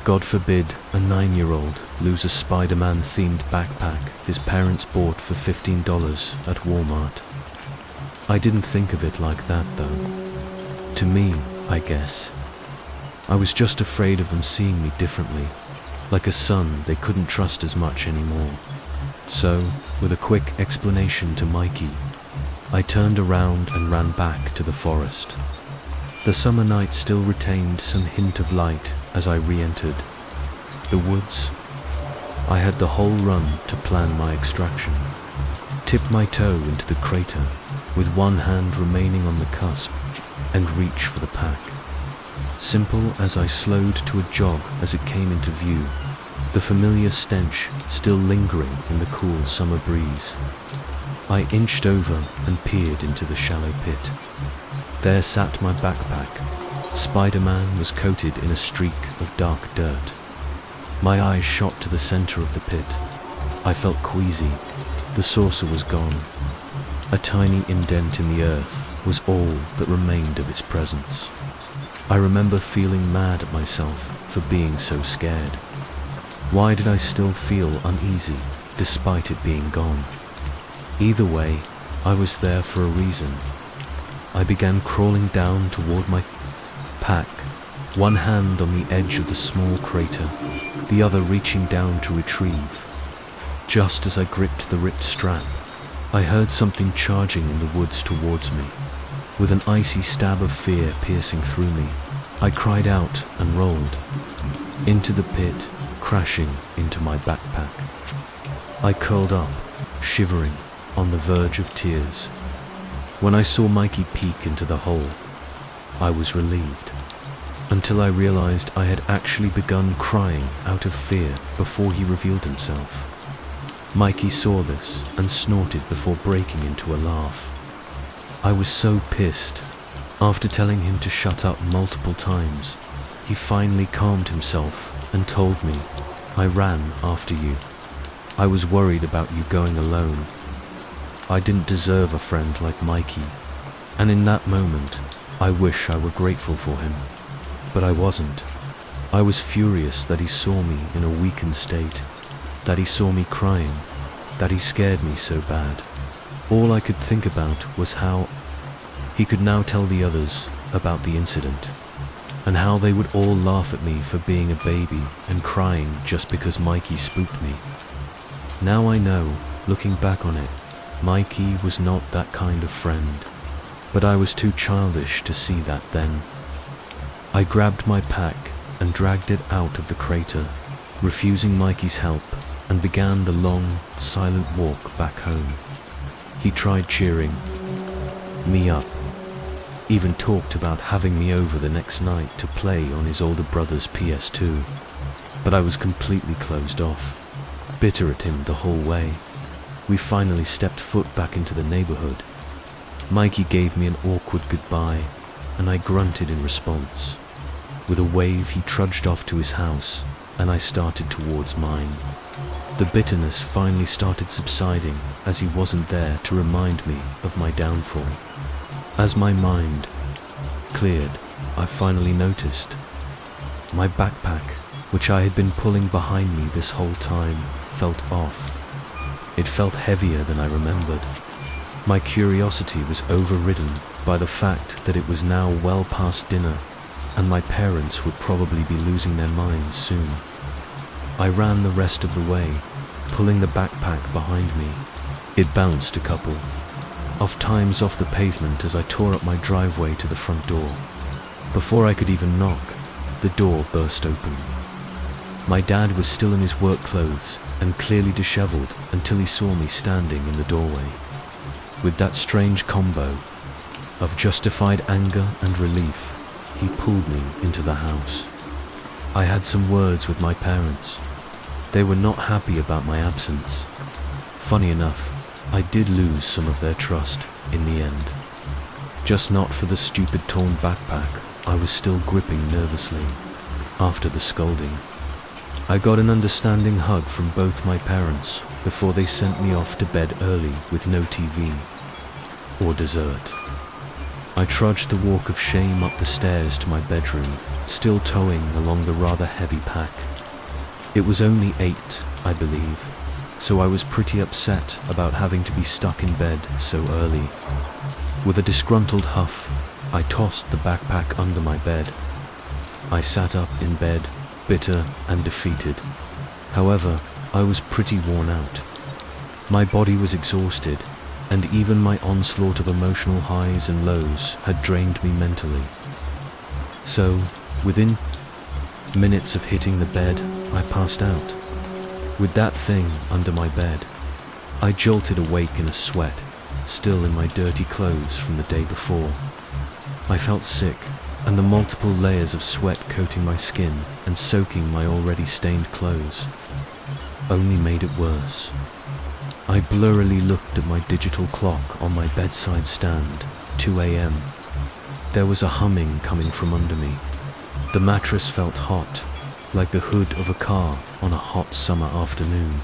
God forbid a 9-year-old lose a Spider-Man themed backpack his parents bought for $15 at Walmart. I didn't think of it like that though. To me, I guess. I was just afraid of them seeing me differently, like a son they couldn't trust as much anymore. So, with a quick explanation to Mikey, I turned around and ran back to the forest. The summer night still retained some hint of light as I re-entered the woods. I had the whole run to plan my extraction. Tip my toe into the crater, with one hand remaining on the cusp, and reach for the pack. Simple as I slowed to a jog as it came into view, the familiar stench still lingering in the cool summer breeze. I inched over and peered into the shallow pit. There sat my backpack. Spider-Man was coated in a streak of dark dirt. My eyes shot to the center of the pit. I felt queasy. The saucer was gone. A tiny indent in the earth was all that remained of its presence. I remember feeling mad at myself for being so scared. Why did I still feel uneasy despite it being gone? Either way, I was there for a reason. I began crawling down toward my pack, one hand on the edge of the small crater, the other reaching down to retrieve. Just as I gripped the ripped strap, I heard something charging in the woods towards me. With an icy stab of fear piercing through me, I cried out and rolled into the pit, crashing into my backpack. I curled up, shivering, on the verge of tears. When I saw Mikey peek into the hole, I was relieved, until I realized I had actually begun crying out of fear before he revealed himself. Mikey saw this and snorted before breaking into a laugh. I was so pissed. After telling him to shut up multiple times, he finally calmed himself and told me, "I ran after you. I was worried about you going alone. I didn't deserve a friend like Mikey, and in that moment, I wish I were grateful for him. But I wasn't. I was furious that he saw me in a weakened state, that he saw me crying, that he scared me so bad. All I could think about was how he could now tell the others about the incident, and how they would all laugh at me for being a baby and crying just because Mikey spooked me. Now I know, looking back on it, Mikey was not that kind of friend, but I was too childish to see that then. I grabbed my pack and dragged it out of the crater, refusing Mikey's help, and began the long, silent walk back home. He tried cheering me up, even talked about having me over the next night to play on his older brother's PS2, but I was completely closed off, bitter at him the whole way. We finally stepped foot back into the neighborhood. Mikey gave me an awkward goodbye, and I grunted in response. With a wave, he trudged off to his house, and I started towards mine. The bitterness finally started subsiding as he wasn't there to remind me of my downfall. As my mind cleared, I finally noticed my backpack, which I had been pulling behind me this whole time, felt off. It felt heavier than I remembered. My curiosity was overridden by the fact that it was now well past dinner, and my parents would probably be losing their minds soon. I ran the rest of the way, pulling the backpack behind me. It bounced a couple of times off the pavement as I tore up my driveway to the front door. Before I could even knock, the door burst open. My dad was still in his work clothes and clearly disheveled until he saw me standing in the doorway. With that strange combo of justified anger and relief, he pulled me into the house. I had some words with my parents. They were not happy about my absence. Funny enough, I did lose some of their trust in the end. Just not for the stupid torn backpack I was still gripping nervously after the scolding. I got an understanding hug from both my parents before they sent me off to bed early with no TV or dessert. I trudged the walk of shame up the stairs to my bedroom, still towing along the rather heavy pack. It was only 8, I believe, so I was pretty upset about having to be stuck in bed so early. With a disgruntled huff, I tossed the backpack under my bed. I sat up in bed, bitter and defeated. However, I was pretty worn out. My body was exhausted, and even my onslaught of emotional highs and lows had drained me mentally. So, within minutes of hitting the bed, I passed out. With that thing under my bed, I jolted awake in a sweat, still in my dirty clothes from the day before. I felt sick, and the multiple layers of sweat coating my skin and soaking my already stained clothes only made it worse. I blurrily looked at my digital clock on my bedside stand, 2 a.m. There was a humming coming from under me. The mattress felt hot, like the hood of a car on a hot summer afternoon.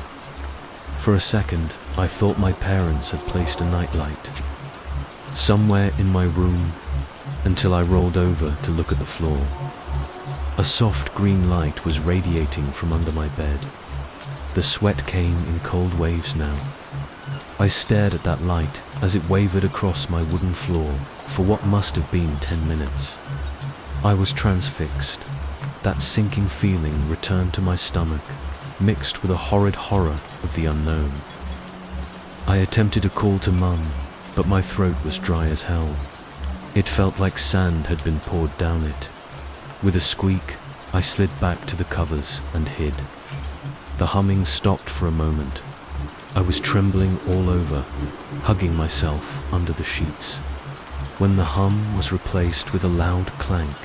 For a second, I thought my parents had placed a nightlight somewhere in my room, until I rolled over to look at the floor. A soft green light was radiating from under my bed. The sweat came in cold waves now. I stared at that light as it wavered across my wooden floor for what must have been 10 minutes. I was transfixed. That sinking feeling returned to my stomach, mixed with a horrid horror of the unknown. I attempted a call to Mum, but my throat was dry as hell. It felt like sand had been poured down it. With a squeak, I slid back to the covers and hid. The humming stopped for a moment. I was trembling all over, hugging myself under the sheets, when the hum was replaced with a loud clank.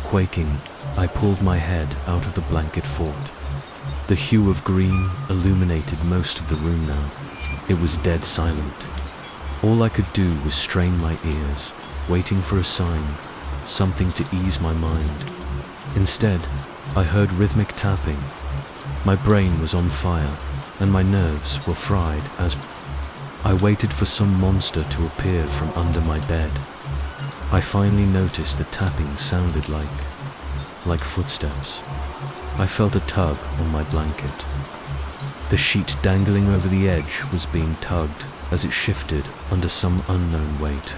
Quaking, I pulled my head out of the blanket fort. The hue of green illuminated most of the room now. It was dead silent. All I could do was strain my ears, waiting for a sign, something to ease my mind. Instead, I heard rhythmic tapping. My brain was on fire, and my nerves were fried as I waited for some monster to appear from under my bed. I finally noticed the tapping sounded like footsteps. I felt a tug on my blanket. The sheet dangling over the edge was being tugged as it shifted under some unknown weight.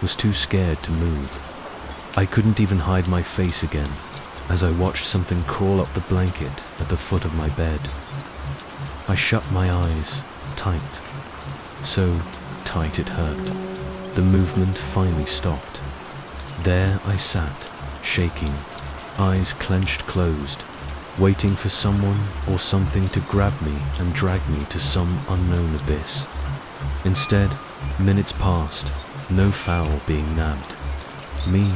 Was too scared to move. I couldn't even hide my face again as I watched something crawl up the blanket at the foot of my bed. I shut my eyes tight, so tight it hurt. The movement finally stopped. There I sat, shaking, eyes clenched closed, waiting for someone or something to grab me and drag me to some unknown abyss. Instead, minutes passed, no fowl being nabbed. Me,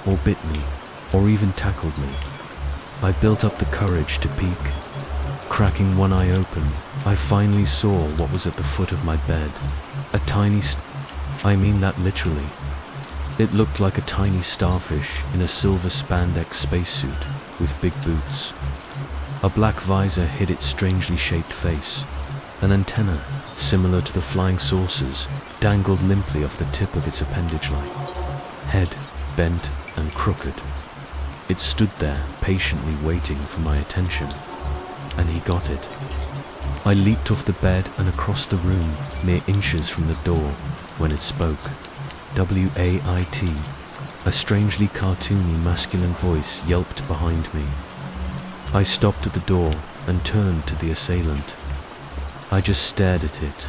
or bit me, or even tackled me. I built up the courage to peek. Cracking one eye open, I finally saw what was at the foot of my bed. A tiny I mean that literally. It looked like a tiny starfish in a silver spandex spacesuit with big boots. A black visor hid its strangely shaped face. An antenna, similar to the flying saucers, dangled limply off the tip of its appendage line. Head bent and crooked. It stood there, patiently waiting for my attention. And he got it. I leaped off the bed and across the room, mere inches from the door, when it spoke. W-A-I-T. A strangely cartoony masculine voice yelped behind me. I stopped at the door and turned to the assailant. I just stared at it,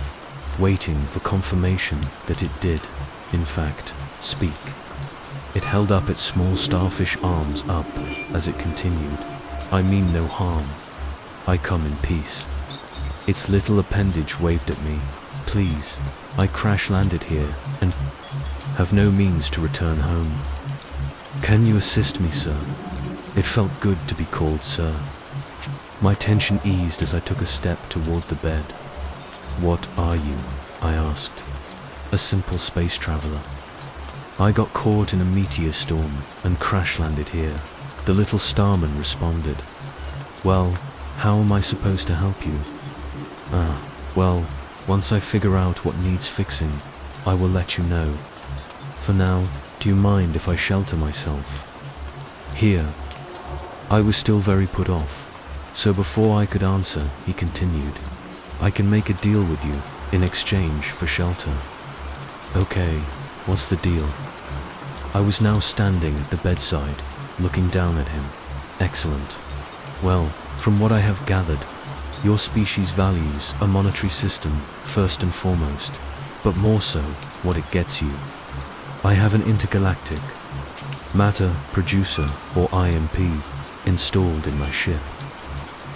waiting for confirmation that it did, in fact, speak. It held up its small starfish arms up as it continued. I mean no harm. I come in peace. Its little appendage waved at me. Please, I crash-landed here and have no means to return home. Can you assist me, sir? It felt good to be called sir. My tension eased as I took a step toward the bed. What are you? I asked. A simple space traveler. I got caught in a meteor storm and crash-landed here. The little starman responded. Well, how am I supposed to help you? Well, once I figure out what needs fixing, I will let you know. For now, do you mind if I shelter myself? Here. I was still very put off, so before I could answer, he continued. I can make a deal with you in exchange for shelter. Okay, what's the deal? I was now standing at the bedside, looking down at him. Excellent. Well, from what I have gathered, your species values a monetary system first and foremost, but more so what it gets you. I have an intergalactic matter producer, or IMP, installed in my ship.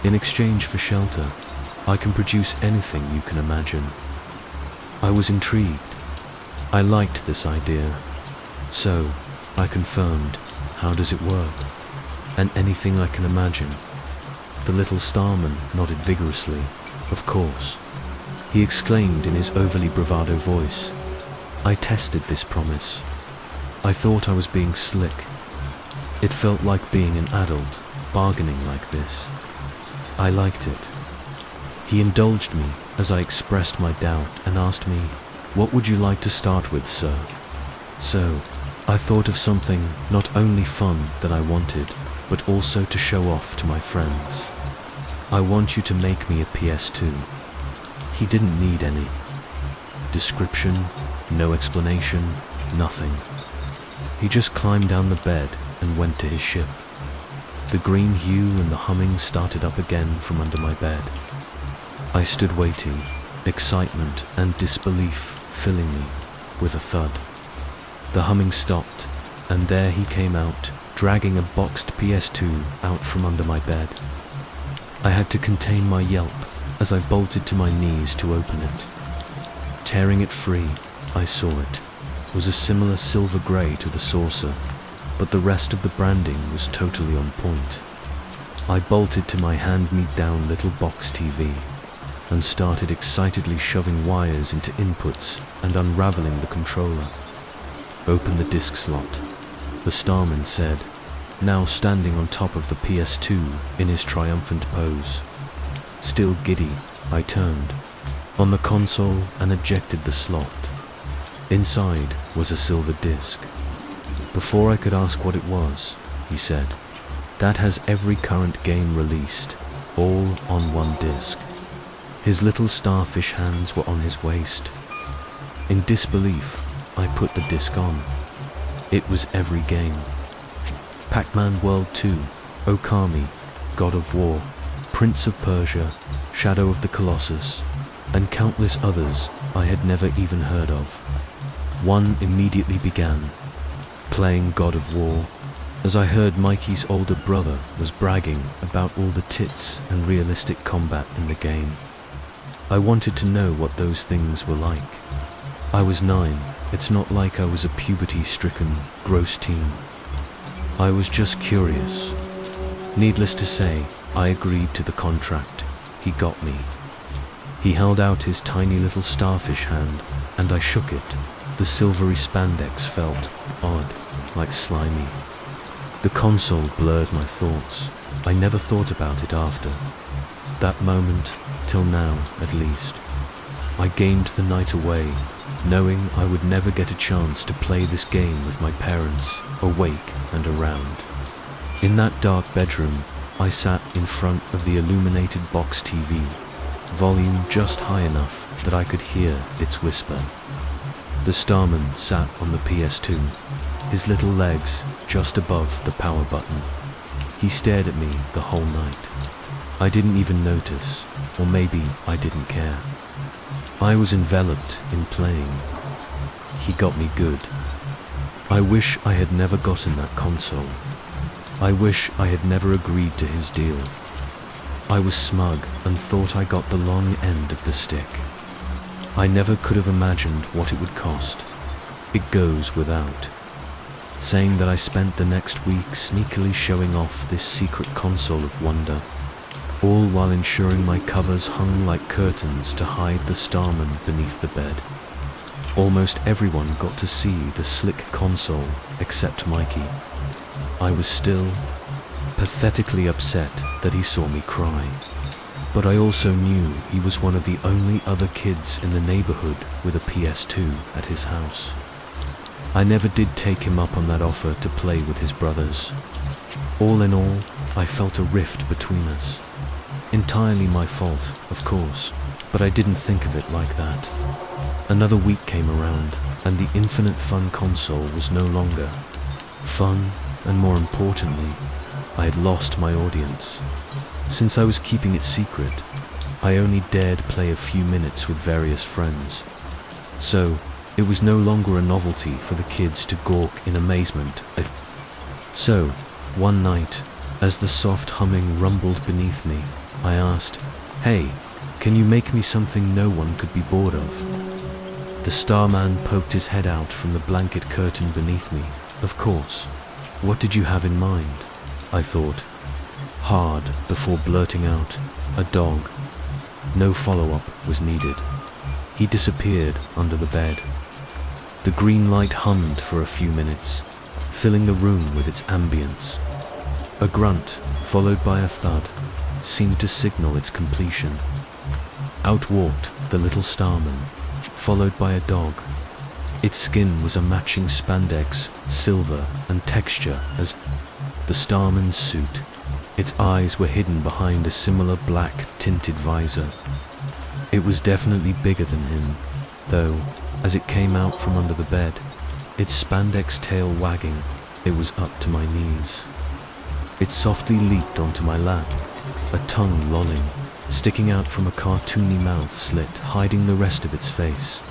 In exchange for shelter, I can produce anything you can imagine. I was intrigued. I liked this idea. So, I confirmed, how does it work? And anything I can imagine. The little starman nodded vigorously. Of course. He exclaimed in his overly bravado voice. I tested this promise. I thought I was being slick. It felt like being an adult, bargaining like this. I liked it. He indulged me as I expressed my doubt and asked me, what would you like to start with, sir? So, I thought of something not only fun that I wanted, but also to show off to my friends. I want you to make me a PS2. He didn't need any description, no explanation, nothing. He just climbed down the bed and went to his ship. The green hue and the humming started up again from under my bed. I stood waiting, excitement and disbelief filling me with a thud. The humming stopped, and there he came out, dragging a boxed PS2 out from under my bed. I had to contain my yelp as I bolted to my knees to open it. Tearing it free, I saw it was a similar silver grey to the saucer, but the rest of the branding was totally on point. I bolted to my hand-me-down little box TV and started excitedly shoving wires into inputs and unraveling the controller. Open the disc slot, the Starman said, now standing on top of the PS2 in his triumphant pose. Still giddy, I turned on the console and ejected the slot. Inside was a silver disc. Before I could ask what it was, he said, that has every current game released, all on one disc. His little starfish hands were on his waist. In disbelief, I put the disc on. It was every game. Pac-Man World 2, Okami, God of War, Prince of Persia, Shadow of the Colossus, and countless others I had never even heard of. One immediately began, playing God of War, as I heard Mikey's older brother was bragging about all the tits and realistic combat in the game. I wanted to know what those things were like. I was 9, it's not like I was a puberty-stricken, gross teen. I was just curious. Needless to say, I agreed to the contract. He got me. He held out his tiny little starfish hand, and I shook it. The silvery spandex felt odd, like slimy. The console blurred my thoughts. I never thought about it after that moment, till now at least. I gamed the night away, knowing I would never get a chance to play this game with my parents, awake and around. In that dark bedroom, I sat in front of the illuminated box TV, volume just high enough that I could hear its whisper. The Starman sat on the PS2, his little legs just above the power button. He stared at me the whole night. I didn't even notice, or maybe I didn't care. I was enveloped in playing. He got me good. I wish I had never gotten that console. I wish I had never agreed to his deal. I was smug and thought I got the long end of the stick. I never could have imagined what it would cost. It goes without saying that I spent the next week sneakily showing off this secret console of wonder, all while ensuring my covers hung like curtains to hide the Starman beneath the bed. Almost everyone got to see the slick console except Mikey. I was still pathetically upset that he saw me cry. But I also knew he was one of the only other kids in the neighborhood with a PS2 at his house. I never did take him up on that offer to play with his brothers. All in all, I felt a rift between us. Entirely my fault, of course, but I didn't think of it like that. Another week came around, and the Infinite Fun console was no longer fun, and more importantly, I had lost my audience. Since I was keeping it secret, I only dared play a few minutes with various friends. So, it was no longer a novelty for the kids to gawk in amazement. So, one night, as the soft humming rumbled beneath me, I asked, "Hey, can you make me something no one could be bored of?" The Starman poked his head out from the blanket curtain beneath me. Of course. What did you have in mind? I thought. Hard before blurting out, "A dog." No follow-up was needed. He disappeared under the bed. The green light hummed for a few minutes, filling the room with its ambience. A grunt, followed by a thud, seemed to signal its completion. Out walked the little Starman, followed by a dog. Its skin was a matching spandex, silver and texture as the Starman's suit. Its eyes were hidden behind a similar black tinted visor. It was definitely bigger than him, though, as it came out from under the bed, its spandex tail wagging, it was up to my knees. It softly leaped onto my lap, a tongue lolling, sticking out from a cartoony mouth slit, hiding the rest of its face.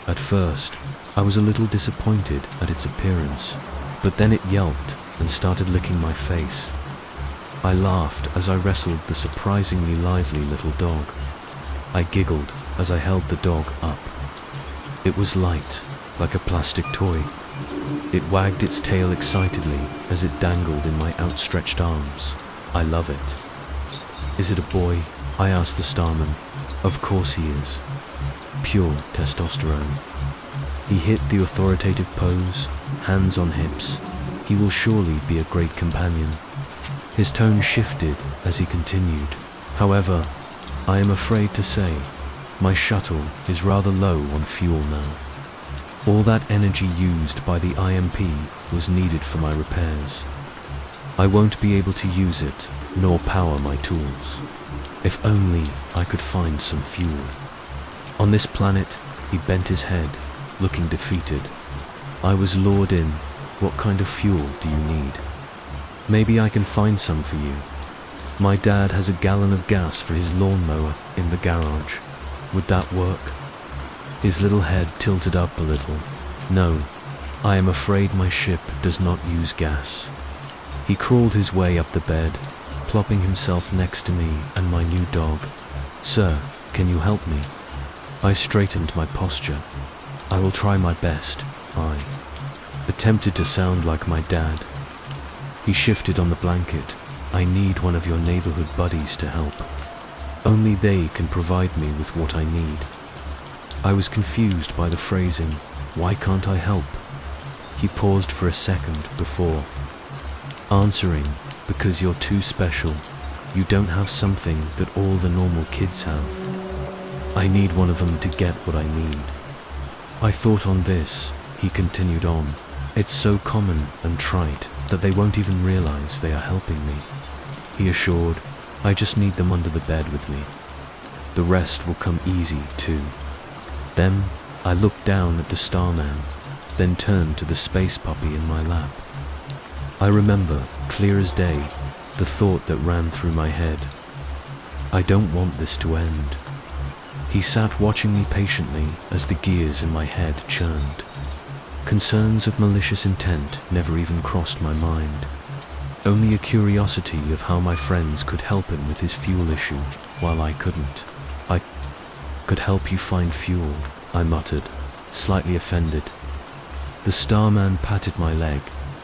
At first, I was a little disappointed at its appearance, but then it yelped and started licking my face. I laughed as I wrestled the surprisingly lively little dog. I giggled as I held the dog up. It was light, like a plastic toy. It wagged its tail excitedly as it dangled in my outstretched arms. I love it. Is it a boy? I asked the Starman. Of course he is. Pure testosterone. He hit the authoritative pose, hands on hips. He will surely be a great companion. His tone shifted as he continued. However, I am afraid to say, my shuttle is rather low on fuel now. All that energy used by the IMP was needed for my repairs. I won't be able to use it, nor power my tools. If only I could find some fuel. On this planet, he bent his head, looking defeated. I was lured in. What kind of fuel do you need? Maybe I can find some for you. My dad has a gallon of gas for his lawnmower in the garage. Would that work? His little head tilted up a little. No, I am afraid my ship does not use gas. He crawled his way up the bed, plopping himself next to me and my new dog. Sir, can you help me? I straightened my posture. I will try my best. I attempted to sound like my dad. He shifted on the blanket. I need one of your neighborhood buddies to help. Only they can provide me with what I need. I was confused by the phrasing, why can't I help? He paused for a second before answering, because you're too special. You don't have something that all the normal kids have. I need one of them to get what I need. I thought on this, he continued on. It's so common and trite that they won't even realize they are helping me. He assured, I just need them under the bed with me. The rest will come easy too. Then I looked down at the Starman, then turned to the space puppy in my lap. I remember, clear as day, the thought that ran through my head. I don't want this to end. He sat watching me patiently as the gears in my head churned. Concerns of malicious intent never even crossed my mind. Only a curiosity of how my friends could help him with his fuel issue, while I couldn't. I could help you find fuel, I muttered, slightly offended. The Starman patted my leg.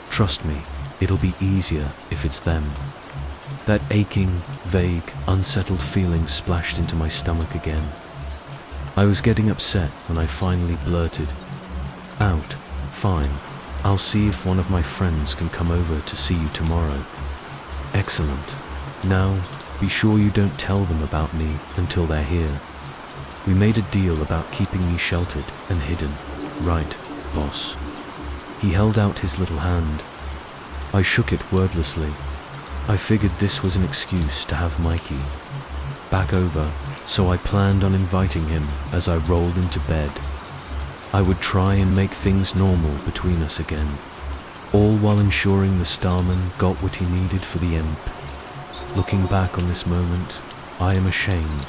Trust me, it'll be easier if it's them. That aching, vague, unsettled feeling splashed into my stomach again. I was getting upset when I finally blurted out, fine, I'll see if one of my friends can come over to see you tomorrow. Excellent. Now, be sure you don't tell them about me until they're here. We made a deal about keeping me sheltered and hidden. Right, boss. He held out his little hand. I shook it wordlessly. I figured this was an excuse to have Mikey back over, so I planned on inviting him as I rolled into bed. I would try and make things normal between us again, all while ensuring the Starman got what he needed for the imp. Looking back on this moment, I am ashamed.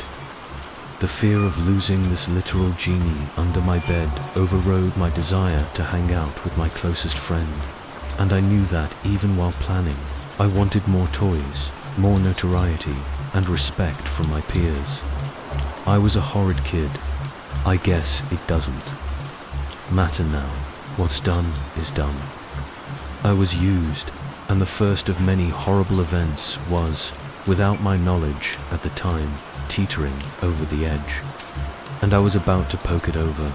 The fear of losing this literal genie under my bed overrode my desire to hang out with my closest friend, and I knew that even while planning, I wanted more toys, more notoriety, and respect from my peers. I was a horrid kid. I guess it doesn't matter now. What's done is done. I was used, and the first of many horrible events was, without my knowledge at the time, teetering over the edge. And I was about to poke it over